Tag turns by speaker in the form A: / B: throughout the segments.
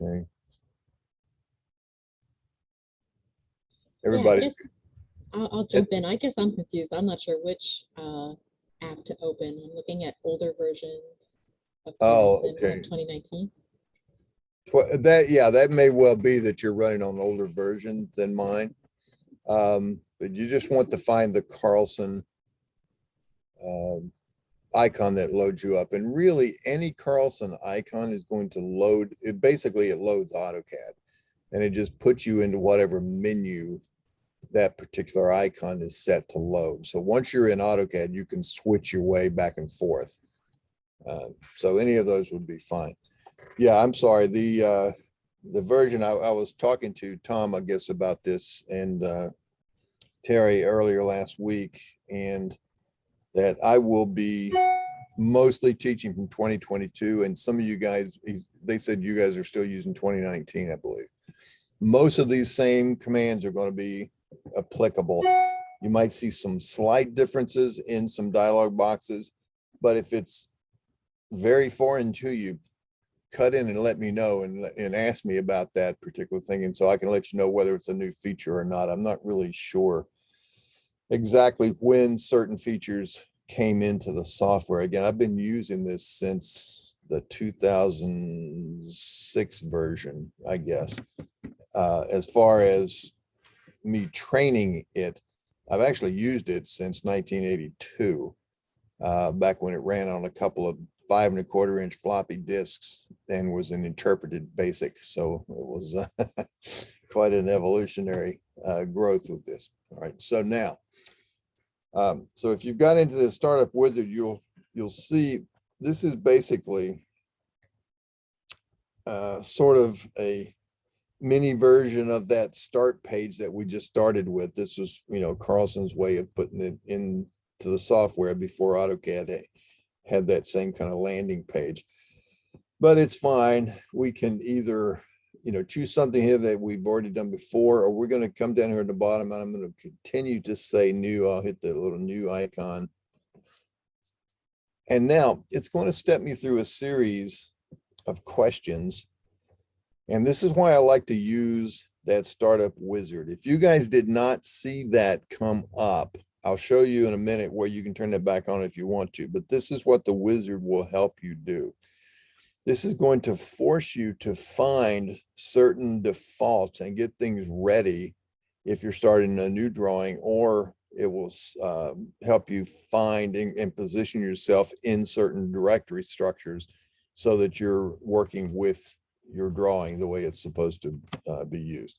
A: Okay.
B: Yeah, I
A: Everybody.
B: guess I'll jump in. I guess I'm confused. I'm not sure which app to open. I'm looking at older versions of
A: Oh,
B: Carlson from
A: okay.
B: 2019.
A: That, yeah, that may well be that you're running on an older version than mine. But you just want to find the Carlson icon that loads you up. And really any Carlson icon is going to load it. Basically it loads AutoCAD and it just puts you into whatever menu that particular icon is set to load. So once you're in AutoCAD, you can switch your way back and forth. So any of those would be fine. Yeah, I'm sorry. The version I was talking to Tom, I guess, about this, and Terry earlier last week, and that I will be mostly teaching from 2022, and some of you guys, they said you guys are still using 2019, I believe. Most of these same commands are going to be applicable. You might see some slight differences in some dialog boxes, but if it's very foreign to you, cut in and let me know and ask me about that particular thing, and so I can let you know whether it's a new feature or not. I'm not really sure exactly when certain features came into the software. Again, I've been using this since the 2006 version, I guess. As far as me training it, I've actually used it since 1982, back when it ran on a couple of 5¼ inch floppy disks and was an interpreted BASIC. So it was quite an evolutionary growth with this. All right, so now, so if you've got into the startup wizard, you'll see this is basically sort of a mini version of that start page that we just started with. This was, Carlson's way of putting it into the software before AutoCAD had that same kind of landing page. But it's fine. We can either, choose something here that we've already done before, or we're going to come down here at the bottom and I'm going to continue to say new. I'll hit the little new icon. And now it's going to step me through a series of questions. And this is why I like to use that startup wizard. If you guys did not see that come up, I'll show you in a minute where you can turn that back on if you want to, but this is what the wizard will help you do. This is going to force you to find certain defaults and get things ready if you're starting a new drawing, or it will help you find and position yourself in certain directory structures so that you're working with your drawing the way it's supposed to be used.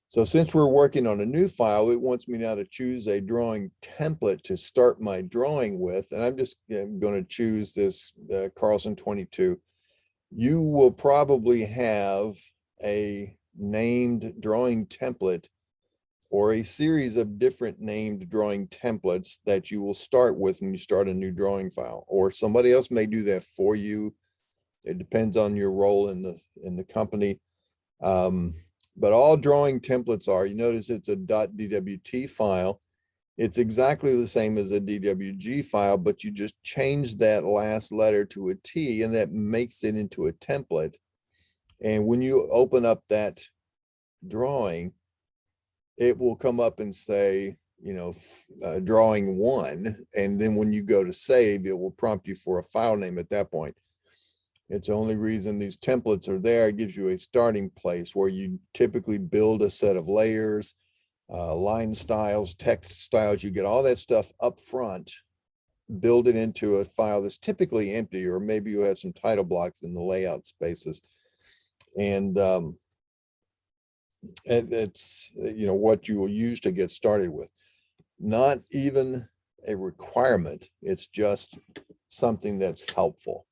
A: So since we're working on a new file, it wants me now to choose a drawing template to start my drawing with. And I'm just going to choose this Carlson 22. You will probably have a named drawing template or a series of different named drawing templates that you will start with when you start a new drawing file, or somebody else may do that for you. It depends on your role in the company. But all drawing templates are, you notice it's a .dwt file. It's exactly the same as a DWG file, but you just change that last letter to a T and that makes it into a template. And when you open up that drawing, it will come up and say, drawing 1. And then when you go to save, it will prompt you for a file name at that point. It's the only reason these templates are there. It gives you a starting place where you typically build a set of layers, line styles, text styles. You get all that stuff up front, build it into a file that's typically empty, or maybe you have some title blocks in the layout spaces. And it's, what you will use to get started with. Not even a requirement. It's just something that's helpful.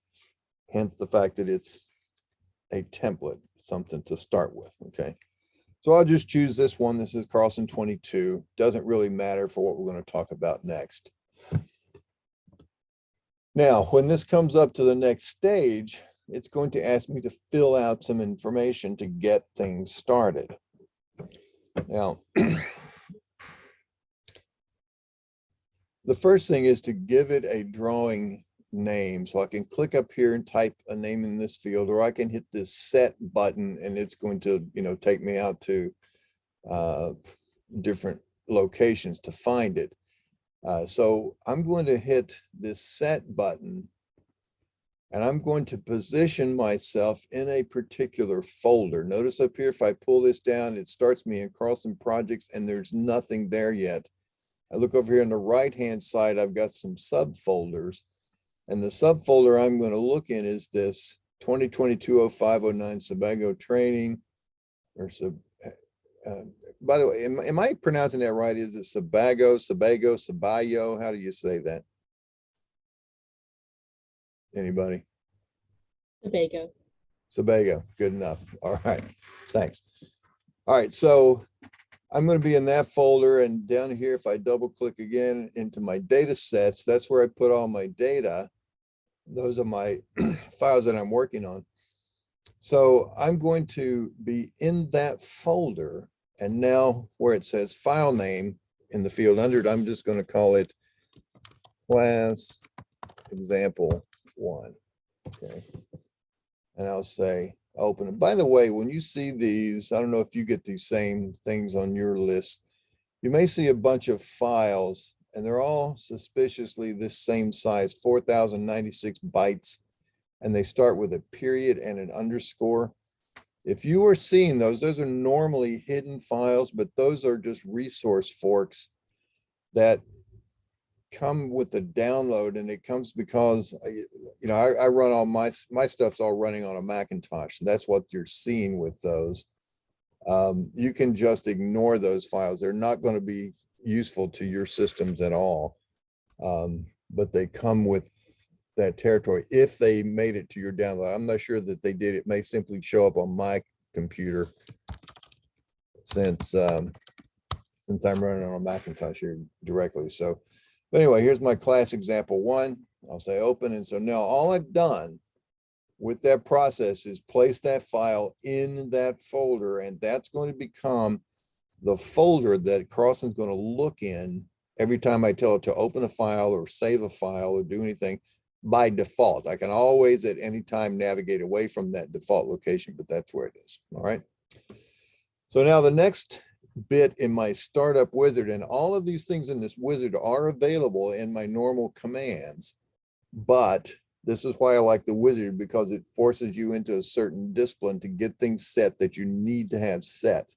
A: Hence the fact that it's a template, something to start with. Okay. So I'll just choose this one. This is Carlson 22. Doesn't really matter for what we're going to talk about next. Now, when this comes up to the next stage, it's going to ask me to fill out some information to get things started. Now, the first thing is to give it a drawing name. So I can click up here and type a name in this field, or I can hit this set button and it's going to, take me out to different locations to find it. So I'm going to hit this set button, and I'm going to position myself in a particular folder. Notice up here, if I pull this down, it starts me in Carlson projects and there's nothing there yet. I look over here on the right-hand side, I've got some subfolders, and the subfolder I'm going to look in is this 2022-05-09 Sebago training, or by the way, am I pronouncing that right? Is it Sebago, Sebayo? How do you say that? Anybody?
B: Sebago.
A: Sebago, good enough. All right, thanks. All right, so I'm going to be in that folder, and down here, if I double click again into my data sets, that's where I put all my data. Those are my files that I'm working on. So I'm going to be in that folder, and now where it says file name in the field under it, I'm just going to call it class example 1. Okay. And I'll say open it. By the way, when you see these, I don't know if you get these same things on your list. You may see a bunch of files, and they're all suspiciously this same size, 4,096 bytes, and they start with a period and an underscore. If you are seeing those are normally hidden files, but those are just resource forks that come with the download, and it comes because I run all my stuff's all running on a Macintosh, and that's what you're seeing with those. You can just ignore those files. They're not going to be useful to your systems at all, but they come with that territory if they made it to your download. I'm not sure that they did. It may simply show up on my computer since I'm running on a Macintosh here directly. So but anyway, here's my class example 1. I'll say open. And so now all I've done with that process is place that file in that folder, and that's going to become the folder that Carlson's going to look in every time I tell it to open a file or save a file or do anything by default. I can always at any time navigate away from that default location, but that's where it is. All right. So now the next bit in my startup wizard, and all of these things in this wizard are available in my normal commands, but this is why I like the wizard, because it forces you into a certain discipline to get things set that you need to have set.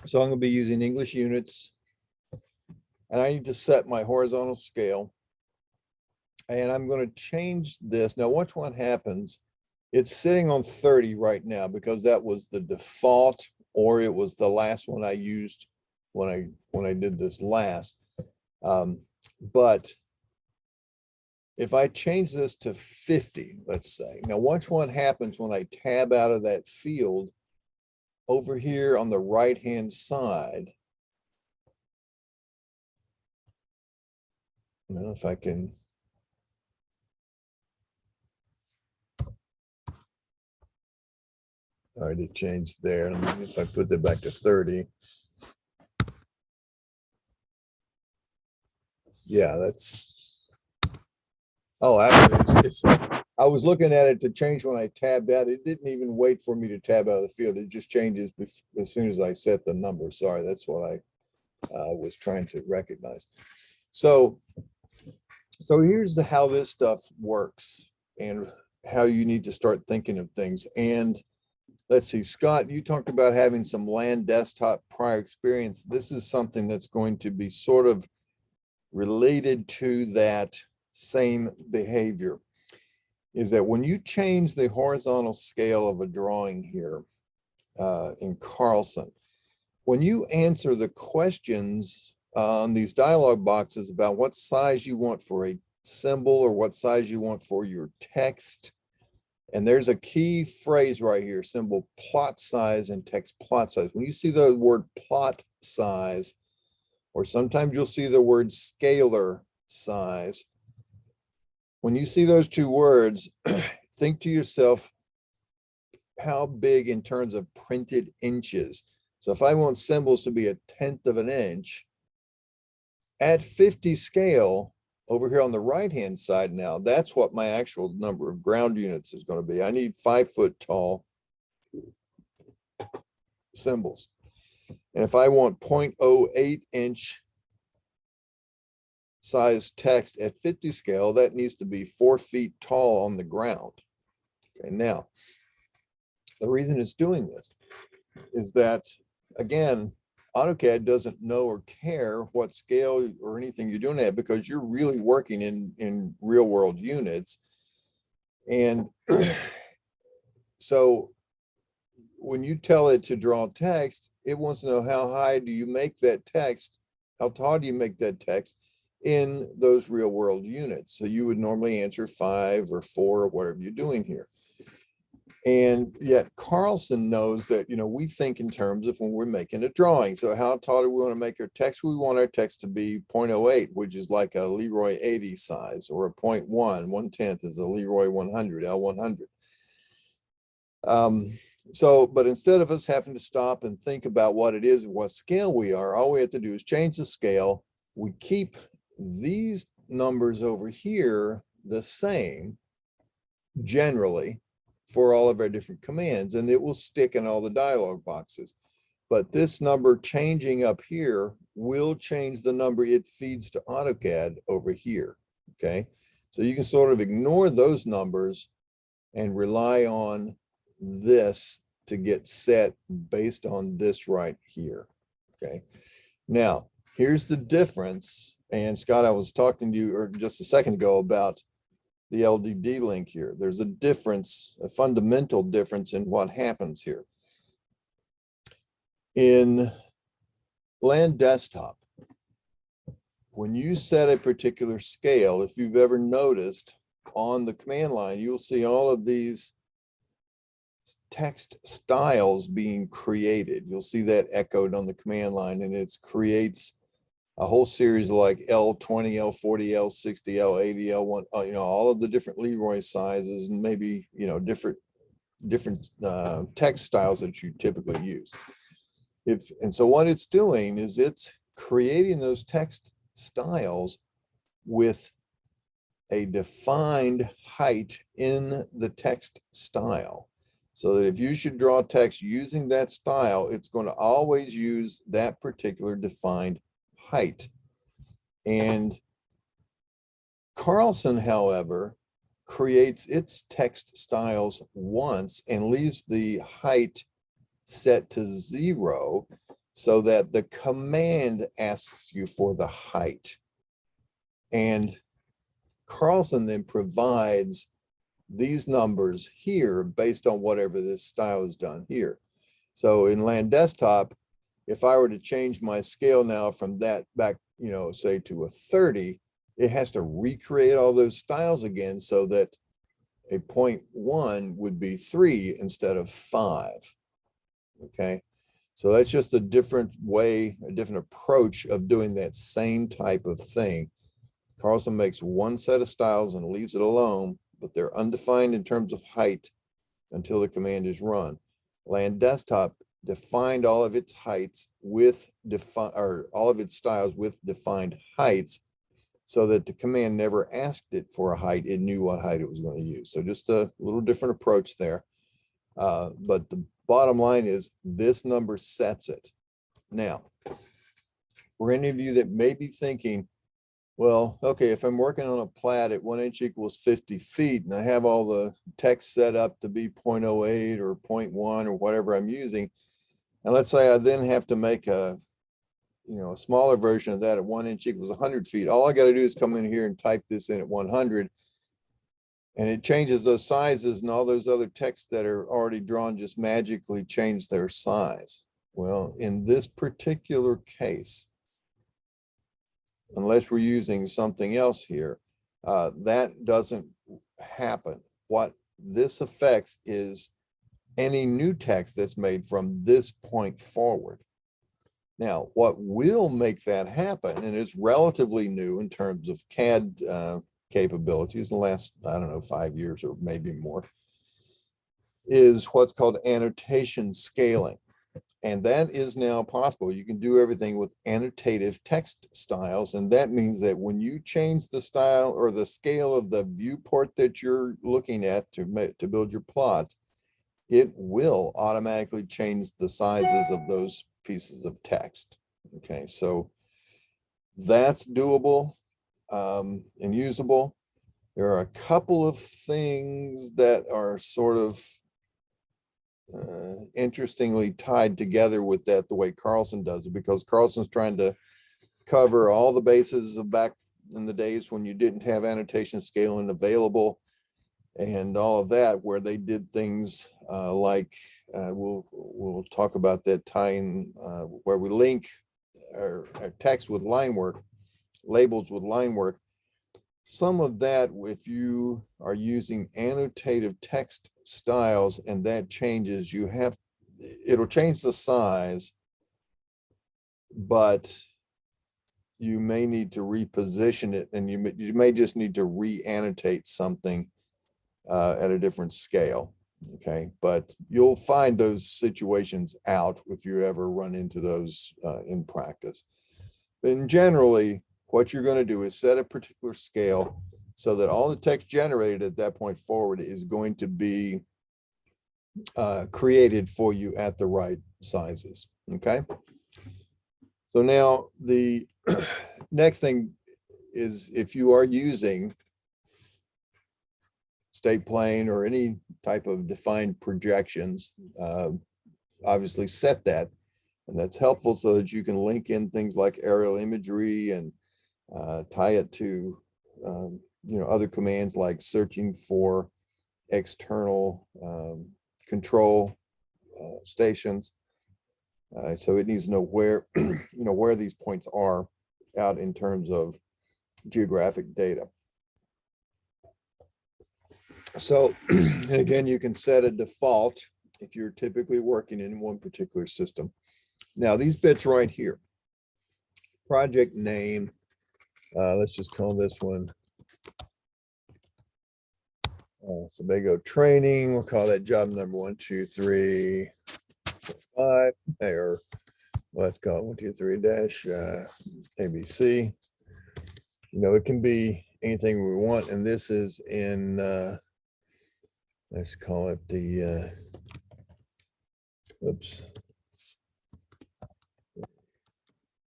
A: So I'm going to be using English units, and I need to set my horizontal scale, and I'm going to change this. Now watch what happens. It's sitting on 30 right now because that was the default, or it was the last one I used when I did this last. But if I change this to 50, let's say, now watch what happens when I tab out of that field over here on the right-hand side. Now if I can. All right, it changed there. If I put that back to 30. Yeah, that's. Oh, actually, I was looking at it to change when I tabbed out. It didn't even wait for me to tab out of the field. It just changes as soon as I set the number. Sorry, that's what I was trying to recognize. So here's how this stuff works and how you need to start thinking of things. And let's see, Scott, you talked about having some LAN desktop prior experience. This is something that's going to be sort of related to that same behavior, is that when you change the horizontal scale of a drawing here in Carlson, when you answer the questions on these dialog boxes about what size you want for a symbol or what size you want for your text, and there's a key phrase right here, symbol plot size and text plot size. When you see the word plot size, or sometimes you'll see the word scalar size, when you see those two words, think to yourself, how big in terms of printed inches? So if I want symbols to be 1/10 of an inch, at 50 scale, over here on the right-hand side now, that's what my actual number of ground units is going to be. I need 5-foot tall symbols. And if I want 0.08 inch size text at 50 scale, that needs to be 4 feet tall on the ground. Okay, now, the reason it's doing this is that, again, AutoCAD doesn't know or care what scale or anything you're doing at, because you're really working in real world units. And so when you tell it to draw text, it wants to know how high do you make that text, how tall do you make that text in those real world units. So you would normally answer 5 or 4 or whatever you're doing here. And yet Carlson knows that, you know, we think in terms of when we're making a drawing. So how tall do we want to make our text? We want our text to be 0.08, which is like a Leroy 80 size, or a 0.1, 1/10 is a Leroy 100, L100. So, but instead of us having to stop and think about what it is, what scale we are, all we have to do is change the scale. We keep these numbers over here the same generally for all of our different commands, and it will stick in all the dialog boxes. But this number changing up here will change the number it feeds to AutoCAD over here, okay? So you can sort of ignore those numbers and rely on this to get set based on this right here, okay? Now, here's the difference. And Scott, I was talking to you just a second ago about the LDD link here. There's a difference, a fundamental difference in what happens here. In Land Desktop, when you set a particular scale, if you've ever noticed on the command line, you'll see all of these text styles being created. You'll see that echoed on the command line, and it creates a whole series like L20, L40, L60, L80, L1, you know, all of the different Leroy sizes, and maybe, you know, different text styles that you typically use. And so what it's doing is it's creating those text styles with a defined height in the text style. So that if you should draw text using that style, it's going to always use that particular defined height. And Carlson, however, creates its text styles once and leaves the height set to 0 so that the command asks you for the height. And Carlson then provides these numbers here based on whatever this style is done here. So in Land Desktop, if I were to change my scale now from that back, you know, say to a 30, it has to recreate all those styles again so that a 0.1 would be 3 instead of 5. Okay, so that's just a different way, a different approach of doing that same type of thing. Carlson makes one set of styles and leaves it alone, but they're undefined in terms of height until the command is run. Land Desktop defined all of its heights with all of its styles with defined heights, so that the command never asked it for a height. It knew what height it was going to use. So just a little different approach there. But the bottom line is this number sets it. Now, for any of you that may be thinking, well, okay, if I'm working on a plat at 1 inch equals 50 feet and I have all the text set up to be 0.08 or 0.1 or whatever I'm using, and let's say I then have to make a, you know, a smaller version of that at 1 inch equals 100 feet. All I got to do is come in here and type this in at 100, and it changes those sizes, and all those other texts that are already drawn just magically change their size. Well, in this particular case, unless we're using something else here, that doesn't happen. What this affects is any new text that's made from this point forward. Now, what will make that happen, and it's relatively new in terms of CAD capabilities in the last, I don't know, 5 years or maybe more, is what's called annotation scaling. And that is now possible. You can do everything with annotative text styles. And that means that when you change the style or the scale of the viewport that you're looking at to build your plots, it will automatically change the sizes of those pieces of text. Okay, so that's doable and usable. There are a couple of things that are sort of interestingly tied together with that, the way Carlson does it, because Carlson's trying to cover all the bases of back in the days when you didn't have annotation scaling available and all of that, where they did things like we'll talk about that, tying where we link our text with line work, labels with line work. Some of that, if you are using annotative text styles and that changes, it'll change the size, but you may need to reposition it, and you may just need to re-annotate something at a different scale. Okay, but you'll find those situations out if you ever run into those in practice. And generally, what you're going to do is set a particular scale so that all the text generated at that point forward is going to be created for you at the right sizes. Okay. So now the next thing is, if you are using state plane or any type of defined projections, obviously set that. And that's helpful so that you can link in things like aerial imagery and tie it to other commands like searching for external control stations. So it needs to know where where these points are out in terms of geographic data. So and again, you can set a default if you're typically working in one particular system. Now these bits right here, project name, let's just call this one Sebago training. We'll call that job number 1, 2, 3, 4, 5. There, let's call it 1, 2, 3 dash ABC. It can be anything we want, and this is in let's call it the oops,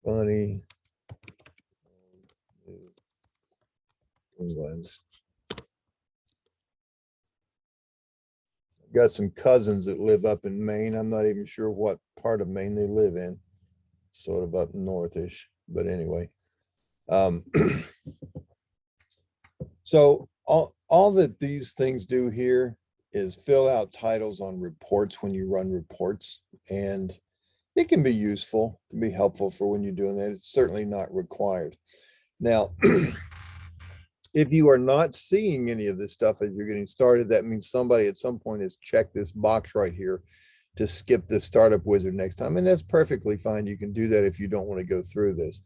A: Bunny England. Got some cousins that live up in Maine. I'm not even sure what part of Maine they live in, sort of up northish, but anyway. So all that these things do here is fill out titles on reports when you run reports, and it can be useful, can be helpful for when you're doing that. It's certainly not required. Now, if you are not seeing any of this stuff as you're getting started, that means somebody at some point has checked this box right here to skip the startup wizard next time. And that's perfectly fine. You can do that if you don't want to go through this.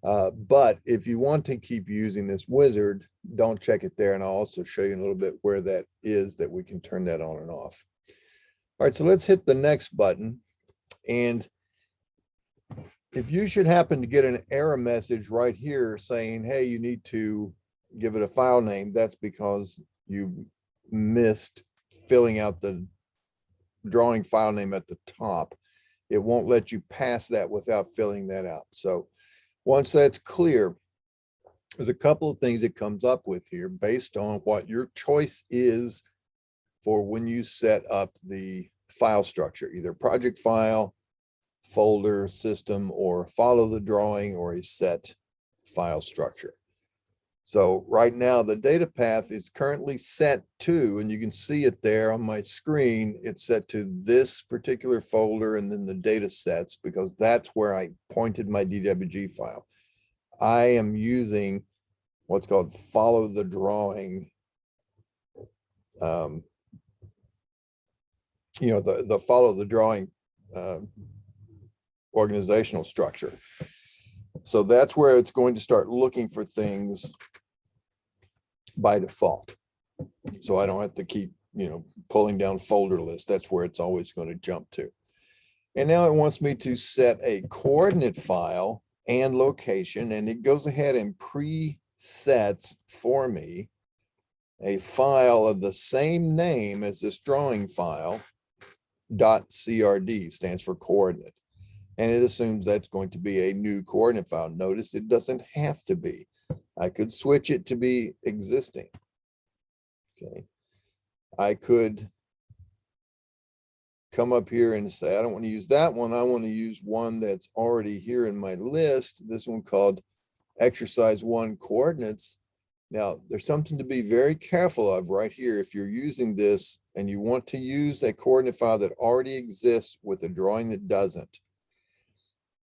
A: But if you want to keep using this wizard, don't check it there. And I'll also show you a little bit where that is, that we can turn that on and off. All right, so let's hit the next button. And if you should happen to get an error message right here saying, hey, you need to give it a file name, that's because you missed filling out the drawing file name at the top. It won't let you pass that without filling that out. So once that's clear, there's a couple of things it comes up with here based on what your choice is for when you set up the file structure, either project file, folder, system, or follow the drawing, or a set file structure. So right now the data path is currently set to, and you can see it there on my screen, it's set to this particular folder and then the data sets, because that's where I pointed my DWG file. I am using what's called follow the drawing, the follow the drawing organizational structure. So that's where it's going to start looking for things by default. So I don't have to keep, pulling down folder lists. That's where it's always going to jump to. And now it wants me to set a coordinate file and location, and it goes ahead and presets for me a file of the same name as this drawing file. .crd stands for coordinate. And it assumes that's going to be a new coordinate file. Notice it doesn't have to be. I could switch it to be existing. Okay. I could come up here and say, I don't want to use that one. I want to use one that's already here in my list. This one called exercise 1 coordinates. Now, there's something to be very careful of right here. If you're using this and you want to use a coordinate file that already exists with a drawing that doesn't,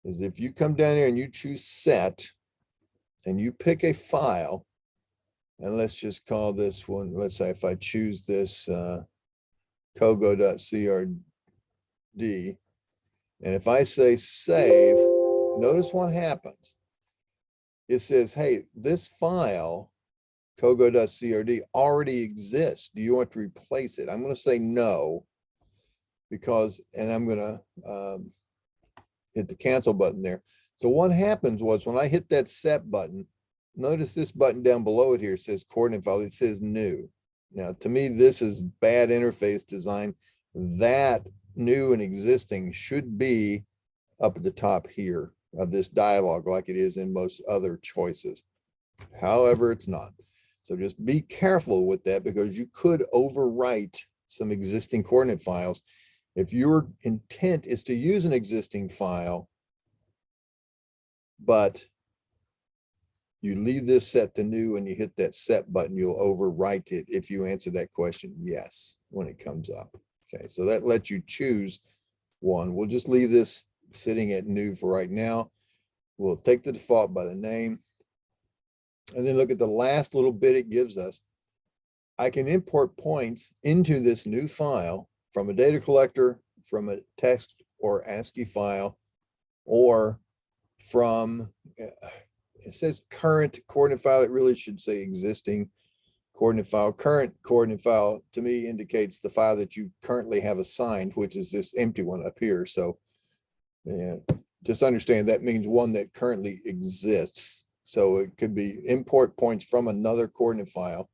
A: is if you come down here and you choose set and you pick a file, and let's just call this one, let's say if I choose this kogo.crd, and if I say save, notice what happens. It says, hey, this file, kogo.crd, already exists. Do you want to replace it? I'm going to say no, because, and I'm going to hit the cancel button there. So what happens was when I hit that set button, notice this button down below it here says coordinate file. It says new. Now, to me, this is bad interface design. That new and existing should be up at the top here of this dialog like it is in most other choices. However, it's not. So just be careful with that, because you could overwrite some existing coordinate files. If your intent is to use an existing file, but you leave this set to new and you hit that set button, you'll overwrite it if you answer that question yes when it comes up. Okay, so that lets you choose one. We'll just leave this sitting at new for right now. We'll take the default by the name, and then look at the last little bit it gives us. I can import points into this new file from a data collector, from a text or ASCII file, or from, it says current coordinate file. It really should say existing coordinate file. Current coordinate file to me indicates the file that you currently have assigned, which is this empty one up here. So yeah, just understand that means one that currently exists. So it could be import points from another coordinate file,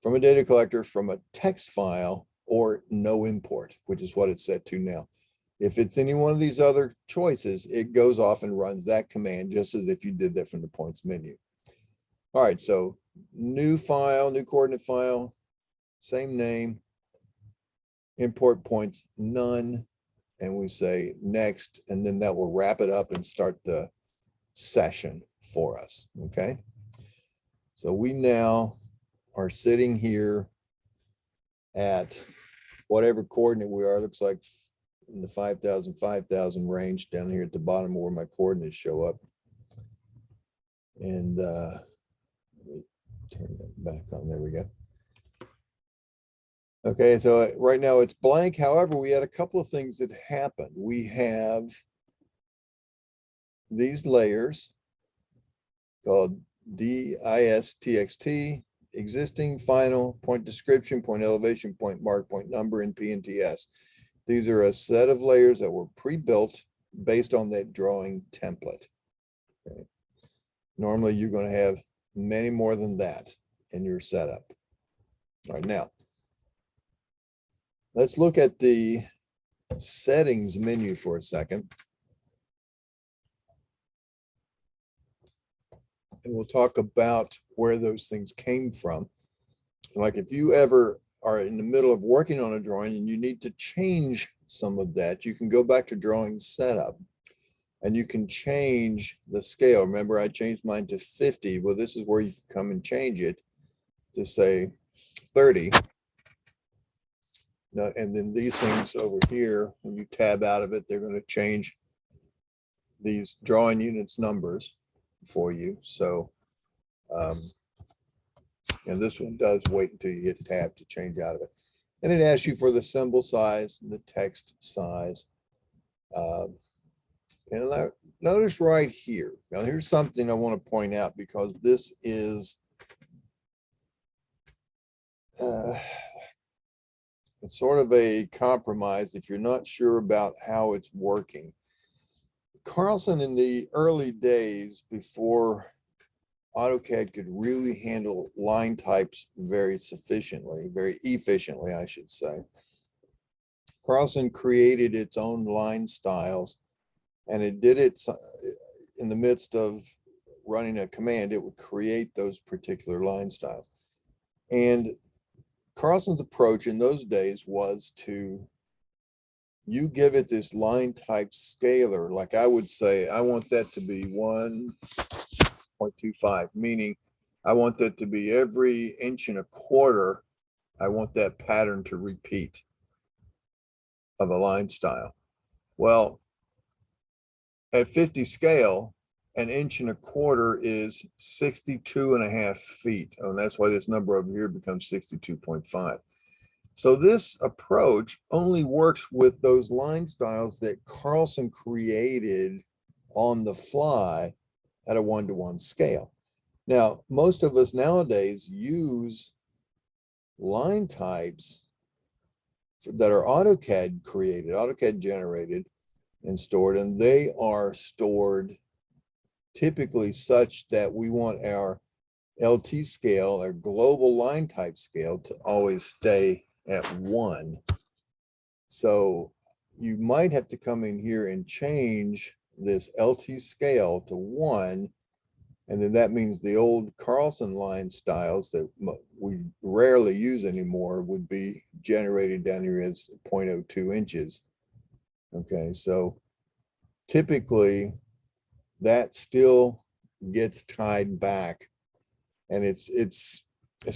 A: from a data collector, from a text file, or no import, which is what it's set to now. If it's any one of these other choices, it goes off and runs that command just as if you did that from the points menu. All right, so new file, new coordinate file, same name, import points, none, and we say next, and then that will wrap it up and start the session for us, okay? So we now are sitting here at whatever coordinate we are. Looks like in the 5,000 range down here at the bottom where my coordinates show up. And let me turn that back on. There we go. Okay, so right now it's blank. However, we had a couple of things that happened. We have these layers called DISTXT, existing, final, point description, point elevation, point mark, point number, and PNTS. These are a set of layers that were pre-built based on that drawing template. Okay. Normally, you're going to have many more than that in your setup. All right, now, let's look at the settings menu for a second. And we'll talk about where those things came from. Like if you ever are in the middle of working on a drawing and you need to change some of that, you can go back to drawing setup and you can change the scale. Remember, I changed mine to 50. Well, this is where you can come and change it to say 30. Now, and then these things over here, when you tab out of it, they're going to change these drawing units numbers for you. So, and this one does wait until you hit tab to change out of it. And it asks you for the symbol size and the text size. And notice right here. Now, here's something I want to point out, because this is it's sort of a compromise if you're not sure about how it's working. Carlson, in the early days before AutoCAD could really handle line types very efficiently, I should say, Carlson created its own line styles, and it did it in the midst of running a command. It would create those particular line styles. And Carlson's approach in those days was to, you give it this line type scalar, like I would say, I want that to be 1.25, meaning I want that to be every inch and a quarter. I want that pattern to repeat of a line style. Well, at 50 scale, an inch and a quarter is 62.5 feet. And that's why this number over here becomes 62.5. So this approach only works with those line styles that Carlson created on the fly at a 1-to-1 scale. Now, most of us nowadays use line types that are AutoCAD created, AutoCAD generated and stored, and they are stored typically such that we want our LT scale, our global line type scale, to always stay at 1. So you might have to come in here and change this LT scale to 1. And then that means the old Carlson line styles that we rarely use anymore would be generated down here as 0.02 inches. Okay, so typically that still gets tied back, and it's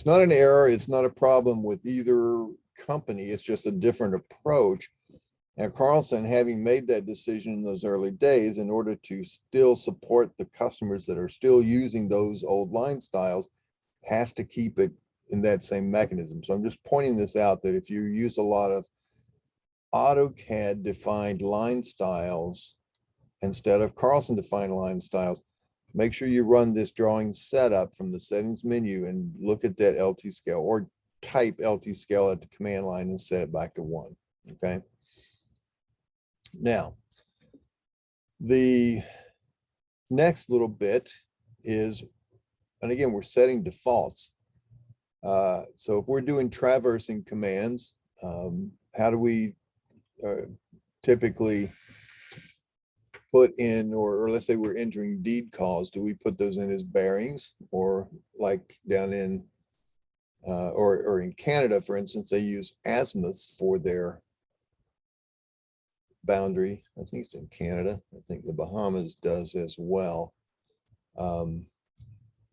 A: not an error. It's not a problem with either company. It's just a different approach. And Carlson, having made that decision in those early days, in order to still support the customers that are still using those old line styles, has to keep it in that same mechanism. So I'm just pointing this out, that if you use a lot of AutoCAD defined line styles instead of Carlson defined line styles, make sure you run this drawing setup from the settings menu and look at that LT scale, or type LT scale at the command line and set it back to 1. Okay. Now, the next little bit is, and again, we're setting defaults. So if we're doing traversing commands, how do we typically put in, or let's say we're entering deed calls, do we put those in as bearings, or like down in, or in Canada, for instance, they use azimuths for their boundary. I think it's in Canada. I think the Bahamas does as well.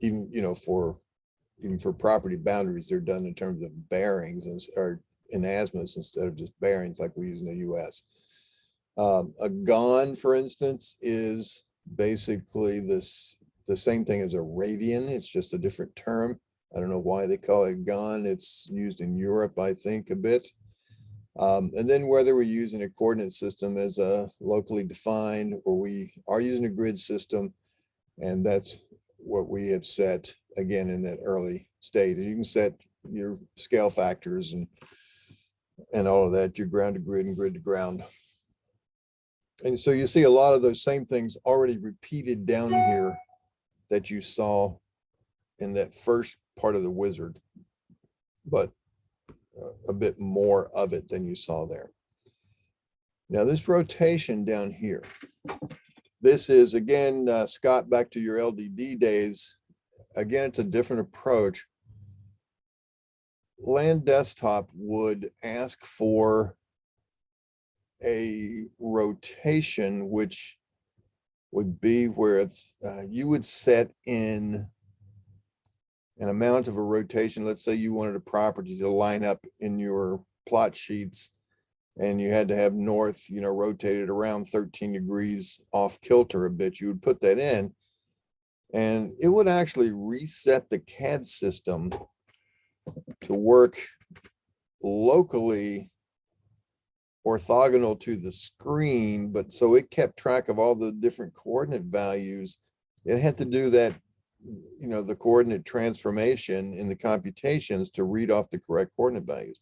A: Even, even for property boundaries, they're done in terms of bearings, or in azimuths instead of just bearings like we use in the US. A gon, for instance, is basically the same thing as a radian. It's just a different term. I don't know why they call it gon. It's used in Europe, I think, a bit. And then whether we're using a coordinate system as a locally defined, or we are using a grid system, and that's what we have set again in that early state. And you can set your scale factors and all of that, your ground to grid and grid to ground. And so you see a lot of those same things already repeated down here that you saw in that first part of the wizard, but a bit more of it than you saw there. Now this rotation down here, this is again, Scott, back to your LDD days. Again, it's a different approach. Land Desktop would ask for a rotation, which would be where you would set in an amount of a rotation. Let's say you wanted a property to line up in your plot sheets, and you had to have north, rotated around 13 degrees off kilter a bit. You would put that in, and it would actually reset the CAD system to work locally orthogonal to the screen, but so it kept track of all the different coordinate values. It had to do that, the coordinate transformation in the computations to read off the correct coordinate values.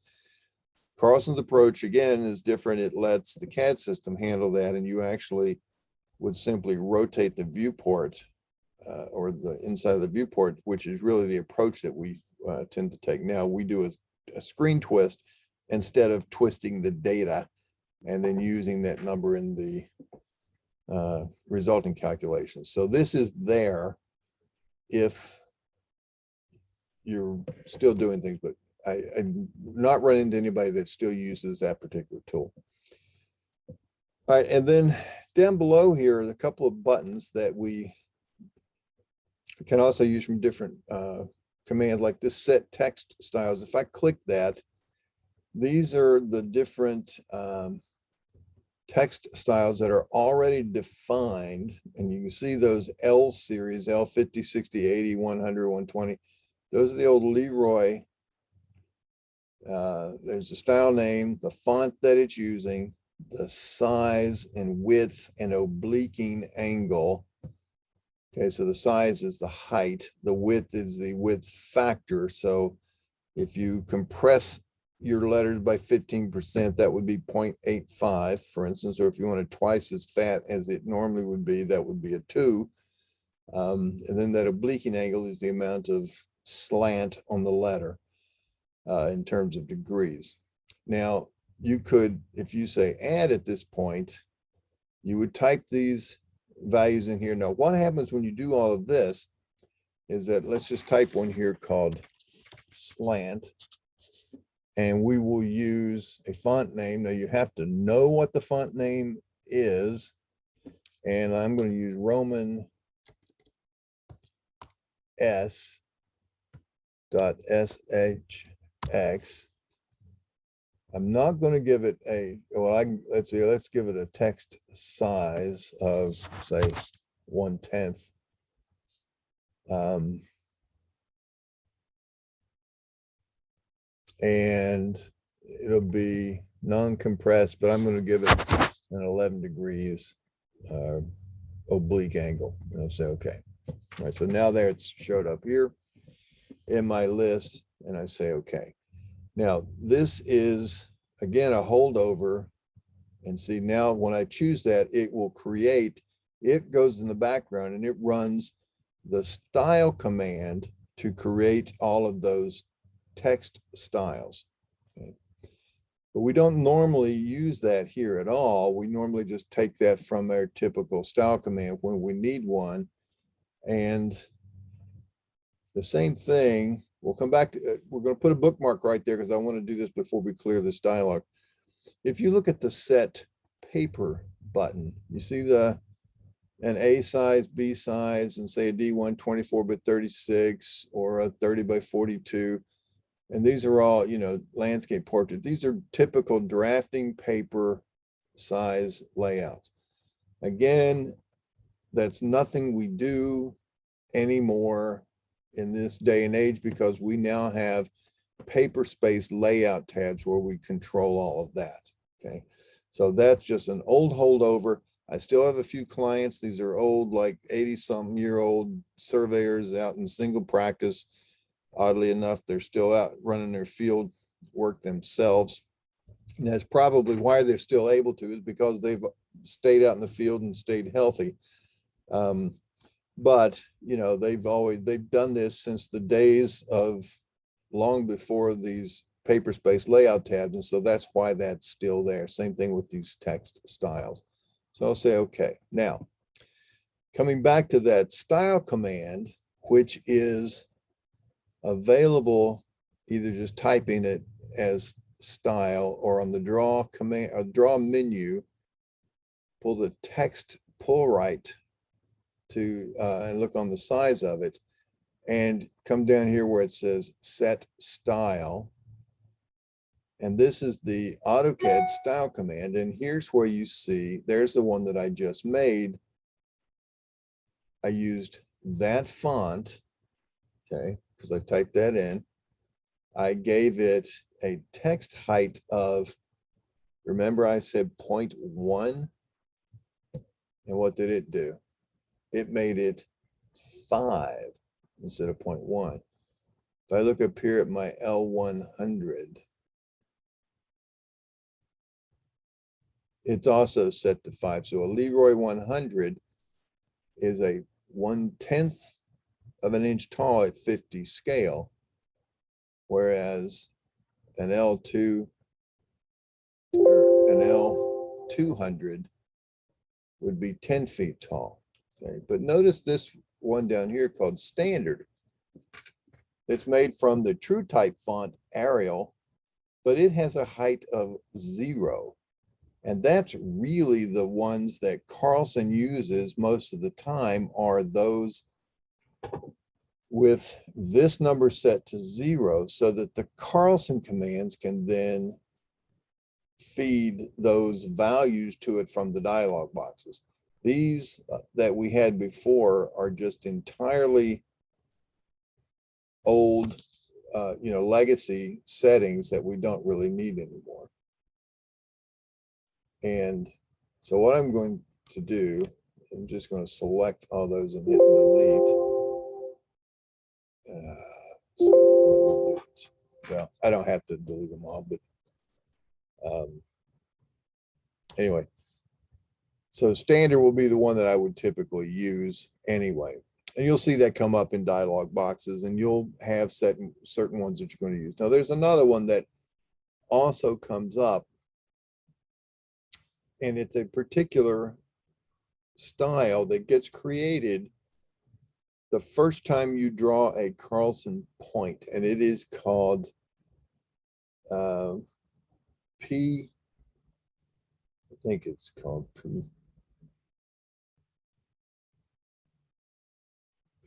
A: Carlson's approach, again, is different. It lets the CAD system handle that, and you actually would simply rotate the viewport or the inside of the viewport, which is really the approach that we tend to take. Now we do a screen twist instead of twisting the data and then using that number in the resulting calculations. So this is there if you're still doing things, but I'm not running into anybody that still uses that particular tool. All right, and then down below here are a couple of buttons that we can also use from different commands, like this set text styles. If I click that, these are the different text styles that are already defined, and you can see those L series, L50, 60, 80, 100, 120. Those are the old Leroy. There's the style name, the font that it's using, the size and width and obliquing angle. Okay, so the size is the height, the width is the width factor. So if you compress your letters by 15%, that would be 0.85, for instance, or if you want it twice as fat as it normally would be, that would be a 2. And then that obliquing angle is the amount of slant on the letter in terms of degrees. Now, you could, if you say add at this point, you would type these values in here. Now, what happens when you do all of this is that, let's just type one here called slant, and we will use a font name. Now, you have to know what the font name is, and I'm going to use Roman S.SHX. I'm not going to give it a, well, let's see, let's give it a text size of, say, 1/10. And it'll be non-compressed, but I'm going to give it an 11 degrees oblique angle. And I'll say, okay. All right, so now there it's showed up here in my list, and I say, okay. Now, this is, again, a holdover. And see, now when I choose that, it will create, it goes in the background and it runs the style command to create all of those text styles. Okay. But we don't normally use that here at all. We normally just take that from our typical style command when we need one. And the same thing, we'll come back to, we're going to put a bookmark right there because I want to do this before we clear this dialog. If you look at the set paper button, you see an A size, B size, and say a D1 24 by 36 or a 30 by 42. And these are all, you know, landscape portraits. These are typical drafting paper size layouts. Again, that's nothing we do anymore in this day and age because we now have paper space layout tabs where we control all of that. Okay, so that's just an old holdover. I still have a few clients. These are old, like 80-something-year-old surveyors out in single practice. Oddly enough, they're still out running their field work themselves. And that's probably why they're still able to, is because they've stayed out in the field and stayed healthy. But, you know, they've done this since the days of long before these paper space layout tabs. And so that's why that's still there. Same thing with these text styles. So I'll say, okay. Now, coming back to that style command, which is available either just typing it as style or on the draw command or draw menu, pull the text pull right to and look on the size of it and come down here where it says set style. And this is the AutoCAD style command. And here's where you see, there's the one that I just made. I used that font, okay, because I typed that in. I gave it a text height of, remember I said 0.1? And what did it do? It made it 5 instead of 0.1. If I look up here at my L100, it's also set to 5. So a Leroy 100 is a 1/10 of an inch tall at 50 scale, whereas an L2 or an L200 would be 10 feet tall. Okay, but notice this one down here called Standard. It's made from the True Type font Arial, but it has a height of 0. And that's really the ones that Carlson uses most of the time, are those with this number set to 0, so that the Carlson commands can then feed those values to it from the dialog boxes. These that we had before are just entirely old, legacy settings that we don't really need anymore. And so what I'm going to do, I'm just going to select all those and hit delete. Well, I don't have to delete them all, but anyway. So Standard will be the one that I would typically use anyway. And you'll see that come up in dialog boxes, and you'll have certain ones that you're going to use. Now there's another one that also comes up, and it's a particular style that gets created the first time you draw a Carlson point, and it is called P, I think it's called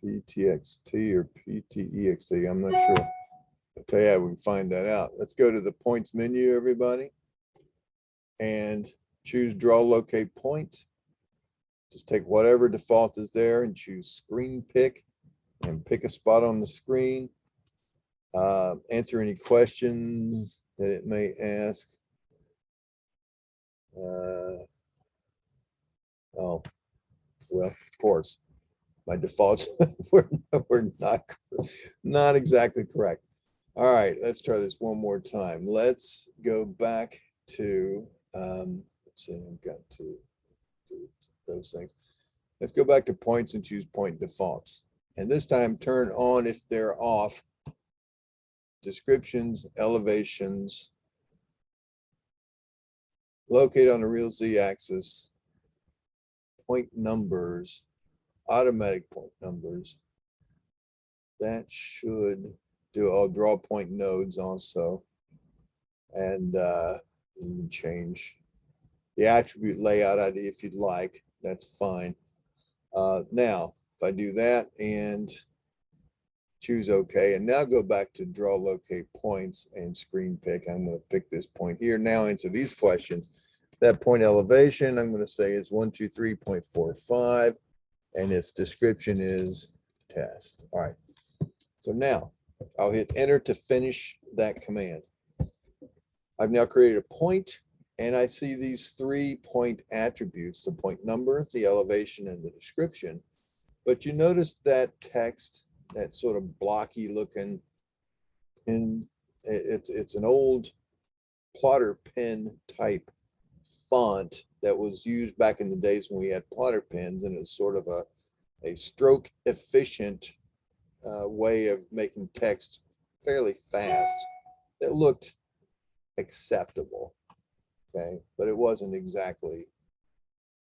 A: PTXT or PTEXT, I'm not sure. I'll tell you how we can find that out. Let's go to the points menu, everybody, and choose draw locate point. Just take whatever default is there and choose screen pick and pick a spot on the screen. Answer any questions that it may ask. Oh, well, of course, my defaults were not exactly correct. All right, let's try this one more time. Let's go back to, let's see, I've got to do those things. Let's go back to points and choose point defaults. And this time turn on, if they're off, descriptions, elevations, locate on the real Z axis, point numbers, automatic point numbers. That should do, I'll draw point nodes also. And you can change the attribute layout ID if you'd like, that's fine. Now, if I do that and choose OK, and now go back to draw locate points and screen pick, I'm going to pick this point here. Now answer these questions. That point elevation, I'm going to say is 123.45, and its description is test. All right. So now I'll hit enter to finish that command. I've now created a point, and I see these 3 point attributes, the point number, the elevation, and the description. But you notice that text, that sort of blocky looking, and it's an old plotter pen type font that was used back in the days when we had plotter pens, and it's sort of a stroke efficient way of making text fairly fast that looked acceptable. Okay, but it wasn't exactly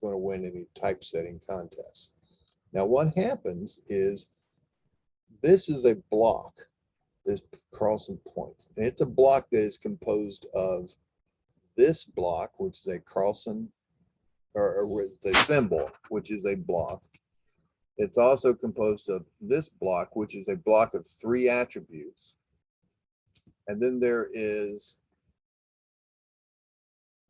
A: going to win any typesetting contests. Now what happens is, this is a block, this Carlson point, and it's a block that is composed of this block, which is a Carlson, or with a symbol, which is a block. It's also composed of this block, which is a block of 3 attributes. And then there is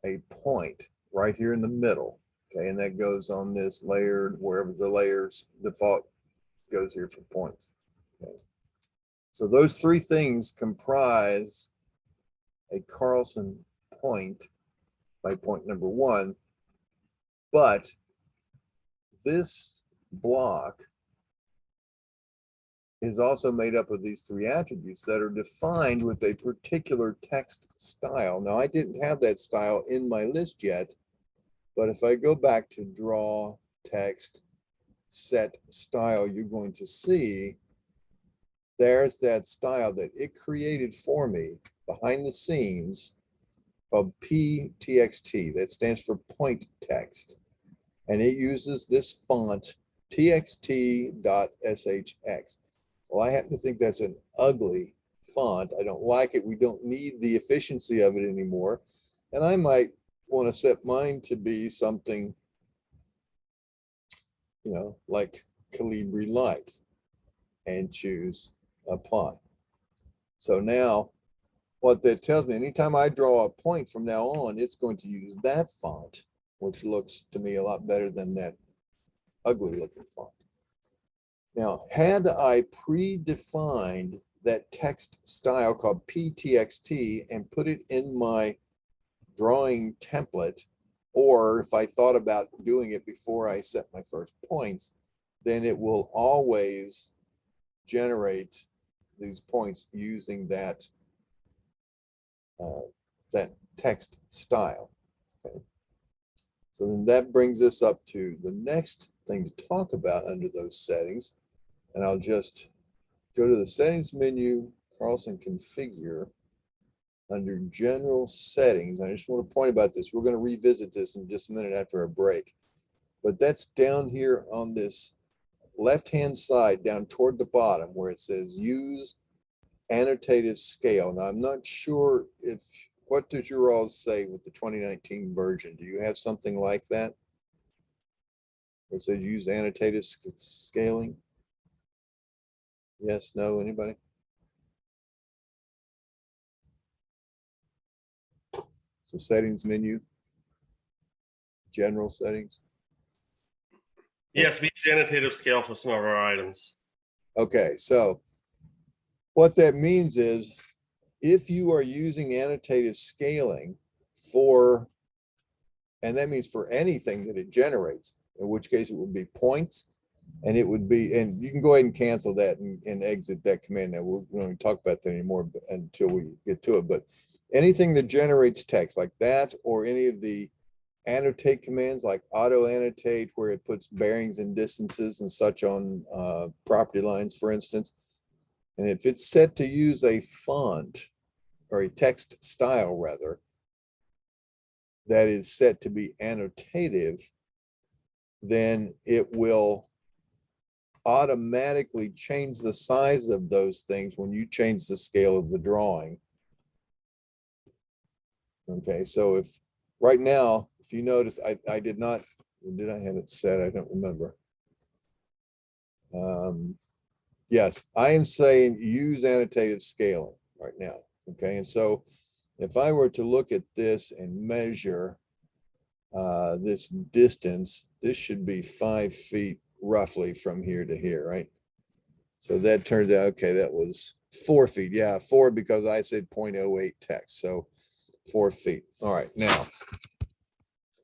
A: a point right here in the middle. Okay, and that goes on this layered, wherever the layers default goes here for points. Okay. So those 3 things comprise a Carlson point by point number 1, but this block is also made up of these 3 attributes that are defined with a particular text style. Now, I didn't have that style in my list yet But if I go back to draw text set style, you're going to see there's that style that it created for me behind the scenes called PTXT. That stands for point text. And it uses this font txt.shx. Well, I happen to think that's an ugly font. I don't like it. We don't need the efficiency of it anymore. And I might want to set mine to be something, like Calibri Light, and choose apply. So now what that tells me, anytime I draw a point from now on, it's going to use that font, which looks to me a lot better than that ugly looking font. Now, had I predefined that text style called PTXT and put it in my drawing template, or if I thought about doing it before I set my first points, then it will always generate these points using that text style. Okay. So then that brings us up to the next thing to talk about under those settings. And I'll just go to the settings menu, Carlson configure, under general settings. I just want to point about this. We're going to revisit this in just a minute after a break. But that's down here on this left-hand side, down toward the bottom, where it says use annotative scale. Now, I'm not sure what does your all say with the 2019 version? Do you have something like that? Where it says use annotative scaling? Yes, no, anybody? So settings menu, general settings.
C: Yes, we use annotative scale for some of our items.
A: Okay, so what that means is if you are using annotative scaling and that means for anything that it generates, in which case it would be points, and it would be, and you can go ahead and cancel that and exit that command. Now, we won't talk about that anymore until we get to it, but anything that generates text like that, or any of the annotate commands like auto annotate, where it puts bearings and distances and such on property lines, for instance. And if it's set to use a font or a text style rather, that is set to be annotative, then it will automatically change the size of those things when you change the scale of the drawing. Okay, so if right now, if you notice, I did not, did I have it set? I don't remember. Yes, I am saying use annotative scaling right now. Okay, and so if I were to look at this and measure this distance, this should be 5 feet roughly from here to here, right? So that turns out, okay, that was 4 feet. Yeah, 4 because I said 0.08 text. So 4 feet. All right, now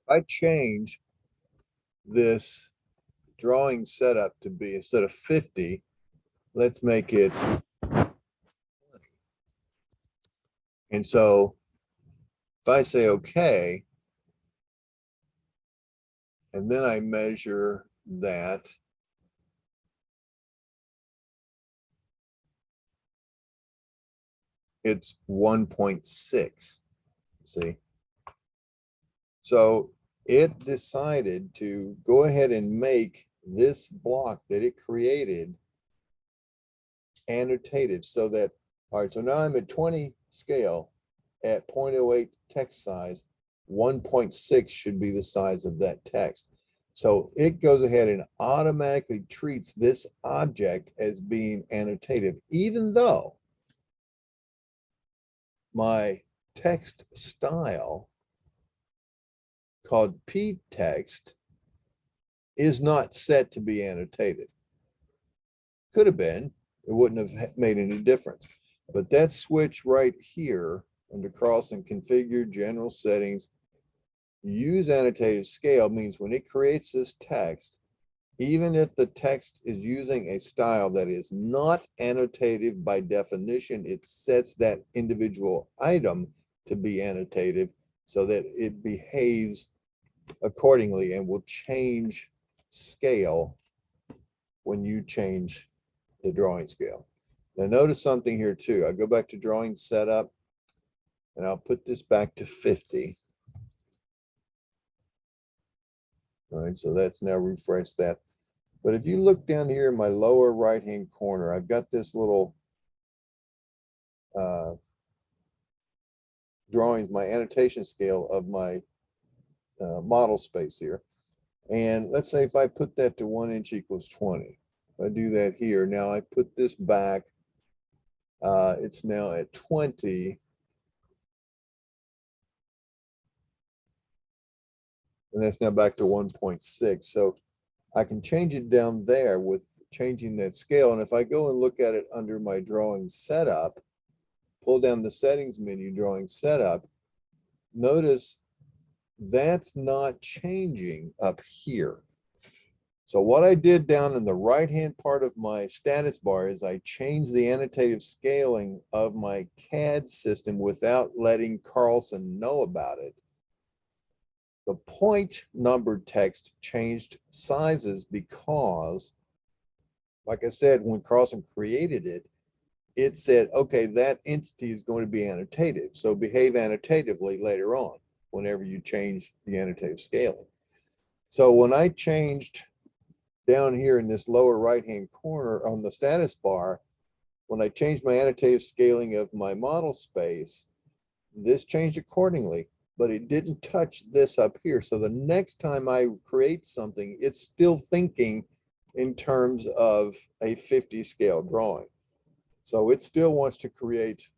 A: I change this drawing setup to be, instead of 50, let's make it 20. And so if I say okay, and then I measure that, it's 1.6, see? So it decided to go ahead and make this block that it created annotated, so that, all right, so now I'm at 20 scale at 0.08 text size, 1.6 should be the size of that text. So it goes ahead and automatically treats this object as being annotative, even though my text style called ptext is not set to be annotated. Could have been, it wouldn't have made any difference. But that switch right here under Carlson configure general settings, use annotative scale means when it creates this text, even if the text is using a style that is not annotative by definition, it sets that individual item to be annotative so that it behaves accordingly and will change scale when you change the drawing scale. Now notice something here too. I go back to drawing setup and I'll put this back to 50. All right, so that's now refreshed that. But if you look down here in my lower right-hand corner, I've got this little drawings, my annotation scale of my model space here. And let's say if I put that to 1 inch equals 20, if I do that here, now I put this back, it's now at 20. And that's now back to 1.6. So I can change it down there with changing that scale. And if I go and look at it under my drawing setup, pull down the settings menu, drawing setup, notice that's not changing up here. So what I did down in the right-hand part of my status bar is I changed the annotative scaling of my CAD system without letting Carlson know about it. The point numbered text changed sizes because, like I said, when Carlson created it, it said, okay, that entity is going to be annotative. So behave annotatively later on, whenever you change the annotative scaling. So when I changed down here in this lower right-hand corner on the status bar, when I changed my annotative scaling of my model space, this changed accordingly, but it didn't touch this up here. So the next time I create something, it's still thinking in terms of a 50 scale drawing. So it still wants to create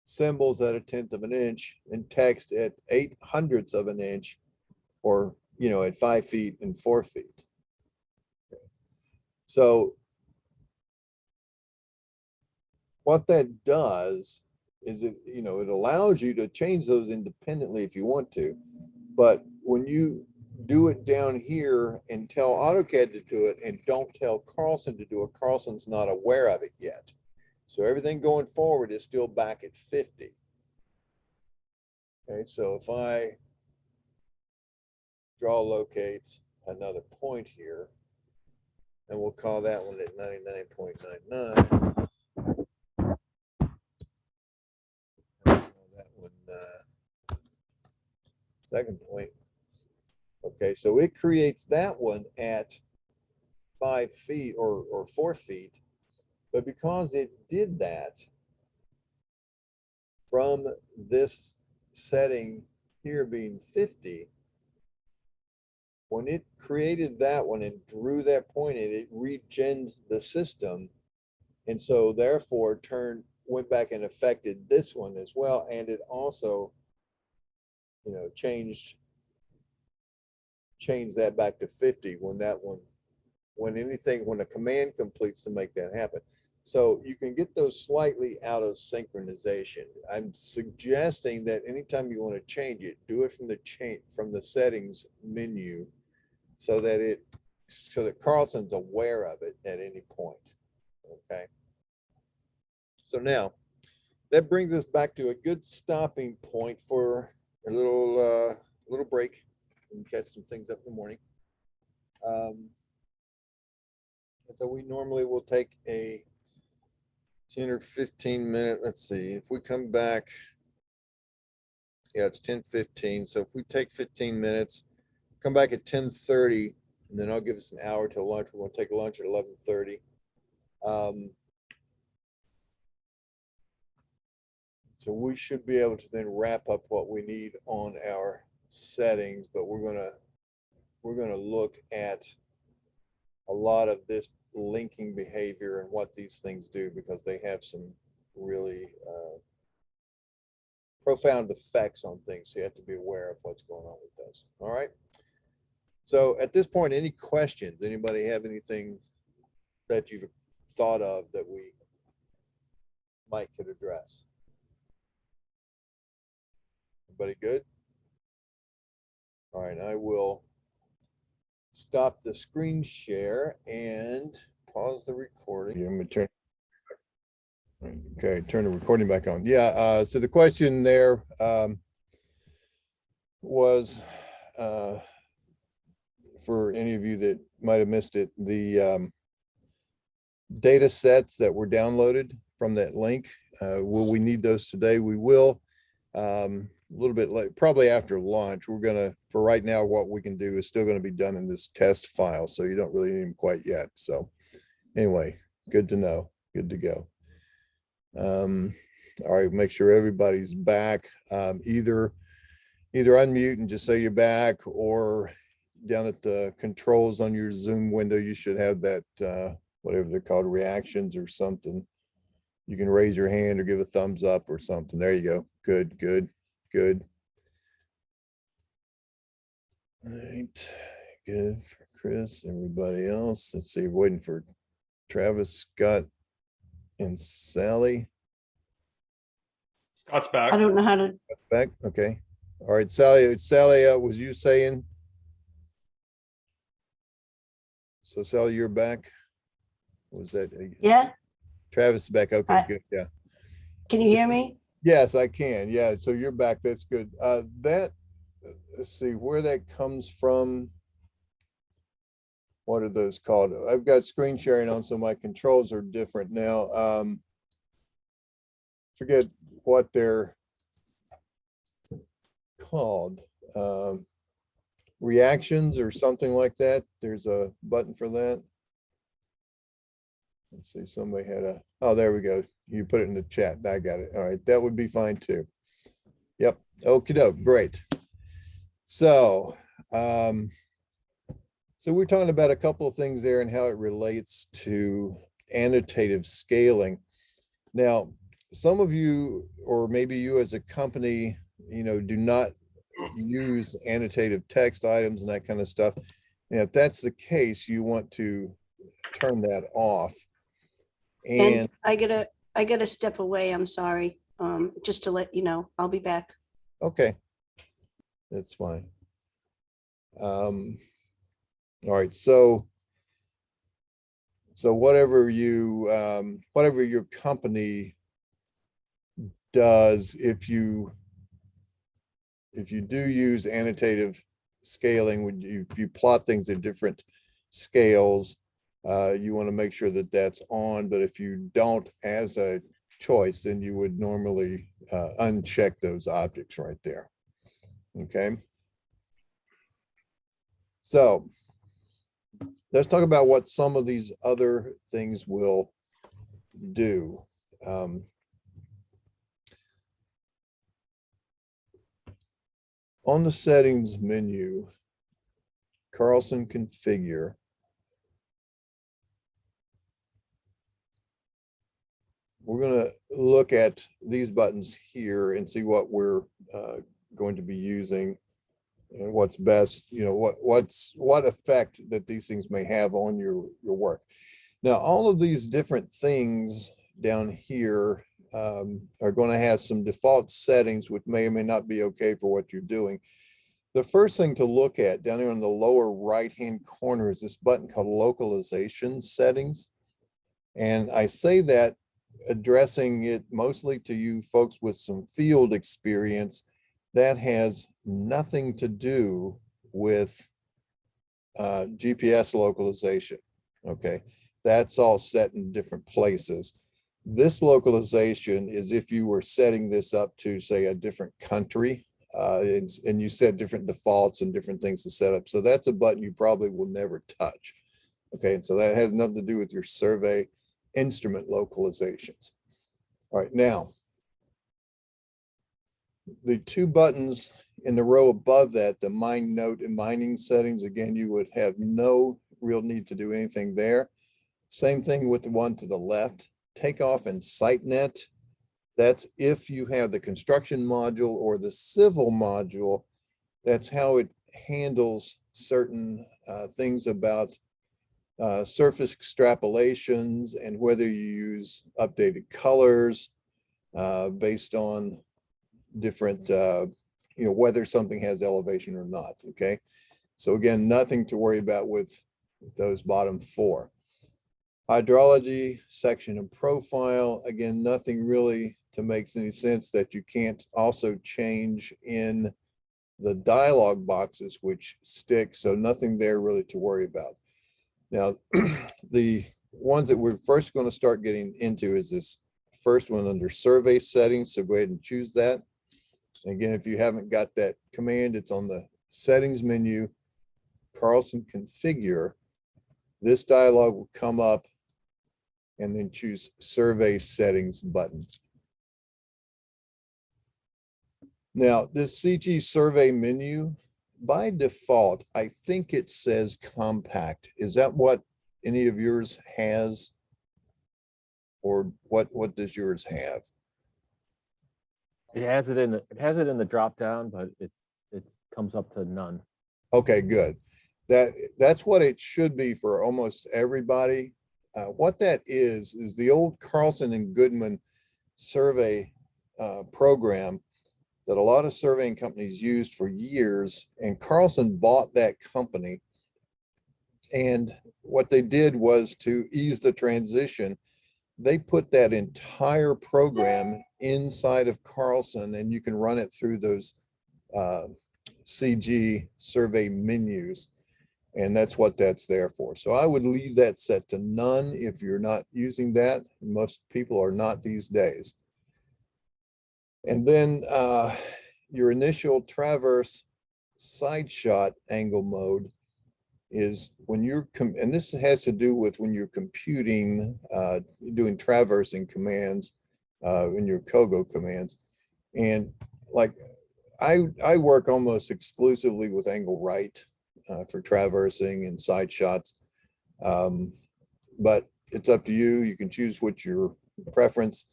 A: symbols at 1/10 of an inch and text at 8/100ths of an inch, or, you know, at 5 feet and 4 feet. So what that does is it, you know, it allows you to change those independently if you want to. But when you do it down here and tell AutoCAD to do it and don't tell Carlson to do it, Carlson's not aware of it yet. So everything going forward is still back at 50. Okay, so if I draw locate another point here, and we'll call that one at 99.99. That one, second point. Okay, so it creates that one at 5 feet or 4 feet, but because it did that from this setting here being 50, when it created that one and drew that point in, it regened the system, and so therefore went back and affected this one as well, and it also, you know, changed that back to 50 when that one, when a command completes to make that happen. So you can get those slightly out of synchronization. I'm suggesting that anytime you want to change it, do it from the settings menu, so that Carlson's aware of it at any point. Okay. So now that brings us back to a good stopping point for a little break and catch some things up in the morning. And so we normally will take a 10 or 15 minute, let's see, if we come back, yeah, it's 10:15. So if we take 15 minutes, come back at 10:30, and then I'll give us an hour till lunch. We're going to take lunch at 11:30. So we should be able to then wrap up what we need on our settings, but we're gonna look at a lot of this linking behavior and what these things do, because they have some really profound effects on things. So you have to be aware of what's going on with those. All right. So at this point, any questions? Anybody have anything that you've thought of that we might could address? Everybody good? All right, I will stop the screen share and pause the recording. Yeah, I'm gonna turn. Okay, turn the recording back on. Yeah, so the question there, was, for any of you that might have missed it, the data sets that were downloaded from that link. Will we need those today? We will. A little bit late, probably after lunch. We're gonna, for right now, what we can do is still going to be done in this test file, so you don't really need them quite yet. So anyway, good to know. Good to go. All right, make sure everybody's back. Either unmute and just say you're back, or down at the controls on your Zoom window, you should have that, whatever they're called, reactions or something. You can raise your hand or give a thumbs up or something. There you go. Good, good, good. All right, good for Chris. Everybody else, let's see, waiting for Travis, Scott, and Sally.
C: Scott's back.
D: I don't know how to,
A: Back, okay. All right, Sally, was you saying? So Sally, you're back? Was that?
D: yeah,
A: Travis is back, okay,
D: I-
A: good, yeah.
D: can you hear me?
A: Yes, I can, yeah, so you're back, that's good. Let's see, where that comes from. What are those called? I've got screen sharing on, so my controls are different now. Forget what they're called. Reactions or something like that. There's a button for that. Let's see, somebody had a, oh, there we go. You put it in the chat. I got it. All right, that would be fine too. Yep, okie doke, great. So, so we're talking about a couple of things there and how it relates to annotative scaling. Now, some of you, or maybe you as a company, do not use annotative text items and that kind of stuff. And if that's the case, you want to turn that off.
D: And I gotta step away. I'm sorry. Just to let you know, I'll be back.
A: Okay, that's fine. All right, so whatever your company does, if you do use annotative scaling, if you plot things at different scales, you want to make sure that that's on. But if you don't, as a choice, then you would normally uncheck those objects right there. Okay. So let's talk about what some of these other things will do. On the settings menu, Carlson configure. We're going to look at these buttons here and see what we're going to be using and what's best, what effect that these things may have on your work. Now, all of these different things down here are going to have some default settings, which may or may not be okay for what you're doing. The first thing to look at down here in the lower right-hand corner is this button called localization settings. And I say that addressing it mostly to you folks with some field experience. That has nothing to do with GPS localization. Okay, that's all set in different places. This localization is if you were setting this up to, say, a different country, and you set different defaults and different things to set up. So that's a button you probably will never touch. Okay, and so that has nothing to do with your survey instrument localizations. All right, now, the two buttons in the row above that, the mine note and mining settings, again, you would have no real need to do anything there. Same thing with the one to the left, takeoff and site net. That's if you have the construction module or the civil module. That's how it handles certain things about surface extrapolations and whether you use updated colors based on different, whether something has elevation or not. Okay. So again, nothing to worry about with those bottom four. Hydrology, section and profile. Again, nothing really to make any sense that you can't also change in the dialog boxes, which stick, so nothing there really to worry about. Now, the ones that we're first going to start getting into is this first one under survey settings. So go ahead and choose that. Again, if you haven't got that command, it's on the settings menu, Carlson configure. This dialog will come up, and then choose survey settings button. Now, this CG survey menu, by default, I think it says compact. Is that what any of yours has? Or what does yours have?
E: It has it in the drop down, but it comes up to none.
A: Okay, good. That's what it should be for almost everybody. What that is the old Carlson and Goodman survey program that a lot of surveying companies used for years, and Carlson bought that company. And what they did was, to ease the transition, they put that entire program inside of Carlson, and you can run it through those CG survey menus. And that's what that's there for. So I would leave that set to none if you're not using that. Most people are not these days. And then your initial traverse side shot angle mode is when you're, and this has to do with when you're computing, doing traversing commands in your Kogo commands. And like I work almost exclusively with angle right for traversing and side shots. But it's up to you. You can choose what your preference.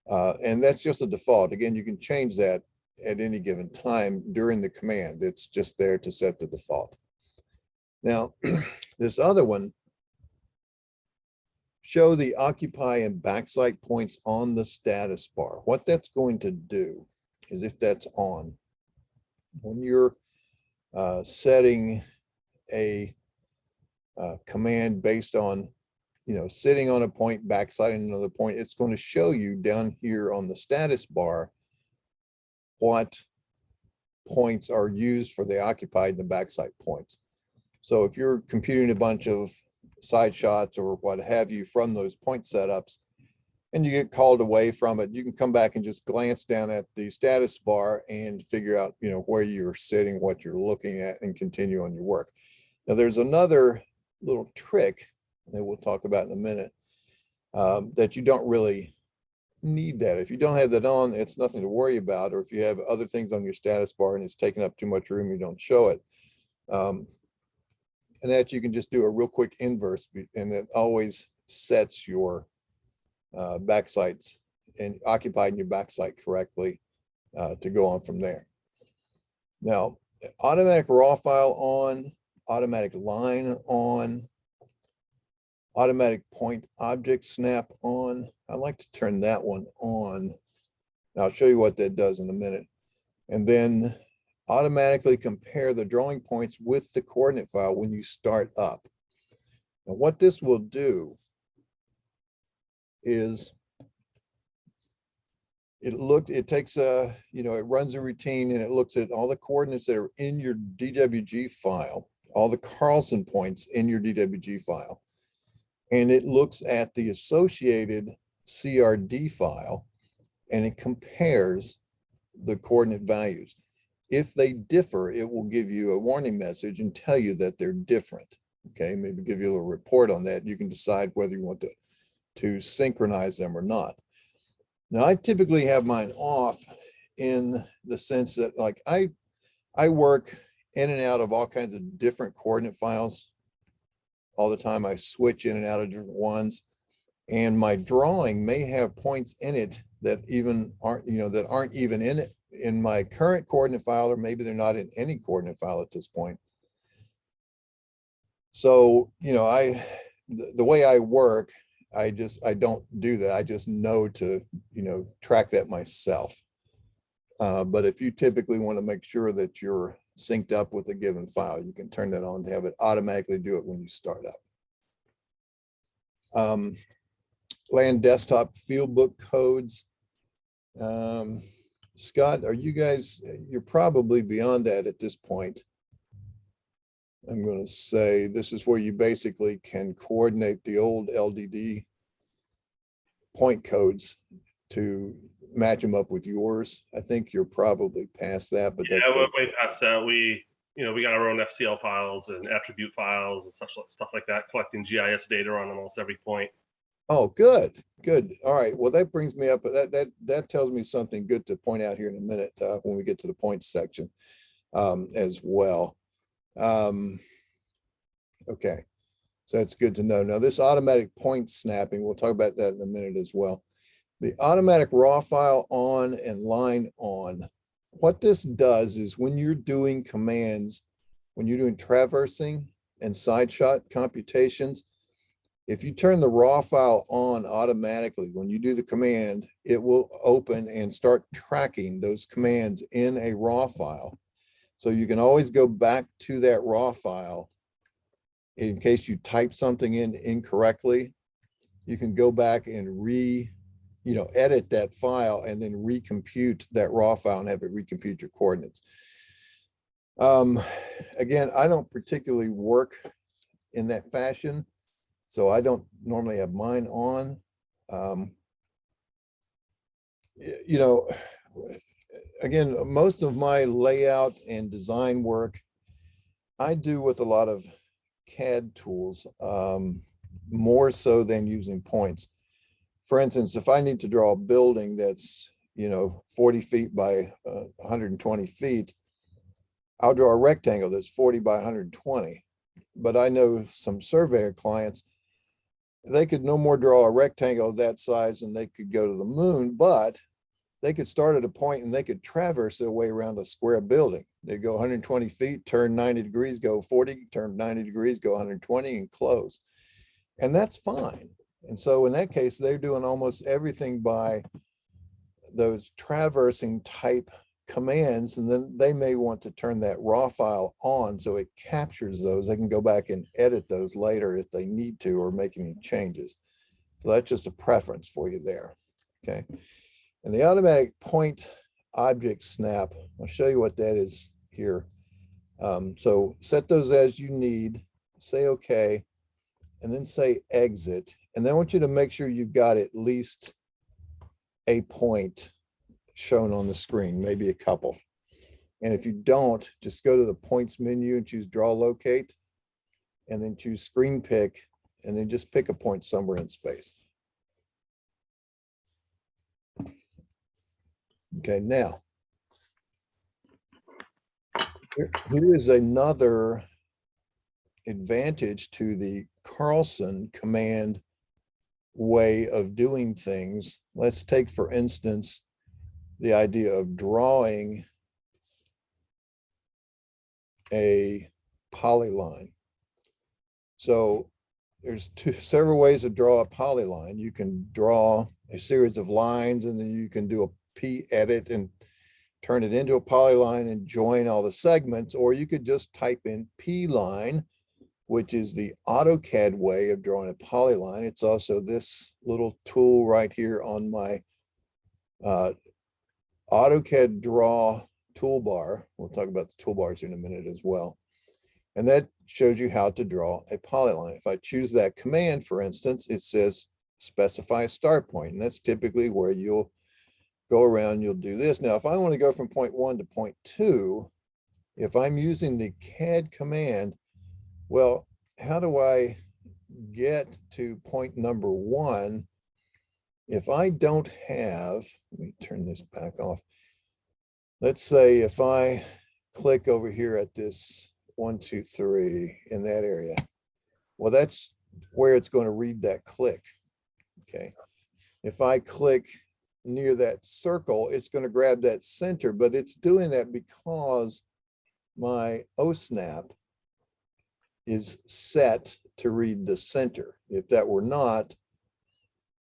A: And that's just a default. Again, you can change that at any given time during the command. It's just there to set the default. Now, this other one, show the occupy and backside points on the status bar. What that's going to do is, if that's on, when you're setting a command based on, sitting on a point, backsliding another point, it's going to show you down here on the status bar what points are used for the occupied and the backside points. So if you're computing a bunch of side shots or what have you from those point setups, and you get called away from it, you can come back and just glance down at the status bar and figure out, where you're sitting, what you're looking at, and continue on your work. Now, there's another little trick that we'll talk about in a minute, that you don't really need that. If you don't have that on, it's nothing to worry about. Or if you have other things on your status bar and it's taking up too much room, you don't show it. And that you can just do a real quick inverse, and it always sets your backsides and occupied in your backside correctly to go on from there. Now, automatic raw file on, automatic line on, automatic point object snap on. I like to turn that one on. And I'll show you what that does in a minute. And then automatically compare the drawing points with the coordinate file when you start up. Now, what this will do is it takes a, it runs a routine, and it looks at all the coordinates that are in your DWG file, all the Carlson points in your DWG file. And it looks at the associated CRD file, and it compares the coordinate values. If they differ, it will give you a warning message and tell you that they're different. Okay, maybe give you a little report on that. You can decide whether you want to synchronize them or not. Now, I typically have mine off in the sense that, like, I work in and out of all kinds of different coordinate files all the time. I switch in and out of different ones, and my drawing may have points in it that even aren't, that aren't even in it in my current coordinate file, or maybe they're not in any coordinate file at this point. So, the way I work, I don't do that. I just know to, track that myself. But if you typically want to make sure that you're synced up with a given file, you can turn that on to have it automatically do it when you start up. Land desktop fieldbook codes. Scott, are you guys, you're probably beyond that at this point. I'm going to say this is where you basically can coordinate the old LDD point codes to match them up with yours. I think you're probably past that, but
C: Yeah,
A: that's
C: we're way past that. We got our own FCL files and attribute files and stuff like that, collecting GIS data on almost every point.
A: oh, good, good. All right. Well, that brings me up. That tells me something good to point out here in a minute when we get to the points section as well. Okay, so that's good to know. Now, this automatic point snapping, we'll talk about that in a minute as well. The automatic raw file on and line on. What this does is when you're doing commands, when you're doing traversing and side shot computations, if you turn the raw file on automatically, when you do the command, it will open and start tracking those commands in a raw file. So you can always go back to that raw file in case you type something in incorrectly. You can go back and edit that file and then recompute that raw file and have it recompute your coordinates. Again, I don't particularly work in that fashion, so I don't normally have mine on. Again, most of my layout and design work I do with a lot of CAD tools, more so than using points. For instance, if I need to draw a building that's 40 feet by 120 feet, I'll draw a rectangle that's 40 by 120. But I know some surveyor clients, they could no more draw a rectangle of that size than they could go to the moon, but they could start at a point and they could traverse their way around a square building. They go 120 feet, turn 90 degrees, go 40, turn 90 degrees, go 120 and close. And that's fine. And so in that case, they're doing almost everything by those traversing type commands. And then they may want to turn that raw file on so it captures those. They can go back and edit those later if they need to or make any changes. So that's just a preference for you there. Okay. And the automatic point object snap, I'll show you what that is here. So set those as you need, say okay, and then say exit. And then I want you to make sure you've got at least a point shown on the screen, maybe a couple. And if you don't, just go to the points menu and choose draw locate, and then choose screen pick, and then just pick a point somewhere in space. Okay, now, here is another advantage to the Carlson command way of doing things. Let's take, for instance, the idea of drawing a polyline. So there's several ways to draw a polyline. You can draw a series of lines, and then you can do a P edit and turn it into a polyline and join all the segments, or you could just type in P line, which is the AutoCAD way of drawing a polyline. It's also this little tool right here on my AutoCAD draw toolbar. We'll talk about the toolbars in a minute as well. And that shows you how to draw a polyline. If I choose that command, for instance, it says specify a start point, and that's typically where you'll go around, you'll do this. Now, if I want to go from point 1 to point 2, if I'm using the CAD command, well, how do I get to point number 1? If I don't have, let me turn this back off. Let's say if I click over here at this 1, 2, 3 in that area, well, that's where it's going to read that click. Okay. If I click near that circle, it's going to grab that center, but it's doing that because my OSNAP is set to read the center. If that were not,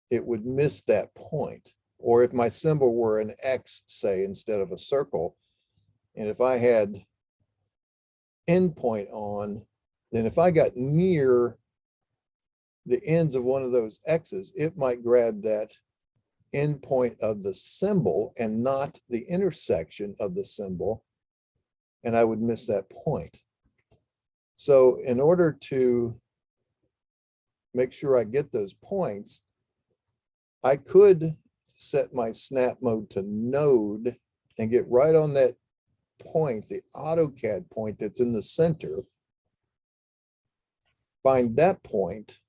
A: it would miss that point. Or if my symbol were an X, say, instead of a circle, and if I had endpoint on, then if I got near the ends of one of those X's, it might grab that endpoint of the symbol and not the intersection of the symbol, and I would miss that point. So in order to make sure I get those points, I could set my snap mode to node and get right on that point, the AutoCAD point that's in the center, find that point,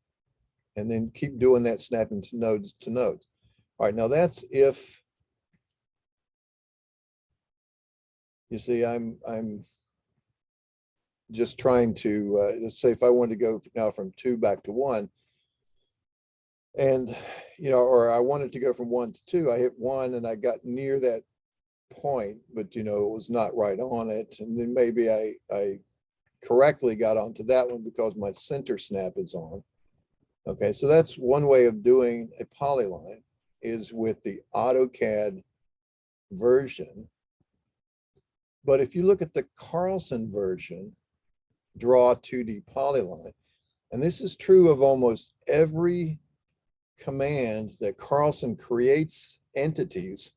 A: and then keep doing that snapping to nodes to nodes. All right, now that's if, you see, I'm just trying to, let's say if I wanted to go now from 2 back to 1, and, you know, or I wanted to go from 1 to 2, I hit 1 and I got near that point, but, you know, it was not right on it. And then maybe I correctly got onto that one because my center snap is on. Okay, so that's one way of doing a polyline, is with the AutoCAD version. But if you look at the Carlson version, draw 2D polyline, and this is true of almost every command that Carlson creates entities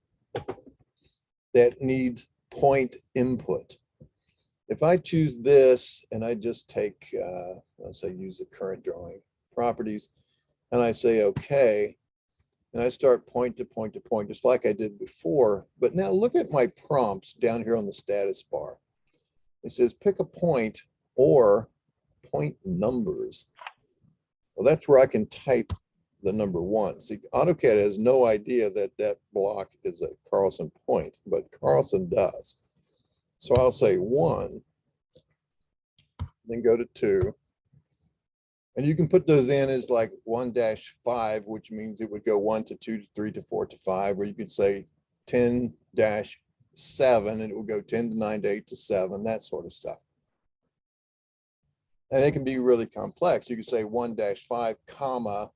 A: that need point input. If I choose this and I just take, let's say use the current drawing properties, and I say, okay, and I start point to point to point, just like I did before. But now look at my prompts down here on the status bar. It says pick a point or point numbers. Well, that's where I can type the number 1. See, AutoCAD has no idea that that block is a Carlson point, but Carlson does. So I'll say 1, then go to 2. And you can put those in as like 1-5, which means it would go 1 to 2 to 3 to 4 to 5, or you could say 10-7, and it would go 10 to 9 to 8 to 7, that sort of stuff. And it can be really complex. You could say 1-5, comma,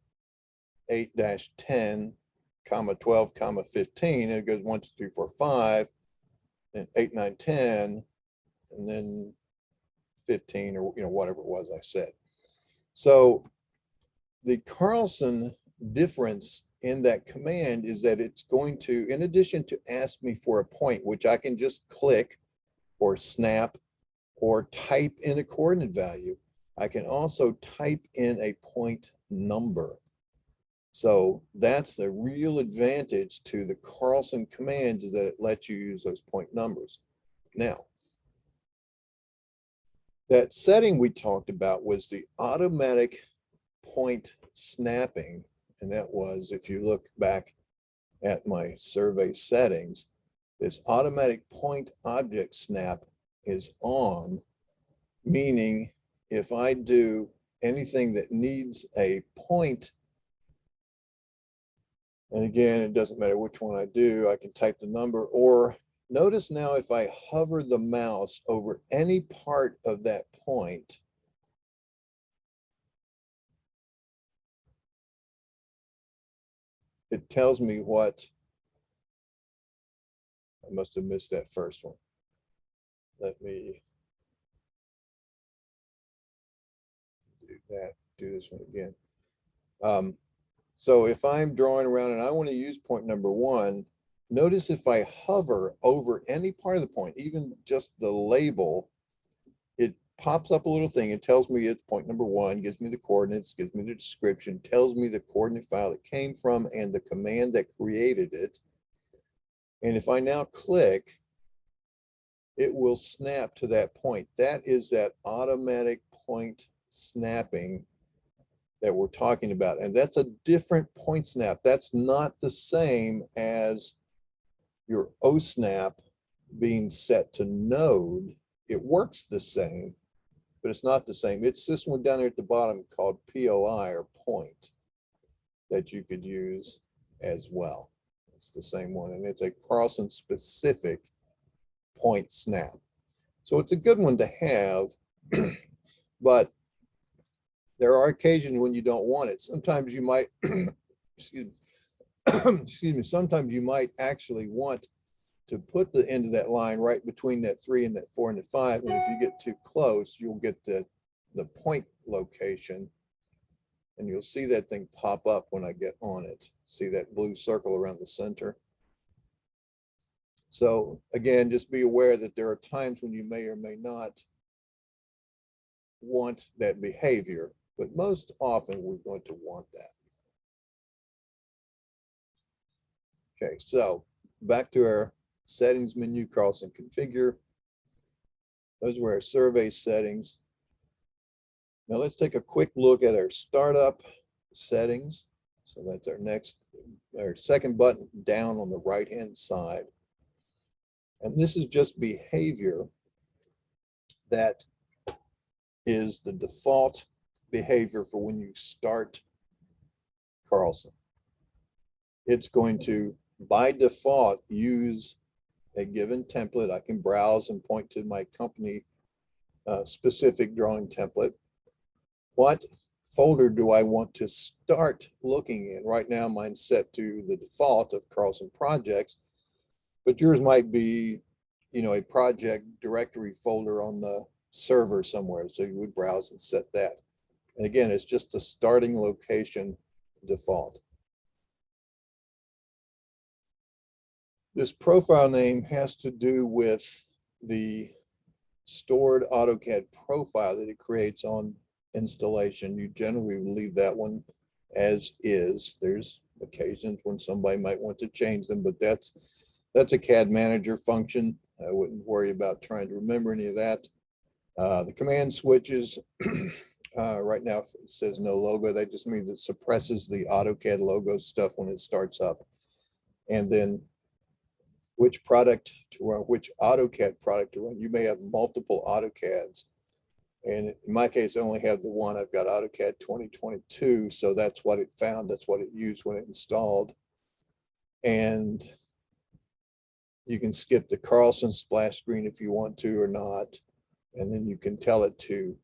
A: 8-10, comma, 12, comma, 15, and it goes 1, 2, 3, 4, 5, and 8, 9, 10, and then 15, or, you know, whatever it was I said. So the Carlson difference in that command is that it's going to, in addition to ask me for a point, which I can just click or snap or type in a coordinate value, I can also type in a point number. So that's the real advantage to the Carlson commands, is that it lets you use those point numbers. Now, that setting we talked about was the automatic point snapping. And that was, if you look back at my survey settings, this automatic point object snap is on, meaning if I do anything that needs a point, and again, it doesn't matter which one I do, I can type the number, or notice now if I hover the mouse over any part of that point, it tells me what, I must have missed that first one. Let me do that, do this one again. So if I'm drawing around and I want to use point number 1, notice if I hover over any part of the point, even just the label, it pops up a little thing. It tells me it's point number 1, gives me the coordinates, gives me the description, tells me the coordinate file it came from and the command that created it. And if I now click, it will snap to that point. That is that automatic point snapping that we're talking about. And that's a different point snap. That's not the same as your OSNAP being set to node. It works the same, but it's not the same. It's this one down here at the bottom called POI, or point, that you could use as well. It's the same one, and it's a Carlson specific point snap. So it's a good one to have, but there are occasions when you don't want it. Sometimes you might, excuse me, sometimes you might actually want to put the end of that line right between that 3 and that 4 and the 5. And if you get too close, you'll get the point location. and you'll see that thing pop up when I get on it. See that blue circle around the center? So again, just be aware that there are times when you may or may not want that behavior, but most often we're going to want that. Okay, so back to our settings menu, Carlson configure. Those were our survey settings. Now let's take a quick look at our startup settings. So that's our second button down on the right-hand side. And this is just behavior that is the default behavior for when you start Carlson. It's going to, by default, use a given template. I can browse and point to my company specific drawing template. What folder do I want to start looking in? Right now, mine's set to the default of Carlson projects, but yours might be, you know, a project directory folder on the server somewhere. So you would browse and set that. And again, it's just a starting location default. This profile name has to do with the stored AutoCAD profile that it creates on installation. You generally leave that one as is. There's occasions when somebody might want to change them, but that's a CAD manager function. I wouldn't worry about trying to remember any of that. The command switches, right now it says no logo. That just means it suppresses the AutoCAD logo stuff when it starts up. And then which product to run, which AutoCAD product to run. You may have multiple AutoCADs. And in my case, I only have the one. I've got AutoCAD 2022. So that's what it found. That's what it used when it installed. And you can skip the Carlson splash screen if you want to or not. And then you can tell it to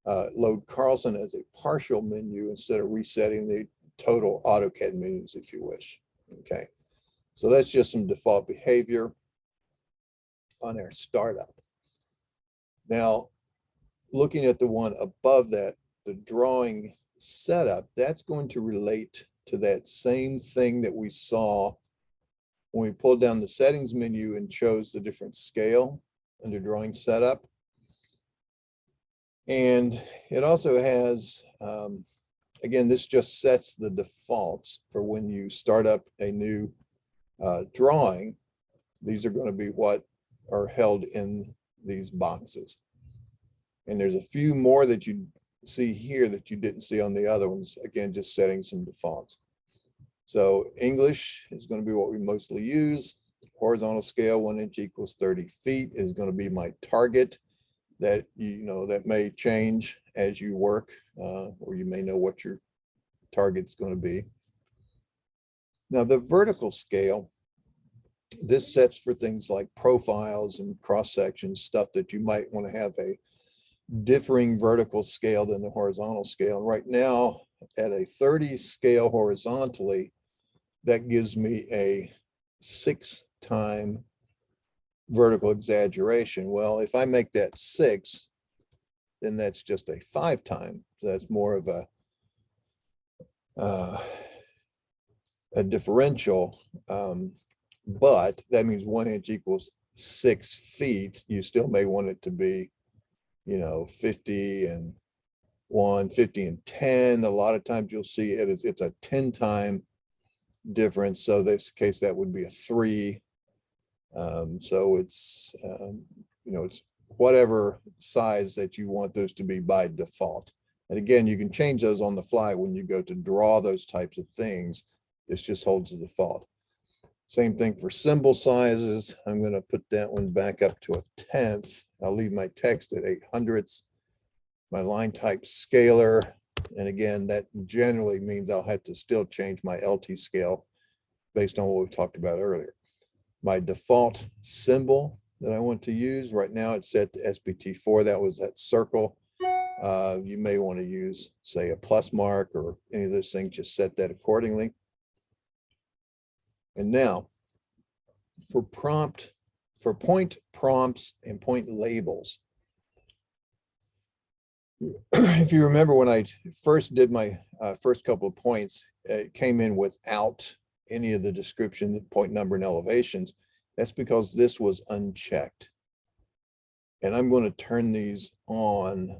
A: load Carlson as a partial menu instead of resetting the total AutoCAD menus if you wish. Okay. So that's just some default behavior on our startup. Now, looking at the one above that, the drawing setup, that's going to relate to that same thing that we saw when we pulled down the settings menu and chose the different scale under drawing setup. And it also has, again, this just sets the defaults for when you start up a new drawing. These are going to be what are held in these boxes. And there's a few more that you see here that you didn't see on the other ones. Again, just setting some defaults. So English is going to be what we mostly use. Horizontal scale, 1 inch equals 30 feet is going to be my target. That, you know, that may change as you work, or you may know what your target's going to be. Now, the vertical scale, this sets for things like profiles and cross sections, stuff that you might want to have a differing vertical scale than the horizontal scale. Right now, at a 30 scale horizontally, that gives me a 6-time vertical exaggeration. Well, if I make that 6, then that's just a 5-time. So that's more of a differential, but that means 1 inch equals 6 feet. You still may want it to be, you know, 50 and 1, 50 and 10. A lot of times you'll see it's a 10-time difference. So this case, that would be a 3. So it's, you know, it's whatever size that you want those to be by default. And again, you can change those on the fly when you go to draw those types of things. This just holds the default. Same thing for symbol sizes. I'm going to put that one back up to a 10th. I'll leave my text at 800ths. My line type scalar. And again, that generally means I'll have to still change my LT scale based on what we talked about earlier. My default symbol that I want to use right now, it's set to SPT4. That was that circle. You may want to use, say, a plus mark or any of those things. Just set that accordingly. And now for point prompts and point labels. if you remember when I first did my first couple of points, it came in without any of the description, point number, and elevations. That's because this was unchecked. And I'm going to turn these on,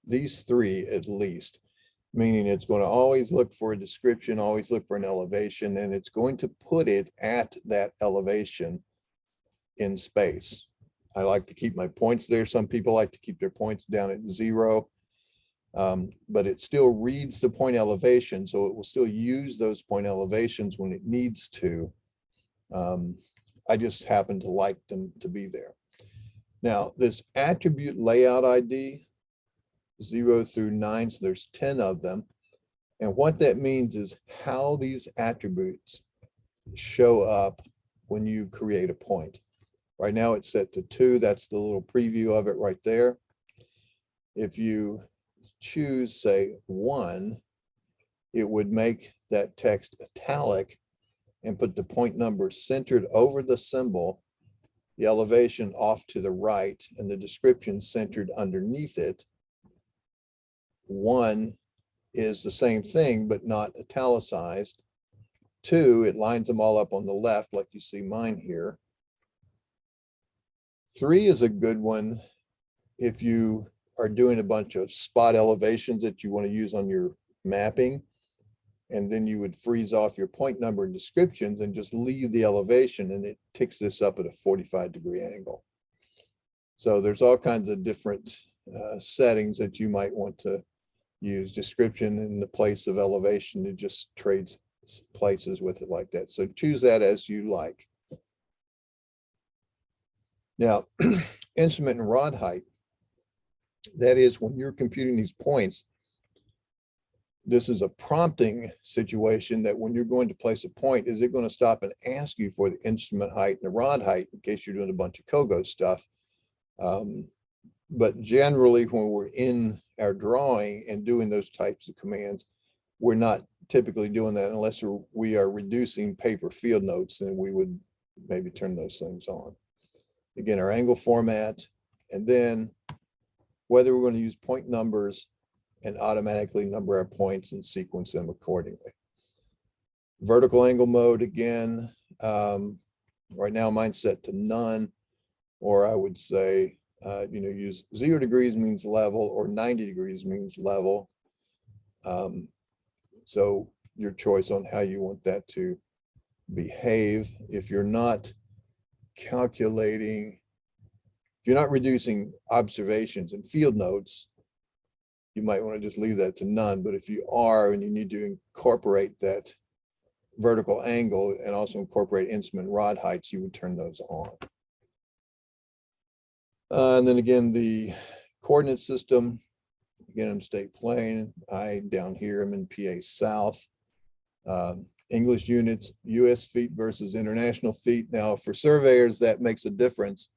A: these three at least, meaning it's going to always look for a description, always look for an elevation, and it's going to put it at that elevation in space. I like to keep my points there. Some people like to keep their points down at 0, but it still reads the point elevation, so it will still use those point elevations when it needs to. I just happen to like them to be there. Now, this attribute layout ID, 0 through 9, so there's 10 of them. And what that means is how these attributes show up when you create a point. Right now it's set to 2. That's the little preview of it right there. If you choose, say, 1, it would make that text italic and put the point number centered over the symbol, the elevation off to the right, and the description centered underneath it. 1 is the same thing, but not italicized. 2, it lines them all up on the left, like you see mine here. 3 is a good one if you are doing a bunch of spot elevations that you want to use on your mapping, and then you would freeze off your point number and descriptions and just leave the elevation, and it ticks this up at a 45-degree angle. So there's all kinds of different settings that you might want to use. Description in the place of elevation, it just trades places with it like that. So choose that as you like. Now, instrument and rod height, that is when you're computing these points, this is a prompting situation that when you're going to place a point, is it going to stop and ask you for the instrument height and the rod height in case you're doing a bunch of COGO stuff. But generally, when we're in our drawing and doing those types of commands, we're not typically doing that unless we are reducing paper field notes, and we would maybe turn those things on. Again, our angle format, and then whether we're going to use point numbers and automatically number our points and sequence them accordingly. Vertical angle mode, again, right now mine's set to none, or I would say, use 0 degrees means level, or 90 degrees means level. So your choice on how you want that to behave. If you're not calculating, if you're not reducing observations and field notes, you might want to just leave that to none. But if you are, and you need to incorporate that vertical angle and also incorporate instrument rod heights, you would turn those on. And then again, the coordinate system, again, I'm state plane. I down here, I'm in PA South. English units, US feet versus international feet. Now for surveyors, that makes a difference.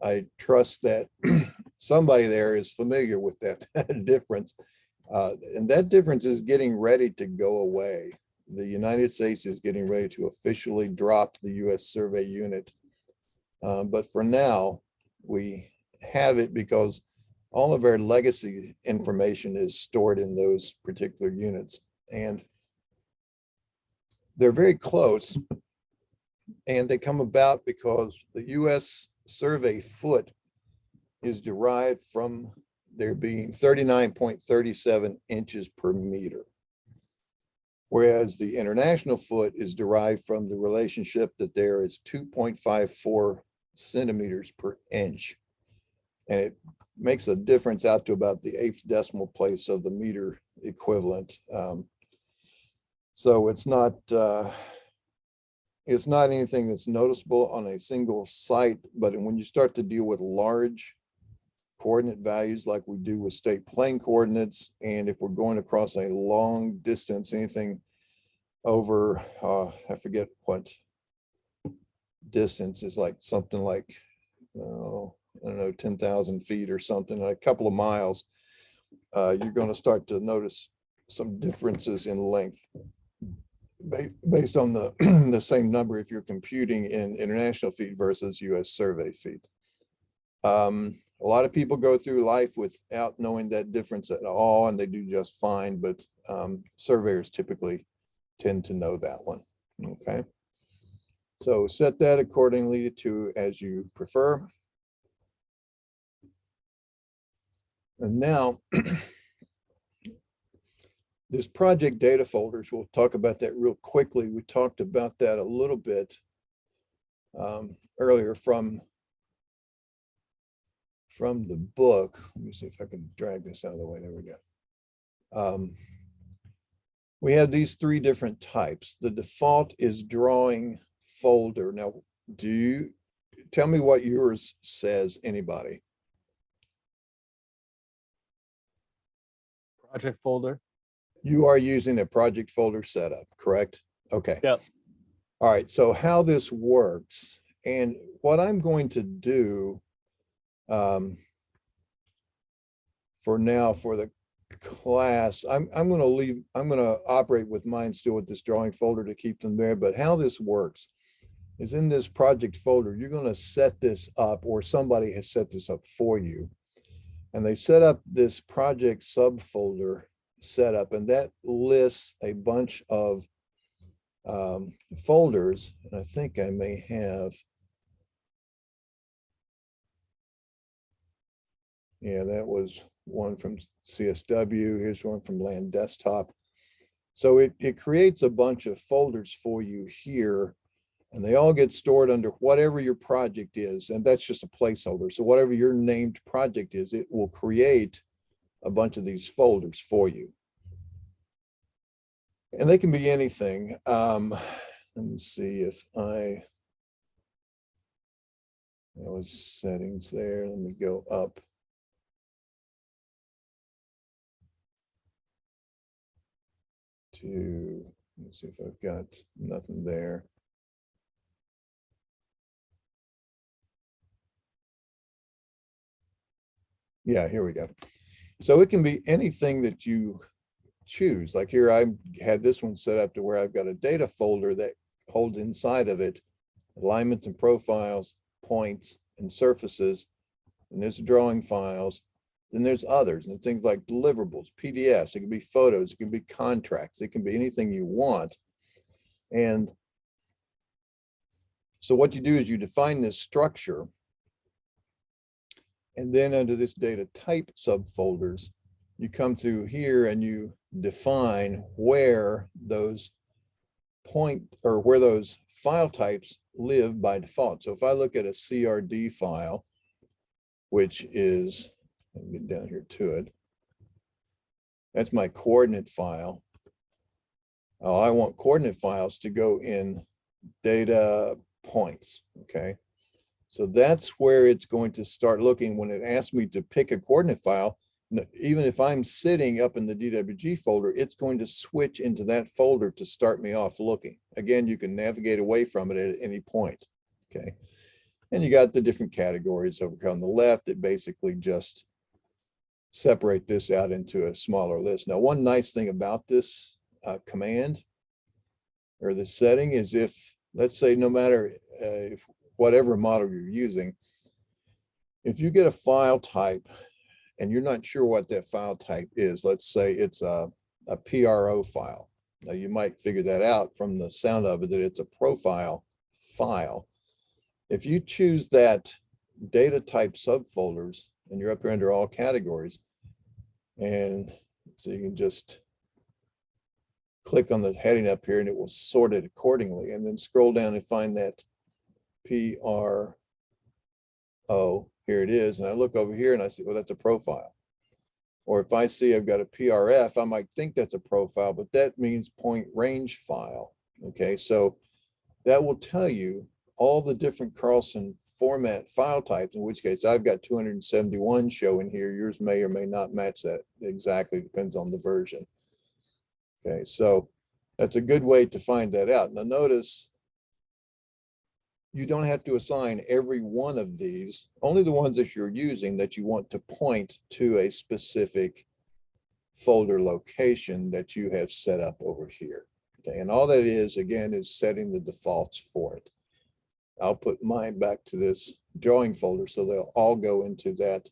A: I trust that somebody there is familiar with that difference. And that difference is getting ready to go away. The United States is getting ready to officially drop the US survey unit. But for now, we have it because all of our legacy information is stored in those particular units. And they're very close. And they come about because the US survey foot is derived from there being 39.37 inches per meter. Whereas the international foot is derived from the relationship that there is 2.54 centimeters per inch. And it makes a difference out to about the 8th decimal place of the meter equivalent. So it's not anything that's noticeable on a single site, but when you start to deal with large coordinate values like we do with state plane coordinates, and if we're going across a long distance, anything over, I forget what distance is, like something like, I don't know, 10,000 feet or something, like a couple of miles, you're going to start to notice some differences in length based on the, the same number if you're computing in international feet versus US survey feet. A lot of people go through life without knowing that difference at all, and they do just fine, but surveyors typically tend to know that one, okay? So set that accordingly to as you prefer. And now, this project data folders, we'll talk about that real quickly. We talked about that a little bit earlier from the book. Let me see if I can drag this out of the way. There we go. We have these three different types. The default is drawing folder. Now, do you tell me what yours says, anybody?
E: Project folder.
A: You are using a project folder setup, correct? Okay.
E: Yep.
A: All right, so how this works, and what I'm going to do for now for the class, I'm going to operate with mine still with this drawing folder to keep them there, but how this works is in this project folder, you're going to set this up, or somebody has set this up for you. And they set up this project subfolder setup, and that lists a bunch of folders. And I think I may have, yeah, that was one from CSW. Here's one from Land Desktop. So it creates a bunch of folders for you here, and they all get stored under whatever your project is. And that's just a placeholder. So whatever your named project is, it will create a bunch of these folders for you. And they can be anything. Let me see if there was settings there. Let me go up. Let's see if I've got nothing there. Yeah, here we go. So it can be anything that you choose. Like here, I had this one set up to where I've got a data folder that holds inside of it alignments and profiles, points and surfaces, and there's drawing files. Then there's others, and things like deliverables, PDFs, it can be photos, it can be contracts, it can be anything you want. And so what you do is you define this structure, and then under this data type subfolders, you come to here and you define where those where those file types live by default. So if I look at a CRD file, which is, let me get down here to it. That's my coordinate file. Oh, I want coordinate files to go in data points, okay? So that's where it's going to start looking when it asks me to pick a coordinate file. Even if I'm sitting up in the DWG folder, it's going to switch into that folder to start me off looking. Again, you can navigate away from it at any point, okay? And you got the different categories over on the left that basically just separate this out into a smaller list. Now, one nice thing about this command or this setting is if, let's say, no matter whatever model you're using, if you get a file type and you're not sure what that file type is, let's say it's a PRO file. Now, you might figure that out from the sound of it, that it's a profile file. If you choose that data type subfolders, and you're up here under all categories, and so you can just click on the heading up here and it will sort it accordingly, and then scroll down and find that PRO. Here it is, and I look over here and I see, well, that's a profile. Or if I see I've got a PRF, I might think that's a profile, but that means point range file. Okay, so that will tell you all the different Carlson format file types, in which case I've got 271 showing here. Yours may or may not match that exactly, depends on the version. Okay, so that's a good way to find that out. Now notice, you don't have to assign every one of these, only the ones that you're using that you want to point to a specific folder location that you have set up over here. Okay, and all that is, again, is setting the defaults for it. I'll put mine back to this drawing folder. So they'll all go into that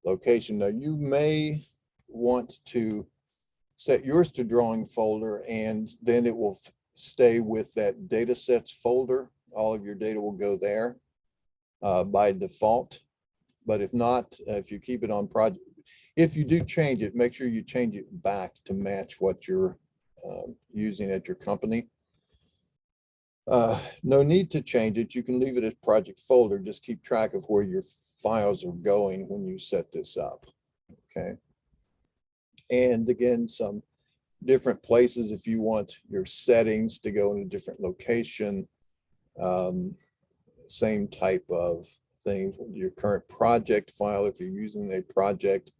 A: location. Now you may want to set yours to drawing folder, and then it will stay with that data sets folder. All of your data will go there by default. But if not, if you keep it on project, if you do change it, make sure you change it back to match what you're using at your company. No need to change it. You can leave it as project folder. Just keep track of where your files are going when you set this up. Okay. And again, some different places if you want your settings to go in a different location. Same type of thing. Your current project file, if you're using a project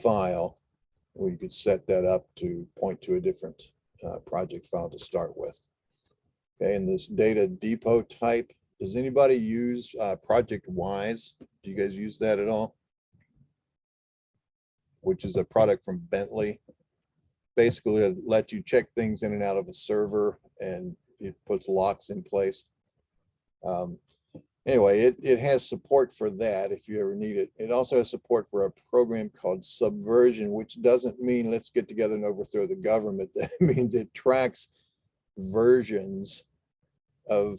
A: file, well, you could set that up to point to a different project file to start with. Okay, and this data depot type, does anybody use Project Wise? Do you guys use that at all? Which is a product from Bentley. Basically, it lets you check things in and out of a server, and it puts locks in place. Anyway, it has support for that if you ever need it. It also has support for a program called Subversion, which doesn't mean let's get together and overthrow the government. That means it tracks versions of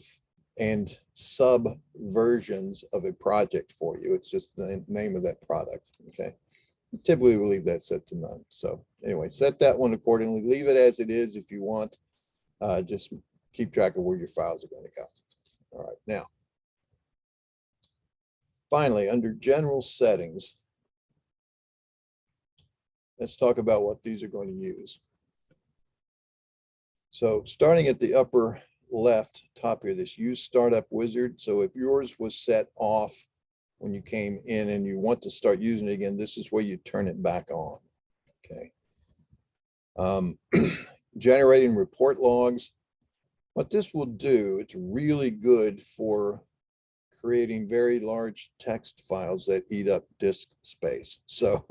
A: and subversions of a project for you. It's just the name of that product. Okay. Typically we leave that set to none. So anyway, set that one accordingly. Leave it as it is if you want. Just keep track of where your files are going to go. All right. Now, finally, under general settings, let's talk about what these are going to use. So starting at the upper left top here, this use startup wizard. So if yours was set off when you came in and you want to start using it again, this is where you turn it back on. Okay. Generating report logs. What this will do, it's really good for creating very large text files that eat up disk space. So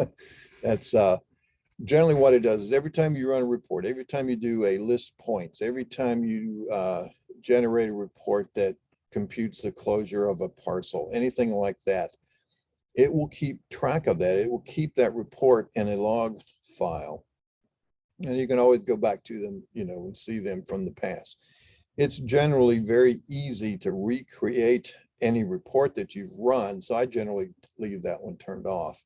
A: that's generally what it does is every time you run a report, every time you do a list points, every time you generate a report that computes the closure of a parcel, anything like that, it will keep track of that. It will keep that report in a log file. And you can always go back to them, you know, and see them from the past. It's generally very easy to recreate any report that you've run. So I generally leave that one turned off.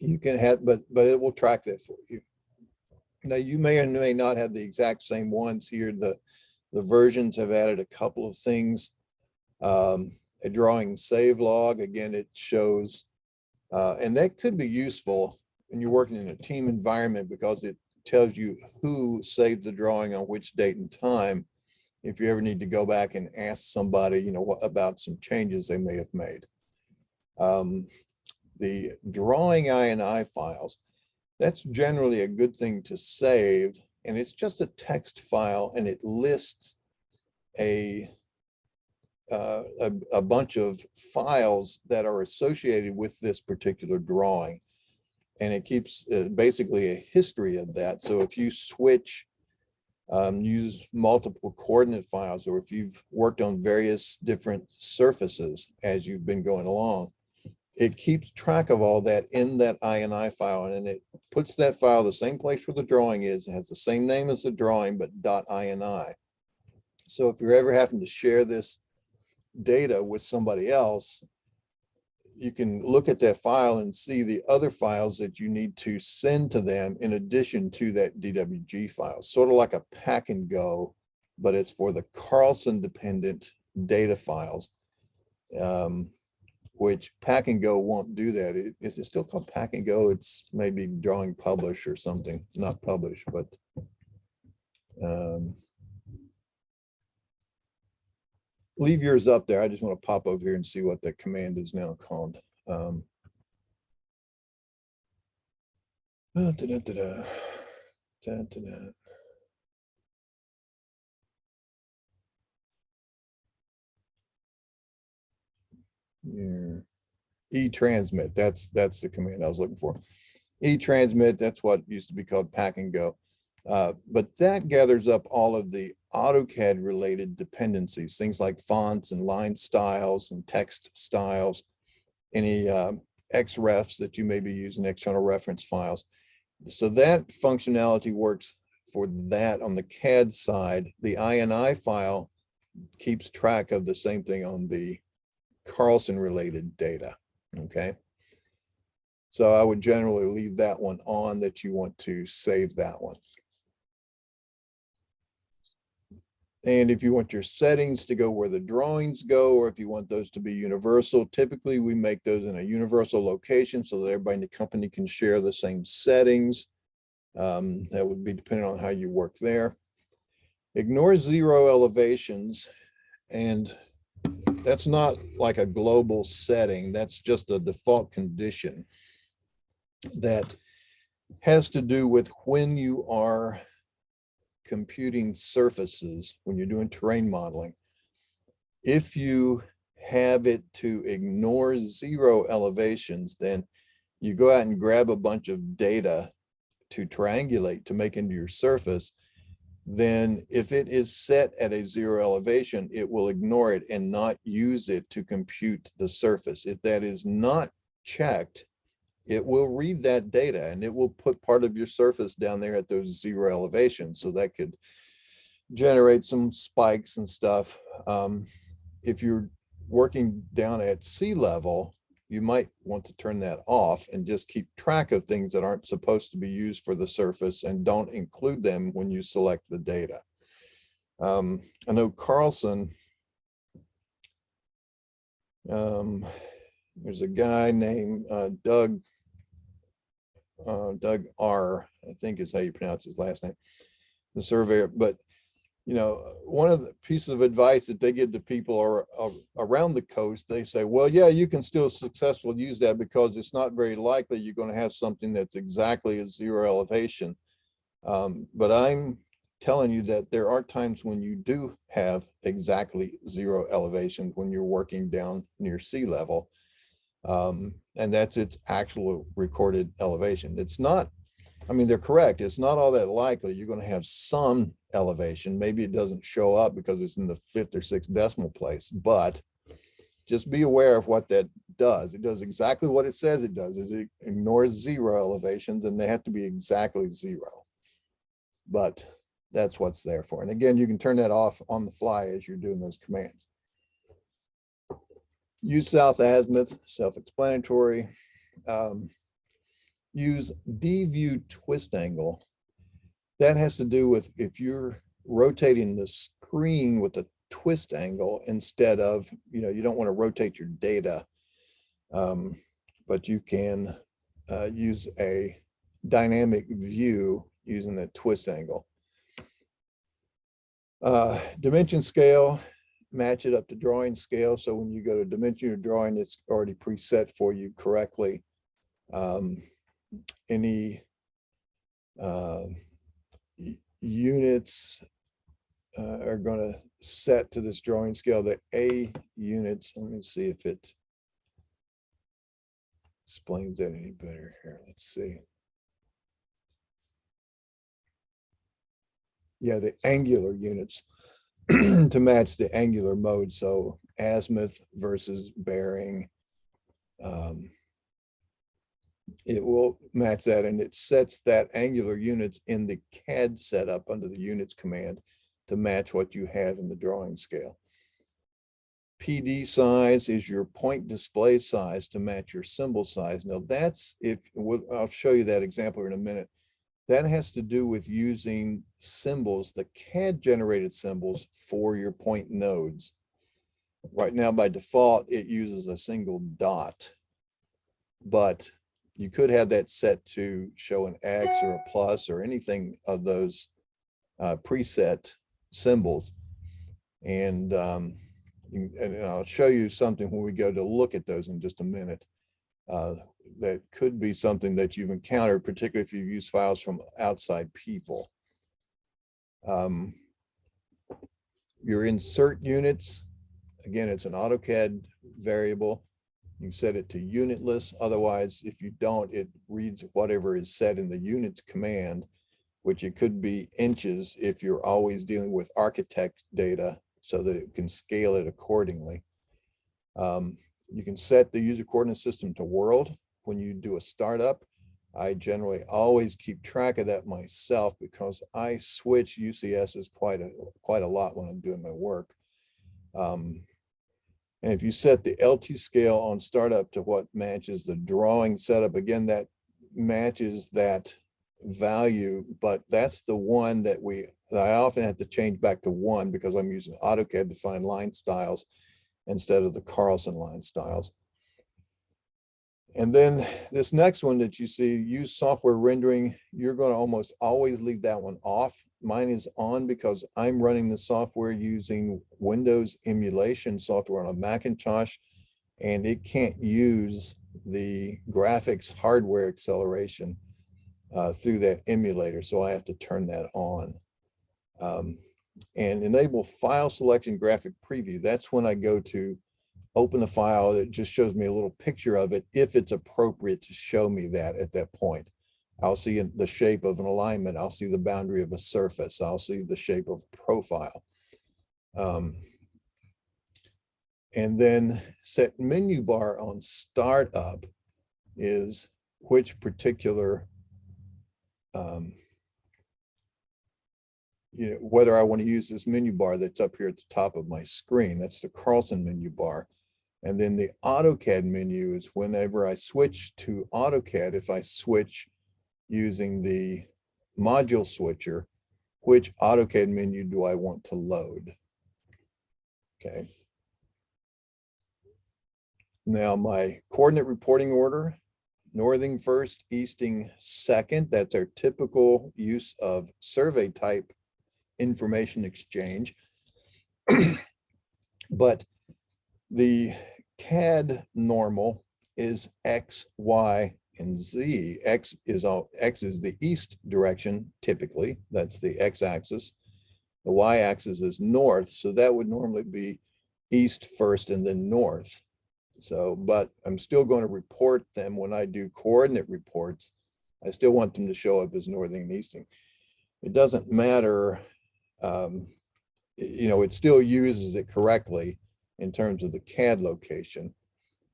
A: You can have, but it will track that for you. Now you may or may not have the exact same ones here. The versions have added a couple of things. A drawing save log, again, it shows, and that could be useful when you're working in a team environment because it tells you who saved the drawing on which date and time. If you ever need to go back and ask somebody, you know, what about some changes they may have made. The drawing INI files, that's generally a good thing to save, and it's just a text file, and it lists a bunch of files that are associated with this particular drawing, and it keeps basically a history of that. So if you switch, use multiple coordinate files, or if you've worked on various different surfaces as you've been going along, it keeps track of all that in that INI file, and it puts that file the same place where the drawing is. It has the same name as the drawing, but .ini. So if you're ever having to share this data with somebody else, you can look at that file and see the other files that you need to send to them in addition to that DWG file, sort of like a pack and go, but it's for the Carlson dependent data files, which pack and go won't do that. Is it still called pack and go? It's maybe drawing publish or something, not publish, but leave yours up there. I just want to pop over here and see what the command is now called. Here. E-transmit, that's the command I was looking for. E-transmit, that's what used to be called pack and go. But that gathers up all of the AutoCAD related dependencies, things like fonts and line styles and text styles, any XREFs that you may be using, external reference files. So that functionality works for that on the CAD side. The INI file keeps track of the same thing on the Carlson related data. Okay. So I would generally leave that one on, that you want to save that one. And if you want your settings to go where the drawings go, or if you want those to be universal, typically we make those in a universal location so that everybody in the company can share the same settings. That would be depending on how you work there. Ignore zero elevations, and that's not like a global setting. That's just a default condition that has to do with when you are computing surfaces, when you're doing terrain modeling. If you have it to ignore zero elevations, then you go out and grab a bunch of data to triangulate to make into your surface. Then if it is set at a zero elevation, it will ignore it and not use it to compute the surface. If that is not checked, it will read that data and it will put part of your surface down there at those zero elevations. So that could generate some spikes and stuff. If you're working down at sea level, you might want to turn that off and just keep track of things that aren't supposed to be used for the surface and don't include them when you select the data. I know Carlson, there's a guy named Doug R, I think is how you pronounce his last name, the surveyor. But you know, one of the pieces of advice that they give to people around the coast, they say, well, yeah, you can still successfully use that because it's not very likely you're going to have something that's exactly at zero elevation. But I'm telling you that there are times when you do have exactly zero elevation when you're working down near sea level. And that's its actual recorded elevation. It's not, I mean, they're correct. It's not all that likely. You're going to have some elevation. Maybe it doesn't show up because it's in the 5th or 6th decimal place, but just be aware of what that does. It does exactly what it says it does. It ignores zero elevations, and they have to be exactly zero. But that's what's there for. And again, you can turn that off on the fly as you're doing those commands. Use south azimuth, self-explanatory. Use D-view twist angle. That has to do with if you're rotating the screen with a twist angle instead of, you know, you don't want to rotate your data, but you can use a dynamic view using that twist angle. Dimension scale, match it up to drawing scale. So when you go to dimension your drawing, it's already preset for you correctly. Any units are going to set to this drawing scale. The A units, let me see if it explains that any better here. Let's see. Yeah, the angular units to match the angular mode. So azimuth versus bearing. It will match that, and it sets that angular units in the CAD setup under the units command to match what you have in the drawing scale. PD size is your point display size to match your symbol size. Now that's, I'll show you that example in a minute. That has to do with using symbols, the CAD generated symbols for your point nodes. Right now, by default, it uses a single dot, but you could have that set to show an X or a plus or anything of those preset symbols. And I'll show you something when we go to look at those in just a minute. That could be something that you've encountered, particularly if you use files from outside people. Your insert units, again, it's an AutoCAD variable. You can set it to unitless. Otherwise, if you don't, it reads whatever is set in the units command which it could be inches if you're always dealing with architect data so that it can scale it accordingly. You can set the user coordinate system to world when you do a startup. I generally always keep track of that myself because I switch UCSs quite a lot when I'm doing my work. And if you set the LT scale on startup to what matches the drawing setup, again, that matches that value, but that's the one that I often have to change back to 1 because I'm using AutoCAD to find line styles instead of the Carlson line styles. And then this next one that you see, use software rendering, you're going to almost always leave that one off. Mine is on because I'm running the software using Windows emulation software on a Macintosh, and it can't use the graphics hardware acceleration through that emulator. So I have to turn that on. And enable file selection graphic preview. That's when I go to open a file that just shows me a little picture of it if it's appropriate to show me that at that point. I'll see the shape of an alignment. I'll see the boundary of a surface. I'll see the shape of a profile. And then set menu bar on startup is which particular, whether I want to use this menu bar that's up here at the top of my screen. That's the Carlson menu bar. And then the AutoCAD menu is whenever I switch to AutoCAD, if I switch using the module switcher, which AutoCAD menu do I want to load? Okay. Now my coordinate reporting order, northing first, easting second. That's our typical use of survey type information exchange. But the CAD normal is X, Y, and Z. X is the east direction, typically. That's the X axis. The Y axis is north. So that would normally be east first and then north. So, but I'm still going to report them when I do coordinate reports. I still want them to show up as northing and easting. It doesn't matter, it still uses it correctly in terms of the CAD location.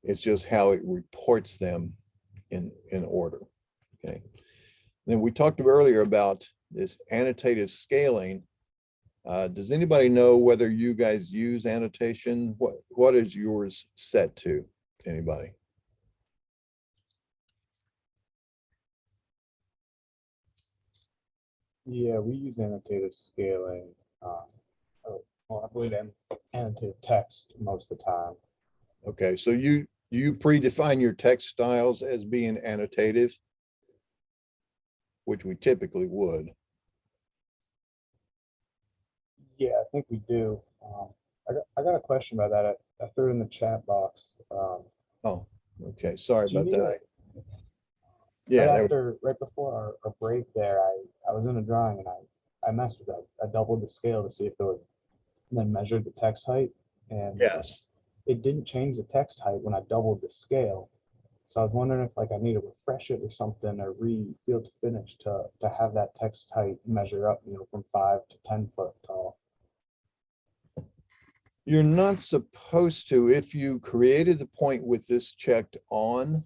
A: It's just how it reports them in order. Okay. Then we talked earlier about this annotative scaling. Does anybody know whether you guys use annotation? What is yours set to? Anybody?
F: Yeah, we use annotative scaling. Well, I believe annotative text most of the time.
A: Okay, so you predefine your text styles as being annotative, which we typically would.
F: Yeah, I think we do. I got a question about that. I threw it in the chat box.
A: Oh, okay. Sorry about that.
F: Right
A: Yeah.
F: right before our break there, I was in a drawing and I messed with that. I doubled the scale to see if it would, and then measured the text height, and
A: Yes.
F: it didn't change the text height when I doubled the scale. So I was wondering if like I need to refresh it or something, or field to finish to have that text height measure up, from 5 to 10 foot tall.
A: You're not supposed to. If you created the point with this checked on,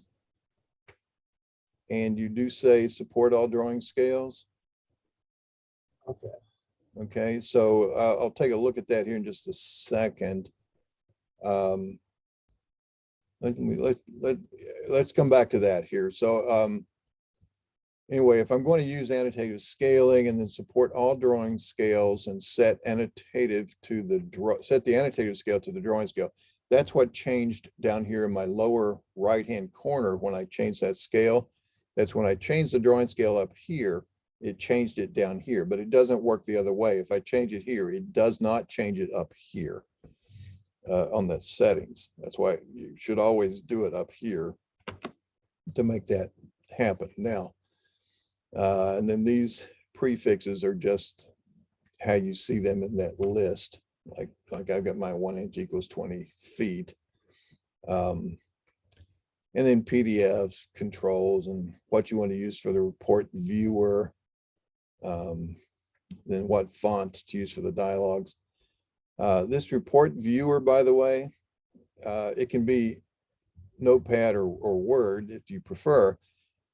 A: and you do say support all drawing scales.
F: Okay.
A: Okay, so I'll take a look at that here in just a second. Let's come back to that here. So anyway, if I'm going to use annotative scaling and then support all drawing scales and set the annotative scale to the drawing scale, that's what changed down here in my lower right-hand corner when I changed that scale. That's when I changed the drawing scale up here, it changed it down here, but it doesn't work the other way. If I change it here, it does not change it up here on the settings. That's why you should always do it up here to make that happen. Now, and then these prefixes are just how you see them in that list. Like I've got my 1 inch equals 20 feet. And then PDF controls and what you want to use for the report viewer. then what font to use for the dialogues. This report viewer, by the way, it can be Notepad or Word if you prefer.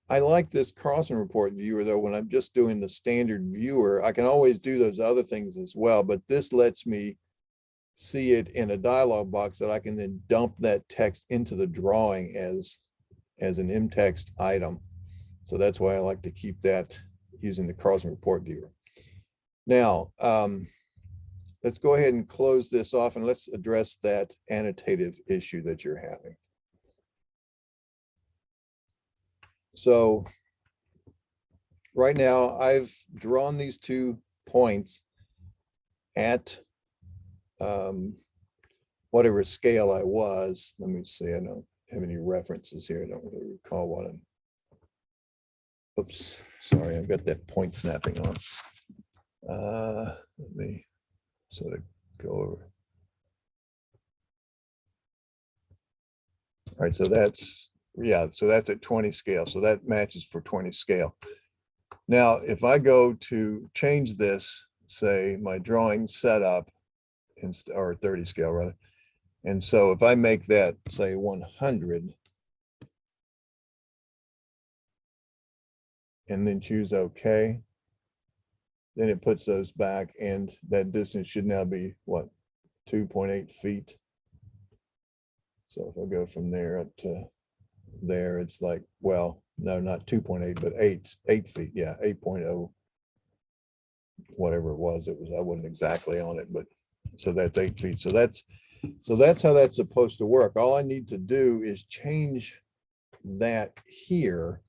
A: I like this Carlson report viewer though. When I'm just doing the standard viewer, I can always do those other things as well, but this lets me see it in a dialog box that I can then dump that text into the drawing as an in-text item. So that's why I like to keep that using the Carlson report viewer. Now, let's go ahead and close this off and let's address that annotative issue that you're having. So right now I've drawn these 2 points at whatever scale I was. Let me see, I don't have any references here. I don't really recall what I'm, oops, sorry, I've got that point snapping on. Let me sort of go over. All right, so that's, yeah, so that's at 20 scale. So that matches for 20 scale. Now, if I go to change this, say my drawing setup, or 30 scale rather. And so if I make that say 100 and then choose OK, then it puts those back and that distance should now be what, 2.8 feet. So if I go from there up to there, it's like, well, no, not 2.8, but 8 feet. Yeah, 8.0, whatever it was. I wasn't exactly on it, but so that's 8 feet. So that's how that's supposed to work. All I need to do is change that here.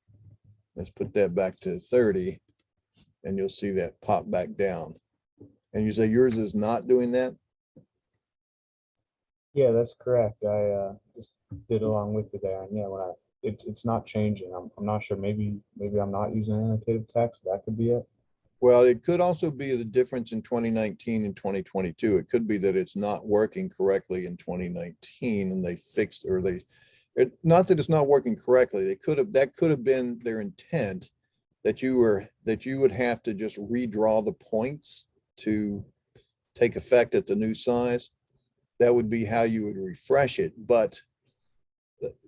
A: Let's put that back to 30 and you'll see that pop back down. And you say yours is not doing that?
F: Yeah, that's correct. I just did along with you there, and yeah, when it's not changing. I'm not sure. Maybe I'm not using annotated text. That could be it.
A: Well, it could also be the difference in 2019 and 2022. It could be that it's not working correctly in 2019 and they fixed, or not that it's not working correctly. That could have been their intent, that you would have to just redraw the points to take effect at the new size. That would be how you would refresh it. But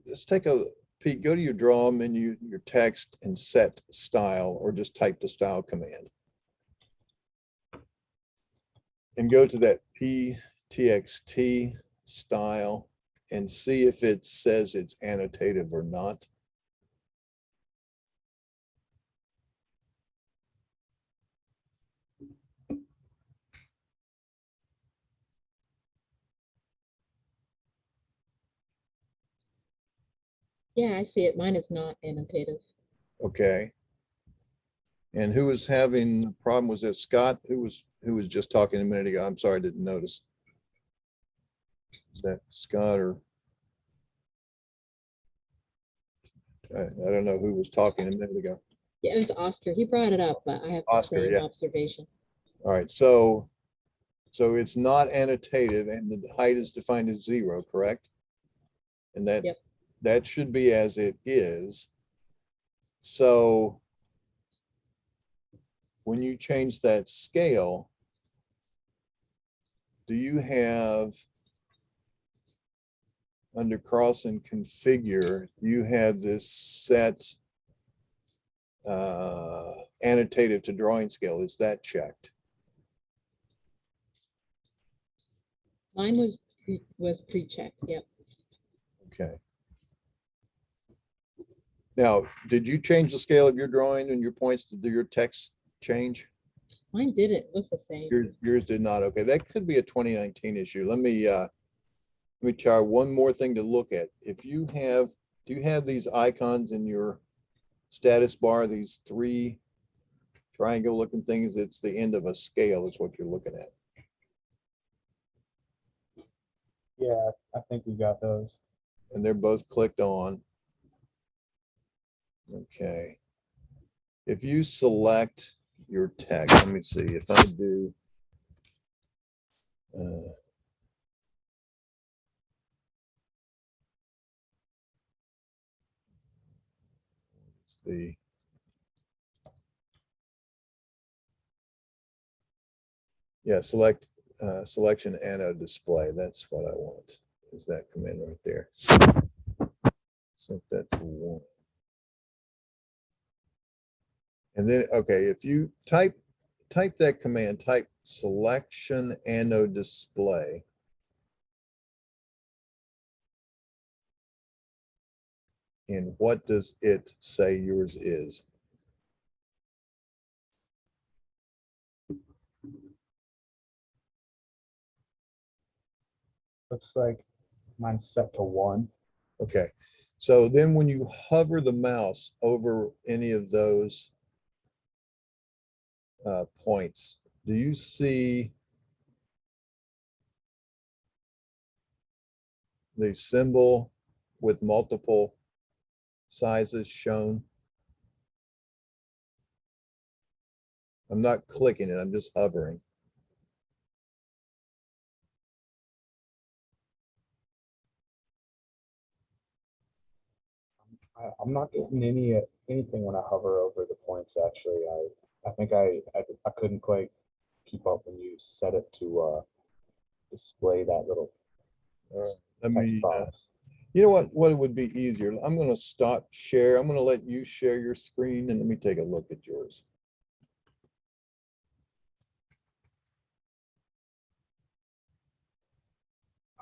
A: let's take a peek. Go to your draw menu, your text, and set style, or just type the style command. And go to that PTXT style and see if it says it's annotative or not.
B: Yeah, I see it. Mine is not annotative.
A: Okay. And who was having the problem? Was it Scott who was just talking a minute ago? I'm sorry, I didn't notice. Is that Scott or I don't know who was talking a minute ago.
B: Yeah, it was Oscar. He brought it up, but I have the
A: Oscar,
B: same
A: yeah.
B: observation.
A: All right, so it's not annotative and the height is defined as 0, correct? And that
B: Yep.
A: that should be as it is. So when you change that scale, do you have under Carlson configure, you have this set annotative to drawing scale? Is that checked?
B: Mine was pre-checked. Yep.
A: Okay. Now, did you change the scale of your drawing and your points? Did your text change?
B: Mine didn't. Looks the same.
A: Yours did not. Okay, that could be a 2019 issue. Let me try one more thing to look at. If you have, do you have these icons in your status bar? These 3 triangle looking things. It's the end of a scale. Is what you're looking at.
F: Yeah, I think we got those.
A: And they're both clicked on. Okay. If you select your text, let me see if I do. It's the Yeah, selection and a display. That's what I want. Is that command right there. Set that to 1. And then, okay, if you type that command, type selection and display. And what does it say yours is?
F: Looks like mine's set to 1.
A: Okay, so then when you hover the mouse over any of those points, do you see the symbol with multiple sizes shown? I'm not clicking it, I'm just hovering.
F: I'm not getting anything when I hover over the points. Actually, I think I couldn't quite keep up when you set it to display that little
A: Let
F: text
A: me,
F: box.
A: you know what would be easier? I'm going to stop share. I'm going to let you share your screen and let me take a look at yours.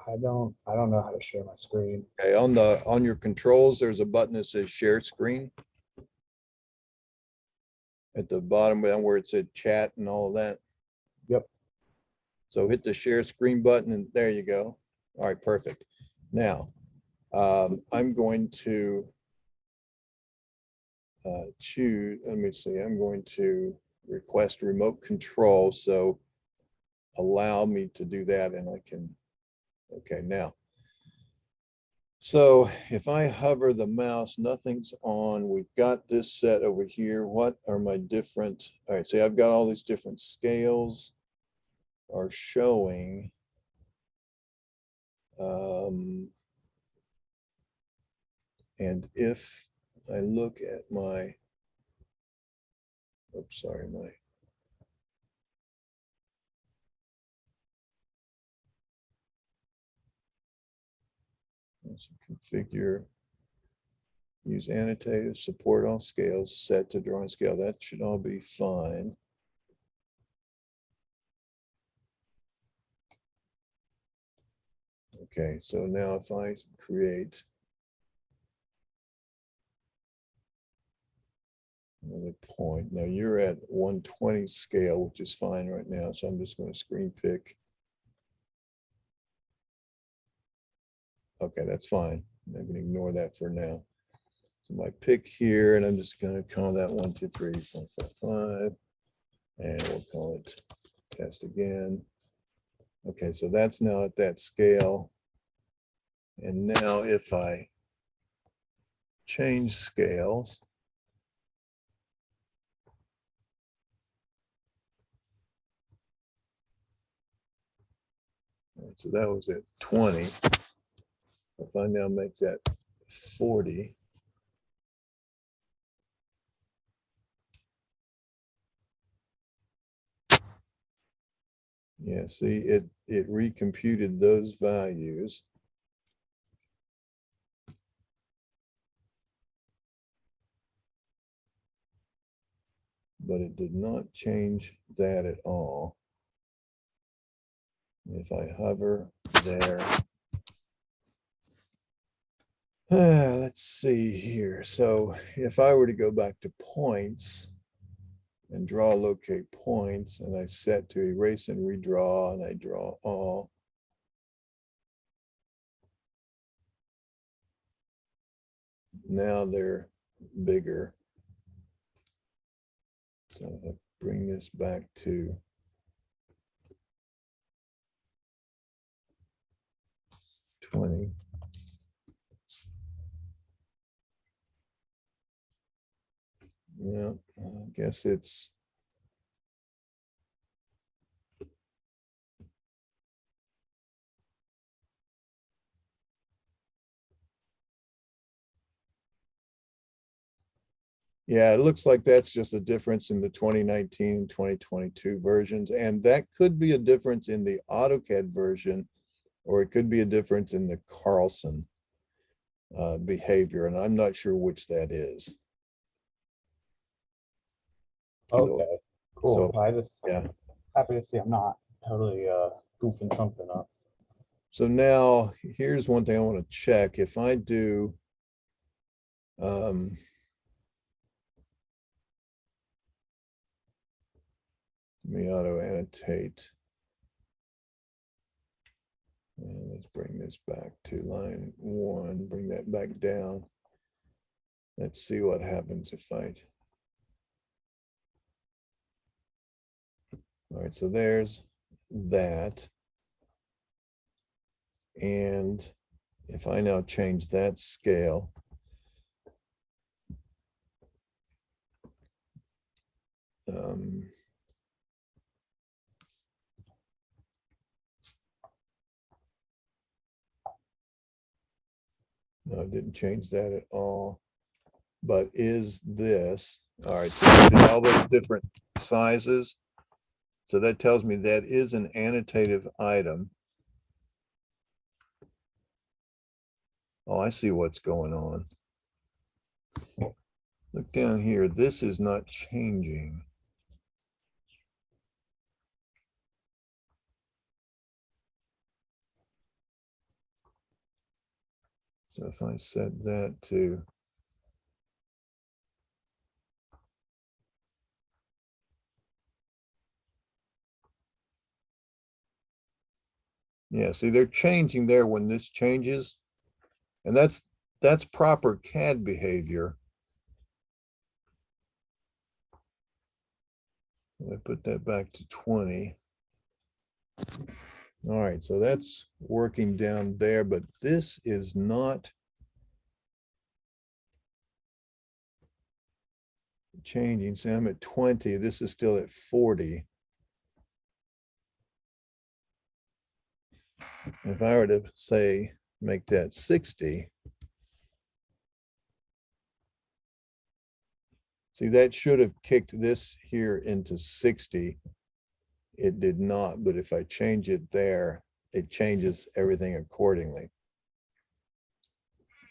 F: I don't know how to share my screen.
A: Okay, on your controls, there's a button that says share screen. At the bottom down where it said chat and all of that.
F: Yep.
A: So hit the share screen button and there you go. All right, perfect. Now, I'm going to choose, let me see, I'm going to request remote control. So allow me to do that and I can, okay, now. So if I hover the mouse, nothing's on. We've got this set over here. What are my different, all right, see, I've got all these different scales are showing. And if I look at my, oops, sorry, my, let's configure, use annotative, support all scales, set to drawing scale. That should all be fine. Okay, so now if I create another point, now you're at 120 scale, which is fine right now. So I'm just going to screen pick. Okay, that's fine. I can ignore that for now. So my pick here, and I'm just going to call that 1, 2, 3, 4, 5, 5. And we'll call it test again. Okay, so that's now at that scale. And now if I change scales, so that was at 20. If I now make that 40, yeah, see, it recomputed those values. But it did not change that at all. If I hover there, let's see here. So if I were to go back to points and draw locate points, and I set to erase and redraw, and I draw all. Now they're bigger. So if I bring this back to 20. Yeah, I guess it's Yeah, it looks like that's just a difference in the 2019 and 2022 versions, and that could be a difference in the AutoCAD version, or it could be a difference in the Carlson behavior, and I'm not sure which that is.
F: Okay, cool.
A: so,
F: I just,
A: Yeah.
F: happy to see I'm not totally goofing something up.
A: So now here's one thing I want to check. If I do, let me auto annotate. And let's bring this back to line 1, bring that back down. Let's see what happens if I. All right, so there's that. And if I now change that scale, no, I didn't change that at all. But is this, all right, so all those different sizes. So that tells me that is an annotative item. Oh, I see what's going on. Look down here, this is not changing. So if I set that to, yeah, see, they're changing there when this changes. And that's proper CAD behavior. I put that back to 20. All right, so that's working down there, but this is not changing. So I'm at 20. This is still at 40. If I were to say, make that 60. See, that should have kicked this here into 60. It did not, but if I change it there, it changes everything accordingly.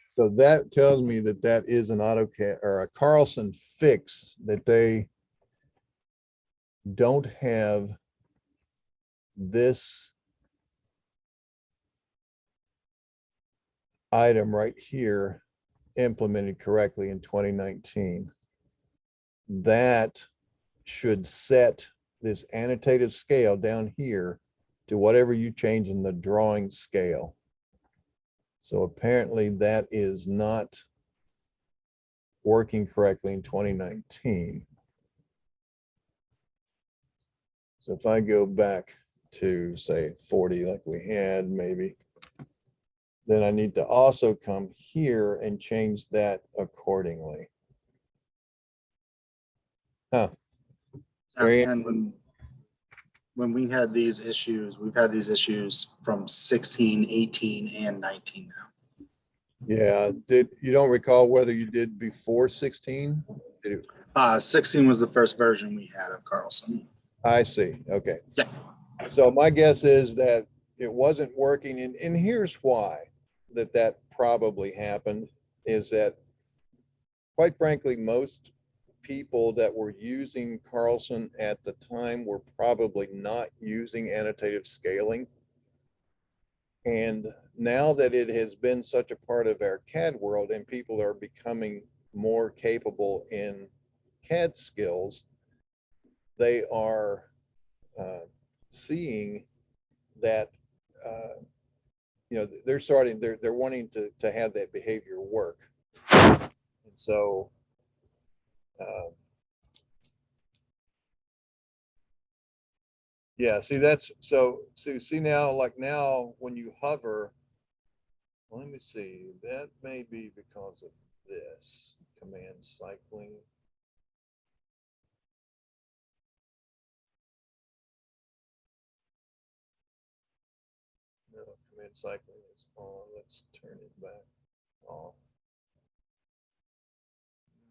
A: So that tells me that that is an AutoCAD or a Carlson fix, that they don't have this item right here implemented correctly in 2019. That should set this annotative scale down here to whatever you change in the drawing scale. So apparently that is not working correctly in 2019. So if I go back to say 40 like we had maybe, then I need to also come here and change that accordingly. Huh. Very
G: And when we had these issues, we've had these issues from 16, 18, and 19 now.
A: Yeah, you don't recall whether you did before 16?
G: 16 was the first version we had of Carlson.
A: I see. Okay.
G: Yeah.
A: So my guess is that it wasn't working, and here's why that probably happened, is that quite frankly, most people that were using Carlson at the time were probably not using annotative scaling. And now that it has been such a part of our CAD world and people are becoming more capable in CAD skills, they are seeing that they're wanting to have that behavior work. And so yeah, see, that's so see now, like now when you hover, let me see, that may be because of this command cycling. No, command cycling is on. Let's turn it back off.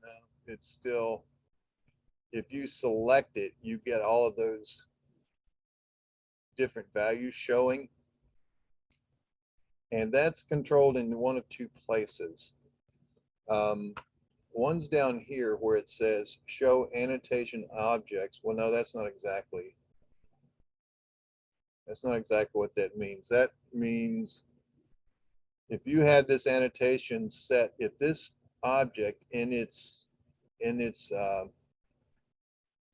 A: No, it's still, if you select it, you get all of those different values showing. And that's controlled in one of two places. One's down here where it says show annotation objects. Well, no, that's not exactly what that means. That means if you had this annotation set, if this object in its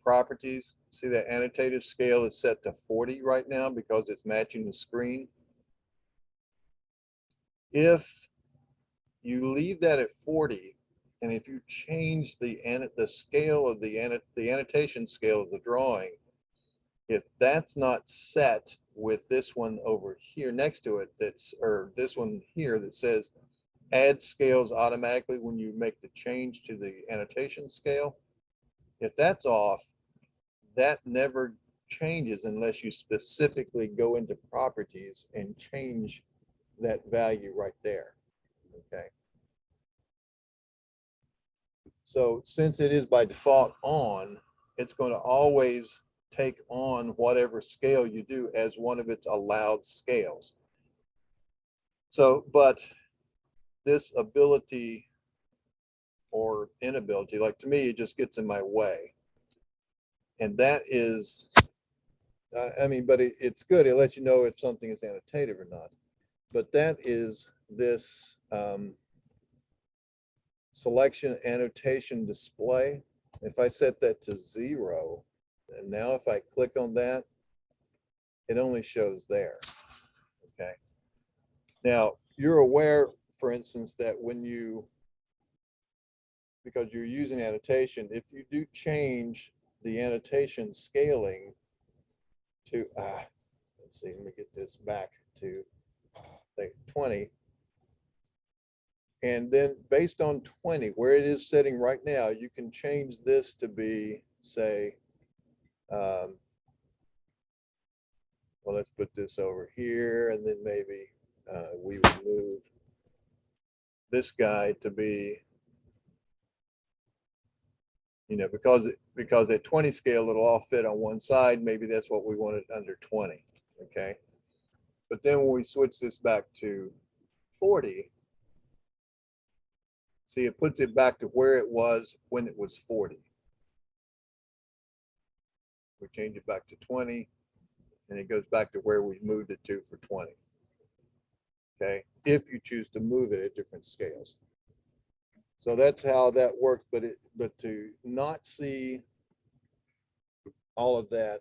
A: properties, see that annotative scale is set to 40 right now because it's matching the screen. If you leave that at 40, and if you change the scale of the annotation scale of the drawing, if that's not set with this one over here next to it, or this one here that says add scales automatically when you make the change to the annotation scale, if that's off, that never changes unless you specifically go into properties and change that value right there. Okay. So since it is by default on, it's going to always take on whatever scale you do as one of its allowed scales. So, but this ability or inability, like to me, it just gets in my way. And that is, I mean, but it's good. It lets you know if something is annotative or not. But that is this selection annotation display. If I set that to 0, and now if I click on that, it only shows there. Okay. Now you're aware, for instance, that when you, because you're using annotation, if you do change the annotation scaling to, let's see, let me get this back to say 20. And then based on 20, where it is sitting right now, you can change this to be, say, well, let's put this over here, and then maybe we would move this guy to be, you know, because at 20 scale, it'll all fit on one side. Maybe that's what we wanted under 20. Okay. But then when we switch this back to 40, see, it puts it back to where it was when it was 40. We change it back to 20, and it goes back to where we moved it to for 20. Okay, if you choose to move it at different scales. So that's how that works, but to not see all of that,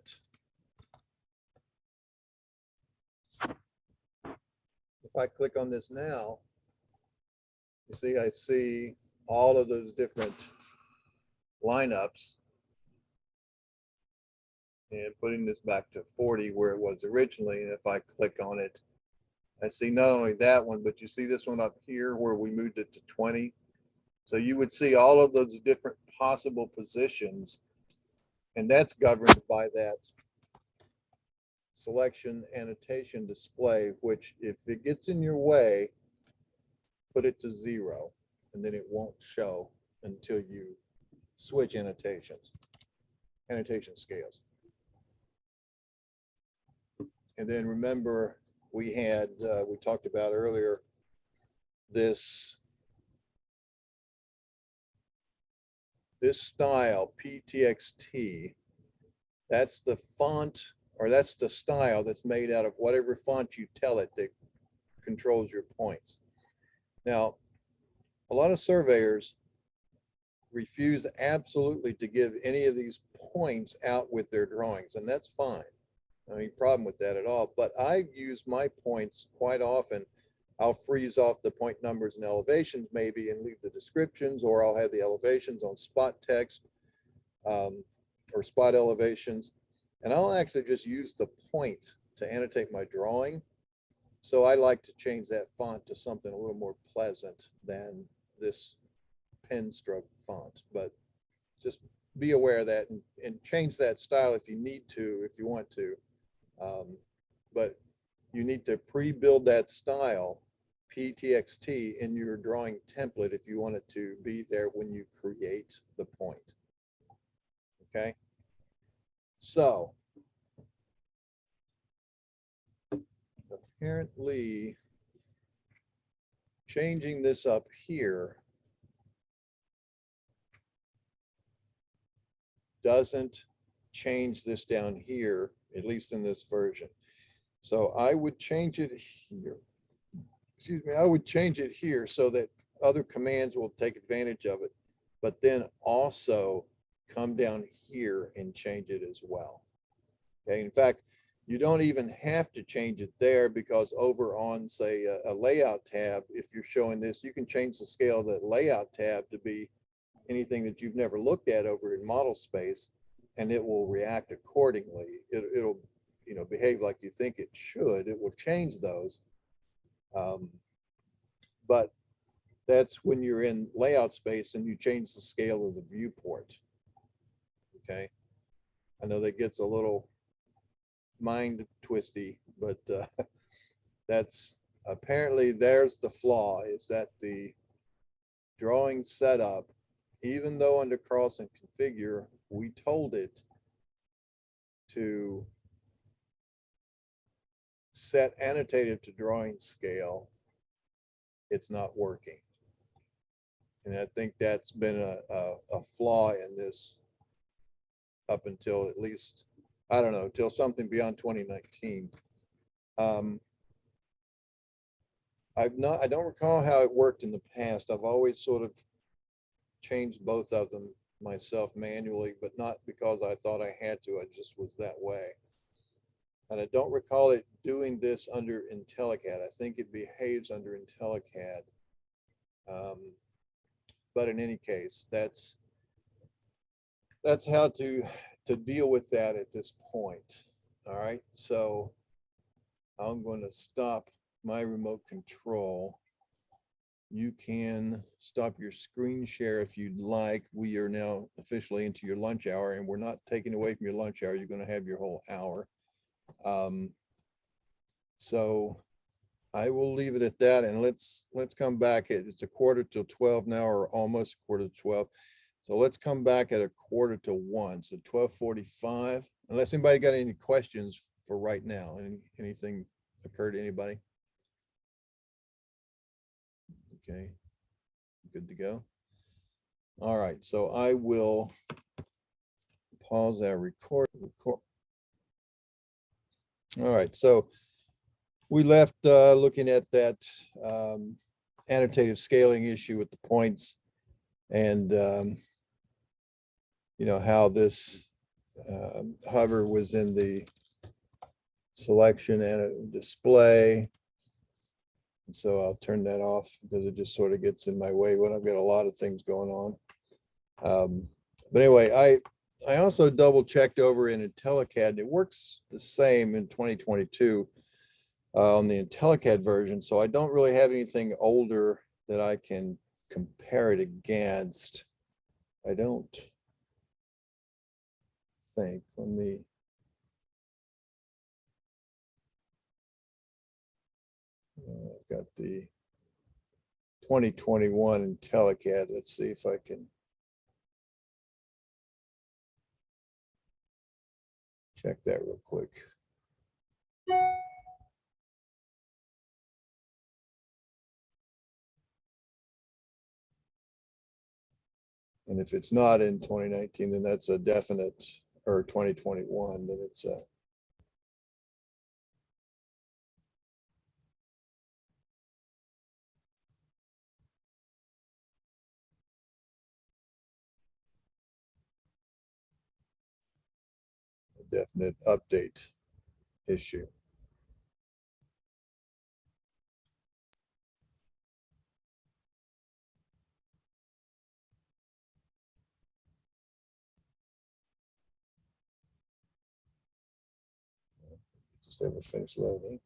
A: if I click on this now, you see, I see all of those different lineups, and putting this back to 40 where it was originally. And if I click on it, I see not only that one, but you see this one up here where we moved it to 20. So you would see all of those different possible positions, and that's governed by that selection annotation display, which if it gets in your way, put it to 0, and then it won't show until you switch annotation scales. And then remember, we had, we talked about earlier, this style, PTXT, that's the font, or that's the style that's made out of whatever font you tell it that controls your points. Now, a lot of surveyors refuse absolutely to give any of these points out with their drawings, and that's fine. No problem with that at all. But I use my points quite often. I'll freeze off the point numbers and elevations maybe and leave the descriptions, or I'll have the elevations on spot text or spot elevations. And I'll actually just use the point to annotate my drawing. So I like to change that font to something a little more pleasant than this pen stroke font. But just be aware of that and change that style if you need to, if you want to. But you need to pre-build that style, PTXT in your drawing template if you want it to be there when you create the point. Okay. So apparently changing this up here doesn't change this down here, at least in this version. So I would change it here. Excuse me, I would change it here so that other commands will take advantage of it, but then also come down here and change it as well. Okay, in fact, you don't even have to change it there because over on, say, a layout tab, if you're showing this, you can change the scale of that layout tab to be anything that you've never looked at over in model space, and it will react accordingly. It'll, you know, behave like you think it should. It will change those. But that's when you're in layout space and you change the scale of the viewport. Okay. I know that gets a little mind twisty, but that's apparently there's the flaw, is that the drawing setup, even though under Carlson configure, we told it to set annotated to drawing scale, it's not working. And I think that's been a flaw in this up until at least, I don't know, till something beyond 2019. I don't recall how it worked in the past. I've always sort of changed both of them myself manually, but not because I thought I had to, I just was that way. And I don't recall it doing this under IntelliCAD. I think it behaves under IntelliCAD. But in any case, that's how to deal with that at this point. All right, so I'm going to stop my remote control. You can stop your screen share if you'd like. We are now officially into your lunch hour, and we're not taking away from your lunch hour. You're going to have your whole hour. So I will leave it at that, and let's come back. It's a quarter till 12 now, or almost a quarter to 12. So let's come back at a quarter to 1, so 12:45. Unless anybody got any questions for right now, anything occurred to anybody? Okay, good to go. All right, so I will pause our record. All right, so we left looking at that annotative scaling issue with the points, and you know, how this hover was in the selection and a display. And so I'll turn that off because it just sort of gets in my way when I've got a lot of things going on. But anyway, I also double checked over in IntelliCAD, and it works the same in 2022 on the IntelliCAD version. So I don't really have anything older that I can compare it against. I don't think. Let me. I've got the 2021 IntelliCAD. Let's see if I can check that real quick. And if it's not in 2019, then that's a definite, or 2021, then it's a definite update issue. Just haven't finished loading.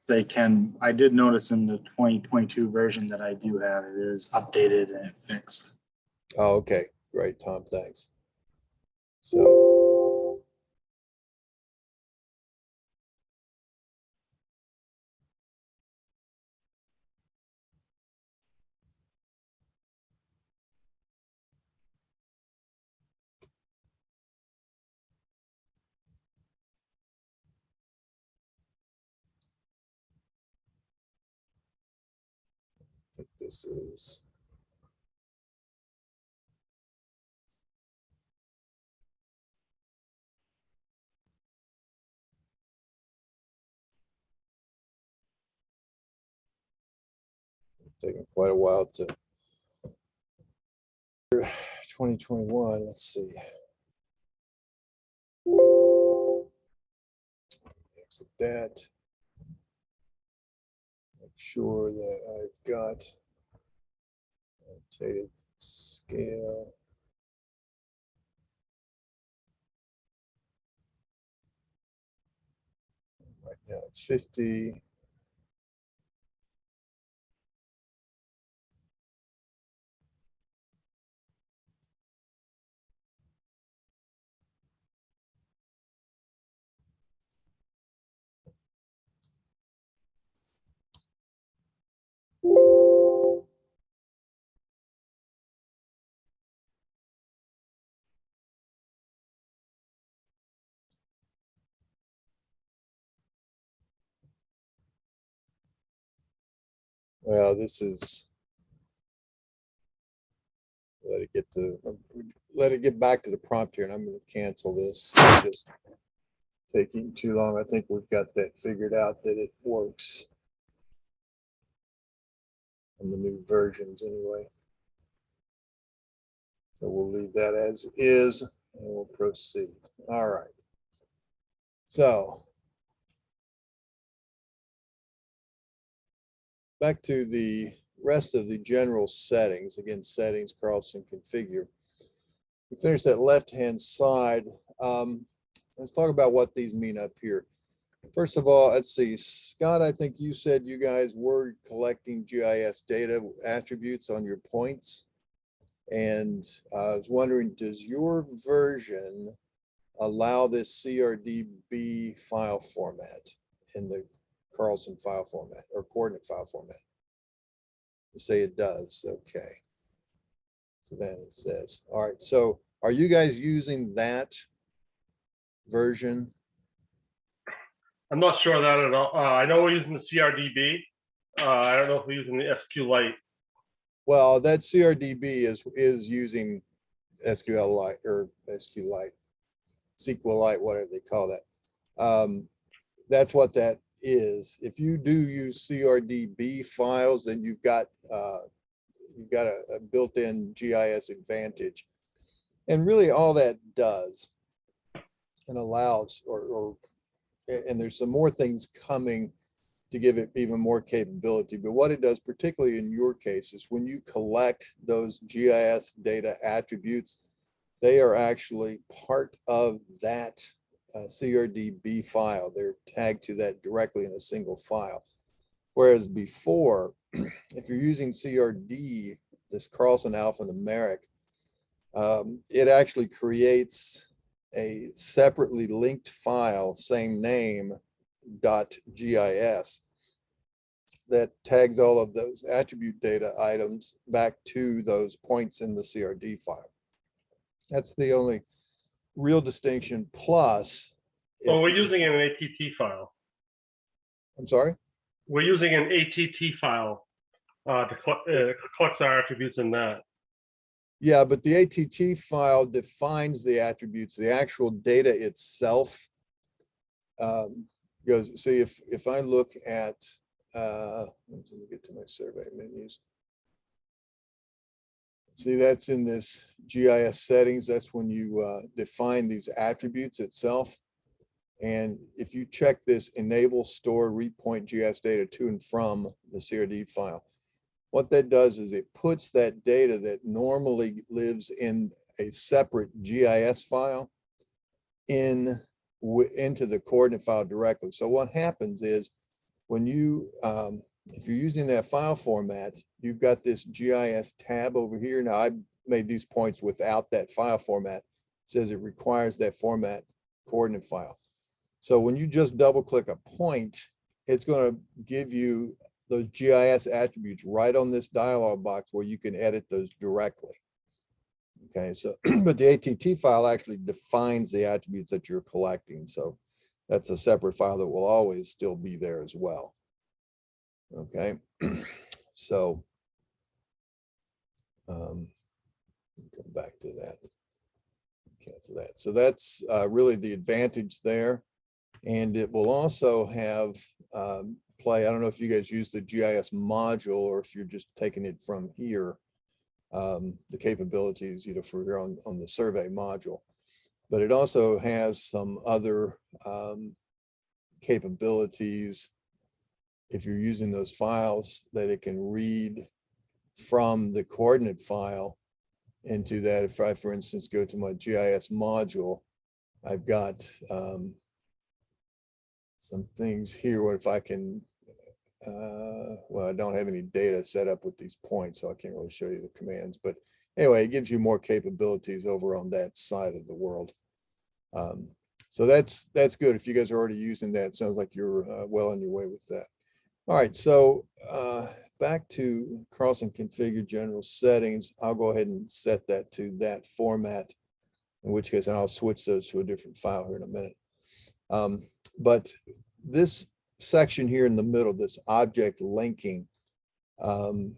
G: They can, I did notice in the 2022 version that I do have, it is updated and fixed.
A: Oh, okay, great, Tom, thanks. So think this is. Taking quite a while to 2021. Let's see. Exit that. Make sure that I've got annotated scale. Right now it's 50. Well, this is, let it get back to the prompt here, and I'm going to cancel this. It's just taking too long. I think we've got that figured out that it works in the new versions anyway. So we'll leave that as is and we'll proceed. All right. So back to the rest of the general settings. Again, settings, Carlson configure. We finish that left-hand side. Let's talk about what these mean up here. First of all, let's see, Scott, I think you said you guys were collecting GIS data attributes on your points. And I was wondering, does your version allow this CRDB file format in the Carlson file format or coordinate file format? You say it does, okay. So then it says, all right, so are you guys using that version?
C: I'm not sure of that at all. I know we're using the CRDB. I don't know if we're using the SQLite.
A: Well, that CRDB is using SQLite or SQLite, SQLite, whatever they call that. That's what that is. If you do use CRDB files, then you've got a built-in GIS advantage. And really all that does and allows, and there's some more things coming to give it even more capability. But what it does, particularly in your case, is when you collect those GIS data attributes, they are actually part of that CRDB file. They're tagged to that directly in a single file. Whereas before, if you're using CRD, this Carlson alphanumeric, it actually creates a separately linked file, same name, .gis, that tags all of those attribute data items back to those points in the CRD file. That's the only real distinction. Plus,
C: So we're using an ATT file.
A: I'm sorry?
C: We're using an ATT file to collect our attributes in that.
A: Yeah, but the ATT file defines the attributes. The actual data itself goes. See, if I look at, let me get to my survey menus. See, that's in this GIS settings. That's when you define these attributes itself. And if you check this enable store repoint GIS data to and from the CRD file, what that does is it puts that data that normally lives in a separate GIS file into the coordinate file directly. So what happens is when you, if you're using that file format, you've got this GIS tab over here. Now I made these points without that file format. It says it requires that format coordinate file. So when you just double click a point, it's going to give you those GIS attributes right on this dialog box where you can edit those directly. Okay, so but the ATT file actually defines the attributes that you're collecting. So that's a separate file that will always still be there as well. Okay, so Come back to that. Cancel that. So that's really the advantage there. And it will also have play. I don't know if you guys use the GIS module or if you're just taking it from here, the capabilities, for here on the survey module. But it also has some other capabilities if you're using those files that it can read from the coordinate file into that. If I, for instance, go to my GIS module, I've got some things here. What if I can, well, I don't have any data set up with these points, so I can't really show you the commands, but anyway, it gives you more capabilities over on that side of the world. So that's good. If you guys are already using that, it sounds like you're well on your way with that. All right, so back to Carlson configure general settings. I'll go ahead and set that to that format, in which case, and I'll switch those to a different file here in a minute. But this section here in the middle, this object linking, I don't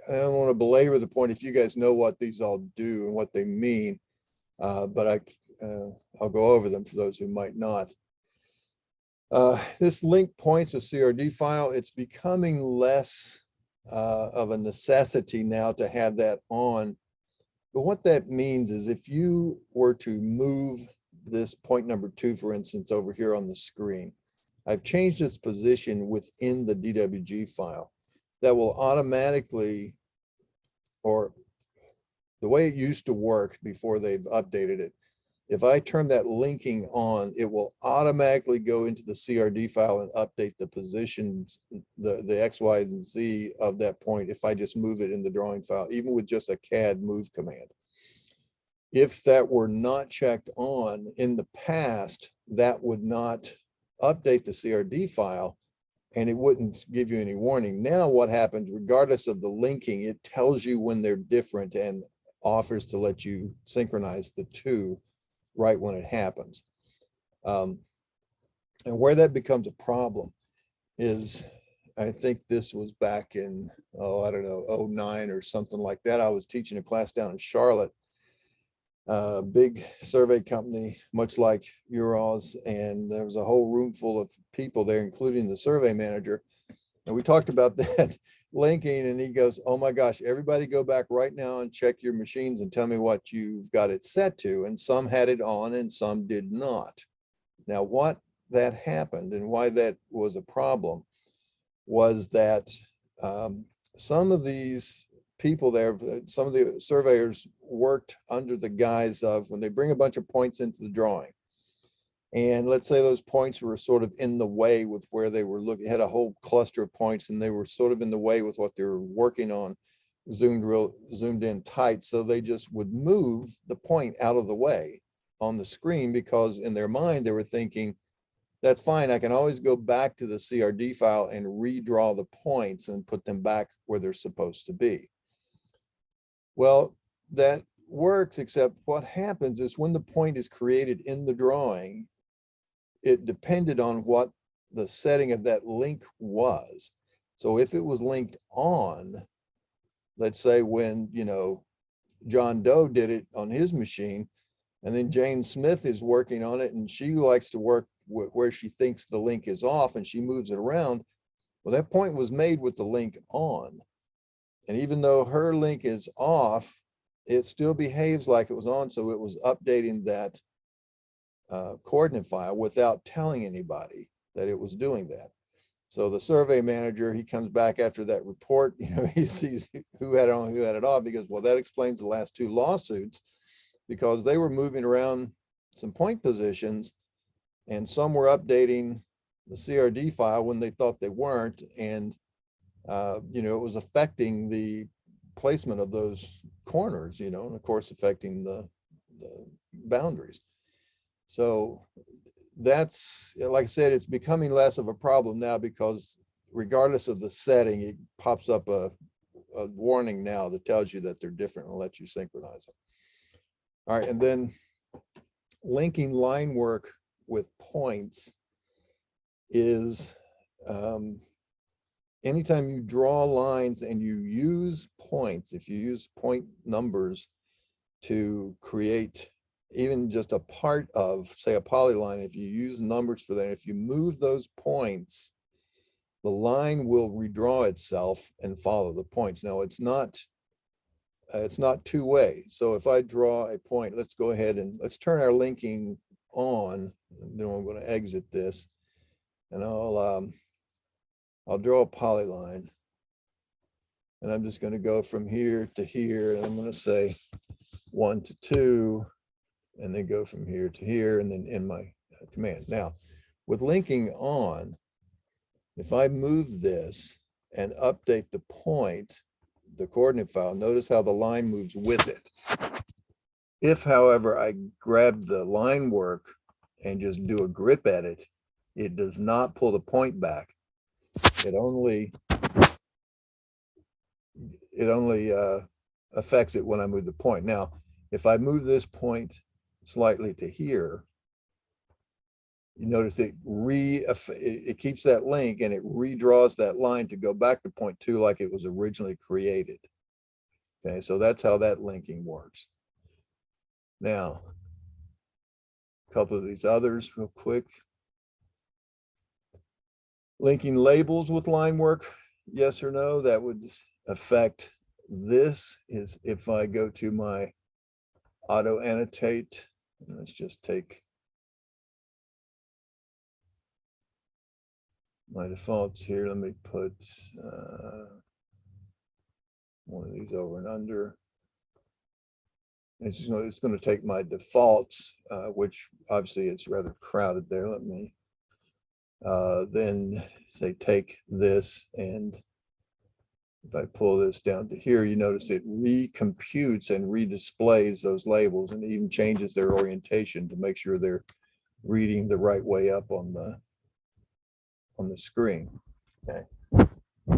A: want to belabor the point if you guys know what these all do and what they mean, but I'll go over them for those who might not. This link points with CRD file, it's becoming less of a necessity now to have that on. But what that means is if you were to move this point number 2, for instance, over here on the screen, I've changed its position within the DWG file. That will automatically, or the way it used to work before they've updated it, if I turn that linking on, it will automatically go into the CRD file and update the positions, the X, Y, and Z of that point if I just move it in the drawing file, even with just a CAD move command. If that were not checked on in the past, that would not update the CRD file and it wouldn't give you any warning. Now what happens, regardless of the linking, it tells you when they're different and offers to let you synchronize the two right when it happens. And where that becomes a problem is, I think this was back in, I don't know, 09 or something like that. I was teaching a class down in Charlotte, a big survey company, much like yours, and there was a whole room full of people there, including the survey manager. And we talked about that linking, and he goes, oh my gosh, everybody go back right now and check your machines and tell me what you've got it set to. And some had it on and some did not. Now, what that happened and why that was a problem was that some of these people there, some of the surveyors worked under the guise of when they bring a bunch of points into the drawing, and let's say those points were sort of in the way with where they were looking, had a whole cluster of points and they were sort of in the way with what they were working on, zoomed in tight. So they just would move the point out of the way on the screen because in their mind, they were thinking, that's fine. I can always go back to the CRD file and redraw the points and put them back where they're supposed to be. Well, that works, except what happens is when the point is created in the drawing, it depended on what the setting of that link was. So if it was linked on, let's say when, John Doe did it on his machine, and then Jane Smith is working on it, and she likes to work where she thinks the link is off and she moves it around. Well, that point was made with the link on. And even though her link is off, it still behaves like it was on. So it was updating that coordinate file without telling anybody that it was doing that. So the survey manager, he comes back after that report, he sees who had it on, who had it off, because, well, that explains the last 2 lawsuits, because they were moving around some point positions and some were updating the CRD file when they thought they weren't. And, it was affecting the placement of those corners, and of course affecting the boundaries. So that's, like I said, it's becoming less of a problem now because regardless of the setting, it pops up a warning now that tells you that they're different and lets you synchronize them. All right, and then linking line work with points is anytime you draw lines and you use points, if you use point numbers to create even just a part of, say, a polyline, if you use numbers for that, if you move those points, the line will redraw itself and follow the points. Now, it's not two-way. So if I draw a point, let's go ahead and let's turn our linking on. Then I'm going to exit this, and I'll draw a polyline, and I'm just going to go from here to here, and I'm going to say 1 to 2, and then go from here to here, and then in my command. Now, with linking on, if I move this and update the point, the coordinate file, notice how the line moves with it. If, however, I grab the line work and just do a grip edit, it does not pull the point back. It only affects it when I move the point. Now, if I move this point slightly to here, you notice it keeps that link and it redraws that line to go back to point 2 like it was originally created. Okay, so that's how that linking works. Now, a couple of these others real quick. Linking labels with line work, yes or no, that would affect this. Is if I go to my auto annotate, let's just take my defaults here. Let me put one of these over and under. It's going to take my defaults, which obviously it's rather crowded there. Let me then say take this, and if I pull this down to here, you notice it recomputes and redisplays those labels and even changes their orientation to make sure they're reading the right way up on the screen. Okay,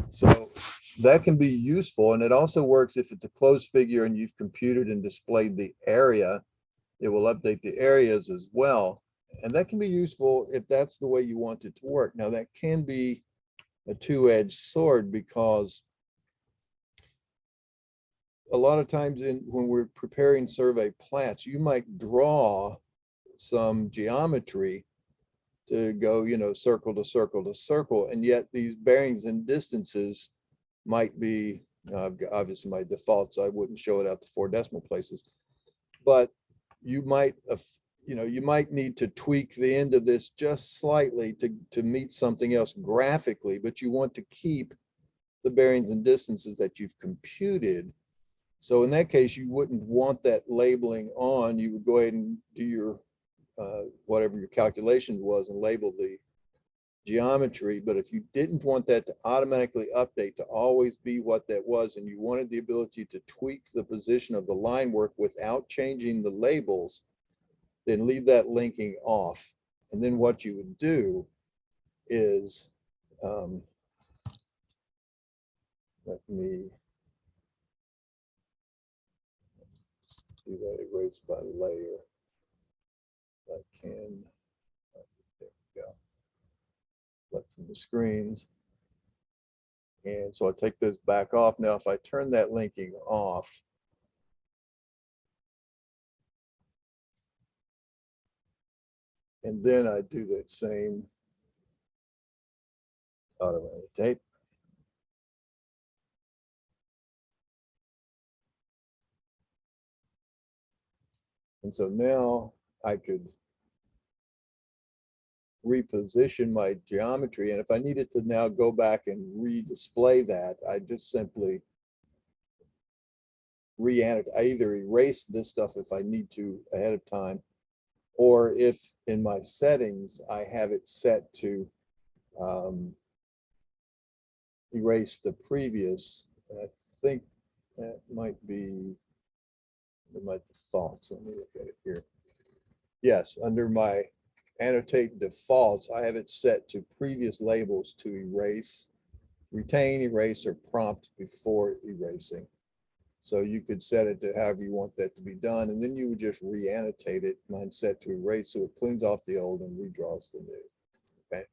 A: so that can be useful, and it also works if it's a closed figure and you've computed and displayed the area. It will update the areas as well, and that can be useful if that's the way you want it to work. Now, that can be a two-edged sword, because a lot of times when we're preparing survey plats, you might draw some geometry to go, circle to circle to circle, and yet these bearings and distances might be, obviously my defaults, I wouldn't show it out to 4 decimal places, but you might need to tweak the end of this just slightly to meet something else graphically, but you want to keep the bearings and distances that you've computed. So in that case, you wouldn't want that labeling on. You would go ahead and do your whatever your calculation was and label the geometry. But if you didn't want that to automatically update to always be what that was, and you wanted the ability to tweak the position of the line work without changing the labels, then leave that linking off. And then what you would do is, let me do that erase by layer. I can, there we go. Select from the screens. And so I take those back off. Now, if I turn that linking off, and then I do that same auto annotate. And so now I could reposition my geometry. And if I needed to now go back and redisplay that, I just simply re-annotate. I either erase this stuff if I need to ahead of time, or if in my settings, I have it set to erase the previous. And I think that might be my defaults. Let me look at it here. Yes, under my annotate defaults, I have it set to previous labels to erase, retain, erase, or prompt before erasing. So you could set it to however you want that to be done, and then you would just re-annotate it. Mine's set to erase, so it cleans off the old and redraws the new. Okay,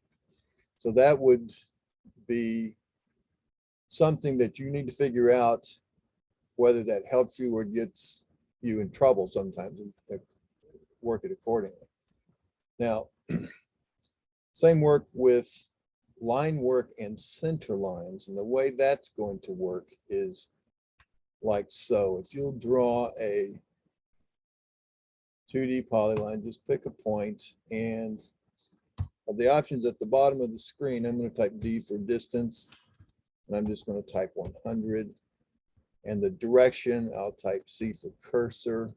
A: so that would be something that you need to figure out whether that helps you or gets you in trouble sometimes, and work it accordingly. Now, same work with line work and center lines. And the way that's going to work is like so. If you'll draw a 2D polyline, just pick a point, and of the options at the bottom of the screen, I'm going to type D for distance, and I'm just going to type 100. And the direction, I'll type C for cursor.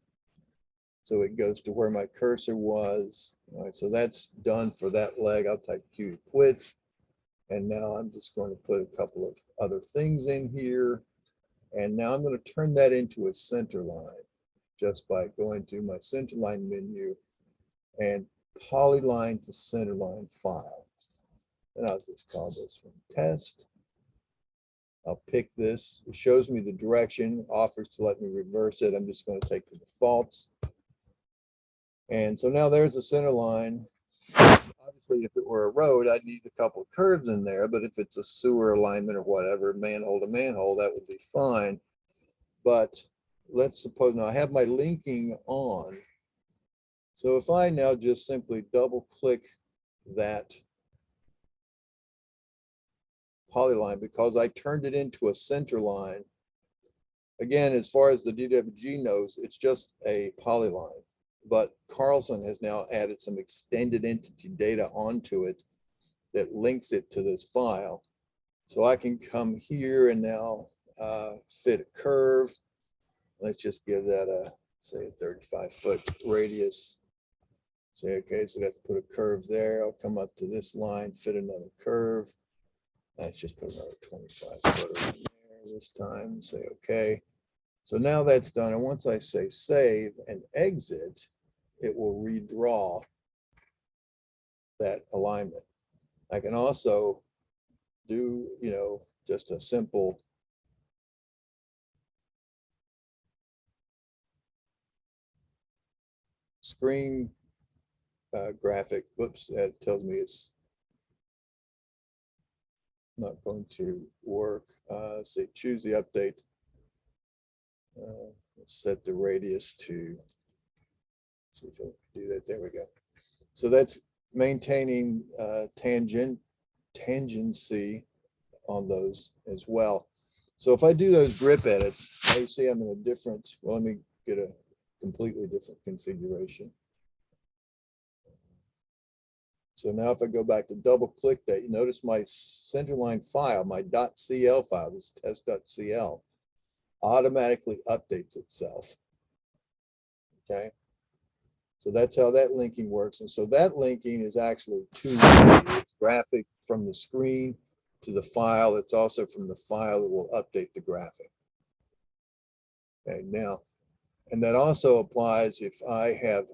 A: So it goes to where my cursor was. All right, so that's done for that leg. I'll type Q width. And now I'm just going to put a couple of other things in here. And now I'm going to turn that into a center line just by going to my center line menu and polyline to center line file. And I'll just call this one test. I'll pick this. It shows me the direction, offers to let me reverse it. I'm just going to take the defaults. And so now there's a center line. Obviously, if it were a road, I'd need a couple of curves in there, but if it's a sewer alignment or whatever, manhole to manhole, that would be fine. But let's suppose now I have my linking on. So if I now just simply double click that polyline, because I turned it into a center line, again, as far as the DWG knows, it's just a polyline. But Carlson has now added some extended entity data onto it that links it to this file. So I can come here and now fit a curve. Let's just give that a, say, a 35-foot radius. Say, okay, so let's put a curve there. I'll come up to this line, fit another curve. Let's just put another 25-footer in there this time. Say, okay. So now that's done. And once I say save and exit, it will redraw that alignment. I can also do, just a simple screen graphic. Whoops, that tells me it's not going to work. Say choose the update. Let's set the radius to, see if I can do that. There we go. So that's maintaining tangency on those as well. So if I do those grip edits, I see I'm in a different, well, let me get a completely different configuration. So now if I go back to double click that, you notice my centerline file, my .cl file, this test.cl, automatically updates itself. Okay. So that's how that linking works. And so that linking is actually two graphic from the screen to the file. It's also from the file that will update the graphic. Okay, now, and that also applies if I have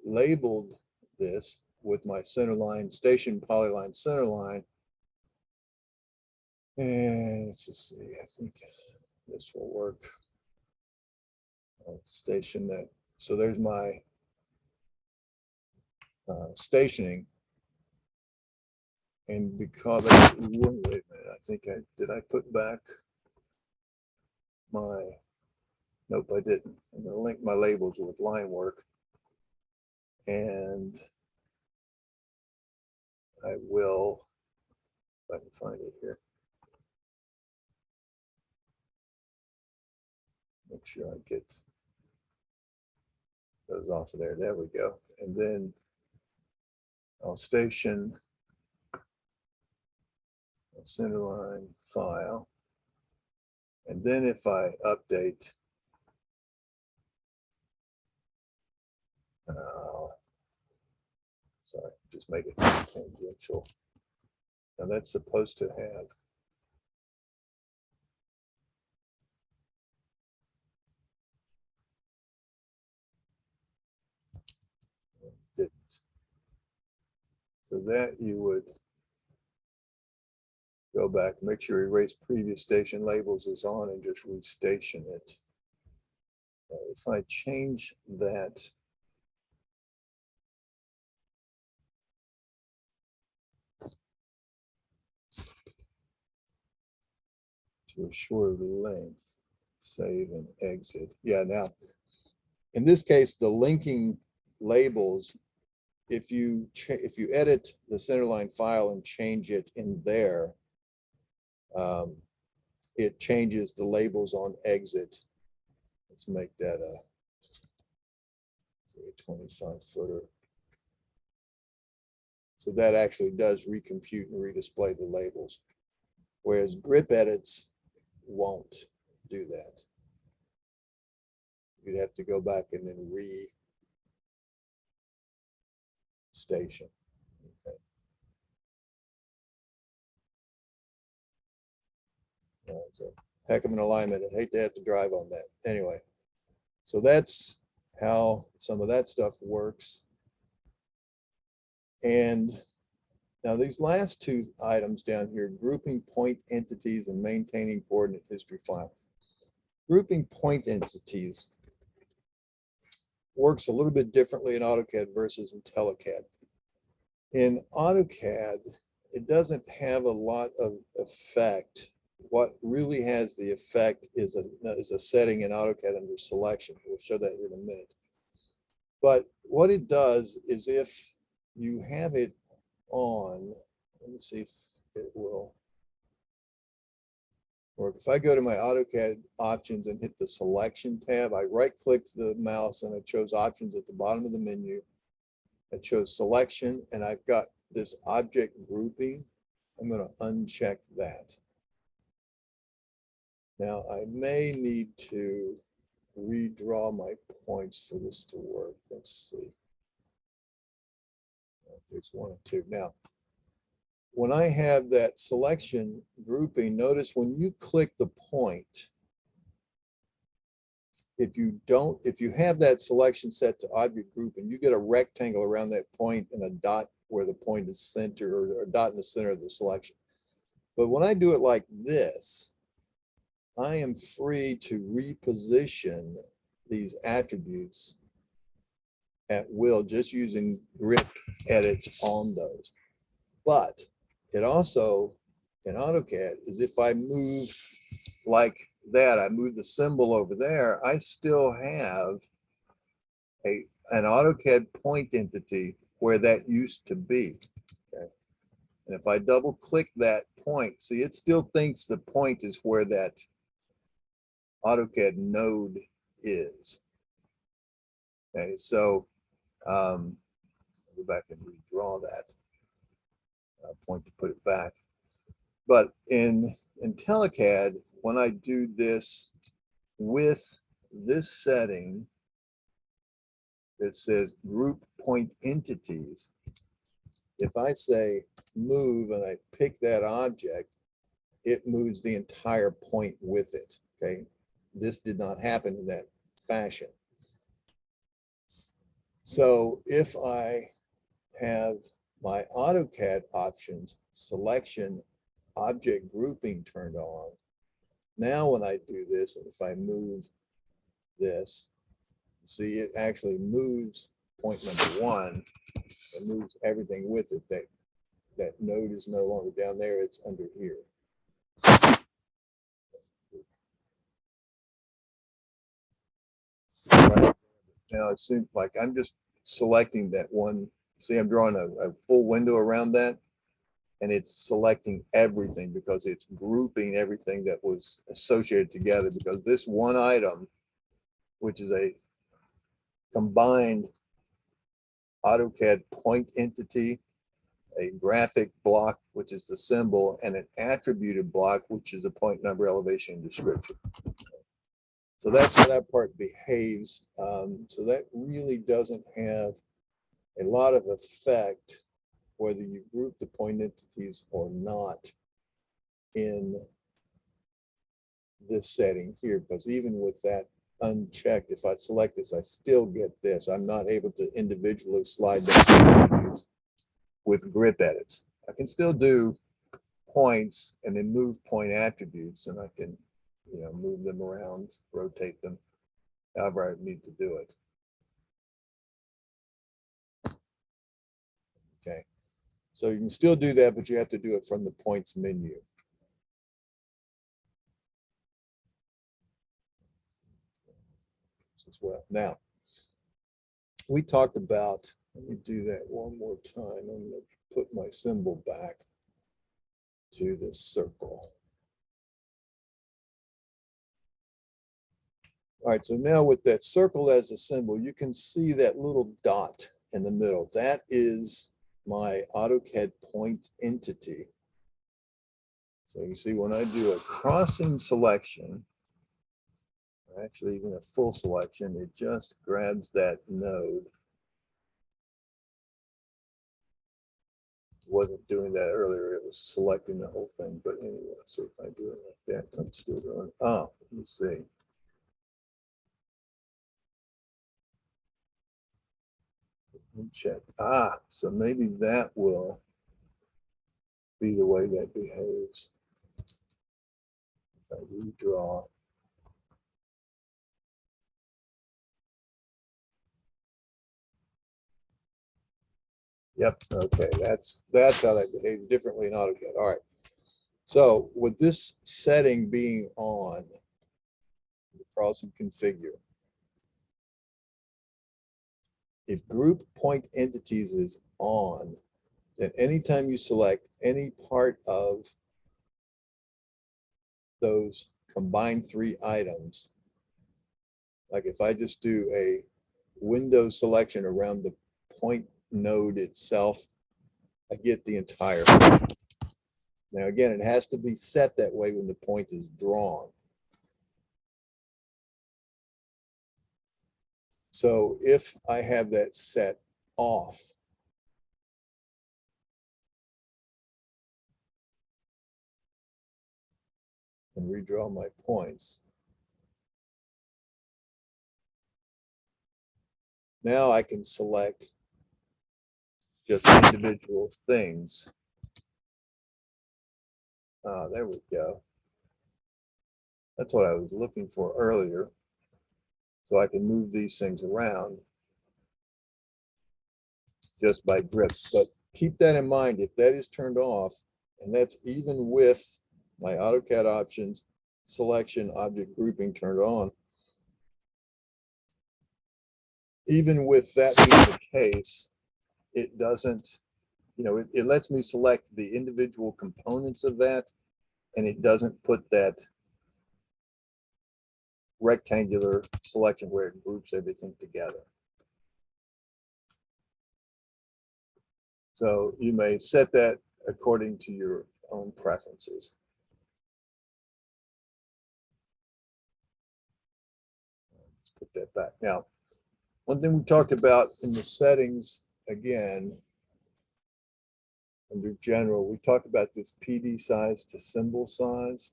A: labeled this with my centerline station polyline centerline. And let's just see, I think this will work. Station that, so there's my stationing. And because wait a minute, I think did I put back my, nope, I didn't. I'm going to link my labels with line work. And I will, if I can find it here. Make sure I get those off of there. There we go. And then I'll station a centerline file. And then if I update, sorry, just make it tangential. Now that's supposed to have didn't. So that you would go back, make sure erase previous station labels is on and just restation it. If I change that to a shorter length, save and exit. Yeah, now, in this case, the linking labels, if you edit the centerline file and change it in there, it changes the labels on exit. Let's make that a 25 footer. So that actually does recompute and redisplay the labels, whereas grip edits won't do that. You'd have to go back and then station. Okay. It's a heck of an alignment. I'd hate to have to drive on that. Anyway, so that's how some of that stuff works. And now these last two items down here, grouping point entities and maintaining coordinate history file. Grouping point entities works a little bit differently in AutoCAD versus in IntelliCAD. In AutoCAD, it doesn't have a lot of effect. What really has the effect is a setting in AutoCAD under selection. We'll show that here in a minute. But what it does is if you have it on, let me see if it will work. If I go to my AutoCAD options and hit the selection tab, I right-clicked the mouse and I chose options at the bottom of the menu. I chose selection and I've got this object grouping. I'm going to uncheck that. Now I may need to redraw my points for this to work. Let's see. There's one or two. Now, when I have that selection grouping, notice when you click the point, if you have that selection set to object group and you get a rectangle around that point and a dot where the point is centered, or a dot in the center of the selection. But when I do it like this, I am free to reposition these attributes at will, just using grip edits on those. But it also, in AutoCAD, is if I move like that, I move the symbol over there, I still have an AutoCAD point entity where that used to be. Okay. And if I double click that point, see, it still thinks the point is where that AutoCAD node is. Okay, so go back and redraw that point to put it back. But in IntelliCAD, when I do this with this setting that says group point entities, if I say move and I pick that object, it moves the entire point with it. Okay, this did not happen in that fashion. So if I have my AutoCAD options, selection, object grouping turned on, now when I do this, and if I move this, see, it actually moves point number one and moves everything with it. That node is no longer down there, it's under here. Right. Now it seems like I'm just selecting that one. See, I'm drawing a full window around that, and it's selecting everything because it's grouping everything that was associated together, because this one item, which is a combined AutoCAD point entity, a graphic block, which is the symbol, and an attributed block, which is a point number, elevation, and description. So that's how that part behaves. So that really doesn't have a lot of effect whether you group the point entities or not in this setting here, because even with that unchecked, if I select this, I still get this. I'm not able to individually slide them with grip edits. I can still do points and then move point attributes, and I can, move them around, rotate them, however I need to do it. Okay, so you can still do that, but you have to do it from the points menu. as well. Now, we talked about, let me do that one more time. I'm going to put my symbol back to this circle. All right, so now with that circle as a symbol, you can see that little dot in the middle. That is my AutoCAD point entity. So you see when I do a crossing selection, or actually even a full selection, it just grabs that node. It wasn't doing that earlier, it was selecting the whole thing. But anyway, let's see if I do it like that. I'm still doing, oh, let me see. Let me check. Ah, so maybe that will be the way that behaves. If I redraw. Yep, okay, that's how that behaves differently in AutoCAD. All right. So with this setting being on, the Carlson configure, if group point entities is on, then anytime you select any part of those combined 3 items, like if I just do a window selection around the point node itself, I get the entire. Now again, it has to be set that way when the point is drawn. So if I have that set off, and redraw my points, now I can select just individual things. There we go. That's what I was looking for earlier. So I can move these things around just by grip. But keep that in mind, if that is turned off, and that's even with my AutoCAD options, selection, object grouping turned on, even with that being the case, it doesn't, you know, it lets me select the individual components of that, and it doesn't put that rectangular selection where it groups everything together. So you may set that according to your own preferences. Let's put that back. Now, one thing we talked about in the settings, again, under general, we talked about this PD size to symbol size.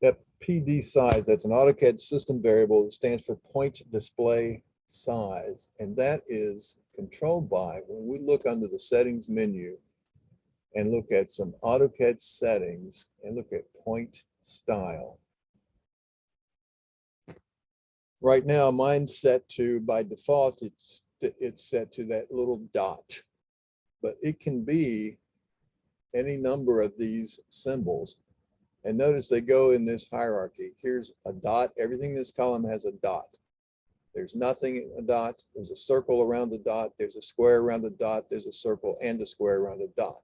A: That PD size, that's an AutoCAD system variable that stands for point display size. And that is controlled by, when we look under the settings menu and look at some AutoCAD settings and look at point style. Right now, mine's set to, by default, it's set to that little dot, but it can be any number of these symbols. And notice they go in this hierarchy. Here's a dot. Everything in this column has a dot. There's nothing in a dot. There's a circle around the dot. There's a square around the dot. There's a circle and a square around a dot.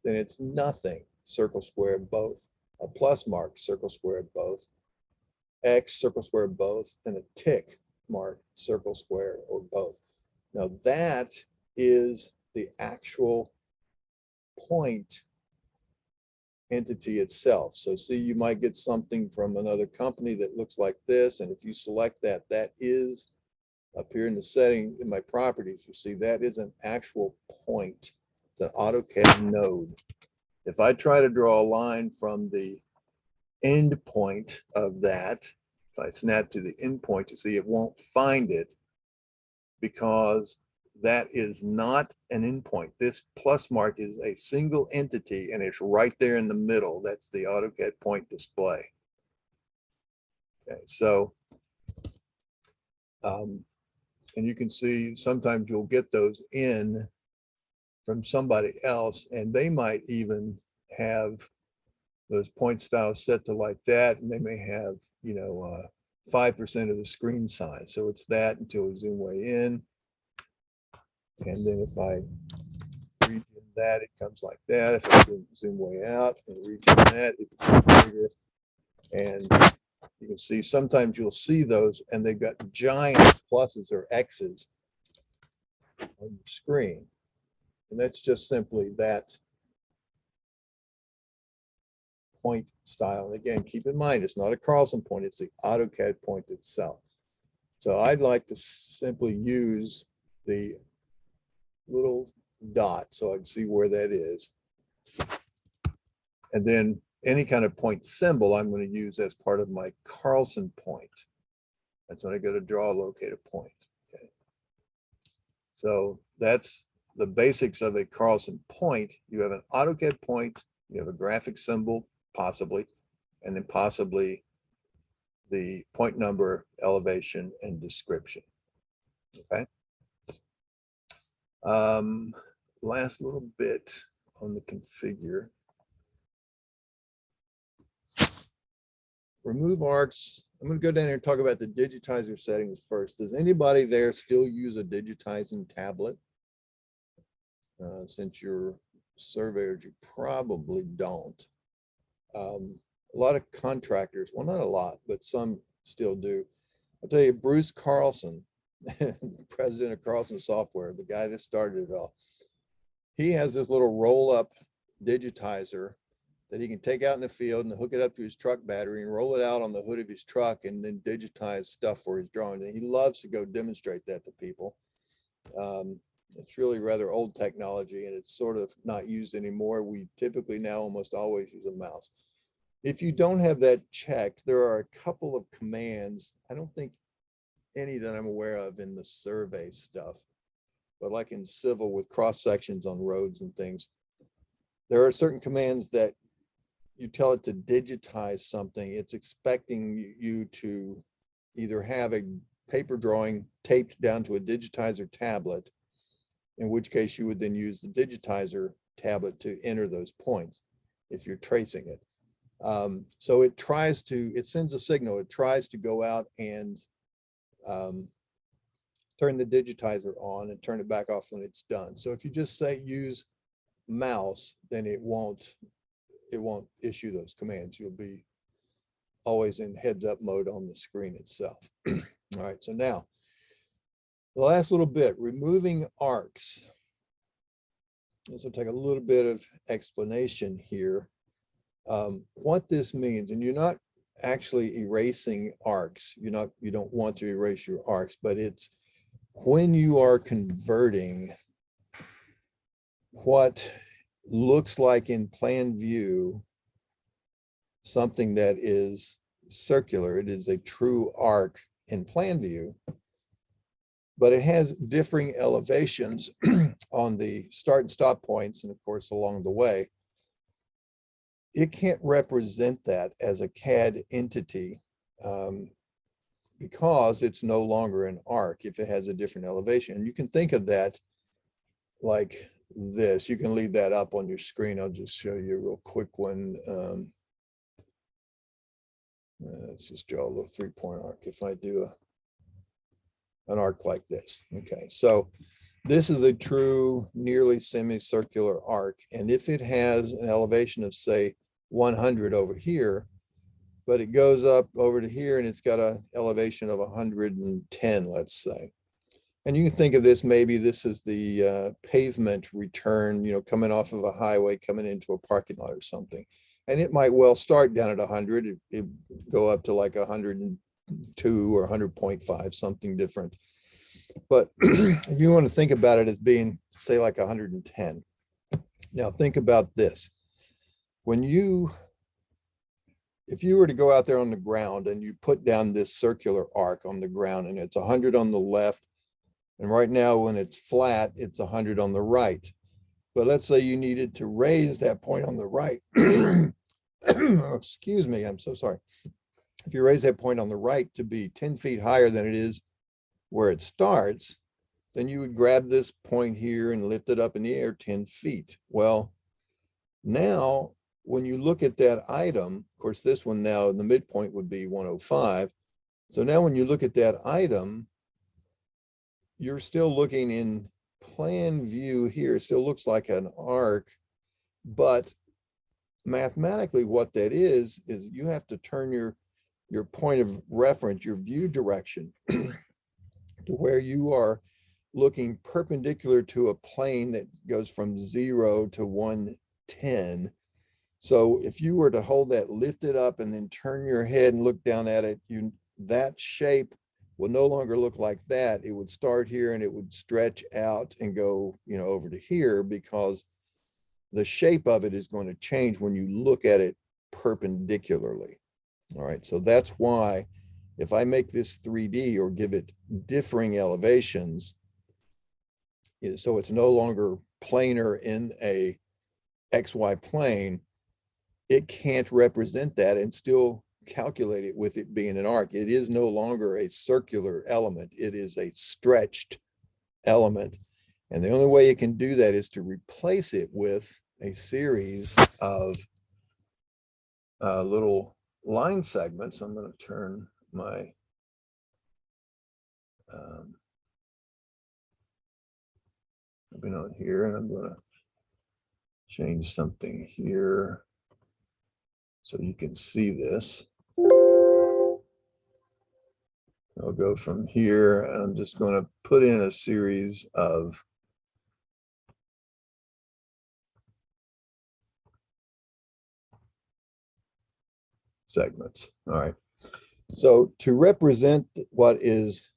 A: Then it's nothing, circle, square, both. A plus mark, circle, square, both. X, circle, square, both. And a tick mark, circle, square, or both. Now that is the actual point entity itself. So see, you might get something from another company that looks like this. And if you select that, that is up here in the setting in my properties, you see that is an actual point. It's an AutoCAD node. If I try to draw a line from the end point of that, if I snap to the end point, you see it won't find it because that is not an endpoint. This plus mark is a single entity and it's right there in the middle. That's the AutoCAD point display. Okay, so, and you can see sometimes you'll get those in from somebody else and they might even have those point styles set to like that. And they may have, you know, 5% of the screen size. So it's that until we zoom way in. And then if I region that, it comes like that. If I zoom way out and region that, it becomes bigger. And you can see sometimes you'll see those and they've got giant pluses or X's on your screen. And that's just simply that point style. And again, keep in mind, it's not a Carlson point, it's the AutoCAD point itself. So I'd like to simply use the little dot so I can see where that is. And then any kind of point symbol I'm going to use as part of my Carlson point. That's when I go to draw, locate a point. Okay. So that's the basics of a Carlson point. You have an AutoCAD point, you have a graphic symbol, possibly, and then possibly the point number, elevation, and description. Okay. Last little bit on the configure. Remove arcs. I'm going to go down here and talk about the digitizer settings first. Does anybody there still use a digitizing tablet? Since you're surveyors, you probably don't. A lot of contractors, well, not a lot, but some still do. I'll tell you, Bruce Carlson, the president of Carlson Software, the guy that started it all, he has this little roll-up digitizer that he can take out in the field and hook it up to his truck battery and roll it out on the hood of his truck and then digitize stuff for his drawings. And he loves to go demonstrate that to people. It's really rather old technology and it's sort of not used anymore. We typically now almost always use a mouse. If you don't have that checked, there are a couple of commands. I don't think any that I'm aware of in the survey stuff, but like in civil with cross sections on roads and things, there are certain commands that you tell it to digitize something. It's expecting you to either have a paper drawing taped down to a digitizer tablet, in which case you would then use the digitizer tablet to enter those points if you're tracing it. So it tries to, it sends a signal, it tries to go out and turn the digitizer on and turn it back off when it's done. So if you just say use mouse, then it won't issue those commands. You'll be always in heads up mode on the screen itself. All right, so now the last little bit, removing arcs. This will take a little bit of explanation here. What this means, and you're not actually erasing arcs. You don't want to erase your arcs, but it's when you are converting what looks like in plan view something that is circular. It is a true arc in plan view, but it has differing elevations on the start and stop points, and of course along the way. It can't represent that as a CAD entity because it's no longer an arc if it has a different elevation. And you can think of that like this. You can leave that up on your screen. I'll just show you a real quick one. Let's just draw a little 3-point arc. If I do an arc like this. Okay, so this is a true nearly semicircular arc. And if it has an elevation of say 100 over here, but it goes up over to here and it's got an elevation of 110, let's say. And you can think of this, maybe this is the pavement return, coming off of a highway, coming into a parking lot or something. And it might well start down at 100, it go up to like 102 or 100.5, something different. But if you want to think about it as being, say, like 110. Now think about this. If you were to go out there on the ground and you put down this circular arc on the ground and it's 100 on the left, and right now when it's flat, it's 100 on the right. But let's say you needed to raise that point on the right. Excuse me, I'm so sorry. If you raise that point on the right to be 10 feet higher than it is where it starts, then you would grab this point here and lift it up in the air 10 feet. Well, now when you look at that item, of course, this one now, the midpoint would be 105. So now when you look at that item, you're still looking in plan view here. It still looks like an arc, but mathematically what that is you have to turn your point of reference, your view direction to where you are looking perpendicular to a plane that goes from 0 to 110. So if you were to hold that lifted up and then turn your head and look down at it, that shape will no longer look like that. It would start here and it would stretch out and go, over to here, because the shape of it is going to change when you look at it perpendicularly. All right, so that's why if I make this 3D or give it differing elevations, so it's no longer planar in a XY plane, it can't represent that and still calculate it with it being an arc. It is no longer a circular element. It is a stretched element. And the only way it can do that is to replace it with a series of little line segments. I'm going to turn my on here, and I'm going to change something here so you can see this. I'll go from here, and I'm just going to put in a series of segments. All right. So to represent what is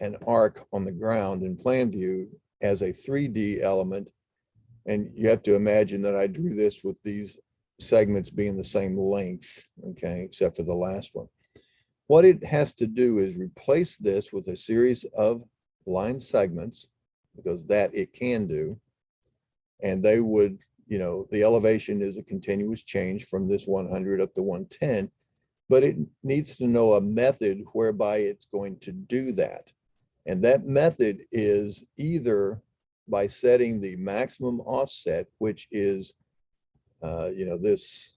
A: an arc on the ground in plan view as a 3D element, and you have to imagine that I drew this with these segments being the same length, okay, except for the last one. What it has to do is replace this with a series of line segments, because that it can do. And they would, the elevation is a continuous change from this 100 up to 110, but it needs to know a method whereby it's going to do that. And that method is either by setting the maximum offset, which is, this.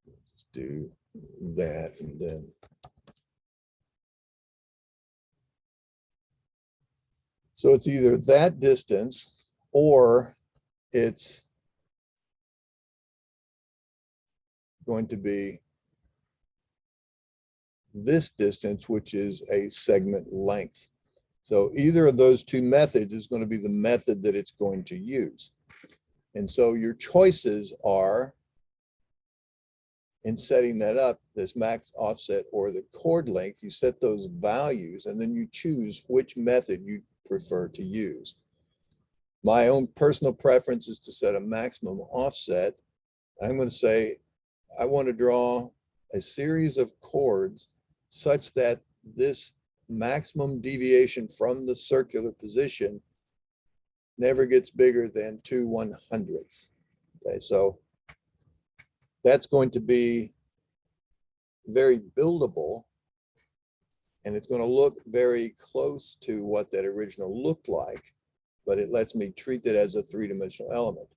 A: Let's do that, and then so it's either that distance or it's going to be this distance, which is a segment length. So either of those two methods is going to be the method that it's going to use. And so your choices are, in setting that up, this max offset or the chord length, you set those values and then you choose which method you prefer to use. My own personal preference is to set a maximum offset. I'm going to say, I want to draw a series of chords such that this maximum deviation from the circular position never gets bigger than 2/100ths. Okay, so that's going to be very buildable, and it's going to look very close to what that original looked like, but it lets me treat it as a three-dimensional element.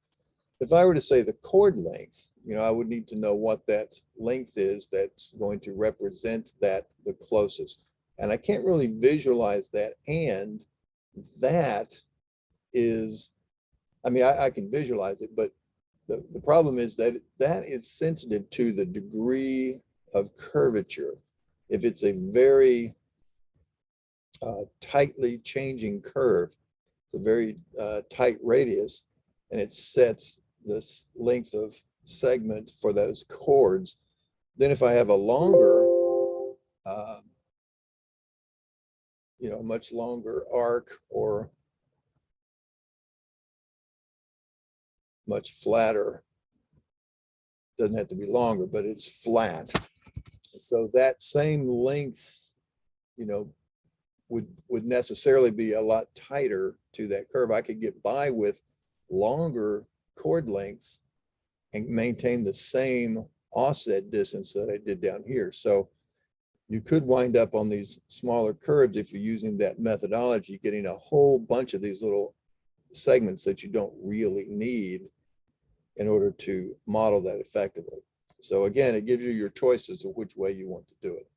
A: If I were to say the chord length, I would need to know what that length is that's going to represent that the closest. And I can't really visualize that. And that is, I can visualize it, but the problem is that that is sensitive to the degree of curvature. If it's a very tightly changing curve, it's a very tight radius, and it sets this length of segment for those chords. Then if I have a longer, much longer arc, or much flatter, doesn't have to be longer, but it's flat. So that same length, would necessarily be a lot tighter to that curve. I could get by with longer chord lengths and maintain the same offset distance that I did down here. So you could wind up on these smaller curves if you're using that methodology, getting a whole bunch of these little segments that you don't really need in order to model that effectively. So again, it gives you your choices of which way you want to do it.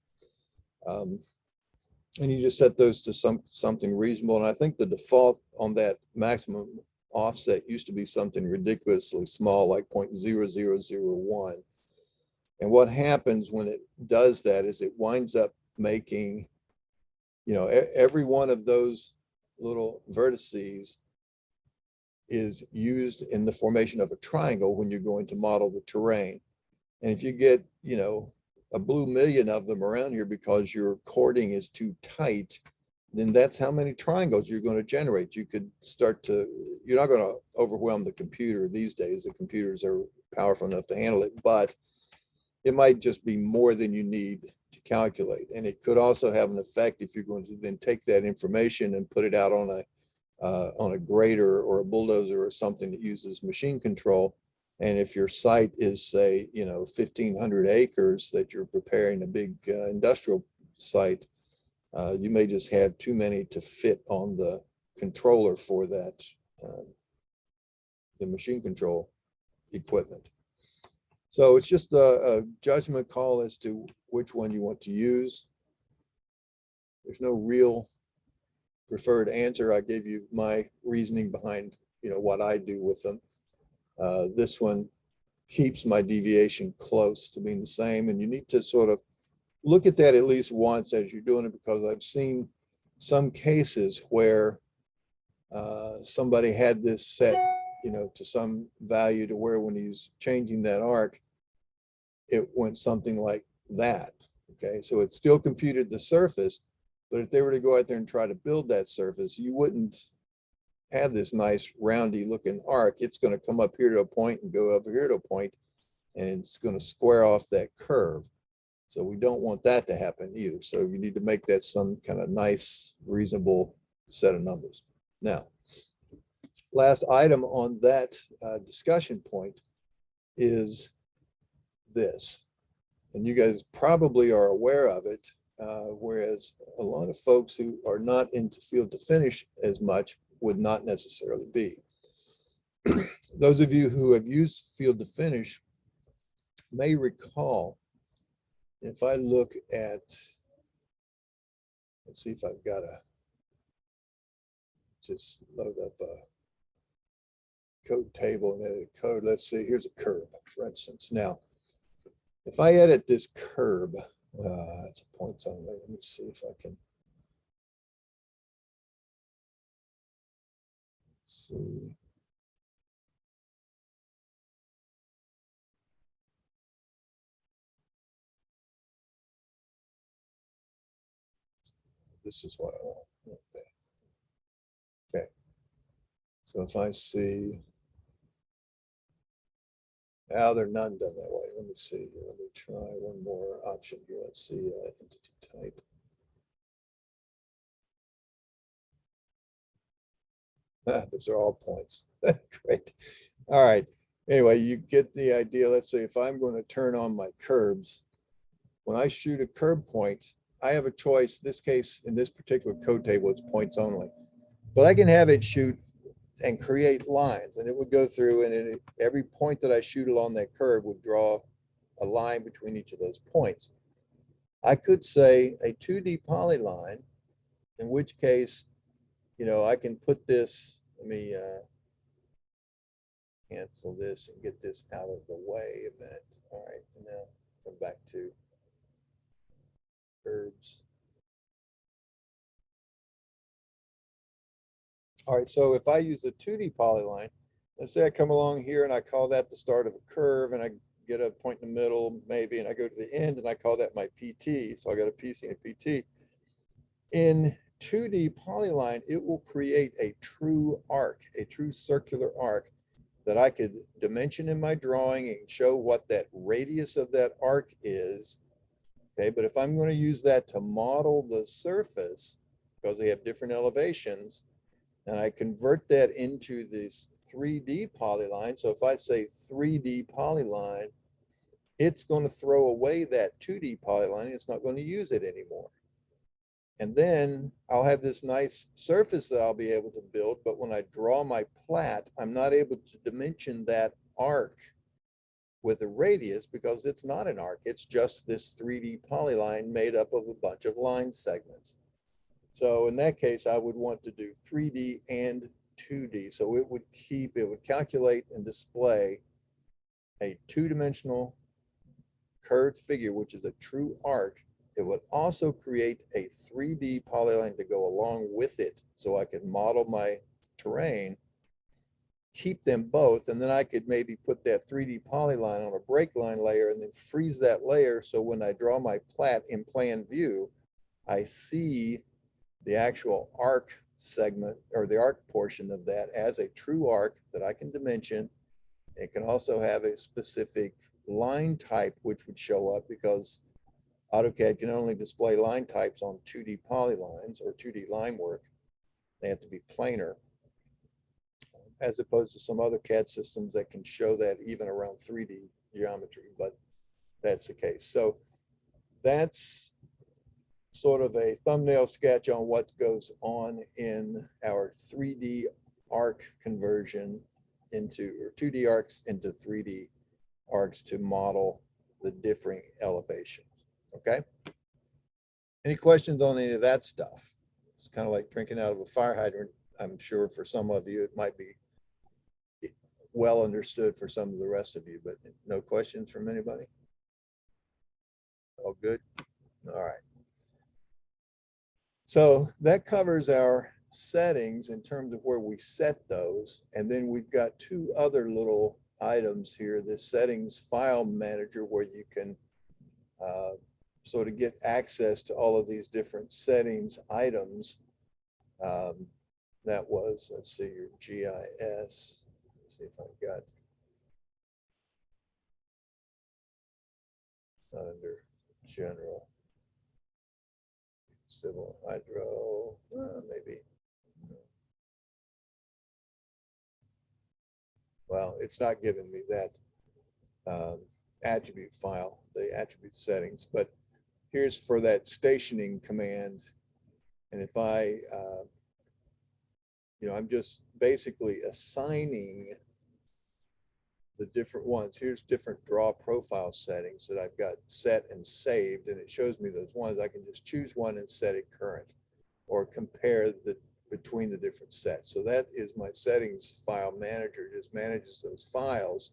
A: And you just set those to something reasonable. And I think the default on that maximum offset used to be something ridiculously small, like 0.0001. And what happens when it does that is it winds up making, you know, every one of those little vertices is used in the formation of a triangle when you're going to model the terrain. And if you get, you know, a blue million of them around here because your cording is too tight, then that's how many triangles you're going to generate. You could start to, you're not going to overwhelm the computer these days. The computers are powerful enough to handle it, but it might just be more than you need to calculate. And it could also have an effect if you're going to then take that information and put it out on a grader or a bulldozer or something that uses machine control. And if your site is, say, you know, 1,500 acres that you're preparing a big industrial site, you may just have too many to fit on the controller for that, the machine control equipment. So it's just a judgment call as to which one you want to use. There's no real preferred answer. I gave you my reasoning behind, you know, what I do with them. This one keeps my deviation close to being the same, and you need to sort of look at that at least once as you're doing it, because I've seen some cases where somebody had this set, you know, to some value to where when he's changing that arc, it went something like that. Okay, so it still computed the surface, but if they were to go out there and try to build that surface, you wouldn't have this nice roundy looking arc. It's going to come up here to a point and go over here to a point, and it's going to square off that curve. So we don't want that to happen either. So you need to make that some kind of nice, reasonable set of numbers. Now, last item on that discussion point is this, and you guys probably are aware of it, whereas a lot of folks who are not into field to finish as much would not necessarily be. Those of you who have used field to finish may recall, if I look at, let's see if I've got a, just load up a code table and edit code. Let's see, here's a curve, for instance. Now, if I edit this curve, it's a points only. Let me see if I can see. This is what I want. Okay. So if I see, now they're none done that way. Let me see here. Let me try one more option here. Let's see, entity type. Those are all points. Great. All right. Anyway, you get the idea. Let's say if I'm going to turn on my curbs, when I shoot a curb point, I have a choice. This case, in this particular code table, it's points only. But I can have it shoot and create lines, and it would go through, and every point that I shoot along that curve would draw a line between each of those points. I could say a 2D polyline, in which case, you know, I can put this, let me cancel this and get this out of the way a minute. All right, and now come back to curves. All right, so if I use a 2D polyline, let's say I come along here and I call that the start of a curve, and I get a point in the middle maybe, and I go to the end and I call that my PT. So I got a PC and a PT. In 2D polyline, it will create a true arc, a true circular arc that I could dimension in my drawing and show what that radius of that arc is. Okay, but if I'm going to use that to model the surface, because they have different elevations, and I convert that into this 3D polyline. So if I say 3D polyline, it's going to throw away that 2D polyline. It's not going to use it anymore. And then I'll have this nice surface that I'll be able to build. But when I draw my plat, I'm not able to dimension that arc with a radius because it's not an arc. It's just this 3D polyline made up of a bunch of line segments. So in that case, I would want to do 3D and 2D. So it would calculate and display a two-dimensional curved figure, which is a true arc. It would also create a 3D polyline to go along with it so I could model my terrain, keep them both, and then I could maybe put that 3D polyline on a break line layer and then freeze that layer so when I draw my plat in plan view, I see the actual arc segment or the arc portion of that as a true arc that I can dimension. It can also have a specific line type which would show up because AutoCAD can only display line types on 2D polylines or 2D line work. They have to be planar, as opposed to some other CAD systems that can show that even around 3D geometry, but that's the case. So that's sort of a thumbnail sketch on what goes on in our 3D arc conversion into, or 2D arcs into 3D arcs to model the differing elevations. Okay. Any questions on any of that stuff? It's kind of like drinking out of a fire hydrant. I'm sure for some of you, it might be well understood for some of the rest of you, but no questions from anybody? All good? All right. So that covers our settings in terms of where we set those. And then we've got two other little items here, this settings file manager where you can sort of get access to all of these different settings items. That was, let's see, your GIS. Let's see if I've got under general. Civil hydro, maybe. Well, it's not giving me that attribute file, the attribute settings, but here's for that stationing command. And if I, I'm just basically assigning the different ones. Here's different draw profile settings that I've got set and saved, and it shows me those ones. I can just choose one and set it current or compare between the different sets. So that is my settings file manager, just manages those files.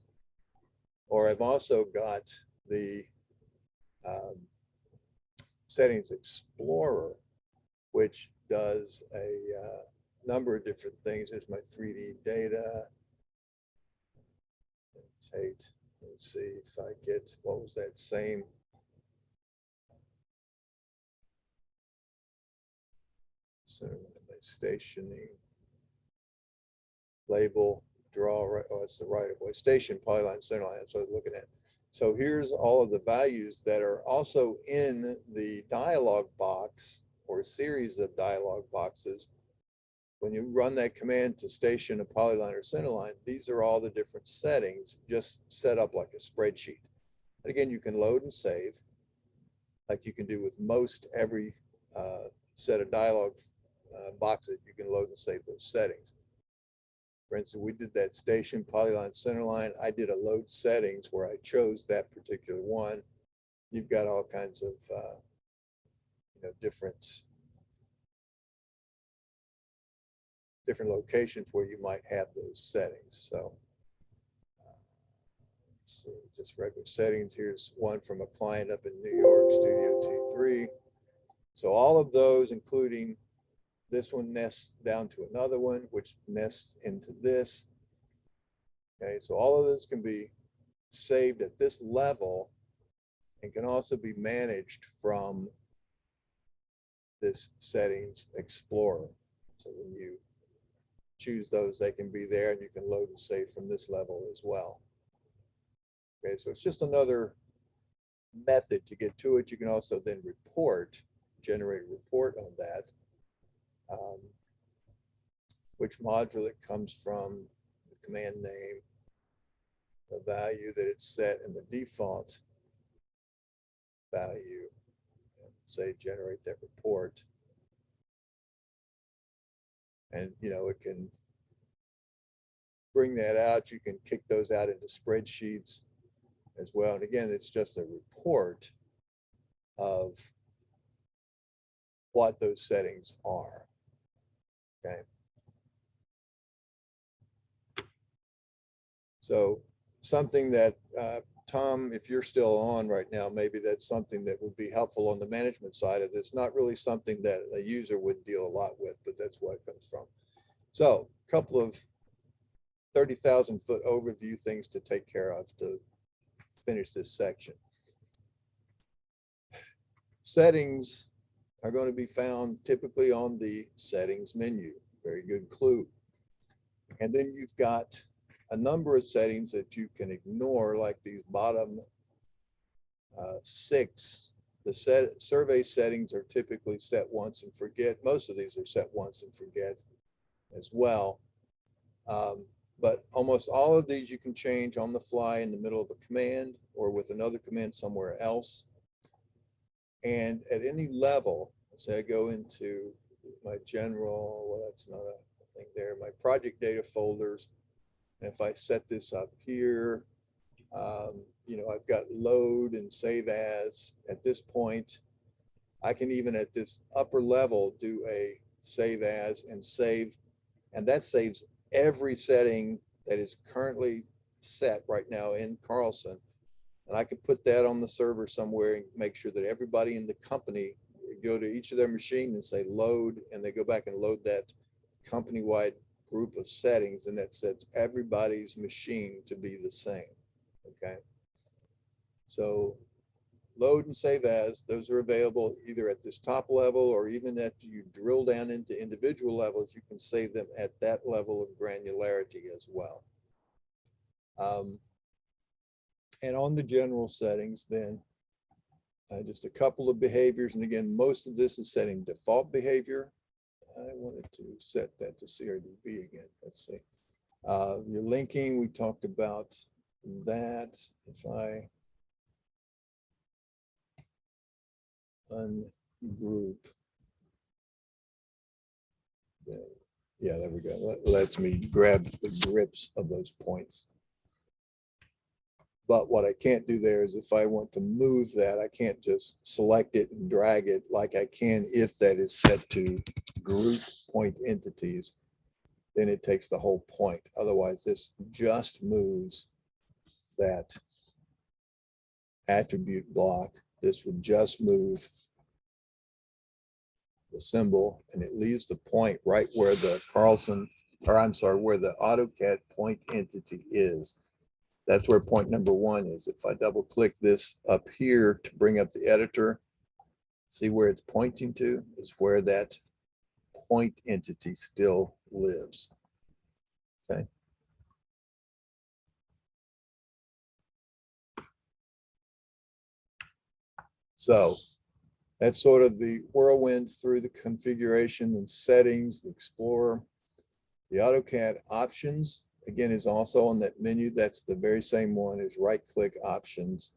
A: Or I've also got the settings explorer, which does a number of different things. There's my 3D data. Let's see if I get, what was that same? So my stationing label, draw, right? Oh, it's the right of way. Station, polyline, center line. That's what I was looking at. So here's all of the values that are also in the dialog box or series of dialog boxes. When you run that command to station a polyline or center line, these are all the different settings just set up like a spreadsheet. And again, you can load and save like you can do with most every set of dialog boxes. You can load and save those settings. For instance, we did that station, polyline, center line. I did a load settings where I chose that particular one. You've got all kinds of different locations where you might have those settings. So let's see, just regular settings. Here's one from a client up in New York, Studio T3. So all of those, including this one, nests down to another one, which nests into this. Okay, so all of those can be saved at this level and can also be managed from this settings explorer. So when you choose those, they can be there and you can load and save from this level as well. Okay, so it's just another method to get to it. You can also then generate a report on that. Which module it comes from, the command name, the value that it's set, and the default value, and say generate that report. And it can bring that out. You can kick those out into spreadsheets as well. And again, it's just a report of what those settings are. Okay. So something that, Tom, if you're still on right now, maybe that's something that would be helpful on the management side of this. Not really something that a user would deal a lot with, but that's where it comes from. So a couple of 30,000 foot overview things to take care of to finish this section. Settings are going to be found typically on the settings menu. Very good clue. And then you've got a number of settings that you can ignore, like these bottom 6. The survey settings are typically set once and forget. Most of these are set once and forget as well. But almost all of these you can change on the fly in the middle of a command or with another command somewhere else. And at any level, say I go into my general, well, that's not a thing there, my project data folders. And if I set this up here, you know, I've got load and save as. At this point, I can even at this upper level do a save as and save, and that saves every setting that is currently set right now in Carlson. And I could put that on the server somewhere and make sure that everybody in the company go to each of their machines and say load, and they go back and load that company-wide group of settings, and that sets everybody's machine to be the same. Okay. So load and save as, those are available either at this top level or even after you drill down into individual levels, you can save them at that level of granularity as well. And on the general settings, then just a couple of behaviors. And again, most of this is setting default behavior. I wanted to set that to CRDB again. Let's see. Your linking, we talked about that. If I ungroup, then, yeah, there we go. That lets me grab the grips of those points. But what I can't do there is if I want to move that, I can't just select it and drag it like I can if that is set to group point entities, then it takes the whole point. Otherwise, this just moves that attribute block. This would just move the symbol, and it leaves the point right where the Carlson, or I'm sorry, where the AutoCAD point entity is. That's where point number 1 is. If I double click this up here to bring up the editor, see where it's pointing to is where that point entity still lives. Okay. So that's sort of the whirlwind through the configuration and settings, the Explorer. The AutoCAD options, again, is also on that menu. That's the very same one as right-click options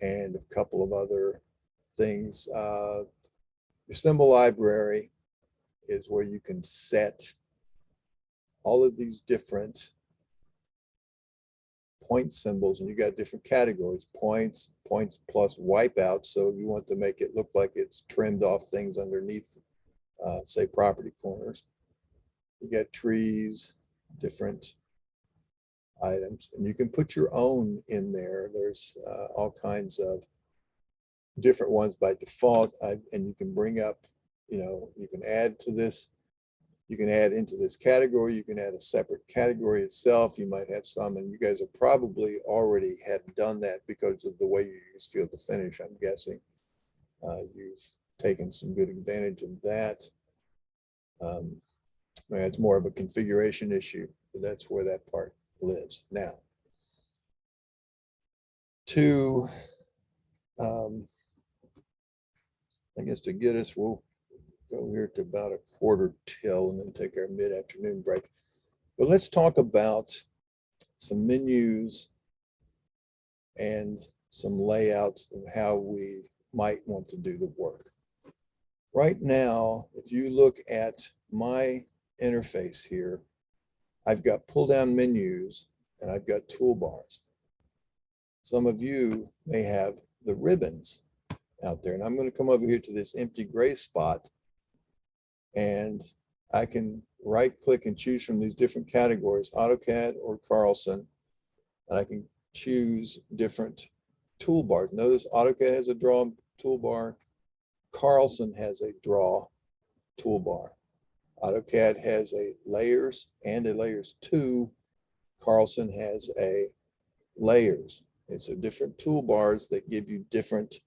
A: and a couple of other things. Your symbol library is where you can set all of these different point symbols, and you got different categories: points, points plus wipeout. So you want to make it look like it's trimmed off things underneath, say, property corners. You got trees, different items, and you can put your own in there. There's all kinds of different ones by default, and you can bring up, you know, you can add to this. You can add into this category. You can add a separate category itself. You might have some, and you guys have probably already have done that because of the way you use field to finish. I'm guessing you've taken some good advantage of that. It's more of a configuration issue, but that's where that part lives. Now, to, I guess to get us, we'll go here to about 1/4 till and then take our mid-afternoon break. But let's talk about some menus and some layouts of how we might want to do the work. Right now, if you look at my interface here, I've got pull down menus and I've got toolbars. Some of you may have the ribbons out there, and I'm going to come over here to this empty gray spot, and I can right click and choose from these different categories, AutoCAD or Carlson, and I can choose different toolbars. Notice AutoCAD has a draw toolbar. Carlson has a draw toolbar. AutoCAD has a layers and a layers 2. Carlson has a layers. It's a different toolbars that give you different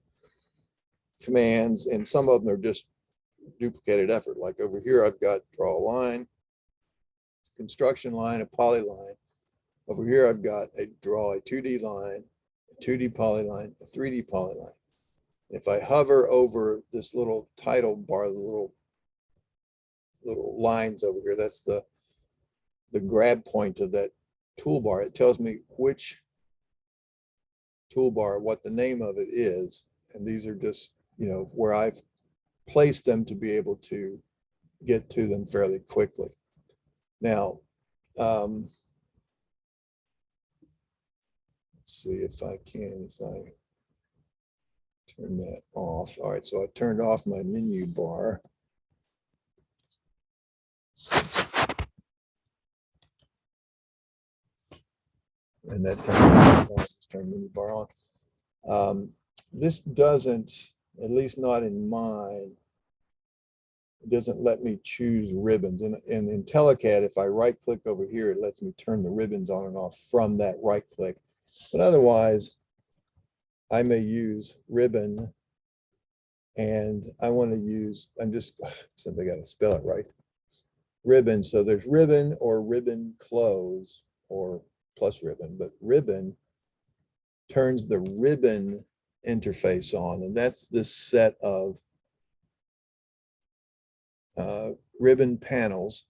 A: commands, and some of them are just duplicated effort. Like over here, I've got draw a line, construction line, a polyline. Over here, I've got a draw a 2D line, a 2D polyline, a 3D polyline. If I hover over this little title bar, the little lines over here, that's the grab point of that toolbar. It tells me which toolbar, what the name of it is. And these are just, you know, where I've placed them to be able to get to them fairly quickly. Now, let's see if I can, if I turn that off. All right, so I turned off my menu bar. And that turn menu bar on. This doesn't, at least not in mine, it doesn't let me choose ribbons. And in IntelliCAD, if I right click over here, it lets me turn the ribbons on and off from that right click. But otherwise, I may use ribbon, and I want to use, I'm just simply got to spell it right. Ribbon. So there's ribbon or ribbon close or plus ribbon, but ribbon turns the ribbon interface on, and that's this set of ribbon panels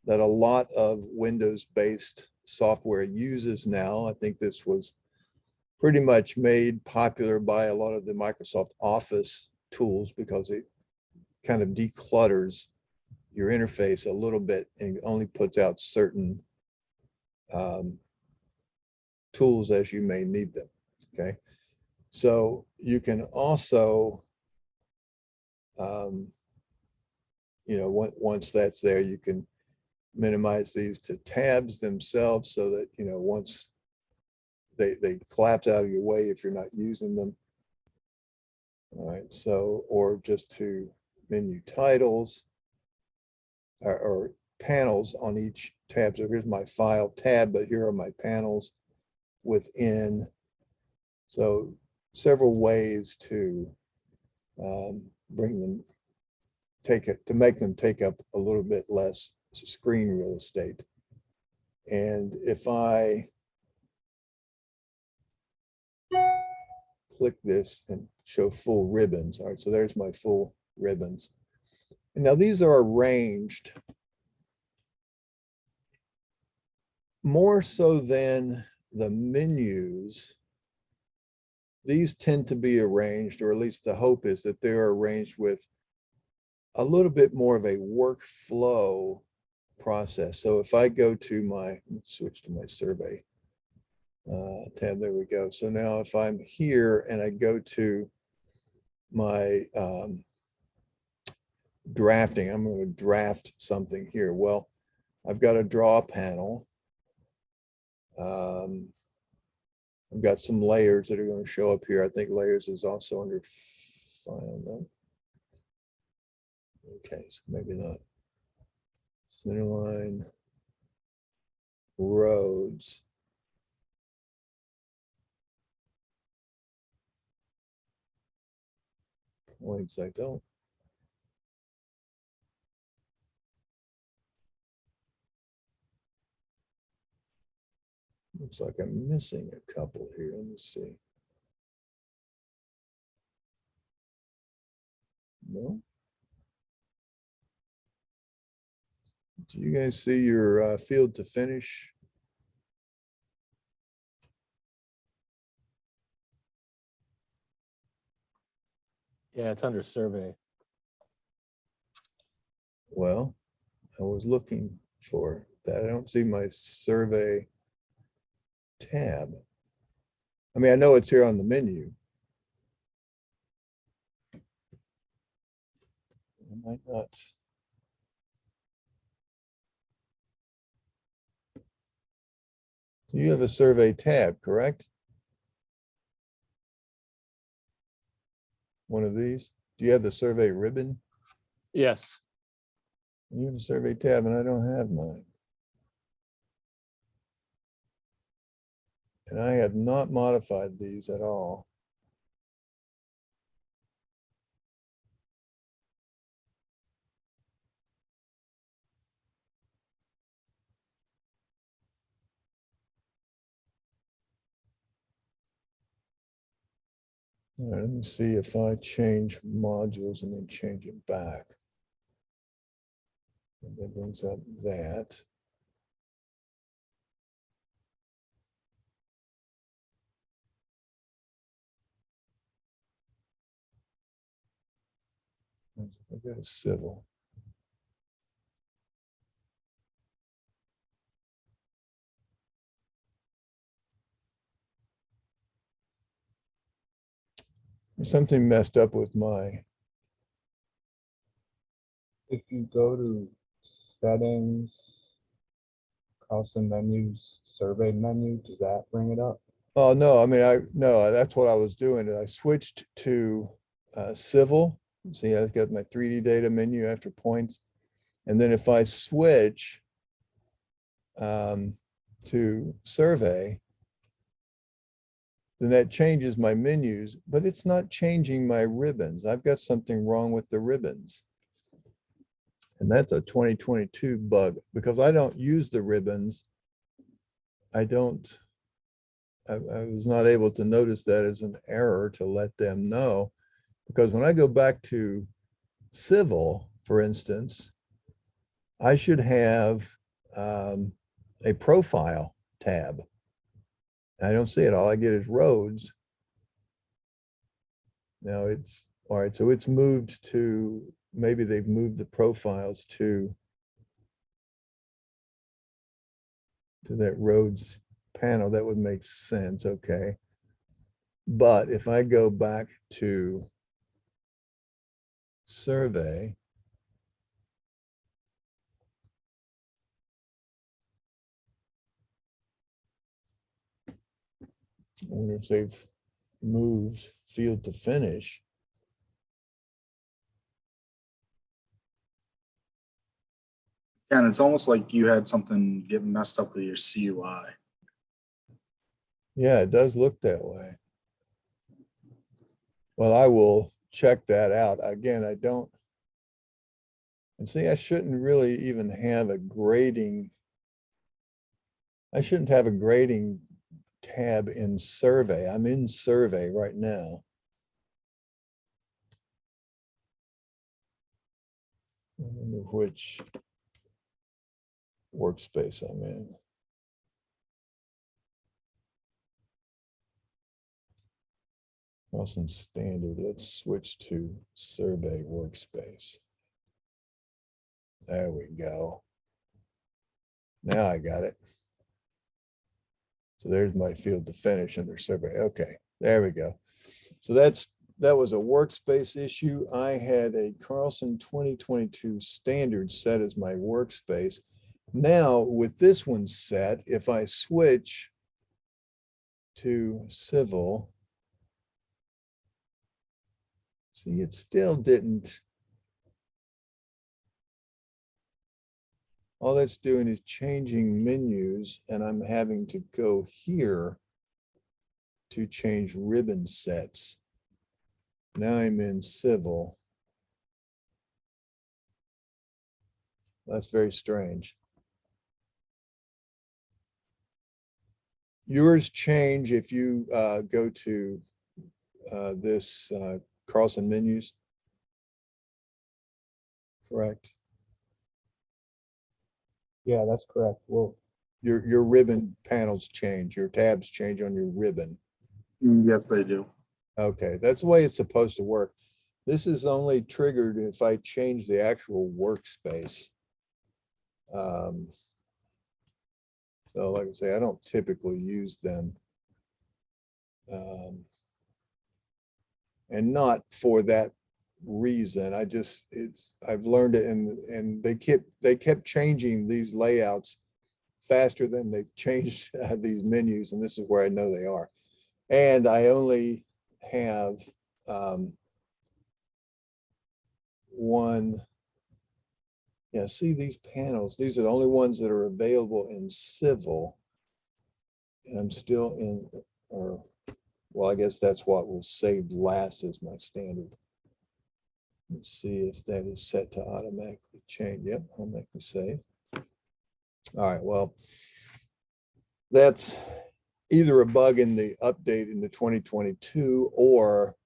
A: that a lot of Windows-based software uses now. I think this was pretty much made popular by a lot of the Microsoft Office tools because it kind of declutters your interface a little bit and only puts out certain tools as you may need them. Okay, so you can also you know, once that's there, you can minimize these to tabs themselves so that, you know, once they collapse out of your way if you're not using them. All right, so, or just to menu titles or panels on each tab. So here's my file tab, but here are my panels within. So several ways to bring them, to make them take up a little bit less screen real estate. And if I click this and show full ribbons, all right, so there's my full ribbons. And now these are arranged more so than the menus. These tend to be arranged, or at least the hope is that they're arranged with a little bit more of a workflow process. So if I go to my, let's switch to my survey tab, there we go. So now if I'm here and I go to my drafting, I'm going to draft something here. Well, I've got a draw panel. I've got some layers that are going to show up here. I think layers is also under file. No? Okay, so maybe not. Centerline, roads. Points, I don't. Looks like I'm missing a couple here. Let me see. No. Do you guys see your field to finish?
E: Yeah, it's under survey.
A: Well, I was looking for that. I don't see my survey tab. I mean, I know it's here on the menu. I might not. So you have a survey tab, correct? One of these. Do you have the survey ribbon?
E: Yes.
A: You have a survey tab and I don't have mine. And I have not modified these at all. All right, let me see if I change modules and then change it back. And that brings up that. I got a civil. There's something messed up with my,
F: If you go to settings, Carlson menus, survey menu, does that bring it up?
A: oh, no, I mean, no, that's what I was doing. I switched to civil. See, I've got my 3D data menu after points. And then if I switch to survey, then that changes my menus, but it's not changing my ribbons. I've got something wrong with the ribbons. And that's a 2022 bug because I don't use the ribbons. I was not able to notice that as an error to let them know. Because when I go back to civil, for instance, I should have a profile tab. I don't see it. All I get is roads. Now it's, all right, so it's moved to, maybe they've moved the profiles to that roads panel. That would make sense, okay. But if I go back to survey, I wonder if they've moved field to finish.
G: And it's almost like you had something get messed up with your CUI.
A: Yeah, it does look that way. Well, I will check that out. Again, I don't. And see, I shouldn't really even have a grading. I shouldn't have a grading tab in survey. I'm in survey right now. I wonder which workspace I'm in. Carlson standard. Let's switch to survey workspace. There we go. Now I got it. So there's my field to finish under survey. Okay, there we go. So that was a workspace issue. I had a Carlson 2022 standard set as my workspace. Now with this one set, if I switch to civil, see, it still didn't. All that's doing is changing menus, and I'm having to go here to change ribbon sets. Now I'm in civil. That's very strange. Yours change if you go to this Carlson menus, correct?
F: Yeah, that's correct. Well,
A: Your ribbon panels change, your tabs change on your ribbon.
G: Yes, they do.
A: Okay, that's the way it's supposed to work. This is only triggered if I change the actual workspace. So like I say, I don't typically use them. And not for that reason. I've learned it, and they kept changing these layouts faster than they've changed these menus, and this is where I know they are. And I only have one. Yeah, see these panels, these are the only ones that are available in civil. And I'm still in, or, well, I guess that's what was saved last as my standard. Let's see if that is set to automatically change. Yep, I'll make the save. All right, well, that's either a bug in the update in the 2022, or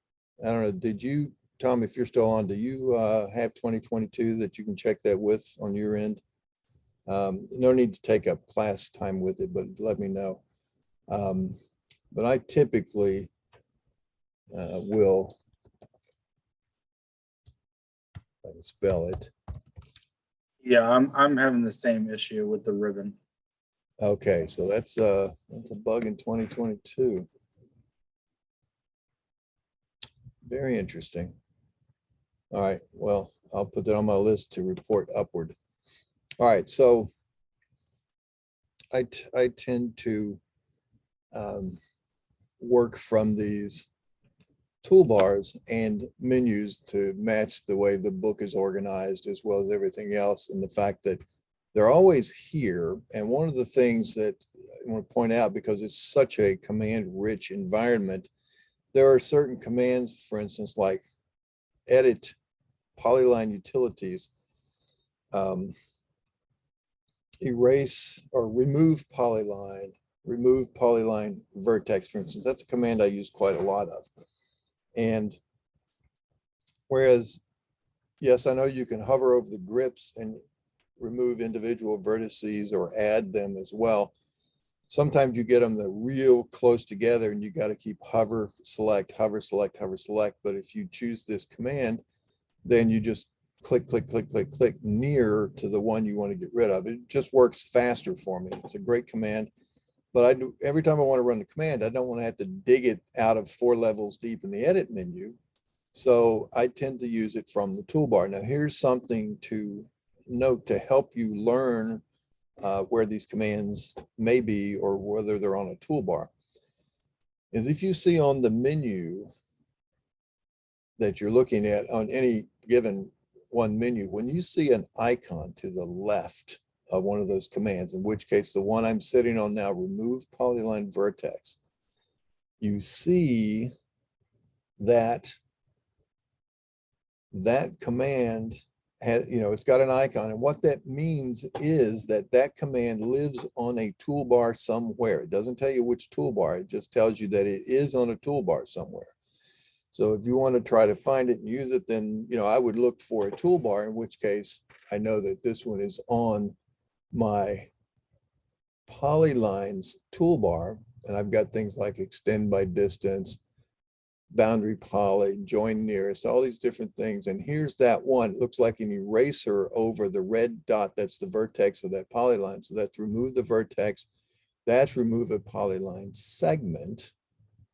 A: I don't know, did you, Tom, if you're still on, do you have 2022 that you can check that with on your end? No need to take up class time with it, but let me know. But I typically will, if I can spell it.
G: Yeah, I'm having the same issue with the ribbon.
A: Okay, so that's a bug in 2022. Very interesting. All right, well, I'll put that on my list to report upward. All right, so I tend to work from these toolbars and menus to match the way the book is organized, as well as everything else, and the fact that they're always here. And one of the things that I want to point out, because it's such a command-rich environment, there are certain commands, for instance, like edit polyline utilities, erase or remove polyline vertex, for instance. That's a command I use quite a lot of. And whereas, yes, I know you can hover over the grips and remove individual vertices or add them as well. Sometimes you get them that real close together and you got to keep hover, select, hover, select, hover, select. But if you choose this command, then you just click, click, click, click, click near to the one you want to get rid of. It just works faster for me. It's a great command. But I do, every time I want to run the command, I don't want to have to dig it out of 4 levels deep in the edit menu. So I tend to use it from the toolbar. Now, here's something to note to help you learn where these commands may be or whether they're on a toolbar, is if you see on the menu that you're looking at on any given one menu, when you see an icon to the left of one of those commands, in which case the one I'm sitting on now, remove polyline vertex, you see that that command has, it's got an icon. And what that means is that that command lives on a toolbar somewhere. It doesn't tell you which toolbar. It just tells you that it is on a toolbar somewhere. So if you want to try to find it and use it, then, I would look for a toolbar, in which case I know that this one is on my polylines toolbar. And I've got things like extend by distance, boundary poly, join nearest, all these different things. And here's that one. It looks like an eraser over the red dot. That's the vertex of that polyline. So that's remove the vertex. That's remove a polyline segment.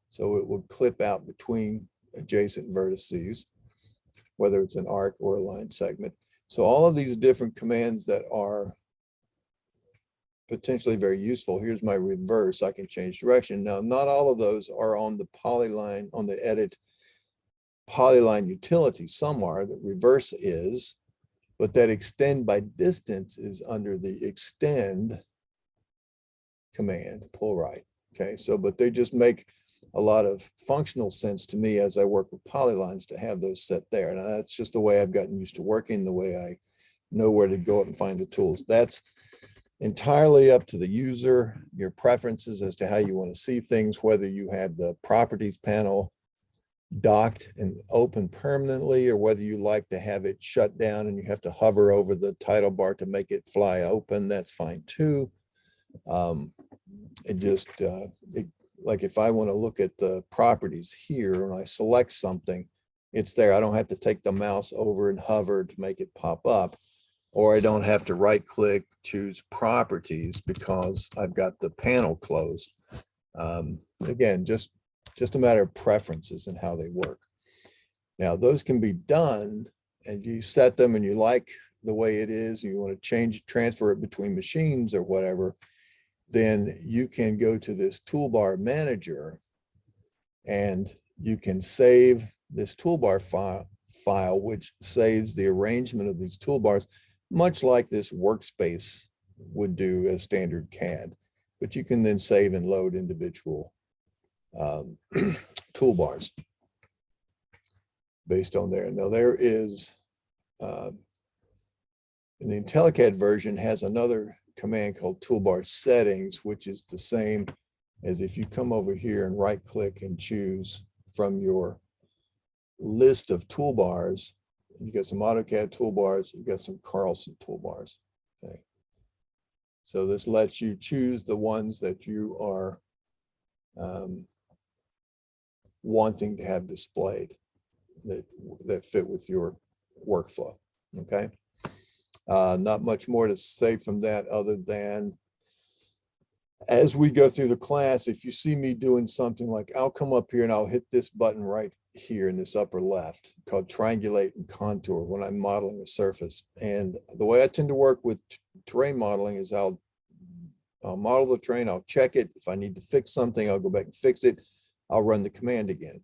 A: So it will clip out between adjacent vertices, whether it's an arc or a line segment. So all of these different commands that are potentially very useful. Here's my reverse. I can change direction. Now, not all of those are on the polyline, on the edit polyline utility. Some are, the reverse is, but that extend by distance is under the extend command, pull right. Okay, so, but they just make a lot of functional sense to me as I work with polylines to have those set there. Now, that's just the way I've gotten used to working, the way I know where to go up and find the tools. That's entirely up to the user, your preferences as to how you want to see things, whether you have the properties panel docked and open permanently, or whether you like to have it shut down and you have to hover over the title bar to make it fly open. That's fine too. Like if I want to look at the properties here and I select something, it's there. I don't have to take the mouse over and hover to make it pop up. or I don't have to right click, choose properties because I've got the panel closed. Again, just a matter of preferences and how they work. Now, those can be done and you set them and you like the way it is, you want to transfer it between machines or whatever, then you can go to this toolbar manager and you can save this toolbar file, which saves the arrangement of these toolbars, much like this workspace would do as standard CAD. But you can then save and load individual toolbars based on there. Now there is, in the IntelliCAD version has another command called toolbar settings, which is the same as if you come over here and right click and choose from your list of toolbars. You got some AutoCAD toolbars, you got some Carlson toolbars. Okay. So this lets you choose the ones that you are wanting to have displayed that fit with your workflow. Okay. Not much more to say from that other than as we go through the class, if you see me doing something like I'll come up here and I'll hit this button right here in this upper left called triangulate and contour when I'm modeling a surface. And the way I tend to work with terrain modeling is I'll model the terrain, I'll check it. If I need to fix something, I'll go back and fix it. I'll run the command again.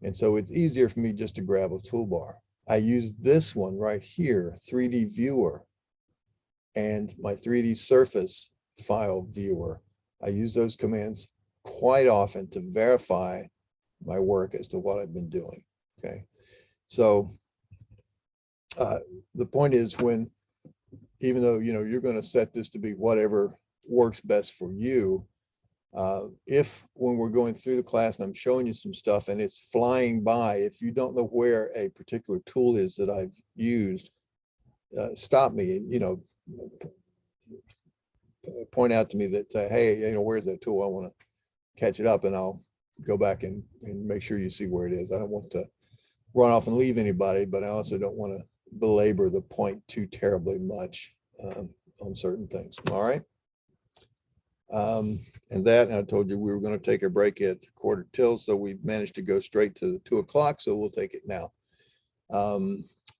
A: And so it's easier for me just to grab a toolbar. I use this one right here, 3D viewer, and my 3D surface file viewer. I use those commands quite often to verify my work as to what I've been doing. Okay. So the point is even though, you're going to set this to be whatever works best for you, if when we're going through the class and I'm showing you some stuff and it's flying by, if you don't know where a particular tool is that I've used, stop me and, point out to me that, hey, where's that tool? I want to catch it up and I'll go back and make sure you see where it is. I don't want to run off and leave anybody, but I also don't want to belabor the point too terribly much on certain things. All right. And I told you we were going to take a break at 1:45, so we managed to go straight to 2 o'clock. So we'll take it now.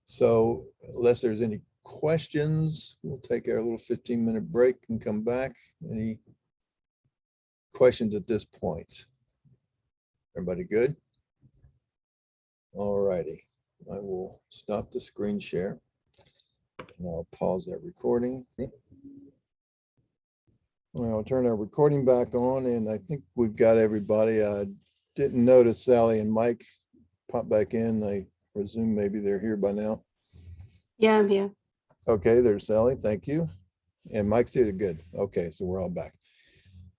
A: So unless there's any questions, we'll take our little 15-minute break and come back. Any questions at this point? Everybody good? All righty. I will stop the screen share and I'll pause that recording. I'll turn our recording back on and I think we've got everybody. I didn't notice Sally and Mike pop back in. I presume maybe they're here by now.
D: Yeah, I'm here.
A: Okay, there's Sally. Thank you. And Mike's here. Good. Okay, so we're all back.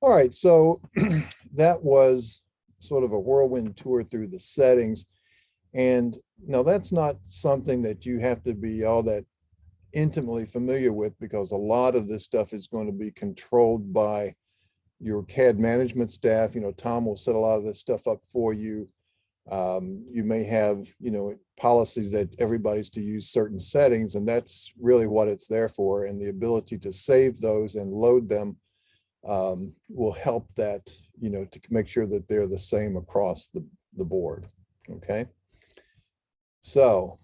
A: All right, so that was sort of a whirlwind tour through the settings. And now that's not something that you have to be all that intimately familiar with because a lot of this stuff is going to be controlled by your CAD management staff. Tom will set a lot of this stuff up for you. You may have, policies that everybody's to use certain settings, and that's really what it's there for. And the ability to save those and load them will help that, to make sure that they're the same across the board. Okay. So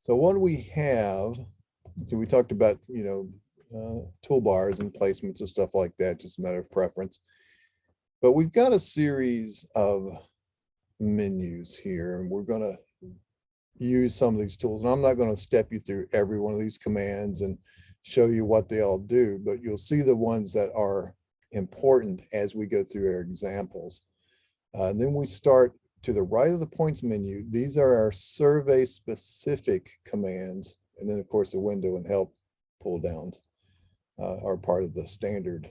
A: what do we have? So we talked about, toolbars and placements and stuff like that, just a matter of preference. But we've got a series of menus here, and we're going to use some of these tools. And I'm not going to step you through every one of these commands and show you what they all do, but you'll see the ones that are important as we go through our examples. And then we start to the right of the points menu. These are our survey specific commands. And then of course the window and help pull downs are part of the standard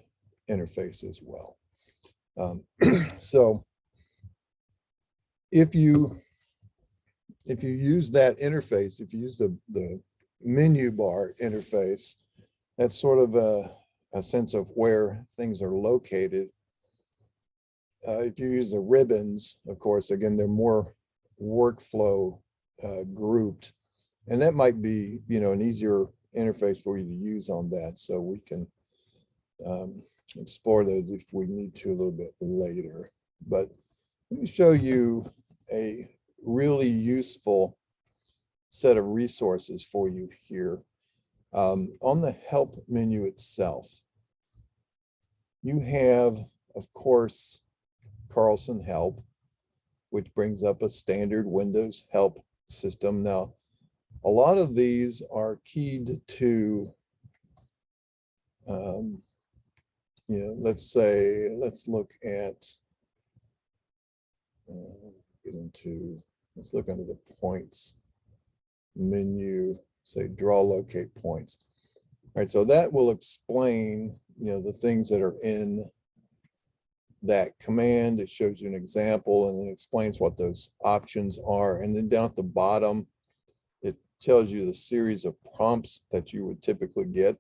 A: interface as well. So if you use that interface, if you use the menu bar interface, that's sort of a sense of where things are located. If you use the ribbons, of course, again, they're more workflow grouped. And that might be, you know, an easier interface for you to use on that. So we can explore those if we need to a little bit later. But let me show you a really useful set of resources for you here. On the help menu itself, you have, of course, Carlson Help, which brings up a standard Windows help system. Now, a lot of these are keyed to, you know, let's look at, let's look under the points menu, say draw locate points. All right, so that will explain, you know, the things that are in that command. It shows you an example and then explains what those options are. And then down at the bottom, it tells you the series of prompts that you would typically get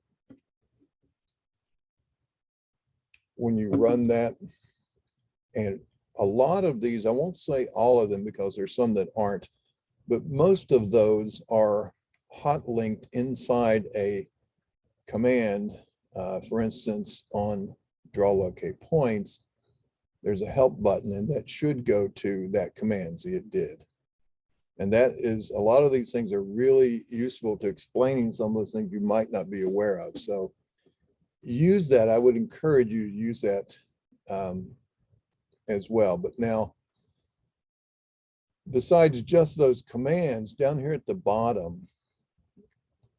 A: when you run that. And a lot of these, I won't say all of them because there's some that aren't, but most of those are hot linked inside a command. For instance, on draw locate points, there's a help button and that should go to that command. See, it did. And that is, a lot of these things are really useful to explaining some of those things you might not be aware of. So use that. I would encourage you to use that as well. But now, besides just those commands, down here at the bottom,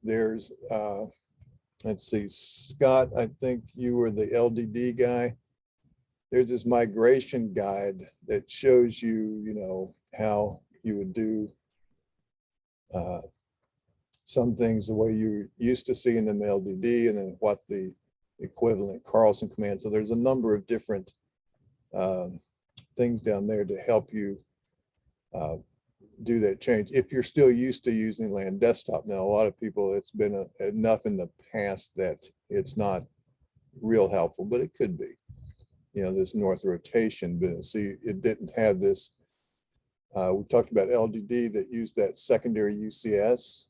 A: there's, let's see, Scott, I think you were the LDD guy. There's this migration guide that shows you, you know, how you would do some things the way you're used to seeing them LDD, and then what the equivalent Carlson command. So there's a number of different things down there to help you do that change. If you're still used to using LAN desktop. Now, a lot of people, it's been enough in the past that it's not real helpful, but it could be. You know, this north rotation, but see, it didn't have this. We talked about LDD that used that secondary UCS,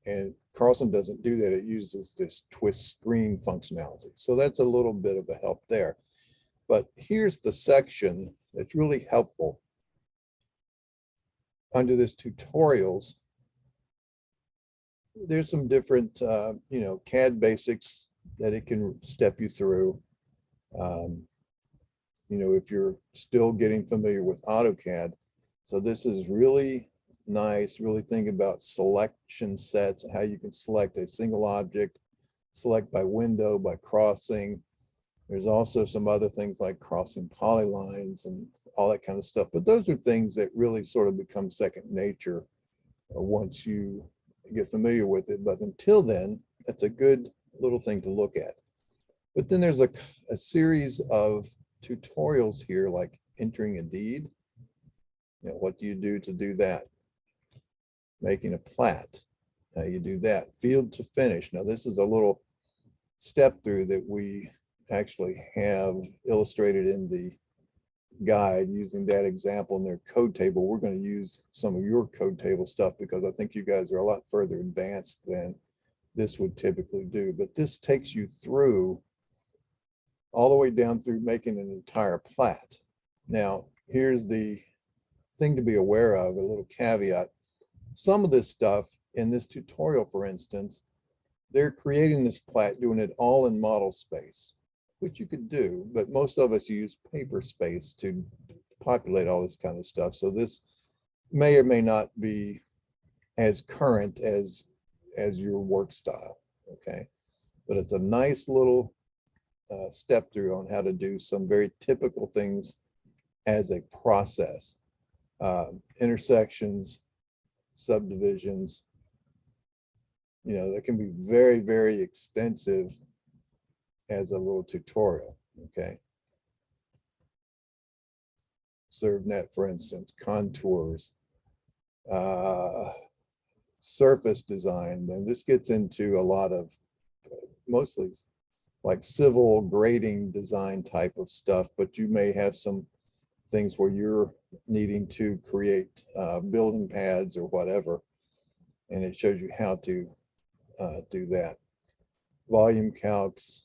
A: and Carlson doesn't do that. It uses this twist screen functionality. So that's a little bit of a help there. But here's the section that's really helpful. Under this tutorials, there's some different, you know, CAD basics that it can step you through. You know, if you're still getting familiar with AutoCAD. So this is really nice, really think about selection sets, how you can select a single object, select by window, by crossing. There's also some other things like crossing polylines and all that kind of stuff. But those are things that really sort of become second nature once you get familiar with it. But until then, that's a good little thing to look at. But then there's a series of tutorials here, like entering a deed. You know, what do you do to do that? Making a plat, how you do that. Field to finish. Now, this is a little step through that we actually have illustrated in the guide using that example in their code table. We're going to use some of your code table stuff because I think you guys are a lot further advanced than this would typically do. But this takes you through all the way down through making an entire plat. Now, here's the thing to be aware of, a little caveat. Some of this stuff in this tutorial, for instance, they're creating this plat, doing it all in model space, which you could do, but most of us use paper space to populate all this kind of stuff. So this may or may not be as current as your work style, okay? But it's a nice little step through on how to do some very typical things as a process. Intersections, subdivisions, you know, that can be very, very extensive as a little tutorial, okay? ServNet, for instance, contours, surface design, and this gets into a lot of mostly like civil grading design type of stuff, but you may have some things where you're needing to create building pads or whatever. and it shows you how to do that. Volume calcs,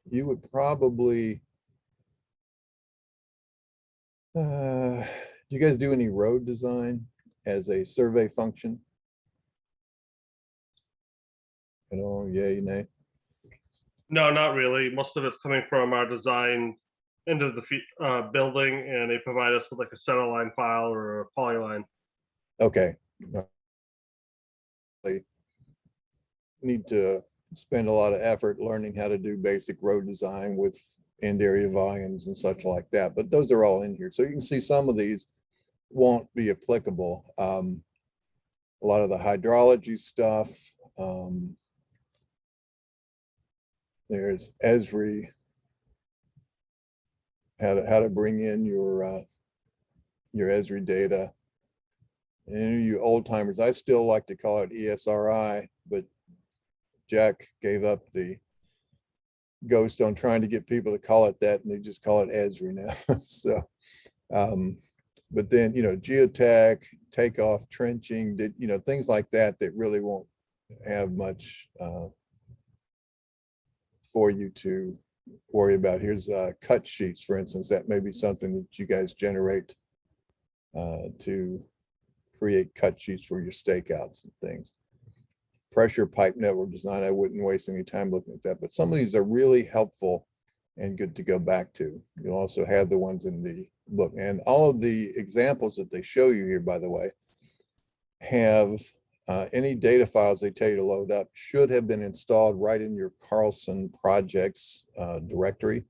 A: you would probably, do you guys do any road design as a survey function? At all, yay, nay?
C: No, not really. Most of it's coming from our design into the building, and they provide us with like a center line file or a polyline.
A: Okay. They need to spend a lot of effort learning how to do basic road design with end area volumes and such like that, but those are all in here. So you can see some of these won't be applicable. A lot of the hydrology stuff, there's Esri, how to bring in your Esri data. And you old timers, I still like to call it ESRI, but Jack gave up the ghost on trying to get people to call it that, and they just call it Esri now. So, but then, you know, geotech, takeoff, trenching, you know, things like that, that really won't have much for you to worry about. Here's cut sheets, for instance. That may be something that you guys generate to create cut sheets for your stakeouts and things. Pressure pipe network design, I wouldn't waste any time looking at that, but some of these are really helpful and good to go back to. You'll also have the ones in the book, and all of the examples that they show you here, by the way, have any data files they tell you to load up should have been installed right in your Carlson projects directory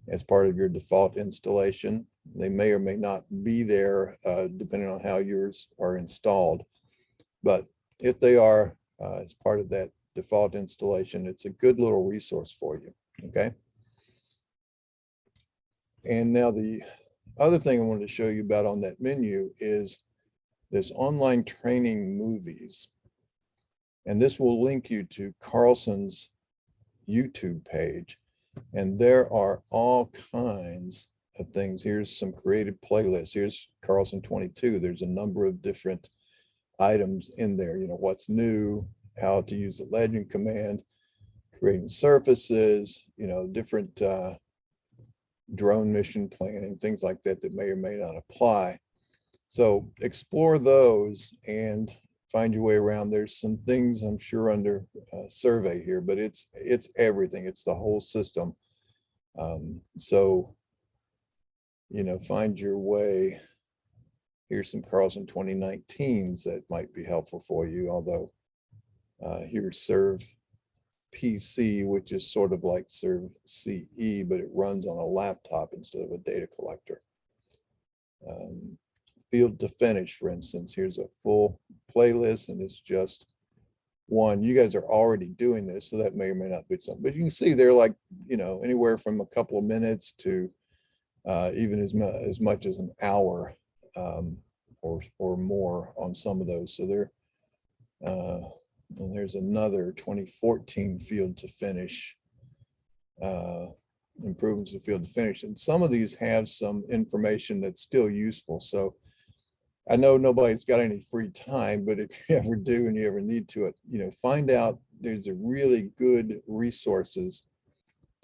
A: as part of your default installation. They may or may not be there depending on how yours are installed, but if they are as part of that default installation, it's a good little resource for you. Okay. And now the other thing I wanted to show you about on that menu is this online training movies. And this will link you to Carlson's YouTube page. And there are all kinds of things. Here's some created playlists. Here's Carlson 22. There's a number of different items in there. You know, what's new, how to use the legend command, creating surfaces, you know, different drone mission planning, things like that that may or may not apply. So explore those and find your way around. There's some things I'm sure under survey here, but it's everything. It's the whole system. So, you know, find your way. Here's some Carlson 2019s that might be helpful for you, although here's Serve PC, which is sort of like Serve CE, but it runs on a laptop instead of a data collector. Field to finish, for instance, here's a full playlist, and it's just one. You guys are already doing this, so that may or may not be something, but you can see they're like, you know, anywhere from a couple of minutes to even as much as an hour or more on some of those. So they're and there's another 2014 field to finish, improvements to field to finish. And some of these have some information that's still useful. So I know nobody's got any free time, but if you ever do and you ever need to, you know, find out there's a really good resources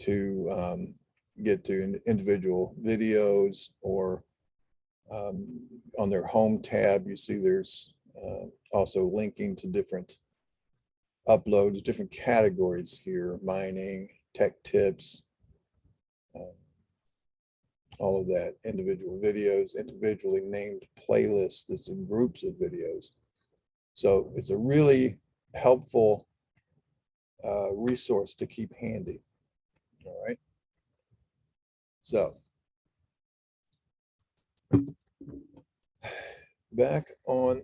A: to get to individual videos, or on their home tab, you see there's also linking to different uploads, different categories here: mining, tech tips, all of that, individual videos, individually named playlists, that's in groups of videos. So it's a really helpful resource to keep handy. All right. So back on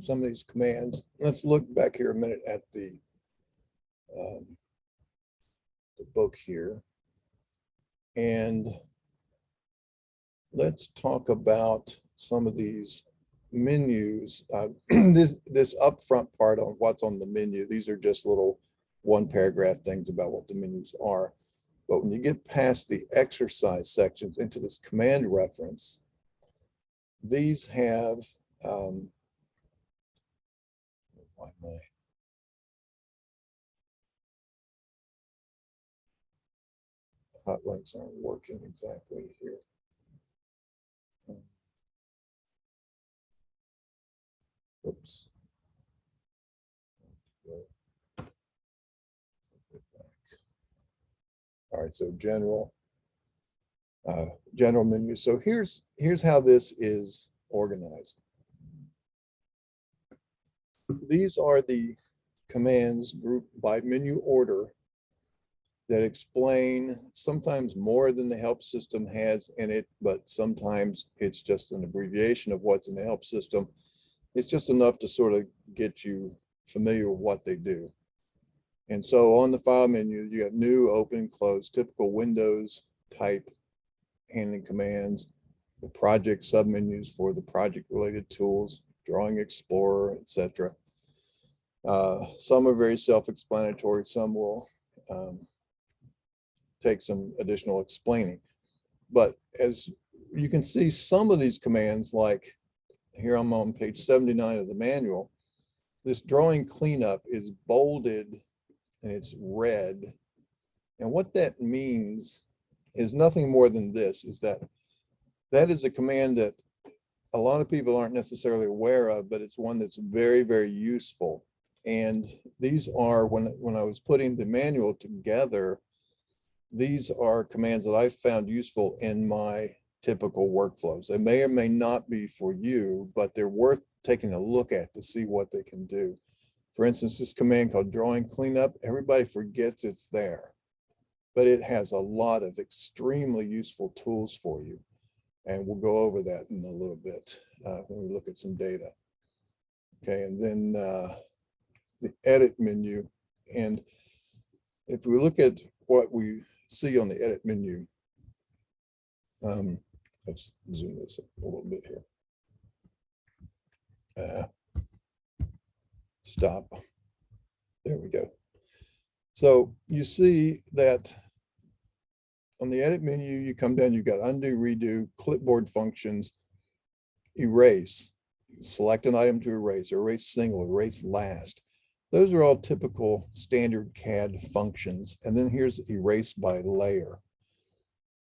A: some of these commands, let's look back here a minute at the book here. And let's talk about some of these menus. This upfront part on what's on the menu, these are just little one paragraph things about what the menus are. But when you get past the exercise sections into this command reference, these have why my hot links aren't working exactly here. Oops. All right, so general menu. So here's how this is organized. These are the commands grouped by menu order that explain sometimes more than the help system has in it, but sometimes it's just an abbreviation of what's in the help system. It's just enough to sort of get you familiar with what they do. And so on the file menu, you have new, open, close, typical Windows type handling commands, the project submenus for the project related tools, Drawing Explorer, etc. Some are very self-explanatory. Some will take some additional explaining. But as you can see, some of these commands, like here I'm on page 79 of the manual, this drawing cleanup is bolded and it's red. And what that means is nothing more than this, is that is a command that a lot of people aren't necessarily aware of, but it's one that's very, very useful. And these are, when I was putting the manual together, these are commands that I found useful in my typical workflows. They may or may not be for you, but they're worth taking a look at to see what they can do. For instance, this command called drawing cleanup, everybody forgets it's there, but it has a lot of extremely useful tools for you. And we'll go over that in a little bit when we look at some data. Okay, and then the edit menu. And if we look at what we see on the edit menu, let's zoom this up a little bit here. Stop. There we go. So you see that on the edit menu, you come down, you've got undo, redo, clipboard functions, erase, select an item to erase, erase single, erase last. Those are all typical standard CAD functions. And then here's erase by layer.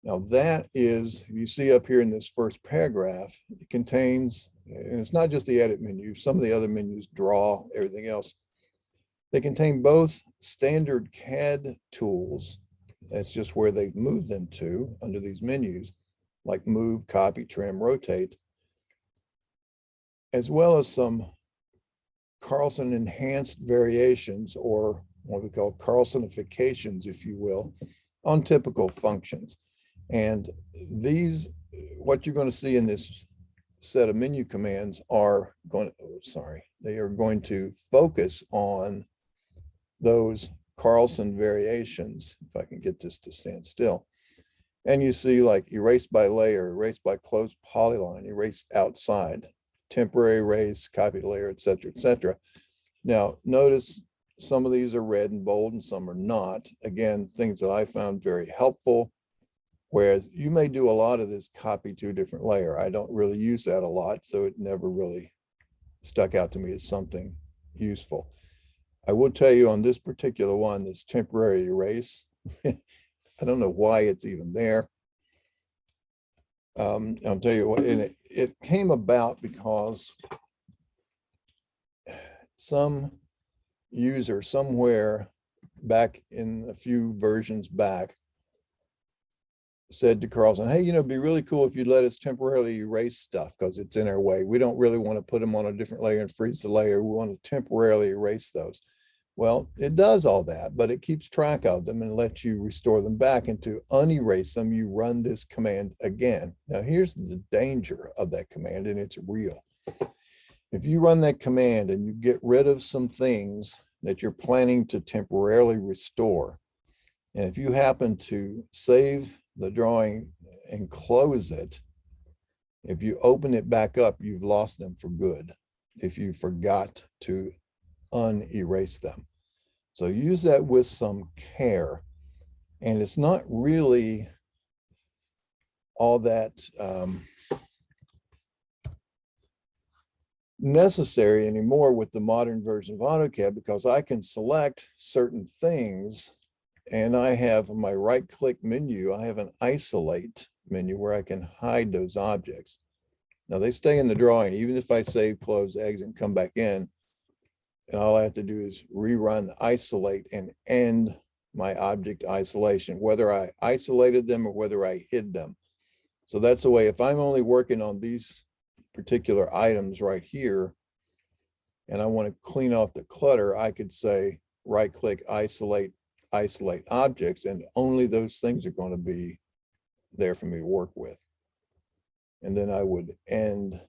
A: Now that is, you see up here in this first paragraph, it contains, and it's not just the edit menu, some of the other menus, draw, everything else. They contain both standard CAD tools, that's just where they've moved them to under these menus, like move, copy, trim, rotate, as well as some Carlson enhanced variations, or what we call Carlsonifications, if you will, on typical functions. And these, what you're going to see in this set of menu commands are going to, they are going to focus on those Carlson variations, if I can get this to stand still. And you see like erase by layer, erase by closed polyline, erase outside, temporary erase, copy layer, et cetera, et cetera. Now, notice some of these are red and bold and some are not. Again, things that I found very helpful, whereas you may do a lot of this copy to a different layer. I don't really use that a lot, so it never really stuck out to me as something useful. I will tell you on this particular one, this temporary erase, I don't know why it's even there. I'll tell you what, and it came about because some user somewhere back in a few versions back said to Carlson, hey, it'd be really cool if you'd let us temporarily erase stuff because it's in our way. We don't really want to put them on a different layer and freeze the layer. We want to temporarily erase those. Well, it does all that, but it keeps track of them and lets you restore them back. And to unerase them, you run this command again. Now, here's the danger of that command, and it's real. If you run that command and you get rid of some things that you're planning to temporarily restore, and if you happen to save the drawing and close it, if you open it back up, you've lost them for good if you forgot to unerase them. So use that with some care. And it's not really all that necessary anymore with the modern version of AutoCAD, because I can select certain things and I have my right click menu, I have an isolate menu where I can hide those objects. Now they stay in the drawing, even if I save, close, exit, and come back in, and all I have to do is rerun isolate and end my object isolation, whether I isolated them or whether I hid them. So that's the way, if I'm only working on these particular items right here, and I want to clean off the clutter, I could say, right click, isolate objects, and only those things are going to be there for me to work with. And then I would end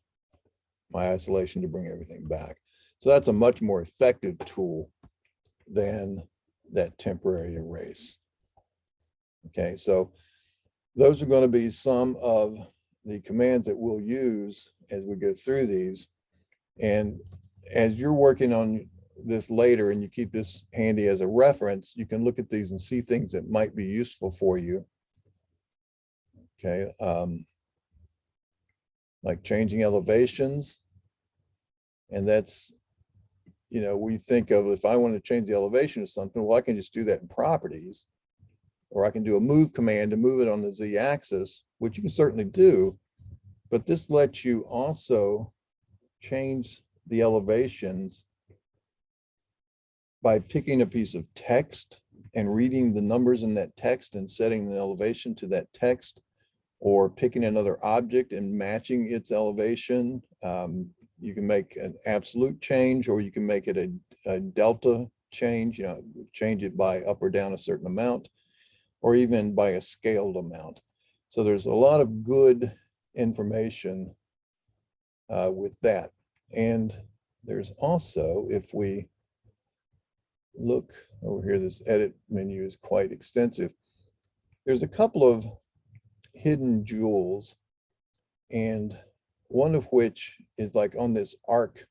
A: my isolation to bring everything back. So that's a much more effective tool than that temporary erase. Okay, so those are going to be some of the commands that we'll use as we go through these. And as you're working on this later and you keep this handy as a reference, you can look at these and see things that might be useful for you. Okay, like changing elevations. And that's, you know, we think of, if I want to change the elevation of something, well, I can just do that in properties, or I can do a move command to move it on the Z axis, which you can certainly do, but this lets you also change the elevations by picking a piece of text and reading the numbers in that text and setting an elevation to that text, or picking another object and matching its elevation. You can make an absolute change, or you can make it a delta change, you know, change it by up or down a certain amount, or even by a scaled amount. So there's a lot of good information with that. And there's also, if we look over here, this edit menu is quite extensive. There's a couple of hidden jewels, and one of which is like on this arc,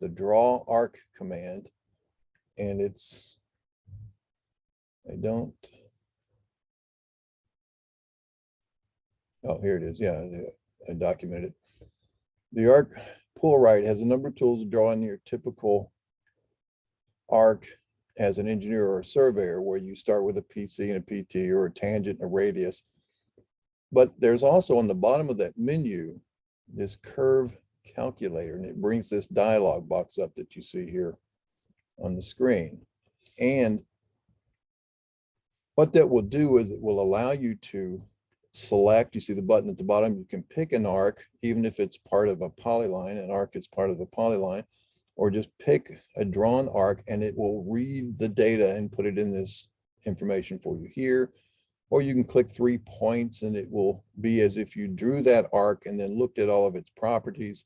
A: the draw arc command, and it's, I don't, oh, here it is. Yeah, I documented it. The arc pull right has a number of tools to draw in your typical arc as an engineer or a surveyor, where you start with a PC and a PT, or a tangent and a radius. But there's also on the bottom of that menu, this curve calculator, and it brings this dialog box up that you see here on the screen. And what that will do is it will allow you to select, you see the button at the bottom, you can pick an arc, even if it's part of a polyline, an arc is part of a polyline, or just pick a drawn arc and it will read the data and put it in this information for you here. Or you can click 3 points and it will be as if you drew that arc and then looked at all of its properties.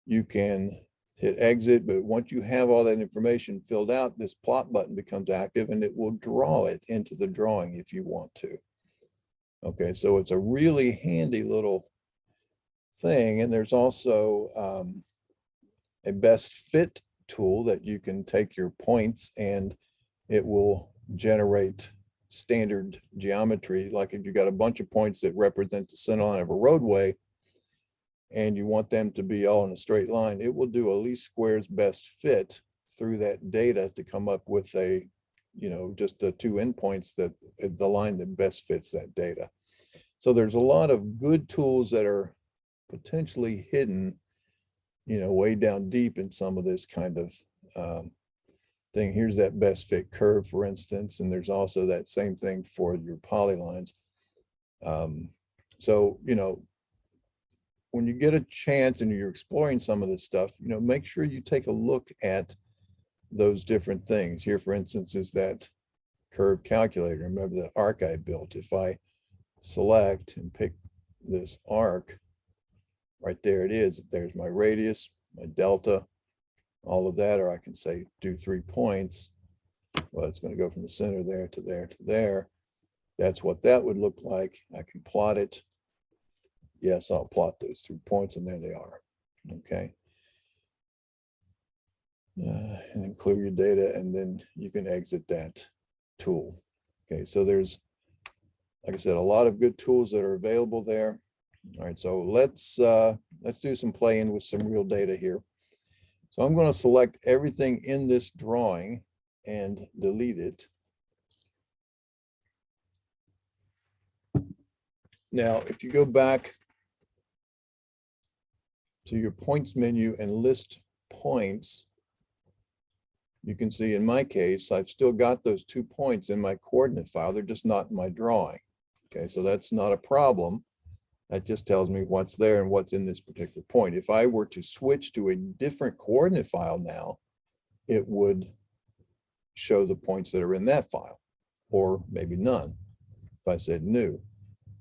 A: You can hit exit, but once you have all that information filled out, this plot button becomes active and it will draw it into the drawing if you want to. Okay, so it's a really handy little thing. And there's also a best fit tool that you can take your points and it will generate standard geometry. Like if you got a bunch of points that represent the center line of a roadway and you want them to be all in a straight line, it will do a least squares best fit through that data to come up with a, you know, just the 2 endpoints that the line that best fits that data. So there's a lot of good tools that are potentially hidden, you know, way down deep in some of this kind of thing. Here's that best fit curve, for instance, and there's also that same thing for your polylines. So, you know, when you get a chance and you're exploring some of this stuff, you know, make sure you take a look at those different things. Here, for instance, is that curve calculator. Remember that arc I built. If I select and pick this arc, right there it is. There's my radius, my delta, all of that, or I can say do 3 points. Well, it's going to go from the center there to there to there. That's what that would look like. I can plot it. Yes, I'll plot those 3 points, and there they are. Okay. And then clear your data, and then you can exit that tool. Okay, so there's, like I said, a lot of good tools that are available there. All right, so let's do some playing with some real data here. So I'm going to select everything in this drawing and delete it. Now, if you go back to your points menu and list points, you can see in my case, I've still got those 2 points in my coordinate file. They're just not in my drawing. Okay, so that's not a problem. That just tells me what's there and what's in this particular point. If I were to switch to a different coordinate file now, it would show the points that are in that file, or maybe none if I said new.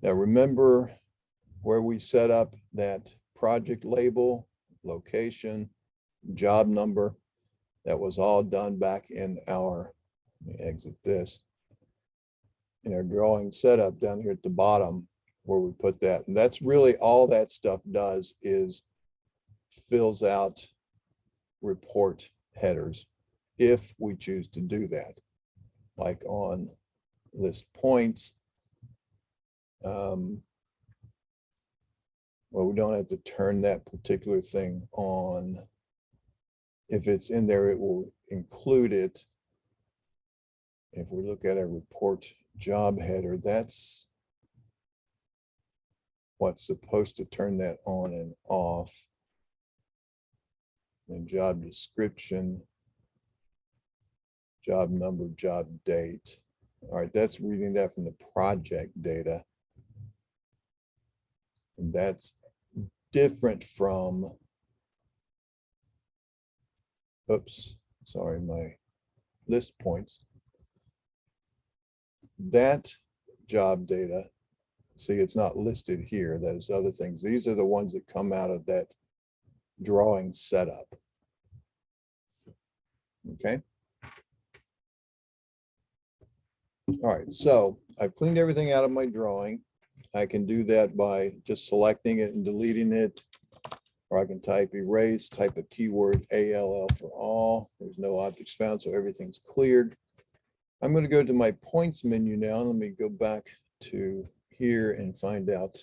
A: Now remember where we set up that project label, location, job number. That was all done back in our, let me exit this, in our drawing setup down here at the bottom where we put that. And that's really all that stuff does is fills out report headers if we choose to do that, like on list points. Well, we don't have to turn that particular thing on. If it's in there, it will include it. If we look at a report job header, that's what's supposed to turn that on and off. And job description, job number, job date. All right, that's reading that from the project data. And that's different from, oops, sorry, my list points. That job data, see, it's not listed here. Those other things, these are the ones that come out of that drawing setup. Okay. All right, so I've cleaned everything out of my drawing. I can do that by just selecting it and deleting it, or I can type erase, type a keyword ALL for all. There's no objects found, so everything's cleared. I'm going to go to my points menu now. Let me go back to here and find out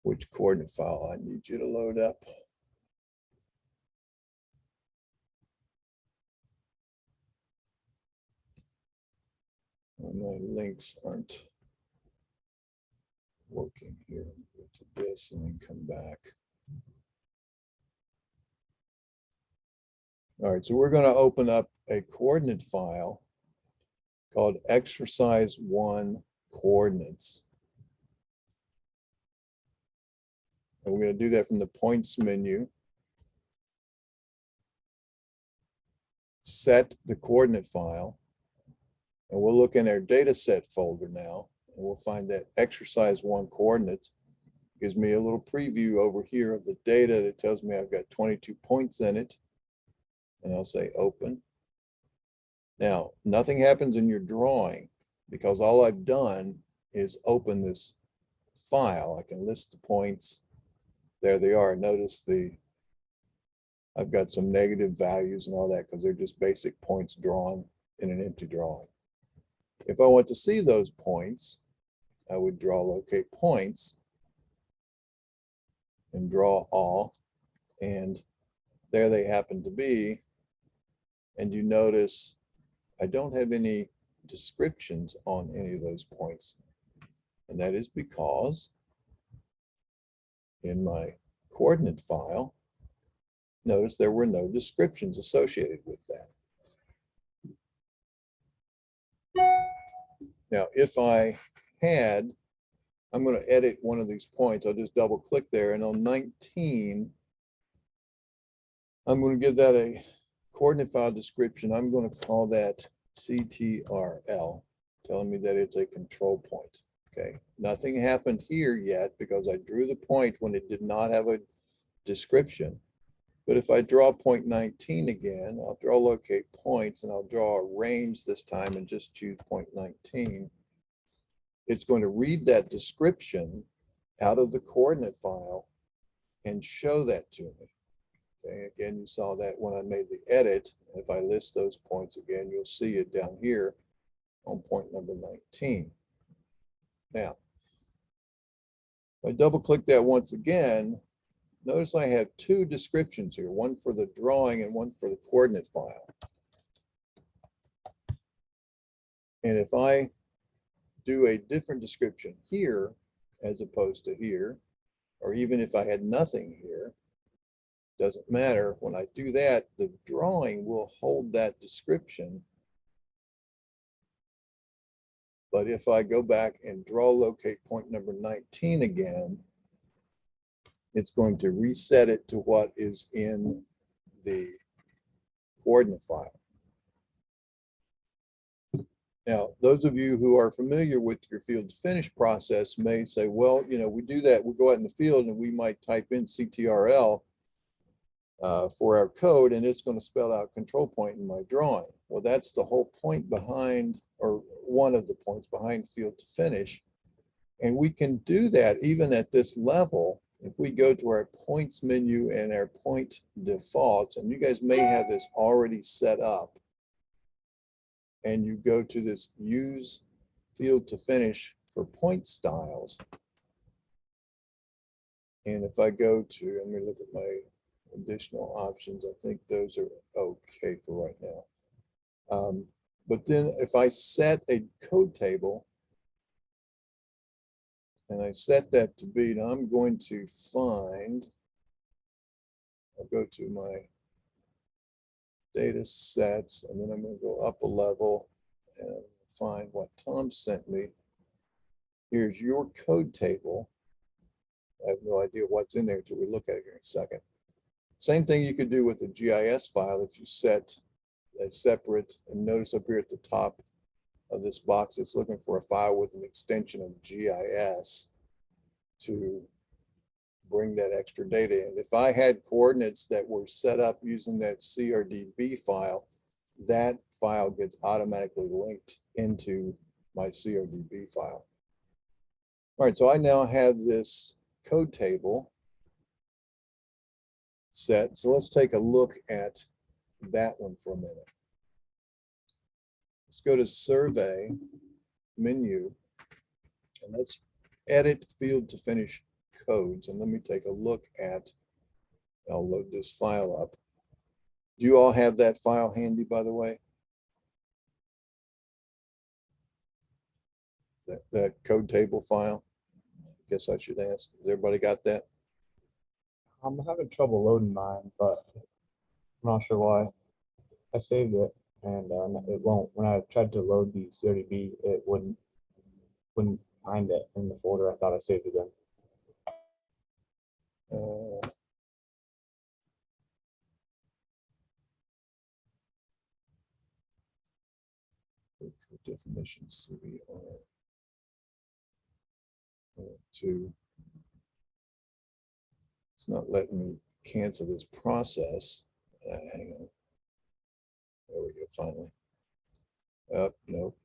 A: which coordinate file I need you to load up. My links aren't working here. Go to this and then come back. All right, so we're going to open up a coordinate file called exercise 1 coordinates. And we're going to do that from the points menu. Set the coordinate file. And we'll look in our data set folder now, and we'll find that exercise 1 coordinates gives me a little preview over here of the data that tells me I've got 22 points in it. And I'll say open. Now, nothing happens in your drawing because all I've done is open this file. I can list the points. There they are. Notice I've got some negative values and all that because they're just basic points drawn in an empty drawing. If I want to see those points, I would draw locate points and draw all, and there they happen to be. And you notice I don't have any descriptions on any of those points. And that is because in my coordinate file, notice there were no descriptions associated with that. Now, if I had, I'm going to edit one of these points. I'll just double click there, and on 19, I'm going to give that a coordinate file description. I'm going to call that CTRL, telling me that it's a control point. Okay, nothing happened here yet because I drew the point when it did not have a description. But if I draw point 19 again, I'll draw locate points and I'll draw a range this time and just choose point 19. It's going to read that description out of the coordinate file and show that to me. Okay, again, you saw that when I made the edit. If I list those points again, you'll see it down here on point number 19. Now, If I double click that once again, notice I have two descriptions here, one for the drawing and one for the coordinate file. And if I do a different description here as opposed to here, or even if I had nothing here, doesn't matter. When I do that, the drawing will hold that description. But if I go back and draw locate point number 19 again, it's going to reset it to what is in the coordinate file. Now, those of you who are familiar with your field to finish process may say, well, you know, we do that, we go out in the field and we might type in CTRL for our code, and it's going to spell out control point in my drawing. Well, that's the whole point behind, or one of the points behind field to finish. And we can do that even at this level. If we go to our points menu and our point defaults, and you guys may have this already set up, and you go to this use field to finish for point styles. And if I go to, let me look at my additional options, I think those are okay for right now. But then if I set a code table, and I set that to be, now I'm going to find, I'll go to my data sets, and then I'm going to go up a level and find what Tom sent me. Here's your code table. I have no idea what's in there until we look at it here in a second. Same thing you could do with a GIS file if you set a separate, and notice up here at the top of this box, it's looking for a file with an extension of GIS to bring that extra data in. If I had coordinates that were set up using that CRDB file, that file gets automatically linked into my CRDB file. All right, so I now have this code table set. So let's take a look at that one for a minute. Let's go to survey menu, and let's edit field to finish codes. And let me take a look at, I'll load this file up. Do you all have that file handy, by the way? That code table file? I guess I should ask, has everybody got that?
F: I'm having trouble loading mine, but I'm not sure why. I saved it and it won't. When I tried to load the CRDB, it wouldn't find it in the folder I thought I saved it in.
A: Definitions CVR. To, it's not letting me cancel this process. Hang on. There we go, finally. Nope.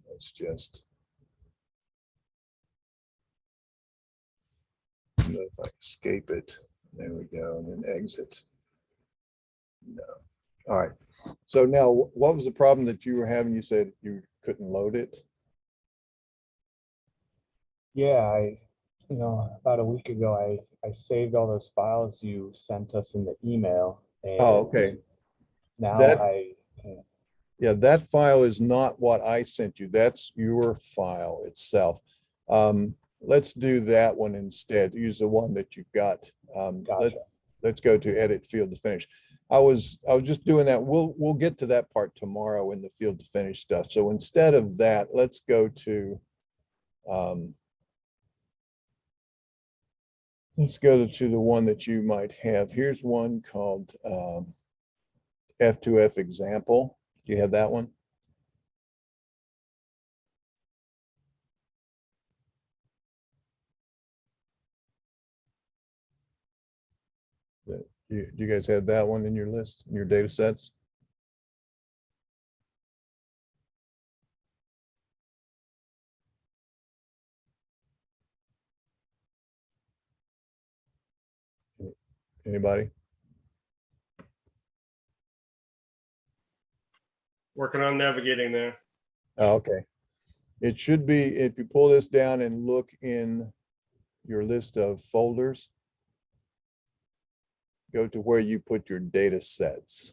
A: Let's just, if I escape it, there we go, and then exit. No. All right. So now, what was the problem that you were having? You said you couldn't load it?
F: Yeah, about a week ago, I saved all those files you sent us in the email. And
A: Oh, okay.
F: now
A: Yeah, that file is not what I sent you. That's your file itself. Let's do that one instead. Use the one that you've got.
F: Gotcha.
A: Let's go to edit field to finish. I was just doing that. We'll get to that part tomorrow in the field to finish stuff. So instead of that, let's go to the one that you might have. Here's one called F2F example. Do you have that one? Do you guys have that one in your list, in your data sets? Anybody?
C: Working on navigating there.
A: Oh, okay. It should be, if you pull this down and look in your list of folders, go to where you put your data sets.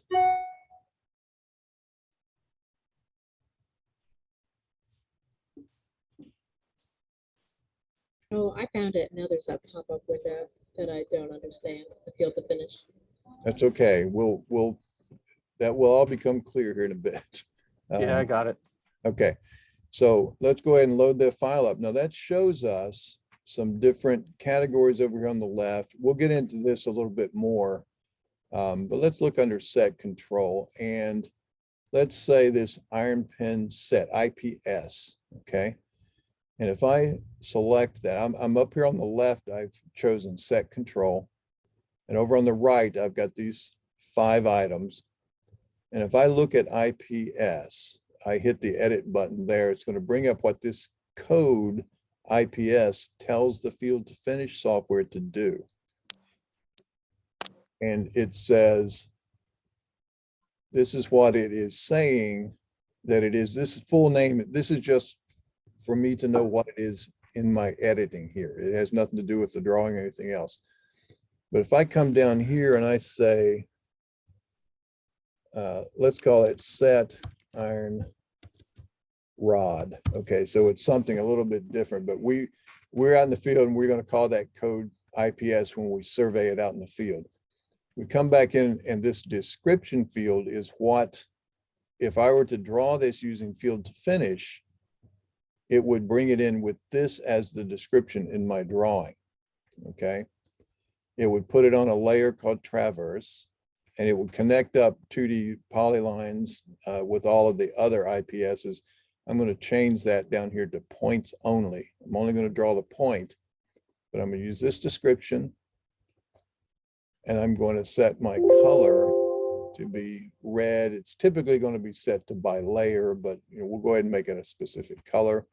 B: Oh, I found it. Now there's that pop-up window that I don't understand, the field to finish.
A: That's okay. That will all become clear here in a bit.
E: Yeah, I got it.
A: Okay, so let's go ahead and load that file up. Now that shows us some different categories over here on the left. We'll get into this a little bit more, but let's look under set control, and let's say this iron pin set, IPS, okay? And if I select that, I'm up here on the left, I've chosen set control. And over on the right, I've got these 5 items. And if I look at IPS, I hit the edit button there, it's going to bring up what this code IPS tells the field to finish software to do. And it says, this is what it is saying that it is. This is full name. This is just for me to know what it is in my editing here. It has nothing to do with the drawing or anything else. But if I come down here and I say, let's call it set iron rod. Okay, so it's something a little bit different, but we're out in the field and we're going to call that code IPS when we survey it out in the field. We come back in, and this description field is what, if I were to draw this using field to finish, it would bring it in with this as the description in my drawing. Okay, it would put it on a layer called traverse, and it would connect up 2D polylines with all of the other IPSs. I'm going to change that down here to points only. I'm only going to draw the point, but I'm going to use this description, and I'm going to set my color to be red. It's typically going to be set to by layer, but we'll go ahead and make it a specific color.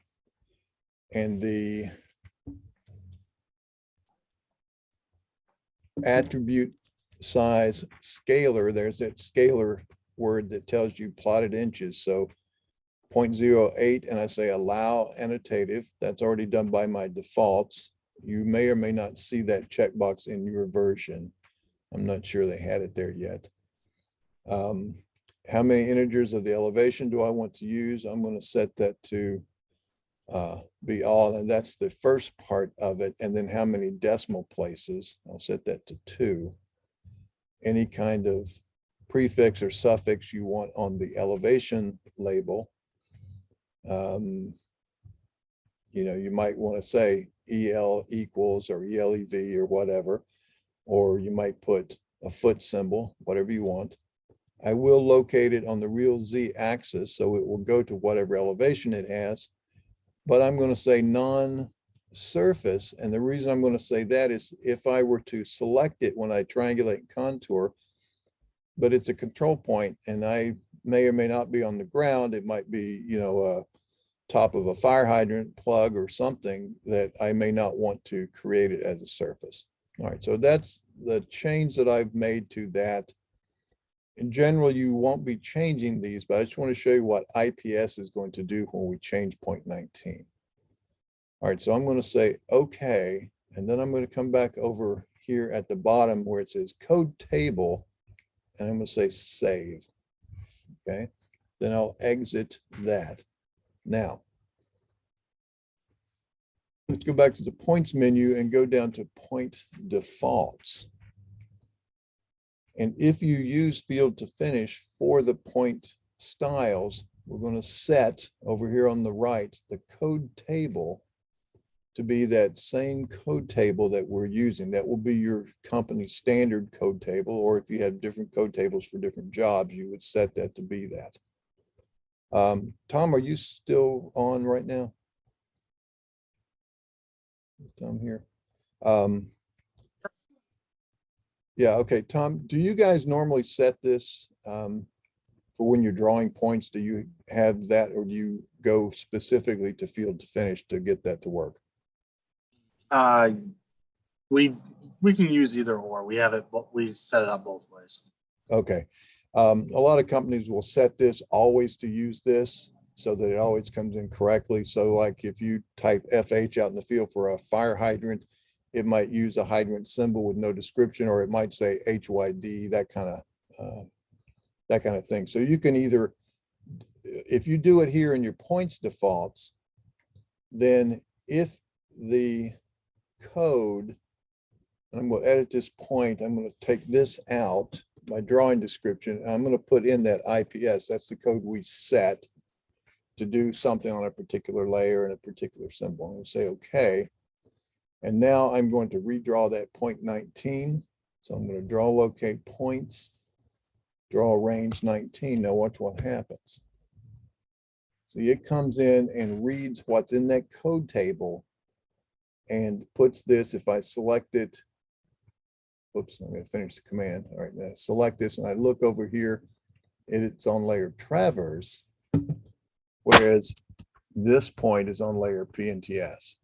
A: And the attribute size scalar, there's that scalar word that tells you plotted inches. So 0.08, and I say allow annotative. That's already done by my defaults. You may or may not see that checkbox in your version. I'm not sure they had it there yet. How many integers of the elevation do I want to use? I'm going to set that to be all, and that's the first part of it. And then how many decimal places? I'll set that to 2. Any kind of prefix or suffix you want on the elevation label. You might want to say EL equals or ELEV or whatever, or you might put a foot symbol, whatever you want. I will locate it on the real Z axis, so it will go to whatever elevation it has, but I'm going to say non-surface. And the reason I'm going to say that is if I were to select it when I triangulate and contour, but it's a control point and I may or may not be on the ground, it might be, top of a fire hydrant plug or something, that I may not want to create it as a surface. All right, so that's the change that I've made to that. In general, you won't be changing these, but I just want to show you what IPS is going to do when we change 0.19. All right, so I'm going to say okay, and then I'm going to come back over here at the bottom where it says code table, and I'm going to say save. Okay, then I'll exit that. Now, let's go back to the points menu and go down to point defaults. And if you use field to finish for the point styles, we're going to set over here on the right, the code table to be that same code table that we're using. That will be your company standard code table, or if you have different code tables for different jobs, you would set that to be that. Tom, are you still on right now? Tom here. Yeah, okay, Tom, do you guys normally set this for when you're drawing points? Do you have that, or do you go specifically to field to finish to get that to work?
G: We can use either or. We have it, we set it up both ways.
A: Okay. A lot of companies will set this always to use this so that it always comes in correctly. So like if you type FH out in the field for a fire hydrant, it might use a hydrant symbol with no description, or it might say HYD, that kind of thing. So you can either, if you do it here in your points defaults, then if the code, and I'm going to edit this point, I'm going to take this out, my drawing description, I'm going to put in that IPS, that's the code we set to do something on a particular layer and a particular symbol. I'm going to say okay. And now I'm going to redraw that point 19. So I'm going to draw locate points, draw range 19. Now watch what happens. See, it comes in and reads what's in that code table and puts this, if I select it, whoops, I'm going to finish the command. All right, now select this and I look over here, it's on layer traverse, whereas this point is on layer PNTS.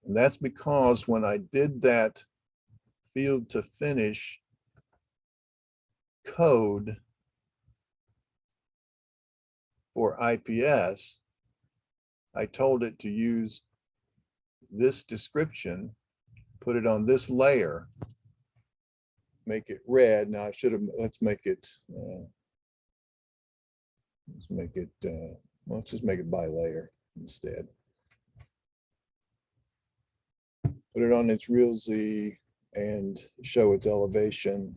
A: And that's because when I did that field to finish code for IPS, I told it to use this description, put it on this layer, make it red. Now I should have, let's make it let's just make it by layer instead. Put it on its real Z and show its elevation,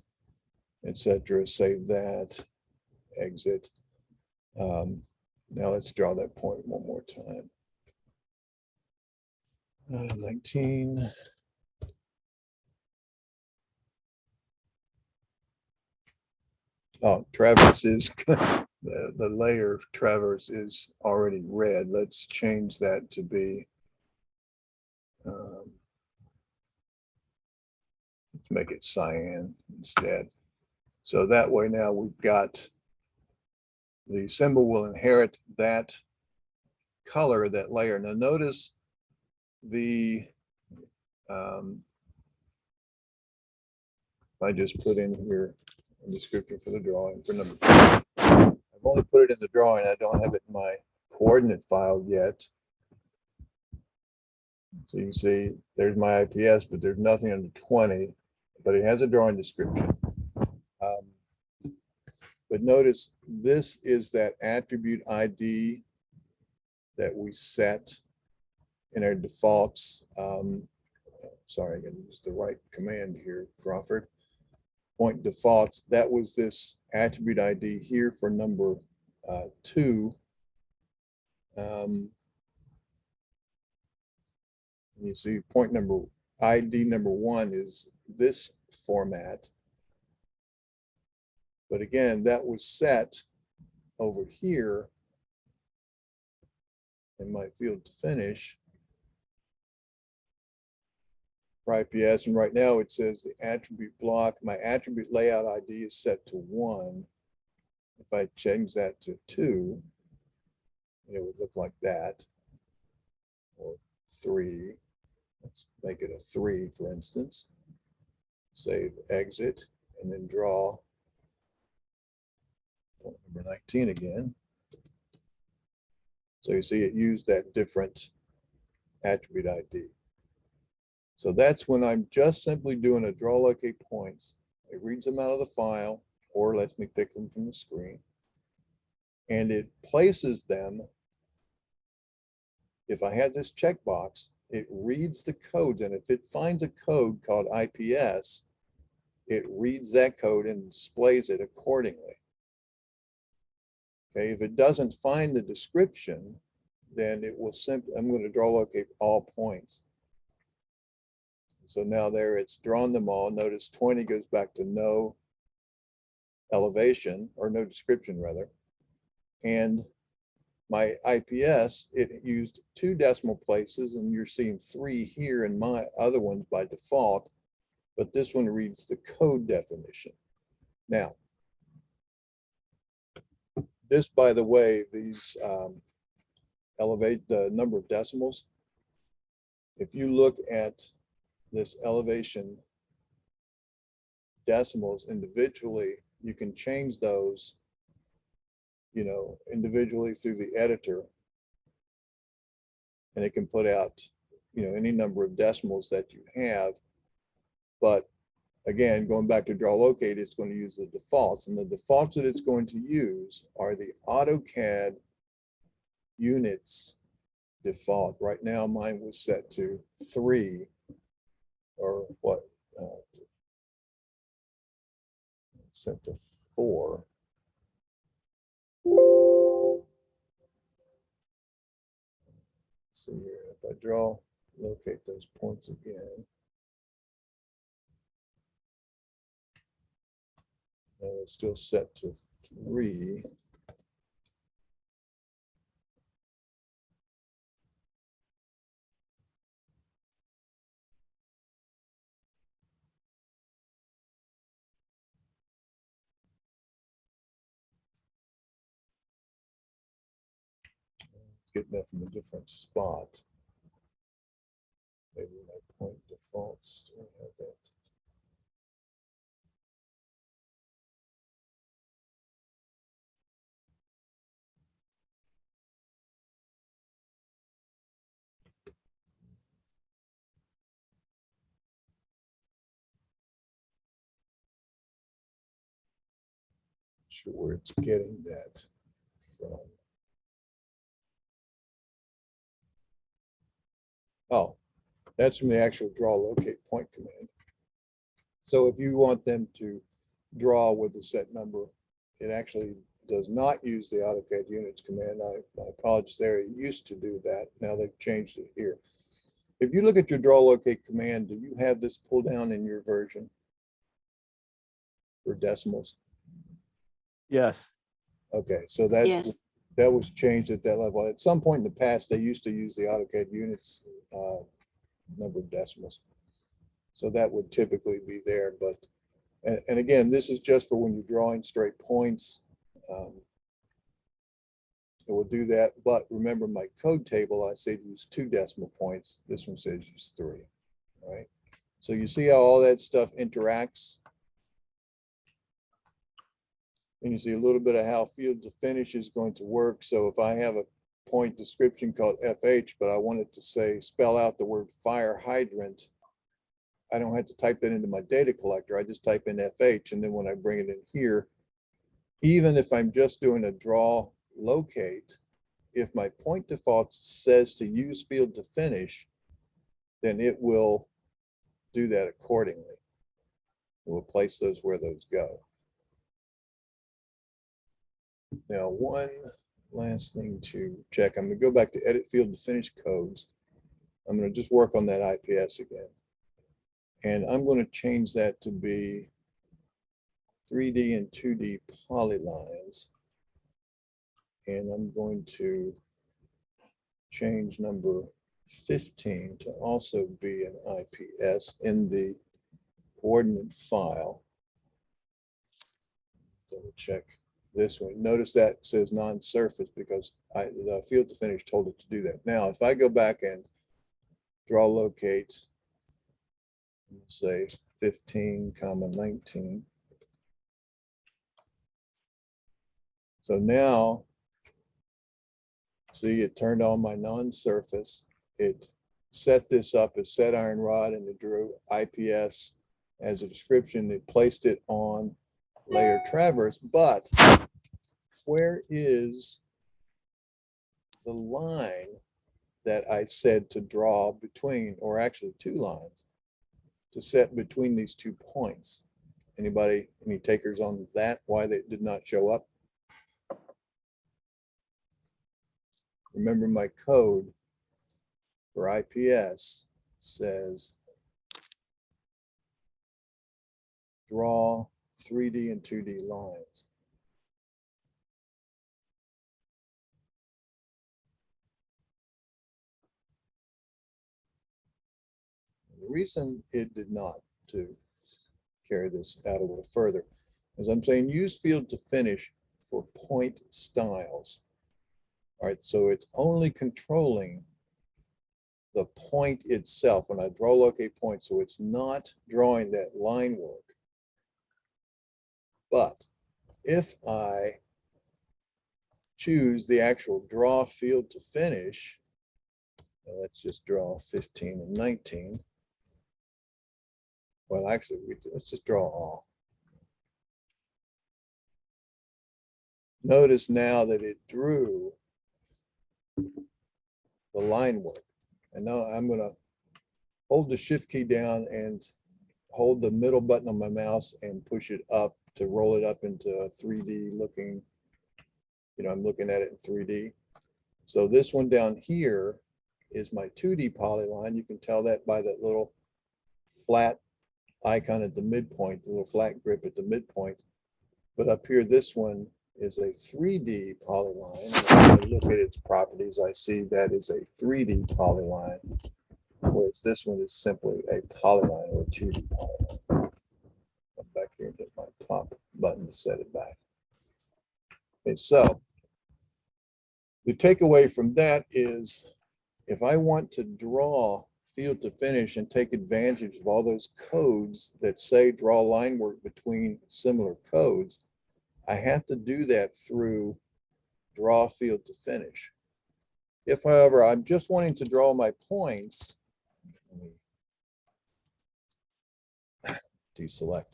A: etc. Save that, exit. Now let's draw that point one more time. 19. Oh, traverse is, the layer traverse is already red. Let's change that to be, let's make it cyan instead. So that way now we've got, the symbol will inherit that color, that layer. Now notice the, I just put in here a description for the drawing for number 2. I've only put it in the drawing. I don't have it in my coordinate file yet. So you can see there's my IPS, but there's nothing under 20, but it has a drawing description. But notice this is that attribute ID that we set in our defaults. Sorry, I gotta use the right command here, Crawford. Point defaults, that was this attribute ID here for number 2. You see point number ID number 1 is this format. But again, that was set over here in my field to finish for IPS. And right now it says the attribute block, my attribute layout ID is set to 1. If I change that to 2, it would look like that, or 3. Let's make it a 3, for instance. Save, exit, and then draw point number 19 again. So you see it used that different attribute ID. So that's when I'm just simply doing a draw locate points. It reads them out of the file or lets me pick them from the screen. And it places them. If I had this checkbox, it reads the codes, and if it finds a code called IPS, it reads that code and displays it accordingly. Okay, if it doesn't find the description, then it will simply, I'm going to draw locate all points. So now there it's drawn them all. Notice 20 goes back to no elevation, or no description rather. And my IPS, it used 2 decimal places, and you're seeing 3 here in my other ones by default, but this one reads the code definition. Now, this, by the way, these elevate the number of decimals. If you look at this elevation decimals individually, you can change those, individually through the editor, and it can put out any number of decimals that you have. But again, going back to draw locate, it's going to use the defaults, and the defaults that it's going to use are the AutoCAD units default. Right now, mine was set to 3 or what? Set to 4. See here, if I draw, locate those points again. And it's still set to 3. It's getting that from a different spot. Maybe my point defaults still have that. Sure where it's getting that from. Oh, that's from the actual draw locate point command. So if you want them to draw with a set number, it actually does not use the AutoCAD units command. My apologies there. It used to do that. Now they've changed it here. If you look at your draw locate command, do you have this pull down in your version for decimals?
E: Yes.
A: Okay, so that
D: Yes.
A: that was changed at that level. At some point in the past, they used to use the AutoCAD units number of decimals. So that would typically be there, but, and again, this is just for when you're drawing straight points. It will do that, but remember my code table, I said use 2 decimal points. This one says use 3, right? So you see how all that stuff interacts? And you see a little bit of how field to finish is going to work. So if I have a point description called FH, but I wanted to say, spell out the word fire hydrant, I don't have to type that into my data collector. I just type in FH. And then when I bring it in here, even if I'm just doing a draw locate, if my point default says to use field to finish, then it will do that accordingly. It will place those where those go. Now, one last thing to check. I'm going to go back to edit field to finish codes. I'm going to just work on that IPS again. And I'm going to change that to be 3D and 2D polylines. And I'm going to change number 15 to also be an IPS in the coordinate file. Double check this one. Notice that says non-surface because the field to finish told it to do that. Now, if I go back and draw locate, say 15, 19. So now, see, it turned on my non-surface. It set this up as set iron rod and it drew IPS as a description. It placed it on layer traverse, but where is the line that I said to draw between, or actually 2 lines to set between these 2 points? Anybody, any takers on that? Why they did not show up? Remember my code for IPS says draw 3D and 2D lines. The reason it did not, to carry this out a little further, is I'm saying use field to finish for point styles. All right, so it's only controlling the point itself when I draw locate point, so it's not drawing that line work. But if I choose the actual draw field to finish, Let's just draw 15 and 19. Well, actually, let's just draw all. Notice now that it drew the line work. And now I'm going to hold the shift key down and hold the middle button on my mouse and push it up to roll it up into a 3D looking, I'm looking at it in 3D. So this one down here is my 2D polyline. You can tell that by that little flat icon at the midpoint, the little flat grip at the midpoint. But up here, this one is a 3D polyline. When I look at its properties, I see that is a 3D polyline, whereas this one is simply a polyline or a 2D polyline. Come back here and hit my top button to set it back. Okay, so the takeaway from that is if I want to draw field to finish and take advantage of all those codes that say draw line work between similar codes, I have to do that through draw field to finish. If, however, I'm just wanting to draw my points, deselect.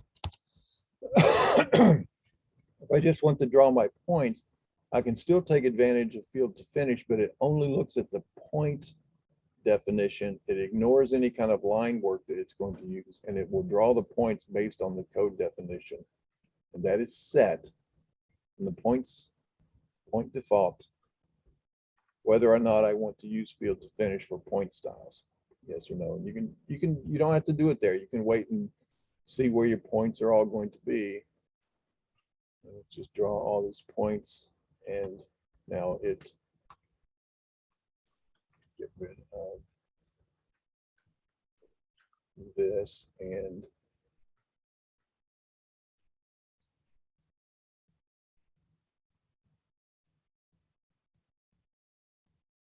A: If I just want to draw my points, I can still take advantage of field to finish, but it only looks at the point definition. It ignores any kind of line work that it's going to use, and it will draw the points based on the code definition. And that is set in the point default, whether or not I want to use field to finish for point styles. Yes or no. You don't have to do it there. You can wait and see where your points are all going to be. Let's just draw all these points, and now it get rid of this and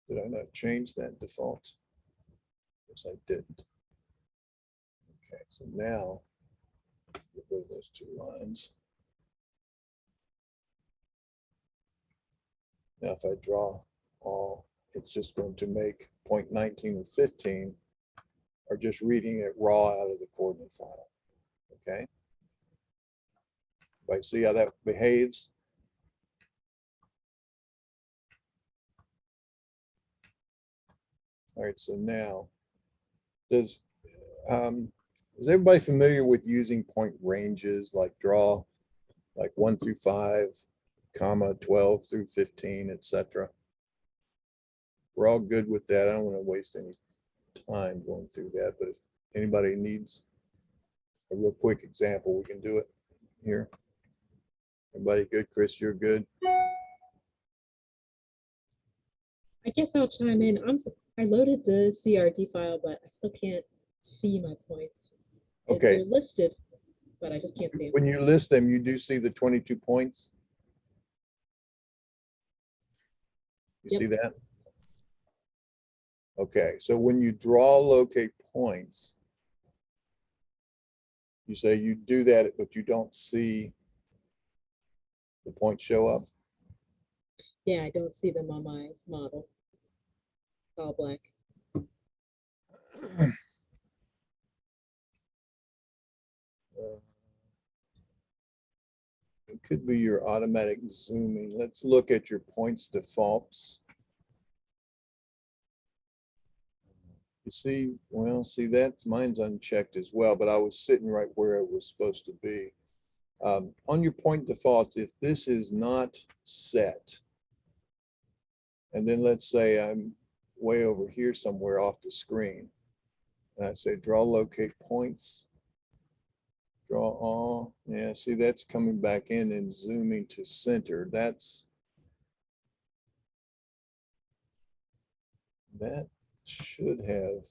A: did I not change that default? Yes, I didn't. Okay, so now get rid of those two lines. Now, if I draw all, it's just going to make point 19 and 15 are just reading it raw out of the coordinate file. Okay. If I see how that behaves. All right, so now is everybody familiar with using point ranges like draw like 1 through 5, comma 12 through 15, etc.? We're all good with that. I don't want to waste any time going through that, but if anybody needs a real quick example, we can do it here. Everybody good? Chris, you're good?
B: I guess I'll chime in. I loaded the CRD file, but I still can't see my points.
A: Okay.
B: They're listed, but I just can't see them.
A: When you list them, you do see the 22 points. You
B: Yep.
A: see that? Okay, so when you draw locate points, you say you do that, but you don't see the points show up.
B: Yeah, I don't see them on my model. It's all black.
A: It could be your automatic zooming. Let's look at your points defaults. You see, well, see that mine's unchecked as well, but I was sitting right where it was supposed to be. On your point defaults, if this is not set, and then let's say I'm way over here somewhere off the screen, and I say draw locate points, draw all, yeah, see that's coming back in and zooming to center. That should have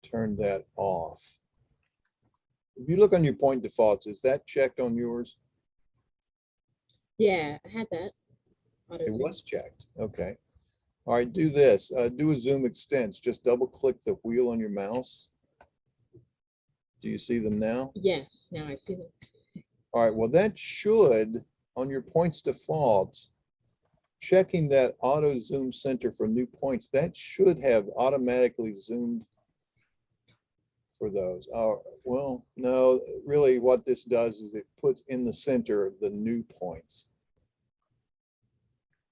A: turned that off. If you look on your point defaults, is that checked on yours?
B: Yeah, I had that. Auto
A: It
B: zoom.
A: was checked. Okay. All right, do this. Do a zoom extents. Just double click the wheel on your mouse. Do you see them now?
B: Yes, now I see them.
A: All right, well, that should, on your points defaults, checking that auto zoom center for new points, that should have automatically zoomed for those. Oh, well, no, really what this does is it puts in the center the new points.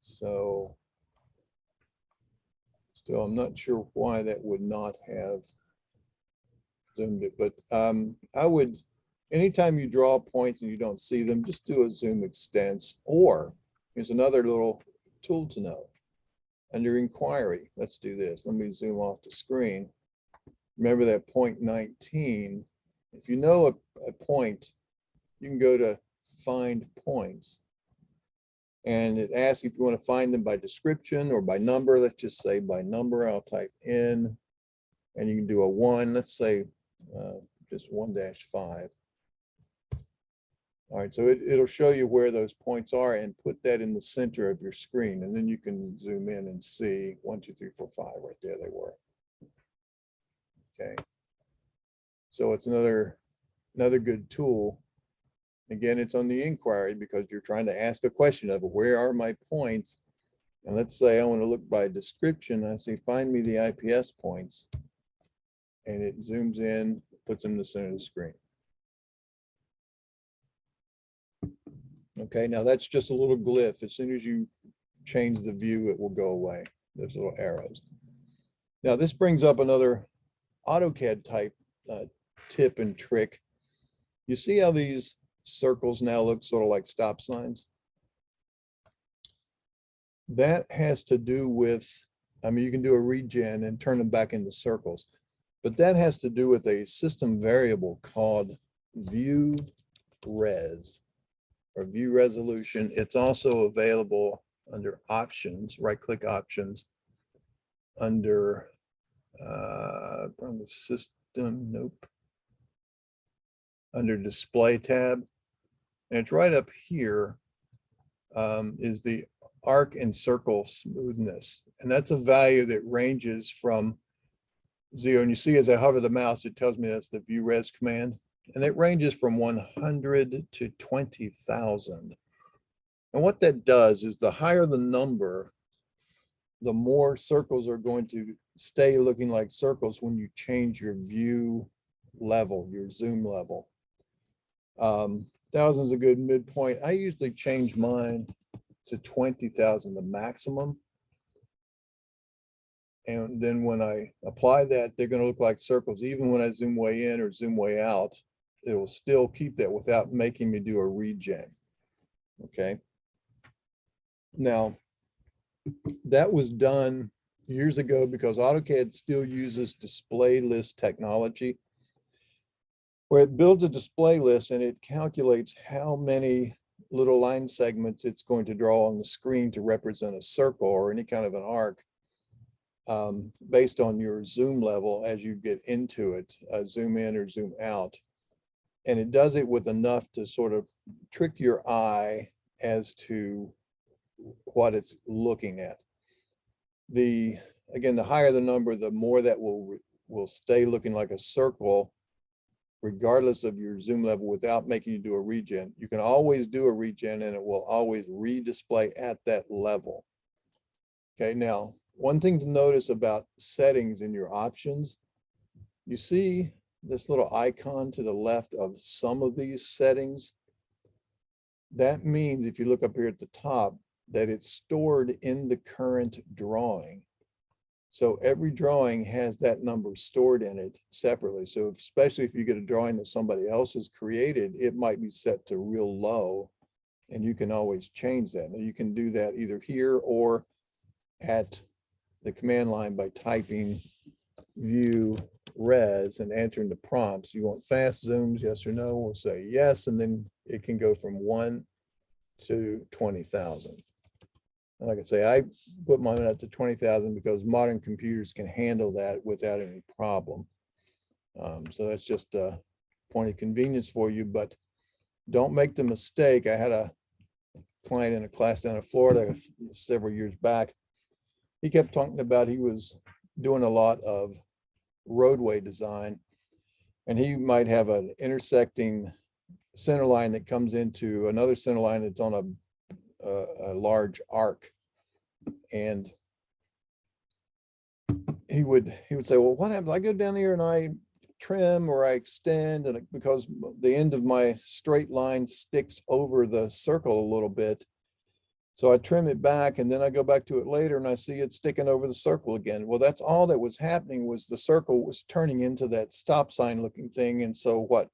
A: So still, I'm not sure why that would not have zoomed it, but I would, anytime you draw points and you don't see them, just do a zoom extents, or here's another little tool to know. Under inquiry, let's do this. Let me zoom off the screen. Remember that point 19. If you know a point, you can go to find points. And it asks if you want to find them by description or by number. Let's just say by number. I'll type in, and you can do a 1. Let's say just 1-5. All right, so it'll show you where those points are and put that in the center of your screen. And then you can zoom in and see 1, 2, 3, 4, 5. Right there they were. Okay. So it's another good tool. Again, it's on the inquiry because you're trying to ask a question of where are my points? And let's say I want to look by description. I say, find me the IPS points. And it zooms in, puts them in the center of the screen. Okay, now that's just a little glyph. As soon as you change the view, it will go away. Those little arrows. Now this brings up another AutoCAD type tip and trick. You see how these circles now look sort of like stop signs? That has to do with, I mean, you can do a regen and turn them back into circles, but that has to do with a system variable called view res or view resolution. It's also available under options, right-click options, under from the system, nope, under display tab. And it's right up here is the arc and circle smoothness. And that's a value that ranges from 0. And you see as I hover the mouse, it tells me that's the view res command. And it ranges from 100 to 20,000. And what that does is the higher the number, the more circles are going to stay looking like circles when you change your view level, your zoom level. 1,000 is a good midpoint. I usually change mine to 20,000, the maximum. And then when I apply that, they're going to look like circles. Even when I zoom way in or zoom way out, it will still keep that without making me do a regen. Okay. Now, that was done years ago because AutoCAD still uses display list technology, where it builds a display list and it calculates how many little line segments it's going to draw on the screen to represent a circle or any kind of an arc based on your zoom level as you get into it, zoom in or zoom out. And it does it with enough to sort of trick your eye as to what it's looking at. Again, the higher the number, the more that will stay looking like a circle, regardless of your zoom level, without making you do a regen. You can always do a regen and it will always redisplay at that level. Okay, now, one thing to notice about settings in your options, you see this little icon to the left of some of these settings. That means if you look up here at the top, that it's stored in the current drawing. So every drawing has that number stored in it separately. So especially if you get a drawing that somebody else has created, it might be set to real low and you can always change that. Now you can do that either here or at the command line by typing view res and entering the prompts. You want fast zooms, yes or no? We'll say yes, and then it can go from 1 to 20,000. And like I say, I put mine up to 20,000 because modern computers can handle that without any problem. So that's just a point of convenience for you, but don't make the mistake. I had a client in a class down in Florida several years back. He kept talking about he was doing a lot of roadway design, and he might have an intersecting center line that comes into another center line that's on a large arc. And he would say, well, what happens? I go down here and I trim or I extend, and because the end of my straight line sticks over the circle a little bit. So I trim it back and then I go back to it later and I see it sticking over the circle again. Well, that's all that was happening, was the circle was turning into that stop sign looking thing. And so what,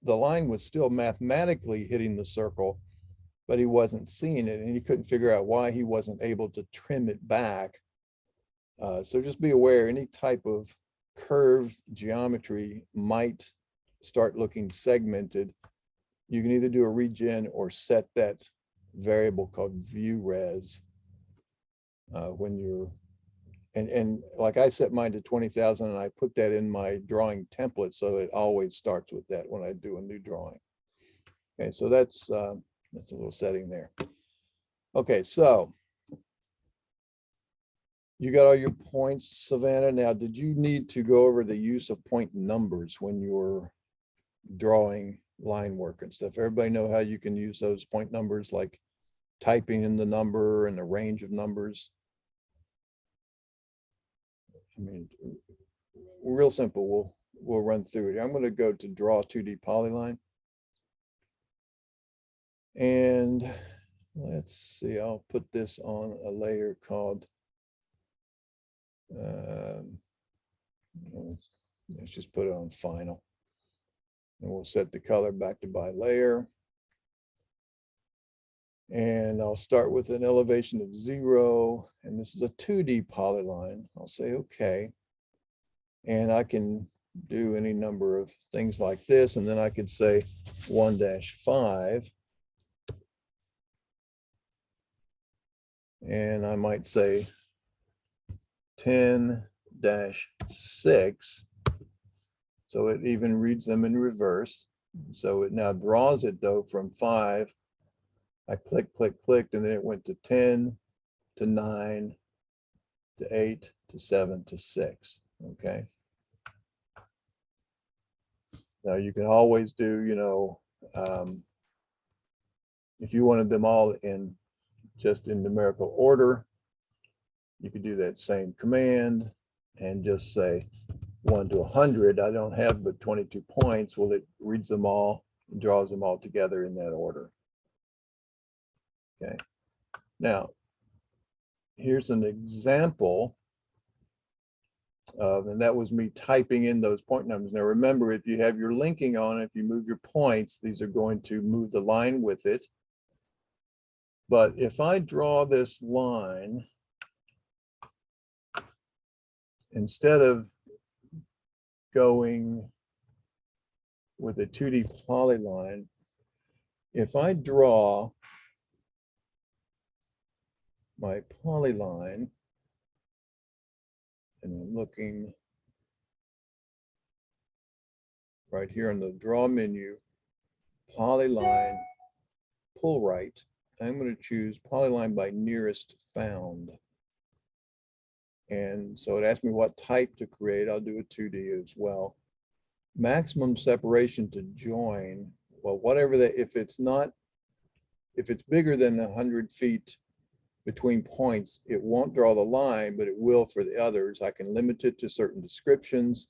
A: the line was still mathematically hitting the circle, but he wasn't seeing it, and he couldn't figure out why he wasn't able to trim it back. So just be aware, any type of curved geometry might start looking segmented. You can either do a regen or set that variable called view res when you're, and like I set mine to 20,000 and I put that in my drawing template, so it always starts with that when I do a new drawing. Okay, so that's a little setting there. Okay, so you got all your points, Savannah. Now, did you need to go over the use of point numbers when you're drawing line work and stuff? Everybody know how you can use those point numbers, like typing in the number and the range of numbers? I mean, real simple. We'll run through it. I'm going to go to draw 2D polyline. And let's see, I'll put this on a layer called, let's just put it on final. And we'll set the color back to by layer. And I'll start with an elevation of 0. And this is a 2D polyline. I'll say, okay. And I can do any number of things like this. And then I could say 1-5. And I might say 10-6. So it even reads them in reverse. So it now draws it though from 5. I clicked, and then it went to 10, to 9, to 8, to 7, to 6. Okay. Now you can always do, if you wanted them all in just in numerical order, you could do that same command and just say 1 to 100. I don't have but 22 points. Well, it reads them all and draws them all together in that order. Okay. Now, here's an example of, and that was me typing in those point numbers. Now, remember, if you have your linking on, if you move your points, these are going to move the line with it. But if I draw this line, instead of going with a 2D polyline, if I draw my polyline, and I'm looking right here on the draw menu, polyline, pull right, I'm going to choose polyline by nearest found. And so it asked me what type to create. I'll do a 2D as well. Maximum separation to join. Well, whatever that, if it's bigger than 100 feet between points, it won't draw the line, but it will for the others. I can limit it to certain descriptions,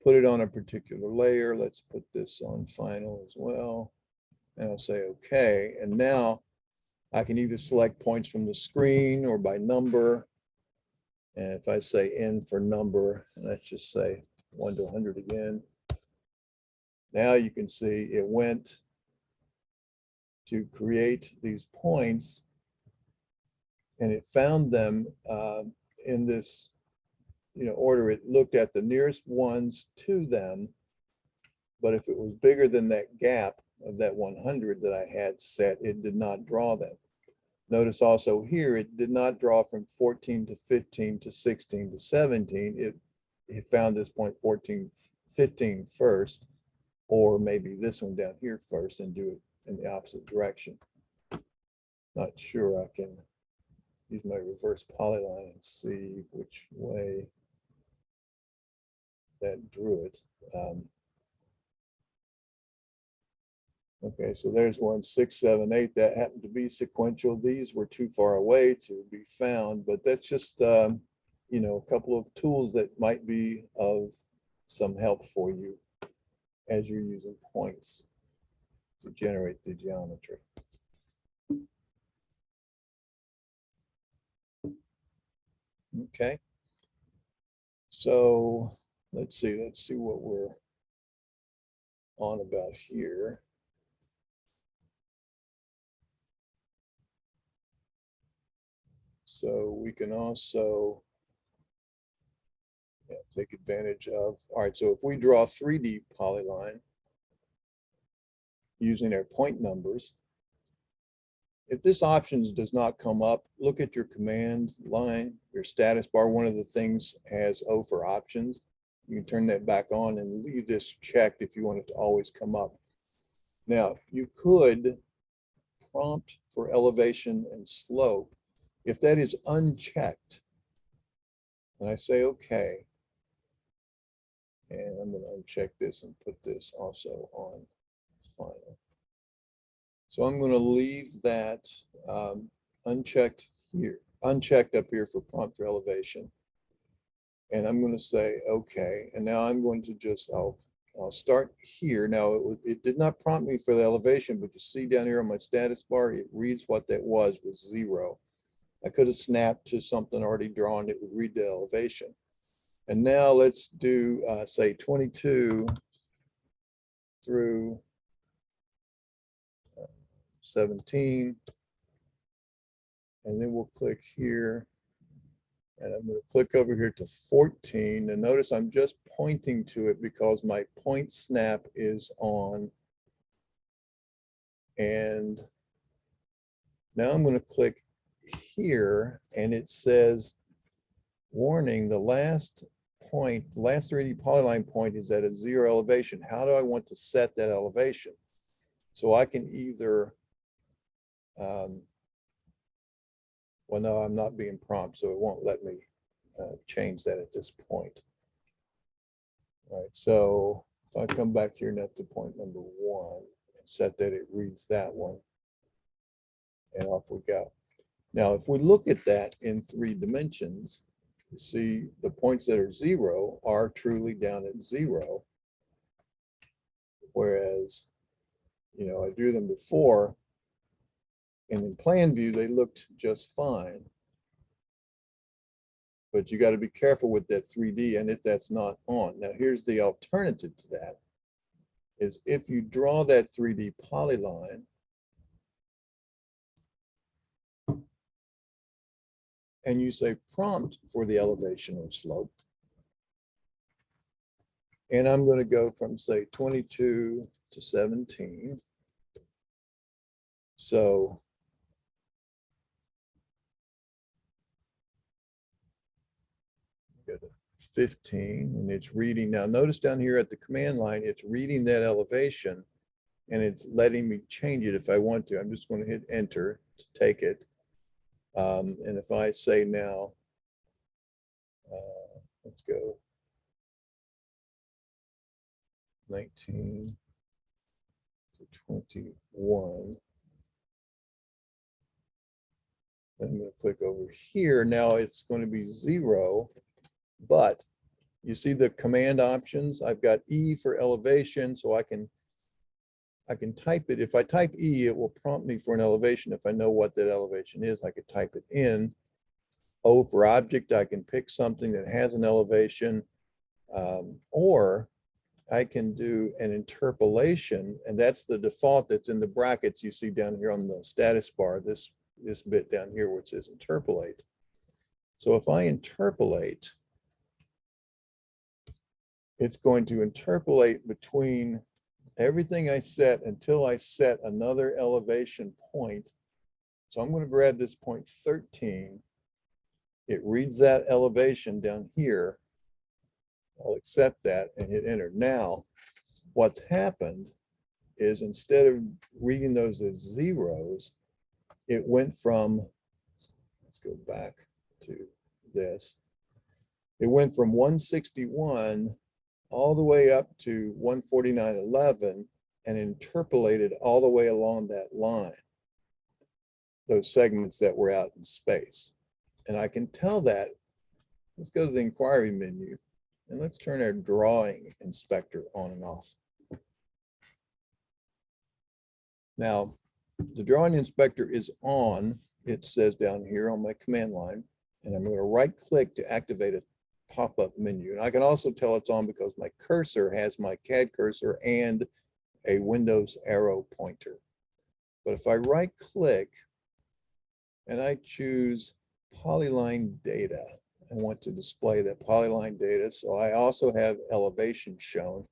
A: put it on a particular layer. Let's put this on final as well. And I'll say, okay. And now I can either select points from the screen or by number. And if I say N for number, let's just say 1 to 100 again. Now you can see it went to create these points, and it found them in this order. It looked at the nearest ones to them, but if it was bigger than that gap of that 100 that I had set, it did not draw them. Notice also here, it did not draw from 14 to 15 to 16 to 17. It found this point 14, 15 first, or maybe this one down here first and do it in the opposite direction. Not sure. I can use my reverse polyline and see which way that drew it. Okay, so there's 1, 6, 7, 8. That happened to be sequential. These were too far away to be found, but that's just, you know, a couple of tools that might be of some help for you as you're using points to generate the geometry. Okay. So let's see what we're on about here. So we can also take advantage of, all right, so if we draw a 3D polyline using our point numbers, if this options does not come up, look at your command line, your status bar. One of the things has O for options. You can turn that back on and leave this checked if you want it to always come up. Now, you could prompt for elevation and slope. If that is unchecked, and I say, okay, and I'm going to uncheck this and put this also on final. So I'm going to leave that unchecked here, unchecked up here for prompt for elevation. And I'm going to say, okay. And now I'm going to just, I'll start here. Now it did not prompt me for the elevation, but you see down here on my status bar, it reads what that was 0. I could have snapped to something already drawn. It would read the elevation. And now let's do, say, 22 through 17. And then we'll click here. And I'm going to click over here to 14. And notice I'm just pointing to it because my point snap is on. And now I'm going to click here and it says, warning, the last point, the last 3D polyline point is at a 0 elevation. How do I want to set that elevation? So I can either, well, no, I'm not being prompt, so it won't let me change that at this point. All right, so if I come back here now to point number 1 and set that it reads that one, and off we go. Now, if we look at that in 3 dimensions, you see the points that are 0 are truly down at 0. Whereas, you know, I drew them before, and in plan view, they looked just fine. But you got to be careful with that 3D and if that's not on. Now, here's the alternative to that, is if you draw that 3D polyline, and you say prompt for the elevation or slope. And I'm going to go from, say, 22 to 17. So go to 15 and it's reading. Now notice down here at the command line, it's reading that elevation and it's letting me change it if I want to. I'm just going to hit enter to take it. And if I say now, let's go 19 to 21. I'm going to click over here. Now it's going to be 0, but you see the command options. I've got E for elevation, so I can type it. If I type E, it will prompt me for an elevation. If I know what that elevation is, I could type it in. O for object, I can pick something that has an elevation, or I can do an interpolation, and that's the default that's in the brackets you see down here on the status bar, this bit down here where it says interpolate. So if I interpolate, it's going to interpolate between everything I set until I set another elevation point. So I'm going to grab this point 13. It reads that elevation down here. I'll accept that and hit enter. Now, what's happened is instead of reading those as zeros, it went from, let's go back to this. It went from 161 all the way up to 149.11 and interpolated all the way along that line, those segments that were out in space. And I can tell that. Let's go to the inquiry menu and let's turn our drawing inspector on and off. Now, the drawing inspector is on, it says down here on my command line, and I'm going to right click to activate a pop-up menu. And I can also tell it's on because my cursor has my CAD cursor and a Windows arrow pointer. But if I right click and I choose polyline data, I want to display that polyline data. So I also have elevation shown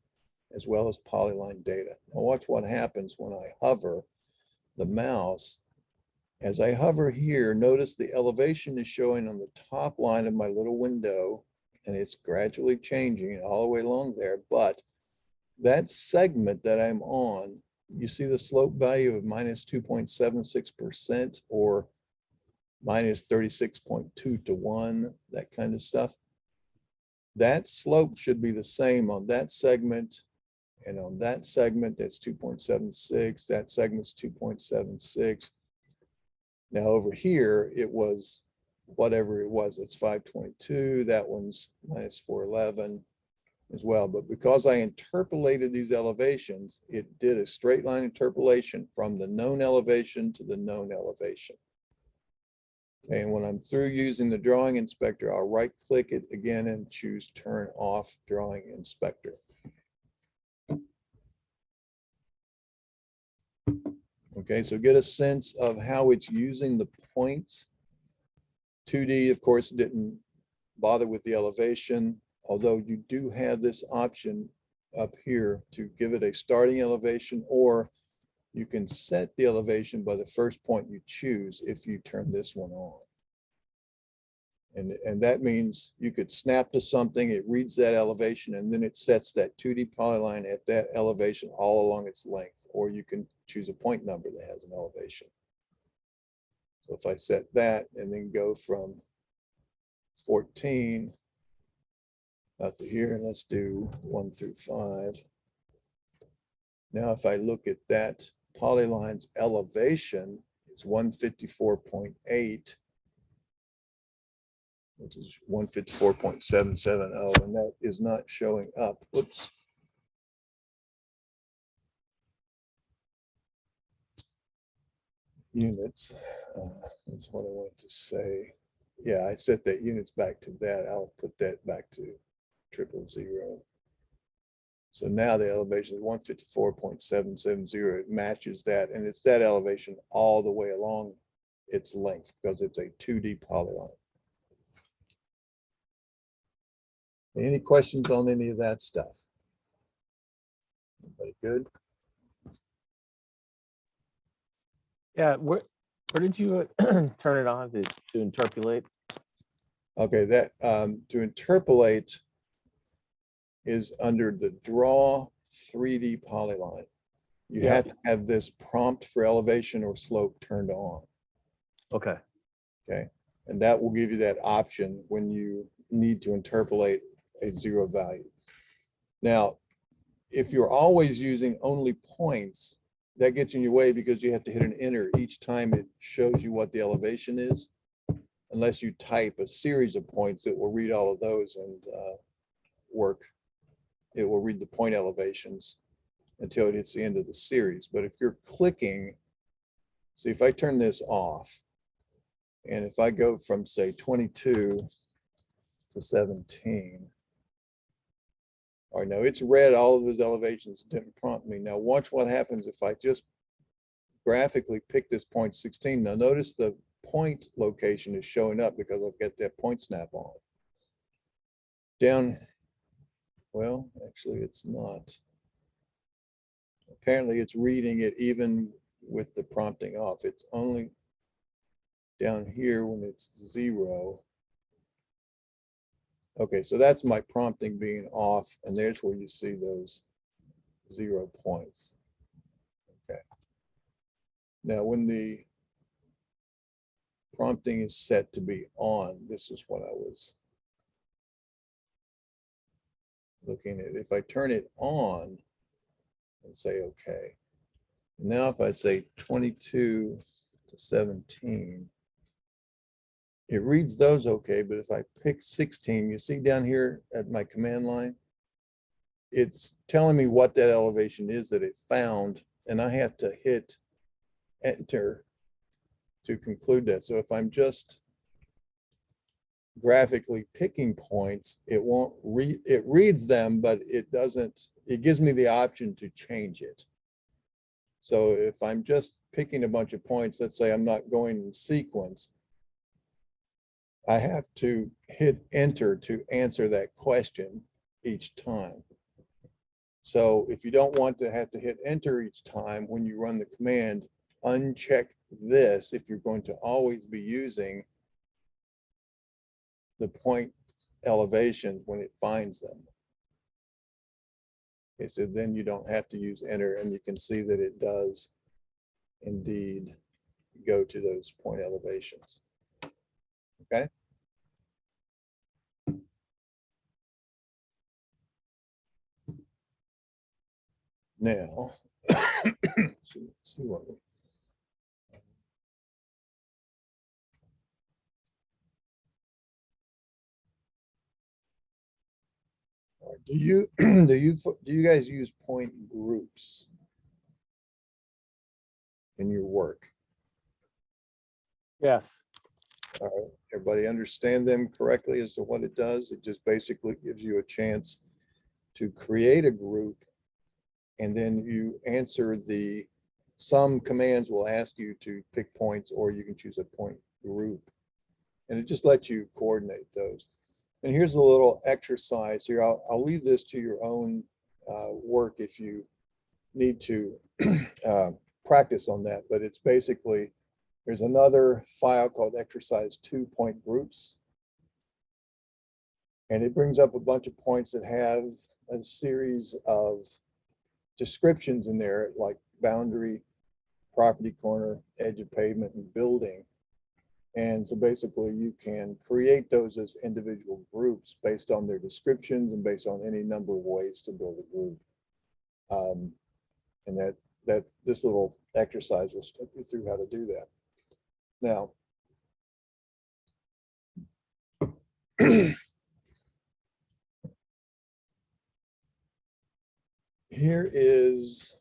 A: as well as polyline data. Now watch what happens when I hover the mouse. As I hover here, notice the elevation is showing on the top line of my little window, and it's gradually changing all the way along there. But that segment that I'm on, you see the slope value of minus 2.76% or minus 36.2 to 1, that kind of stuff. That slope should be the same on that segment, and on that segment, that's 2.76, that segment's 2.76. Now over here, it was whatever it was, it's 522, that one's minus 411 as well. But because I interpolated these elevations, it did a straight line interpolation from the known elevation to the known elevation. Okay, and when I'm through using the drawing inspector, I'll right click it again and choose turn off drawing inspector. Okay, so get a sense of how it's using the points. 2D, of course, didn't bother with the elevation, although you do have this option up here to give it a starting elevation, or you can set the elevation by the first point you choose if you turn this one on. And that means you could snap to something, it reads that elevation, and then it sets that 2D polyline at that elevation all along its length, or you can choose a point number that has an elevation. So if I set that and then go from 14 out to here, and let's do 1 through 5. Now, if I look at that polyline's elevation, it's 154.8, which is 154.770, and that is not showing up. Whoops. Units is what I wanted to say. Yeah, I set that units back to that. I'll put that back to 000. So now the elevation is 154.770. It matches that, and it's that elevation all the way along its length because it's a 2D polyline. Any questions on any of that stuff? Everybody good?
E: Yeah, where did you turn it on to interpolate?
A: Okay, that to interpolate is under the draw 3D polyline. You
E: Yeah.
A: have to have this prompt for elevation or slope turned on.
E: Okay.
A: Okay, and that will give you that option when you need to interpolate a zero value. Now, if you're always using only points, that gets in your way because you have to hit an enter each time it shows you what the elevation is, unless you type a series of points that will read all of those and work. It will read the point elevations until it hits the end of the series. But if you're clicking, see if I turn this off, and if I go from say 22 to 17, all right, now it's read all of those elevations, didn't prompt me. Now watch what happens if I just graphically pick this point 16. Now notice the point location is showing up because I've got that point snap on. Down, well, actually it's not. Apparently it's reading it even with the prompting off. It's only down here when it's 0. Okay, so that's my prompting being off, and there's where you see those 0 points. Okay. Now, when the prompting is set to be on, this is what I was looking at. If I turn it on, and say, okay. Now, if I say 22 to 17, it reads those okay, but if I pick 16, you see down here at my command line, it's telling me what that elevation is that it found, and I have to hit enter to conclude that. So if I'm just graphically picking points, it won't read, it reads them, but it doesn't, it gives me the option to change it. So if I'm just picking a bunch of points, let's say I'm not going in sequence, I have to hit enter to answer that question each time. So if you don't want to have to hit enter each time when you run the command, uncheck this if you're going to always be using the point elevation when it finds them. Okay, so then you don't have to use enter, and you can see that it does indeed go to those point elevations. Okay. Now, see what we, do you do you guys use point groups in your work?
E: Yes.
A: All right, everybody understand them correctly as to what it does? It just basically gives you a chance to create a group, and then you answer some commands will ask you to pick points, or you can choose a point group, and it just lets you coordinate those. And here's a little exercise here. I'll leave this to your own work if you need to practice on that, but it's basically, there's another file called exercise 2 point groups. And it brings up a bunch of points that have a series of descriptions in there, like boundary, property corner, edge of pavement, and building. And so basically you can create those as individual groups based on their descriptions and based on any number of ways to build a group. And that this little exercise will step you through how to do that. Now, here is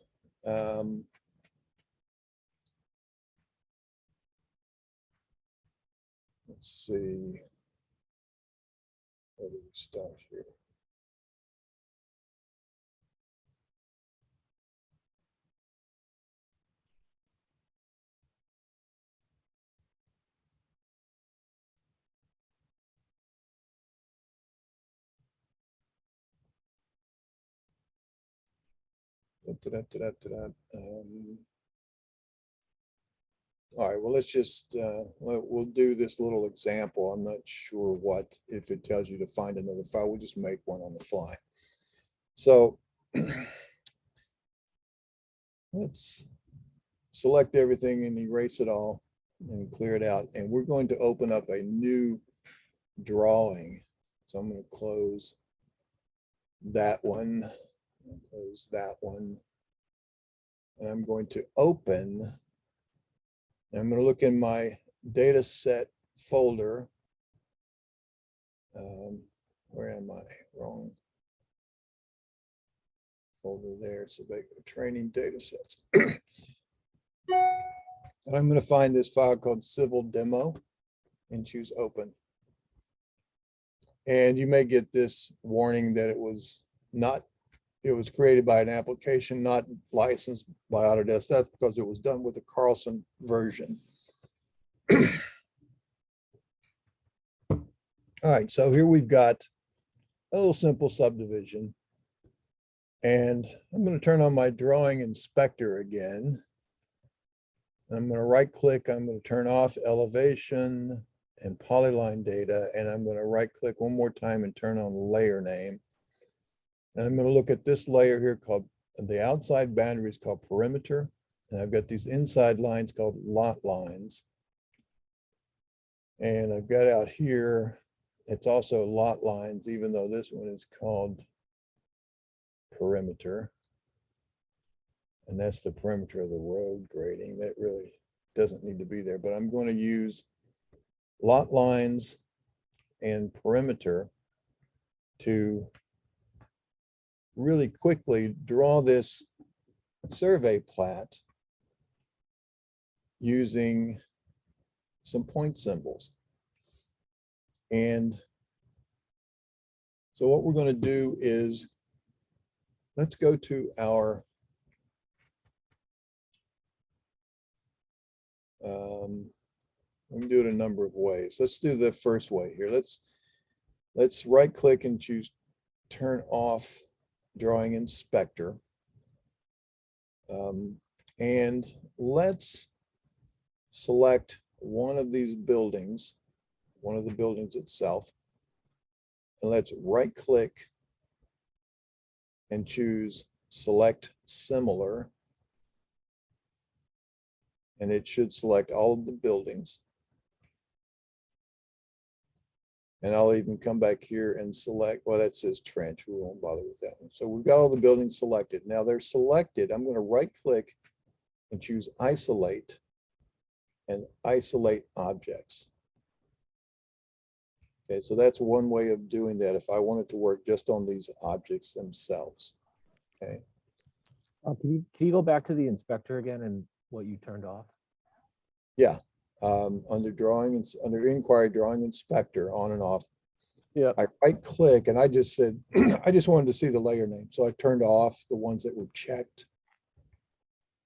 A: let's see, where do we start here? All right, well, let's just, we'll do this little example. I'm not sure what, if it tells you to find another file, we'll just make one on the fly. So let's select everything and erase it all and clear it out. And we're going to open up a new drawing. So I'm going to close that one, close that one. And I'm going to open, I'm going to look in my data set folder. Where am I? Wrong folder there. Sebago training data sets. And I'm going to find this file called civil demo and choose open. And you may get this warning that it was created by an application not licensed by Autodesk. That's because it was done with a Carlson version. All right, so here we've got a little simple subdivision. And I'm going to turn on my drawing inspector again. I'm going to right click, I'm going to turn off elevation and polyline data, and I'm going to right click one more time and turn on layer name. And I'm going to look at this layer here called, the outside boundary is called perimeter. And I've got these inside lines called lot lines. And I've got out here, it's also lot lines, even though this one is called perimeter. And that's the perimeter of the road grading. That really doesn't need to be there, but I'm going to use lot lines and perimeter to really quickly draw this survey plat using some point symbols. And so what we're going to do is, let's go to our we can do it a number of ways. Let's do the first way here. Let's right click and choose turn off drawing inspector. And let's select one of these buildings, one of the buildings itself. And let's right click and choose select similar. And it should select all of the buildings. And I'll even come back here and select, well, that says trench. We won't bother with that one. So we've got all the buildings selected. Now they're selected. I'm going to right click and choose isolate and isolate objects. Okay, so that's one way of doing that if I wanted to work just on these objects themselves. Okay.
E: Can you go back to the inspector again and what you turned off?
A: Yeah. Under drawing, under inquiry drawing inspector on and off.
E: Yeah.
A: I right click and I just said, I just wanted to see the layer name. So I turned off the ones that were checked.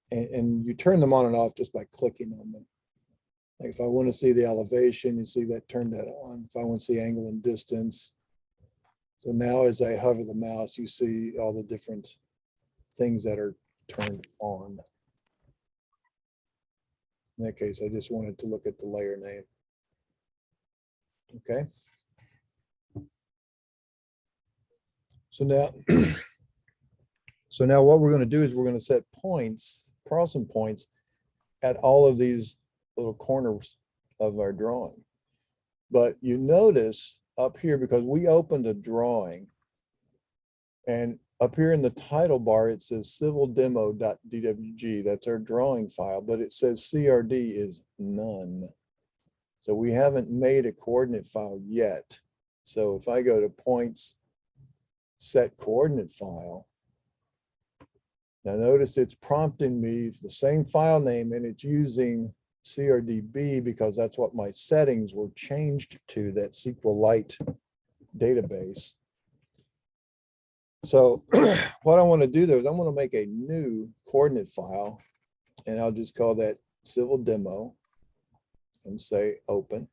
A: And you turn them on and off just by clicking on them. Like if I want to see the elevation, you see that turn that on. If I want to see angle and distance. So now as I hover the mouse, you see all the different things that are turned on. In that case, I just wanted to look at the layer name. Okay. So now, what we're going to do is we're going to set points, Carlson points, at all of these little corners of our drawing. But you notice up here, because we opened a drawing, and up here in the title bar, it says civildemo.dwg. That's our drawing file, but it says CRD is none. So we haven't made a coordinate file yet. So if I go to points, set coordinate file, now notice it's prompting me the same file name and it's using CRDB because that's what my settings were changed to, that SQLite database. So what I want to do though is I want to make a new coordinate file and I'll just call that civil demo and say open,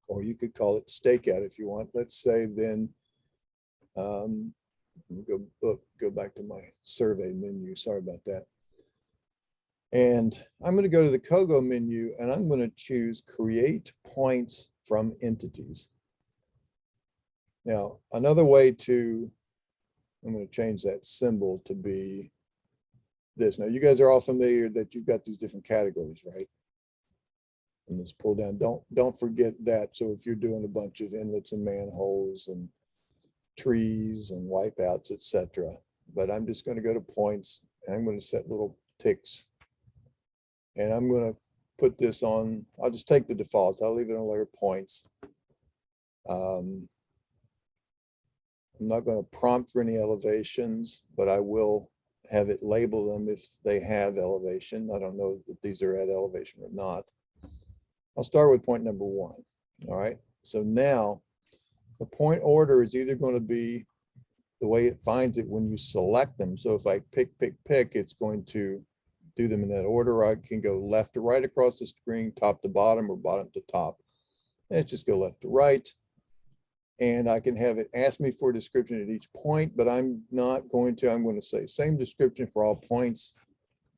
A: or you could call it stakeout if you want. Let's say then, go back to my survey menu. Sorry about that. And I'm going to go to the COGO menu and I'm going to choose create points from entities. Now, another way to, I'm going to change that symbol to be this. Now, you guys are all familiar that you've got these different categories, right? And this pull down, don't forget that. So if you're doing a bunch of inlets and manholes and trees and wipeouts, etc. But I'm just going to go to points and I'm going to set little ticks. And I'm going to put this on, I'll just take the default. I'll leave it on layer points. I'm not going to prompt for any elevations, but I will have it label them if they have elevation. I don't know that these are at elevation or not. I'll start with point number 1. All right. So now the point order is either going to be the way it finds it when you select them. So if I pick, it's going to do them in that order. I can go left to right across the screen, top to bottom, or bottom to top. Let's just go left to right. And I can have it ask me for a description at each point, but I'm not going to. I'm going to say same description for all points.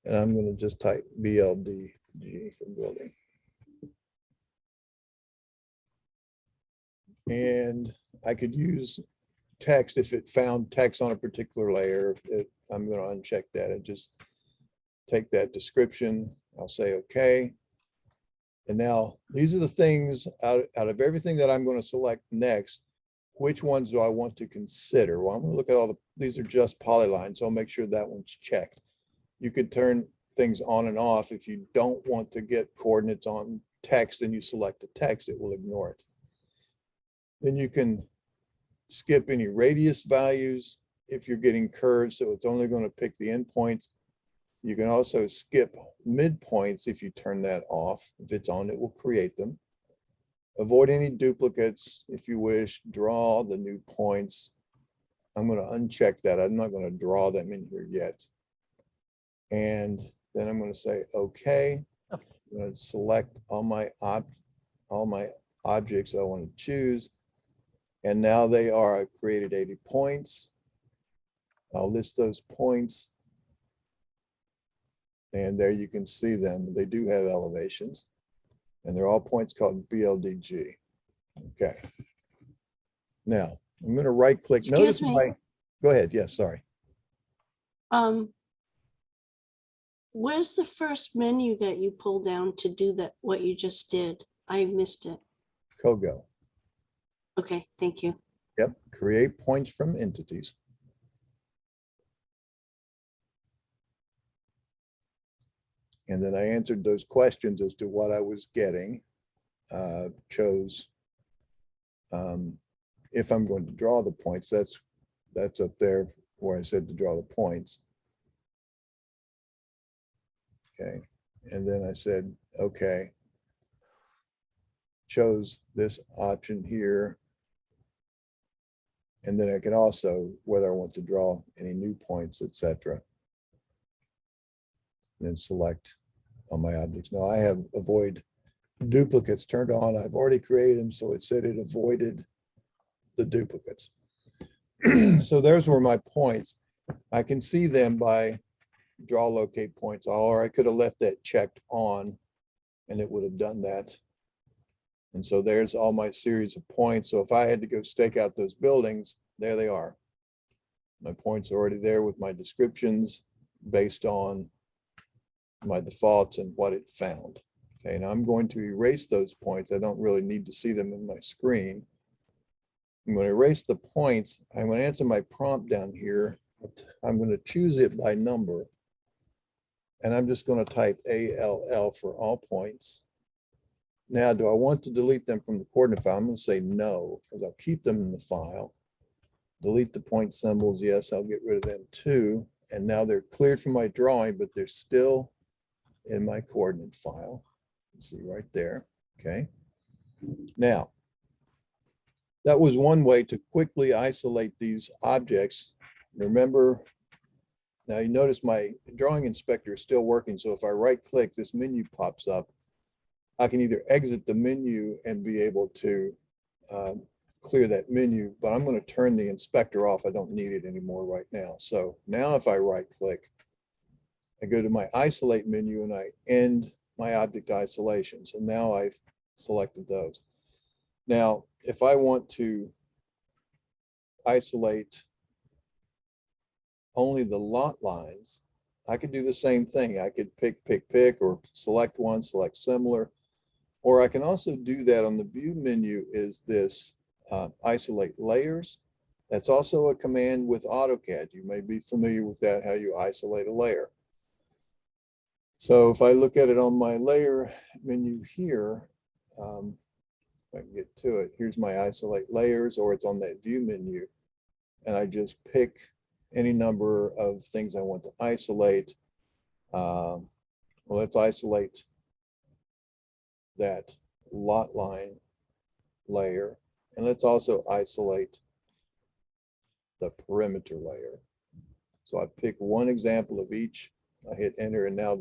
A: And I'm going to just type BLDG for building. And I could use text if it found text on a particular layer. I'm going to uncheck that and just take that description. I'll say okay. And now these are the things out of everything that I'm going to select next. Which ones do I want to consider? Well, I'm going to look at all these are just polylines, so I'll make sure that one's checked. You could turn things on and off. If you don't want to get coordinates on text and you select the text, it will ignore it. Then you can skip any radius values if you're getting curves, so it's only going to pick the endpoints. You can also skip midpoints if you turn that off. If it's on, it will create them. Avoid any duplicates if you wish. Draw the new points. I'm going to uncheck that. I'm not going to draw them in here yet. And then I'm going to say, okay. I'm going to select all my objects I want to choose. And now they are, I've created 80 points. I'll list those points. And there you can see them. They do have elevations. And they're all points called BLDG. Okay. Now, I'm going to right click.
D: Excuse me.
A: Go ahead. Yes, sorry.
D: Where's the first menu that you pull down to do that, what you just did? I missed it.
A: Kogo.
D: Okay, thank you.
A: Yep. Create points from entities. And then I answered those questions as to what I was getting. Chose if I'm going to draw the points, that's up there where I said to draw the points. Okay, and then I said, okay, chose this option here. And then I can also, whether I want to draw any new points, etc. Then select on my objects. Now I have avoid duplicates turned on. I've already created them, so it said it avoided the duplicates. So those were my points. I can see them by draw locate points, or I could have left that checked on and it would have done that. And so there's all my series of points. So if I had to go stake out those buildings, there they are. My points are already there with my descriptions based on my defaults and what it found. Okay, now I'm going to erase those points. I don't really need to see them in my screen. I'm going to erase the points. I'm going to answer my prompt down here. I'm going to choose it by number. And I'm just going to type ALL for all points. Now, do I want to delete them from the coordinate file? I'm going to say no, because I'll keep them in the file. Delete the point symbols. Yes, I'll get rid of them too. And now they're cleared from my drawing, but they're still in my coordinate file. See right there. Okay. Now, that was one way to quickly isolate these objects. Remember, now you notice my drawing inspector is still working. So if I right click, this menu pops up. I can either exit the menu and be able to clear that menu, but I'm going to turn the inspector off. I don't need it anymore right now. So now if I right click, I go to my isolate menu and I end my object isolations. And now I've selected those. Now, if I want to isolate only the lot lines, I could do the same thing. I could pick, or select one, select similar, or I can also do that on the view menu is this isolate layers. That's also a command with AutoCAD. You may be familiar with that, how you isolate a layer. So if I look at it on my layer menu here, if I can get to it, here's my isolate layers, or it's on that view menu. And I just pick any number of things I want to isolate. Well, let's isolate that lot line layer. And let's also isolate the perimeter layer. So I pick one example of each. I hit enter, and now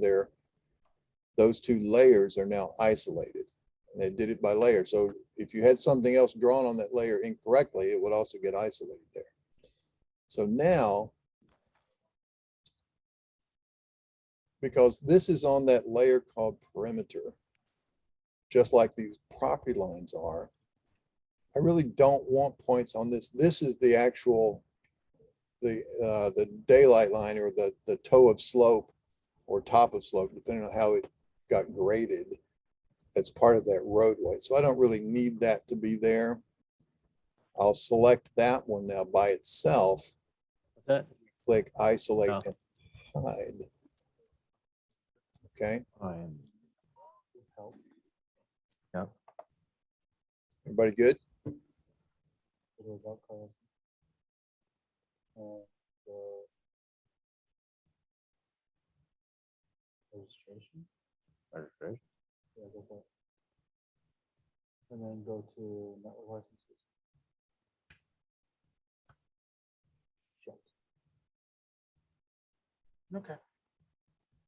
A: those two layers are now isolated. And they did it by layer. So if you had something else drawn on that layer incorrectly, it would also get isolated there. So now, because this is on that layer called perimeter, just like these property lines are, I really don't want points on this. This is the actual, the daylight line, or the toe of slope or top of slope, depending on how it got graded. That's part of that roadway. So I don't really need that to be there. I'll select that one now by itself.
E: That,
A: Click isolate
E: No.
A: and hide. Okay,
E: Fine. Yep.
A: everybody good?
E: Registration.
H: And then go to network licenses. Okay.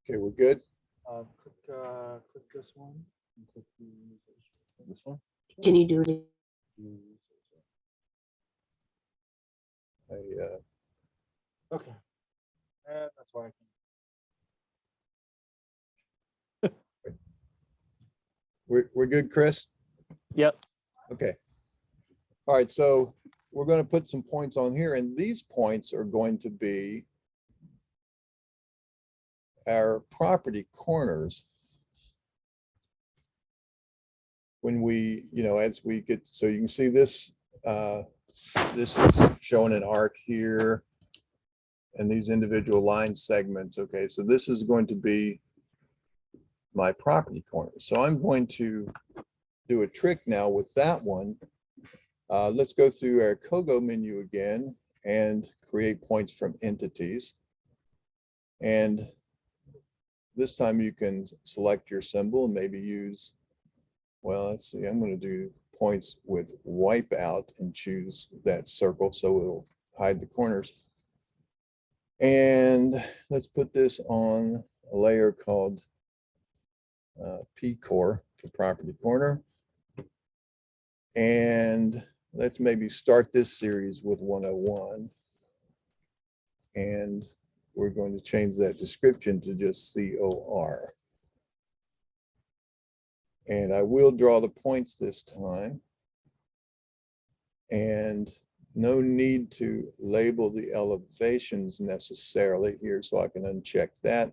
A: Okay, we're good.
H: Click this one. And click the
E: This one?
D: Can you do it?
H: Okay. And that's why I can.
A: We're good, Chris?
E: Yep.
A: Okay. All right, so we're going to put some points on here, and these points are going to be our property corners. When we, as we get, so you can see this, this is showing an arc here and these individual line segments. Okay, so this is going to be my property corner. So I'm going to do a trick now with that one. Let's go through our Kogo menu again and create points from entities. And this time you can select your symbol and maybe use, well, let's see, I'm going to do points with wipeout and choose that circle so it'll hide the corners. And let's put this on a layer called P-core for property corner. And let's maybe start this series with 101. And we're going to change that description to just COR. And I will draw the points this time. And no need to label the elevations necessarily here, so I can uncheck that.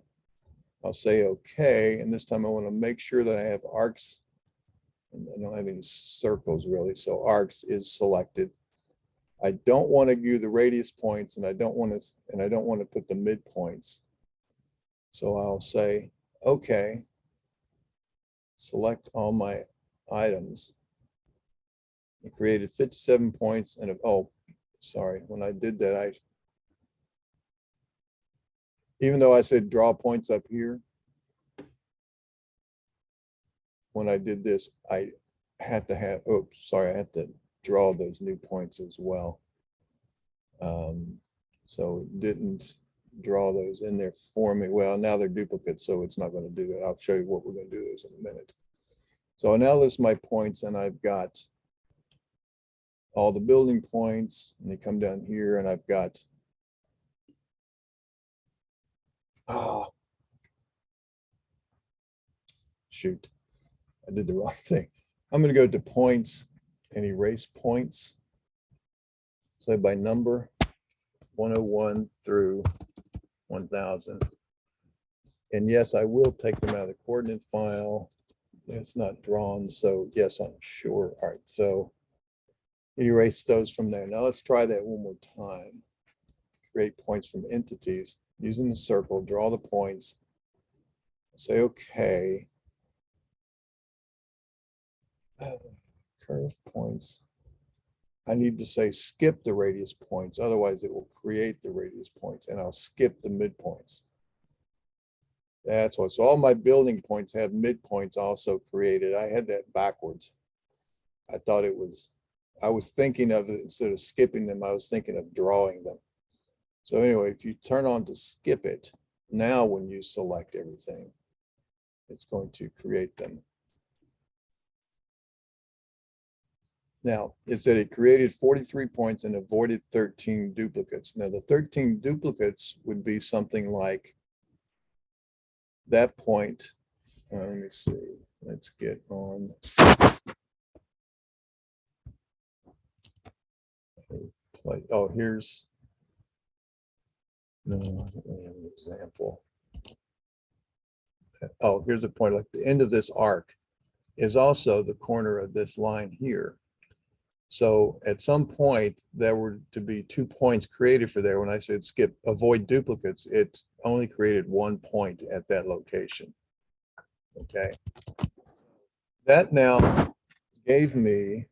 A: I'll say okay, and this time I want to make sure that I have arcs. And I don't have any circles really, so arcs is selected. I don't want to do the radius points, and I don't want to put the midpoints. So I'll say okay. Select all my items. It created 57 points, and oh, sorry, when I did that, even though I said draw points up here, when I did this, I had to have, oh, sorry, I had to draw those new points as well. So it didn't draw those in there for me. Well, now they're duplicates, so it's not going to do that. I'll show you what we're going to do those in a minute. So I now list my points, and I've got all the building points, and they come down here, and I've got shoot, I did the wrong thing. I'm going to go to points and erase points. So by number 101 through 1000. And yes, I will take them out of the coordinate file. It's not drawn, so yes, I'm sure. All right, so erase those from there. Now let's try that one more time. Create points from entities using the circle, draw the points, say okay. Curve points. I need to say skip the radius points, otherwise it will create the radius points, and I'll skip the midpoints. That's why. So all my building points have midpoints also created. I had that backwards. I thought it was, I was thinking of it instead of skipping them, I was thinking of drawing them. So anyway, if you turn on to skip it, now when you select everything, it's going to create them. Now, it said it created 43 points and avoided 13 duplicates. Now, the 13 duplicates would be something like that point. Let me see. Let's get on. Oh, here's. No, I don't really have an example. Oh, here's a point. Like the end of this arc is also the corner of this line here. So at some point, there were to be 2 points created for there. When I said skip, avoid duplicates, it only created 1 point at that location. Okay. That now gave me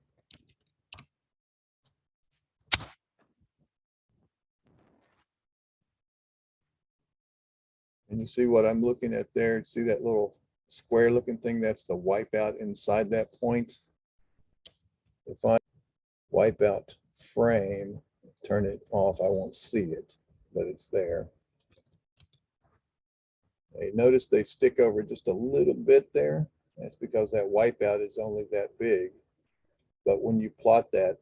A: and you see what I'm looking at there? See that little square looking thing? That's the wipeout inside that point. If I wipe out frame, turn it off, I won't see it, but it's there. Okay, notice they stick over just a little bit there. That's because that wipeout is only that big. But when you plot that,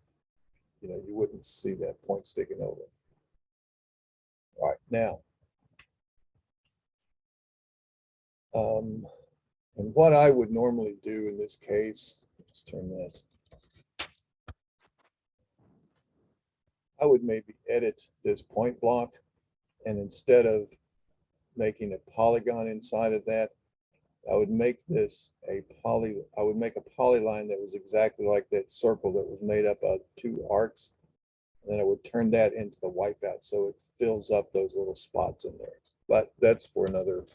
A: you know, you wouldn't see that point sticking over. All right, now. And what I would normally do in this case, just turn that. I would maybe edit this point block, and instead of making a polygon inside of that, I would make this a I would make a polyline that was exactly like that circle that was made up of 2 arcs. And then I would turn that into the wipeout so it fills up those little spots in there. But that's for another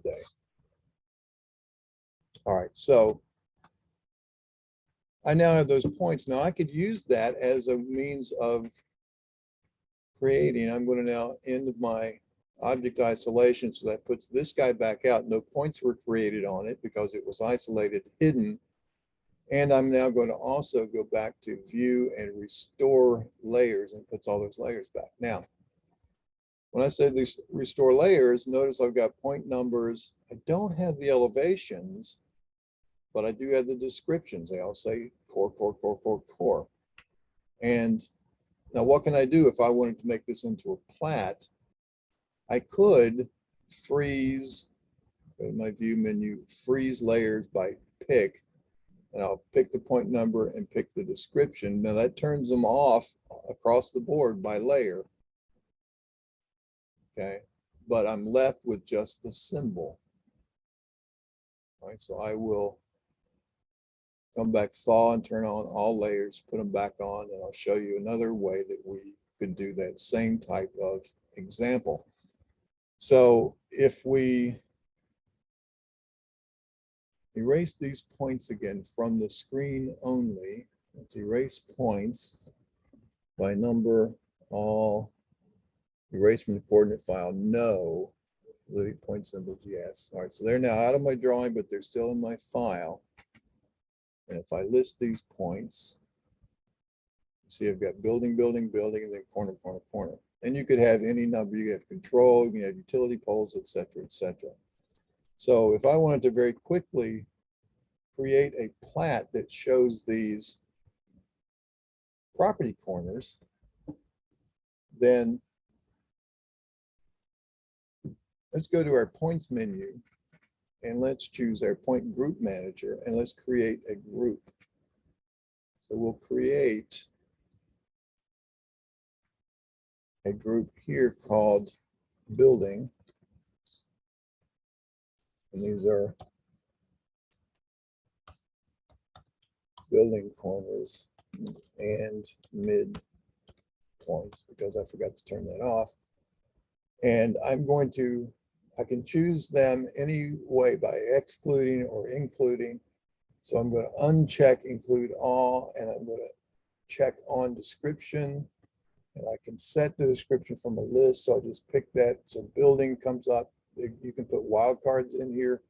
A: day. All right, so I now have those points. Now I could use that as a means of creating. I'm going to now end my object isolation, so that puts this guy back out. No points were created on it because it was isolated, hidden. And I'm now going to also go back to view and restore layers, and puts all those layers back. Now, when I said these restore layers, notice I've got point numbers. I don't have the elevations, but I do have the descriptions. They all say core, core, core, core, core. And now what can I do if I wanted to make this into a plat? I could freeze, go to my view menu, freeze layers by pick, and I'll pick the point number and pick the description. Now that turns them off across the board by layer. Okay, but I'm left with just the symbol. All right, so I will come back, thaw, and turn on all layers, put them back on, and I'll show you another way that we could do that same type of example. So if we erase these points again from the screen only, let's erase points by number, all, erase from the coordinate file, no, delete point symbols, yes. All right, so they're now out of my drawing, but they're still in my file. And if I list these points, you see I've got building, building, building, and then corner, corner, corner. And you could have any number. You have control, you can have utility poles, et cetera, et cetera. So if I wanted to very quickly create a plat that shows these property corners, then let's go to our points menu and let's choose our point group manager, and let's create a group. So we'll create a group here called building. And these are building corners and mid points, because I forgot to turn that off. And I'm going to, I can choose them any way by excluding or including. So I'm going to uncheck include all, and I'm going to check on description. And I can set the description from a list. So I'll just pick that. So building comes up. You can put wildcards in here.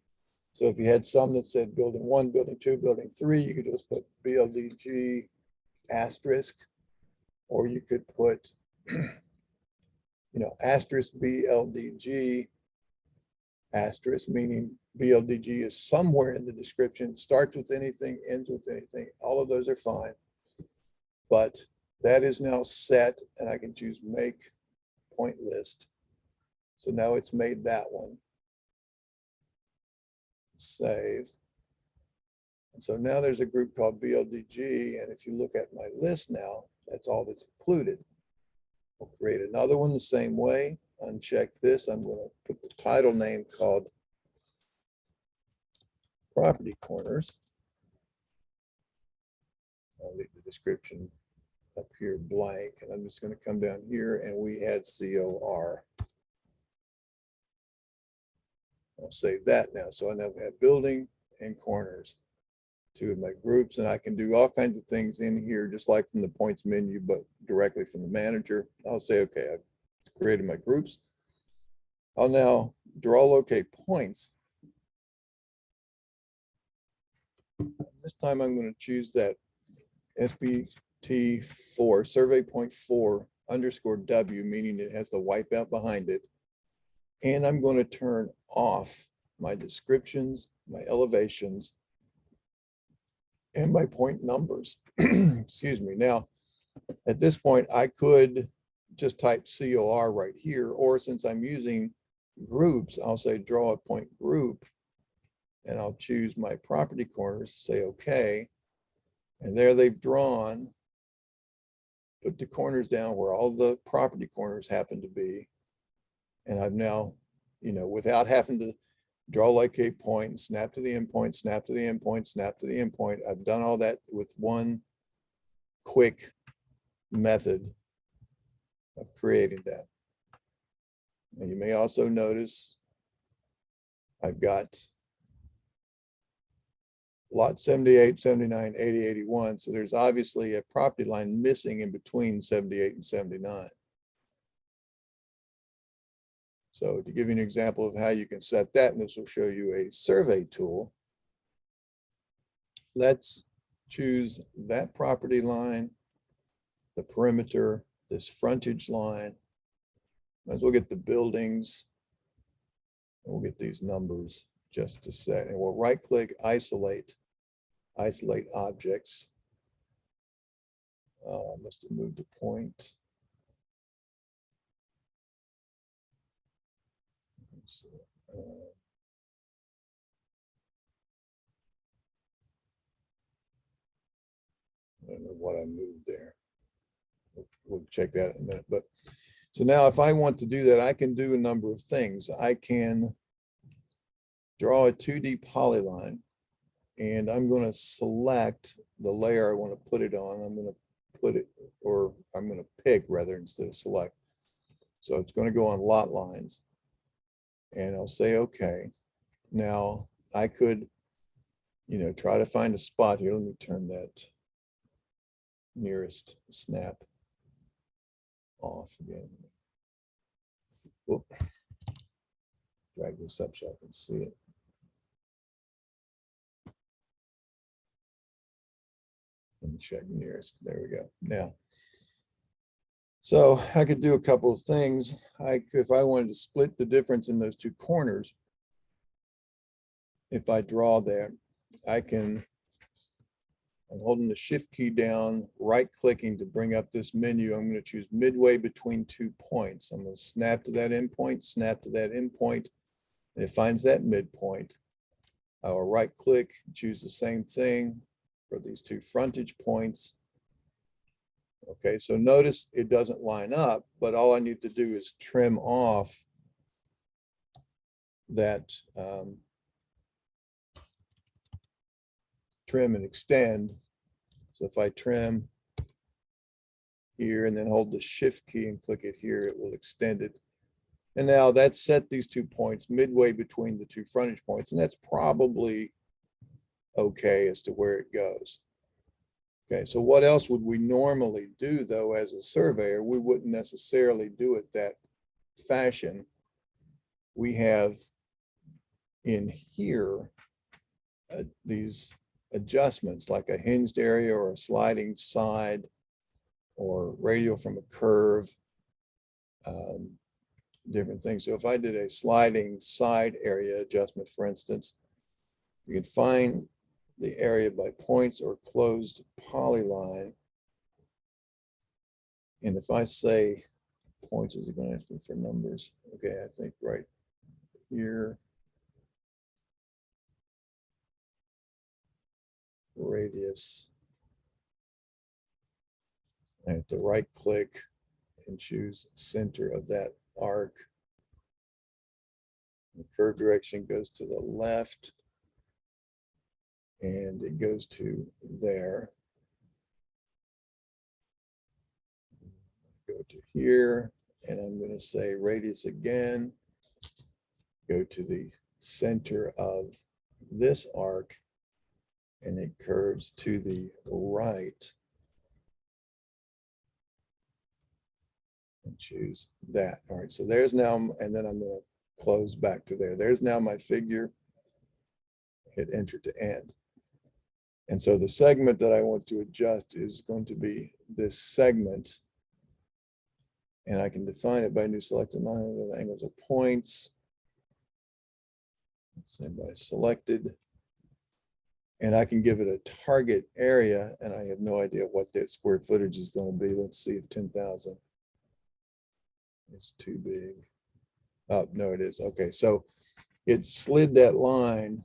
A: So if you had some that said building 1, building 2, building 3, you could just put BLDG asterisk, or you could put, you know, asterisk BLDG asterisk, meaning BLDG is somewhere in the description, starts with anything, ends with anything. All of those are fine. But that is now set, and I can choose make point list. So now it's made that one. Save. And so now there's a group called BLDG, and if you look at my list now, that's all that's included. We'll create another one the same way. Uncheck this. I'm going to put the title name called property corners. I'll leave the description up here blank, and I'm just going to come down here, and we had COR. I'll save that now. So I now have building and corners, two of my groups, and I can do all kinds of things in here, just like from the points menu, but directly from the manager. I'll say, okay, I've created my groups. I'll now draw locate points. This time I'm going to choose that SBT4 survey point 4 underscore W, meaning it has the wipeout behind it. And I'm going to turn off my descriptions, my elevations, and my point numbers. Excuse me. Now, at this point, I could just type COR right here, or since I'm using groups, I'll say draw a point group, and I'll choose my property corners, say okay. And there they've drawn, put the corners down where all the property corners happen to be. And I've now, without having to draw locate point, snap to the endpoint, snap to the endpoint, snap to the endpoint, I've done all that with one quick method of creating that. And you may also notice I've got lot 78, 79, 80, 81. So there's obviously a property line missing in between 78 and 79. So to give you an example of how you can set that, and this will show you a survey tool. Let's choose that property line, the perimeter, this frontage line. Might as well get the buildings. And we'll get these numbers just a sec. And we'll right click, isolate objects. Must have moved a point. So, I don't know what I moved there. We'll check that in a minute. But so now if I want to do that, I can do a number of things. I can draw a 2D polyline, and I'm going to select the layer I want to put it on. I'm going to put it, or I'm going to pick rather instead of select. So it's going to go on lot lines. And I'll say, okay. Now I could, try to find a spot here. Let me turn that nearest snap off again. Whoop. Drag this up so I can see it. And check nearest. There we go. Now, so I could do a couple of things. If I wanted to split the difference in those two corners, if I draw there, I'm holding the shift key down, right clicking to bring up this menu. I'm going to choose midway between 2 points. I'm going to snap to that endpoint, snap to that endpoint, and it finds that midpoint. I will right click, choose the same thing for these 2 frontage points. Okay, so notice it doesn't line up, but all I need to do is trim off that trim and extend. So if I trim here and then hold the shift key and click it here, it will extend it. And now that's set these 2 points midway between the 2 frontage points, and that's probably okay as to where it goes. Okay, so what else would we normally do though as a surveyor? We wouldn't necessarily do it that fashion. We have in here these adjustments like a hinged area or a sliding side or radial from a curve, different things. So if I did a sliding side area adjustment, for instance, you can find the area by points or closed polyline. And if I say points, is it going to ask me for numbers? Okay, I think right here. Radius. I have to right click and choose center of that arc. The curve direction goes to the left and it goes to there. Go to here and I'm going to say radius again. Go to the center of this arc and it curves to the right. And choose that. All right, so there's now, and then I'm going to close back to there. There's now my figure. Hit enter to end. And so the segment that I want to adjust is going to be this segment. And I can define it by new selected line with angles of points. Same by selected. And I can give it a target area, and I have no idea what that square footage is going to be. Let's see if 10,000 is too big. Oh, no, it is. Okay, so it slid that line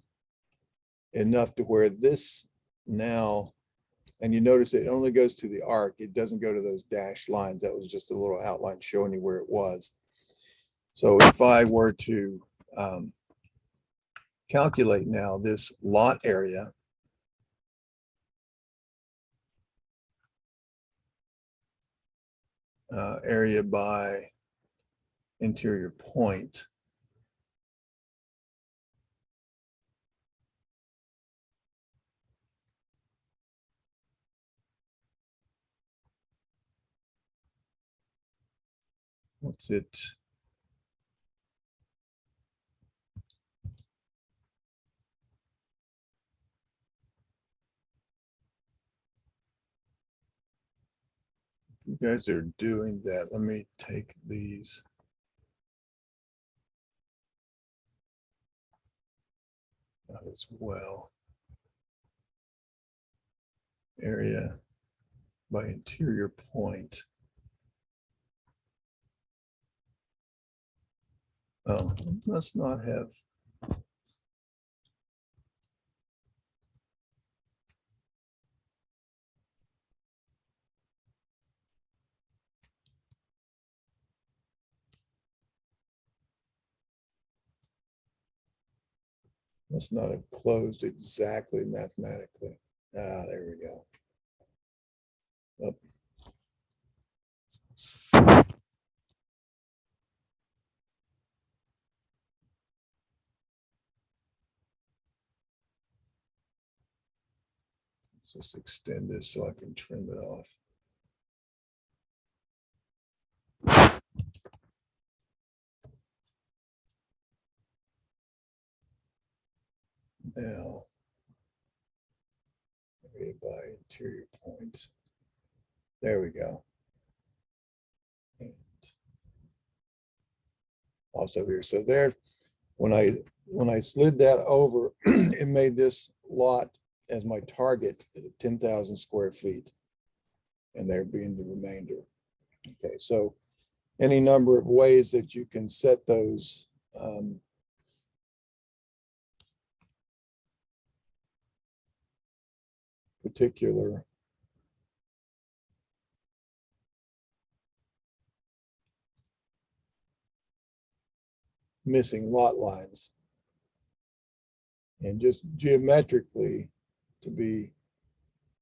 A: enough to where this now, and you notice it only goes to the arc. It doesn't go to those dashed lines. That was just a little outline showing you where it was. So if I were to calculate now this lot area, area by interior point, what's it? You guys are doing that. Let me take these. As well. Area by interior point. Oh, must not have. Must not have closed exactly mathematically. Ah, there we go. Oh. Let's just extend this so I can trim it off. Now, area by interior point. There we go. And also here, so there, when I slid that over, it made this lot as my target at 10,000 square feet, and there being the remainder. Okay, so any number of ways that you can set those particular missing lot lines, and just geometrically to be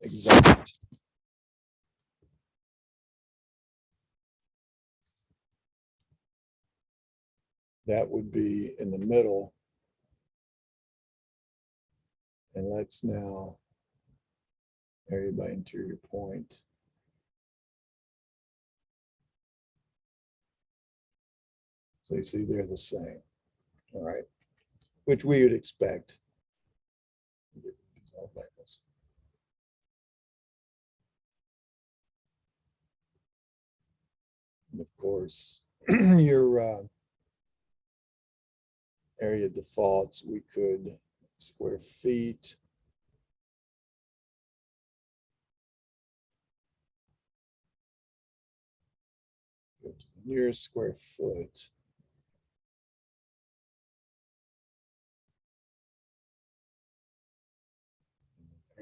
A: exact. That would be in the middle. And let's now area by interior point. So you see they're the same. All right, which we would expect. And of course, your area defaults, we could square feet. Go to the nearest square foot.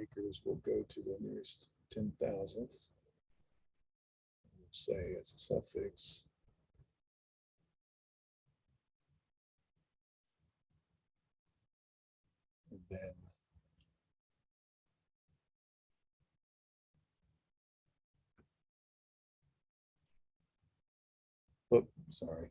A: Acres will go to the nearest 10,000th. Say as a suffix. And then sorry.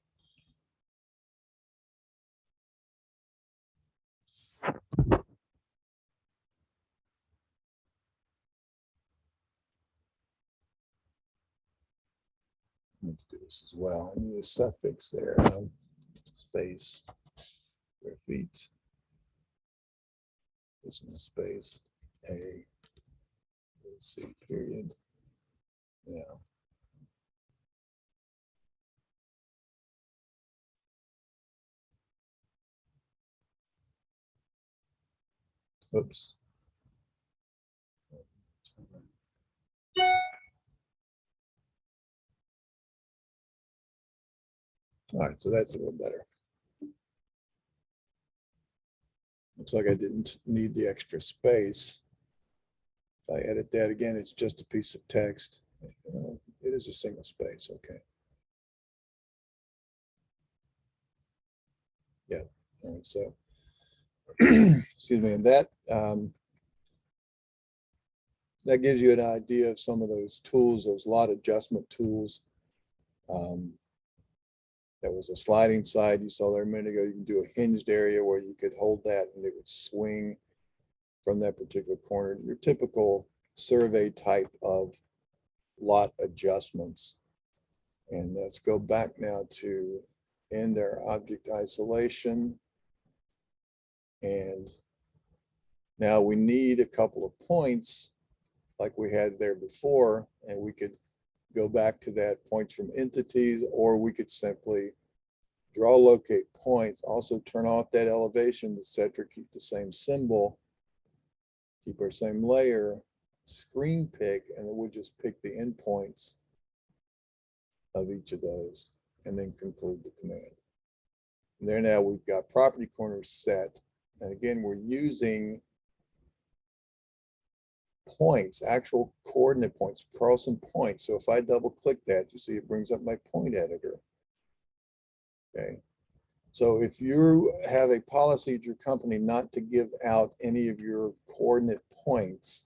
A: need to do this as well. I need a suffix there, space, square feet. This one space, A, C, period. Yeah. Oops. All right, so that's a little better. Looks like I didn't need the extra space. If I edit that again, it's just a piece of text. It is a single space, okay. Yeah, all right, so, excuse me, and that that gives you an idea of some of those tools, those lot adjustment tools. There was a sliding side you saw there a minute ago. You can do a hinged area where you could hold that and it would swing from that particular corner. Your typical survey type of lot adjustments. And let's go back now to end our object isolation. And now we need a couple of points like we had there before, and we could go back to that points from entities, or we could simply draw locate points, also turn off that elevation, etc., keep the same symbol, keep our same layer, screen pick, and then we'll just pick the endpoints of each of those and then conclude the command. And there now we've got property corners set. And again, we're using points, actual coordinate points, Carlson points. So if I double click that, you see it brings up my point editor. Okay. So if you have a policy at your company not to give out any of your coordinate points,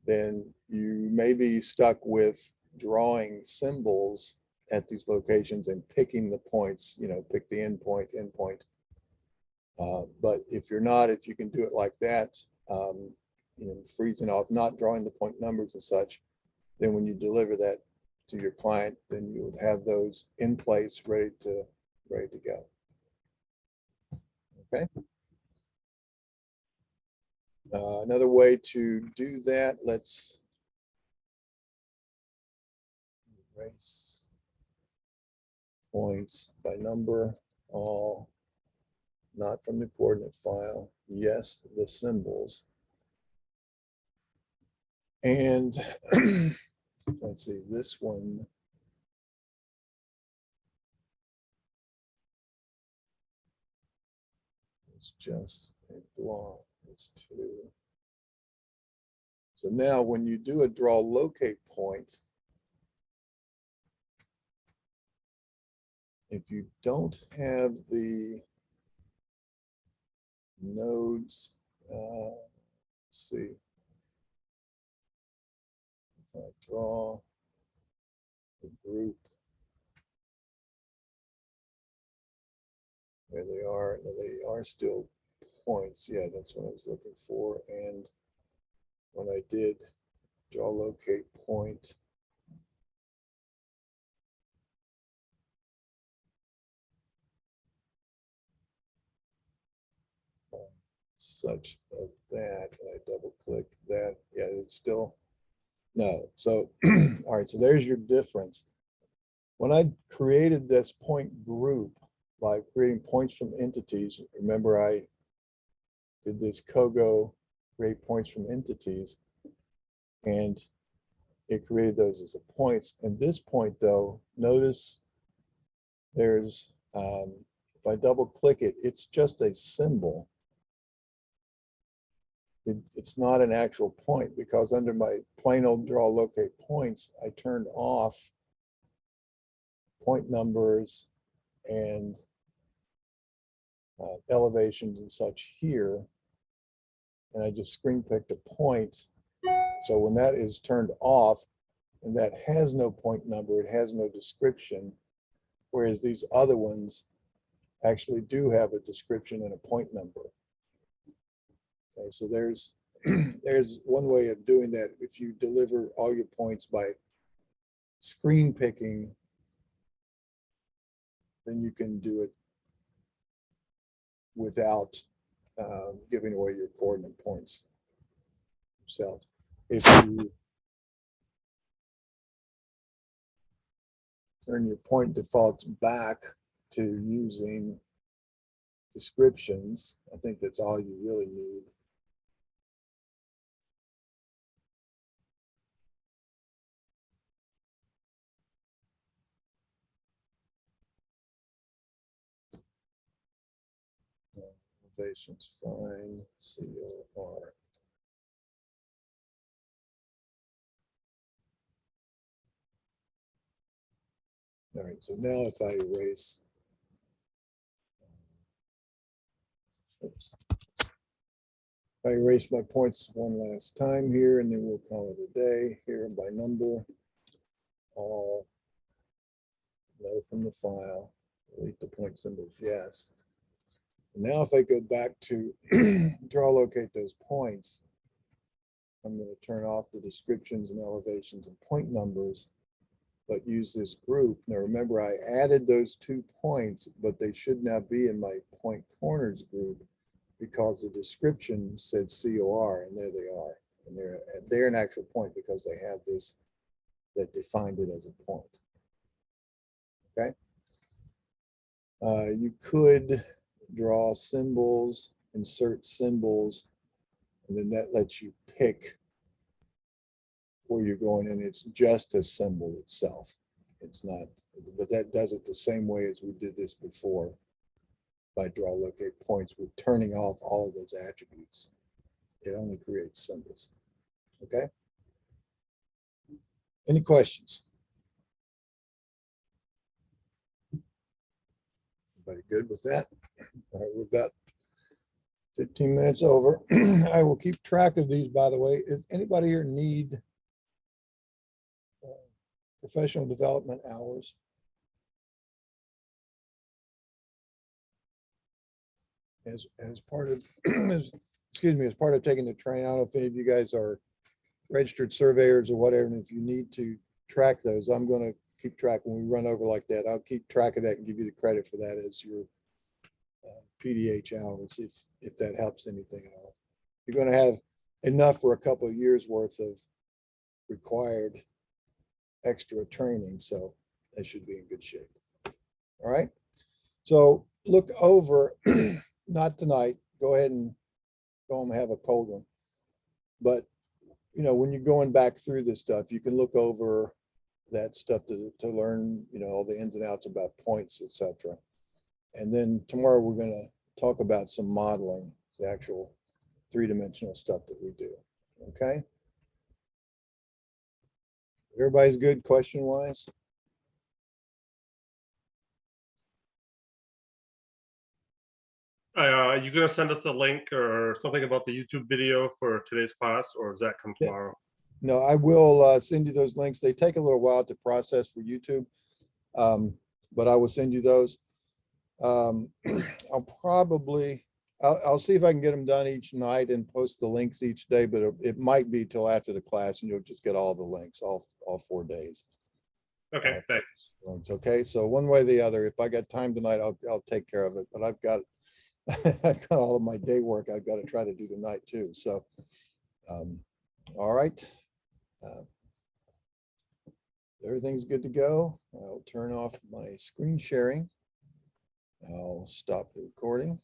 A: then you may be stuck with drawing symbols at these locations and picking the points, you know, pick the endpoint. But if you're not, if you can do it like that, you know, freezing off, not drawing the point numbers and such, then when you deliver that to your client, then you would have those in place, ready to go. Okay. Another way to do that, let's erase points by number, all, not from the coordinate file, yes, the symbols. And let's see, this one. It's just a block, it's 2. So now when you do a draw locate point, if you don't have the nodes, let's see, if I draw the group, there they are. Now they are still points. Yeah, that's what I was looking for. And when I did draw locate point, such of that, and I double click that, yeah, it's still no. So all right, so there's your difference. When I created this point group by creating points from entities, remember I did this Kogo create points from entities, and it created those as the points. And this point though, notice there's if I double click it, it's just a symbol. It's not an actual point, because under my plain old draw locate points, I turned off point numbers and elevations and such here. And I just screen picked a point. So when that is turned off and that has no point number, it has no description, whereas these other ones actually do have a description and a point number. Okay, so there's there's one way of doing that. If you deliver all your points by screen picking, then you can do it without giving away your coordinate points yourself. If you turn your point defaults back to using descriptions, I think that's all you really need. Elevation's fine, COR. All right, so now if I erase, oops. If I erase my points one last time here, and then we'll call it a day here by number, all, no from the file, delete the point symbols, yes. Now if I go back to draw locate those points, I'm going to turn off the descriptions and elevations and point numbers, but use this group. Now remember, I added those 2 points, but they should now be in my point corners group because the description said COR, and there they are. And they're an actual point because they have this that defined it as a point. Okay. You could draw symbols, insert symbols, and then that lets you pick where you're going, and it's just a symbol itself. It's not, but that does it the same way as we did this before by draw locate points. We're turning off all of those attributes. It only creates symbols. Okay. Any questions? Everybody good with that? All right, we're about 15 minutes over. I will keep track of these, by the way. If anybody here need professional development hours? As part of, excuse me, as part of taking the training, I don't know if any of you guys are registered surveyors or whatever, and if you need to track those, I'm going to keep track when we run over like that. I'll keep track of that and give you the credit for that as your PDH hours, if that helps anything at all. You're going to have enough for a couple of years worth of required extra training, so that should be in good shape. All right, so look over, not tonight, go ahead and go home and have a cold one, but you know, when you're going back through this stuff, you can look over that stuff to learn, you know, all the ins and outs about points, etc. And then tomorrow we're going to talk about some modeling, the actual three-dimensional stuff that we do. Okay. Everybody's good question-wise?
C: Are you going to send us a link or something about the YouTube video for today's class, or does that come
A: Yeah.
C: tomorrow?
A: No, I will send you those links. They take a little while to process for YouTube, but I will send you those. I'll see if I can get them done each night and post the links each day, but it might be till after the class and you'll just get all the links, all 4 days.
C: Okay, thanks.
A: Okay, so one way or the other, if I got time tonight, I'll take care of it, but I've got I've got all of my day work I've got to try to do tonight too. So, all right. Everything's good to go. I'll turn off my screen sharing. I'll stop the recording.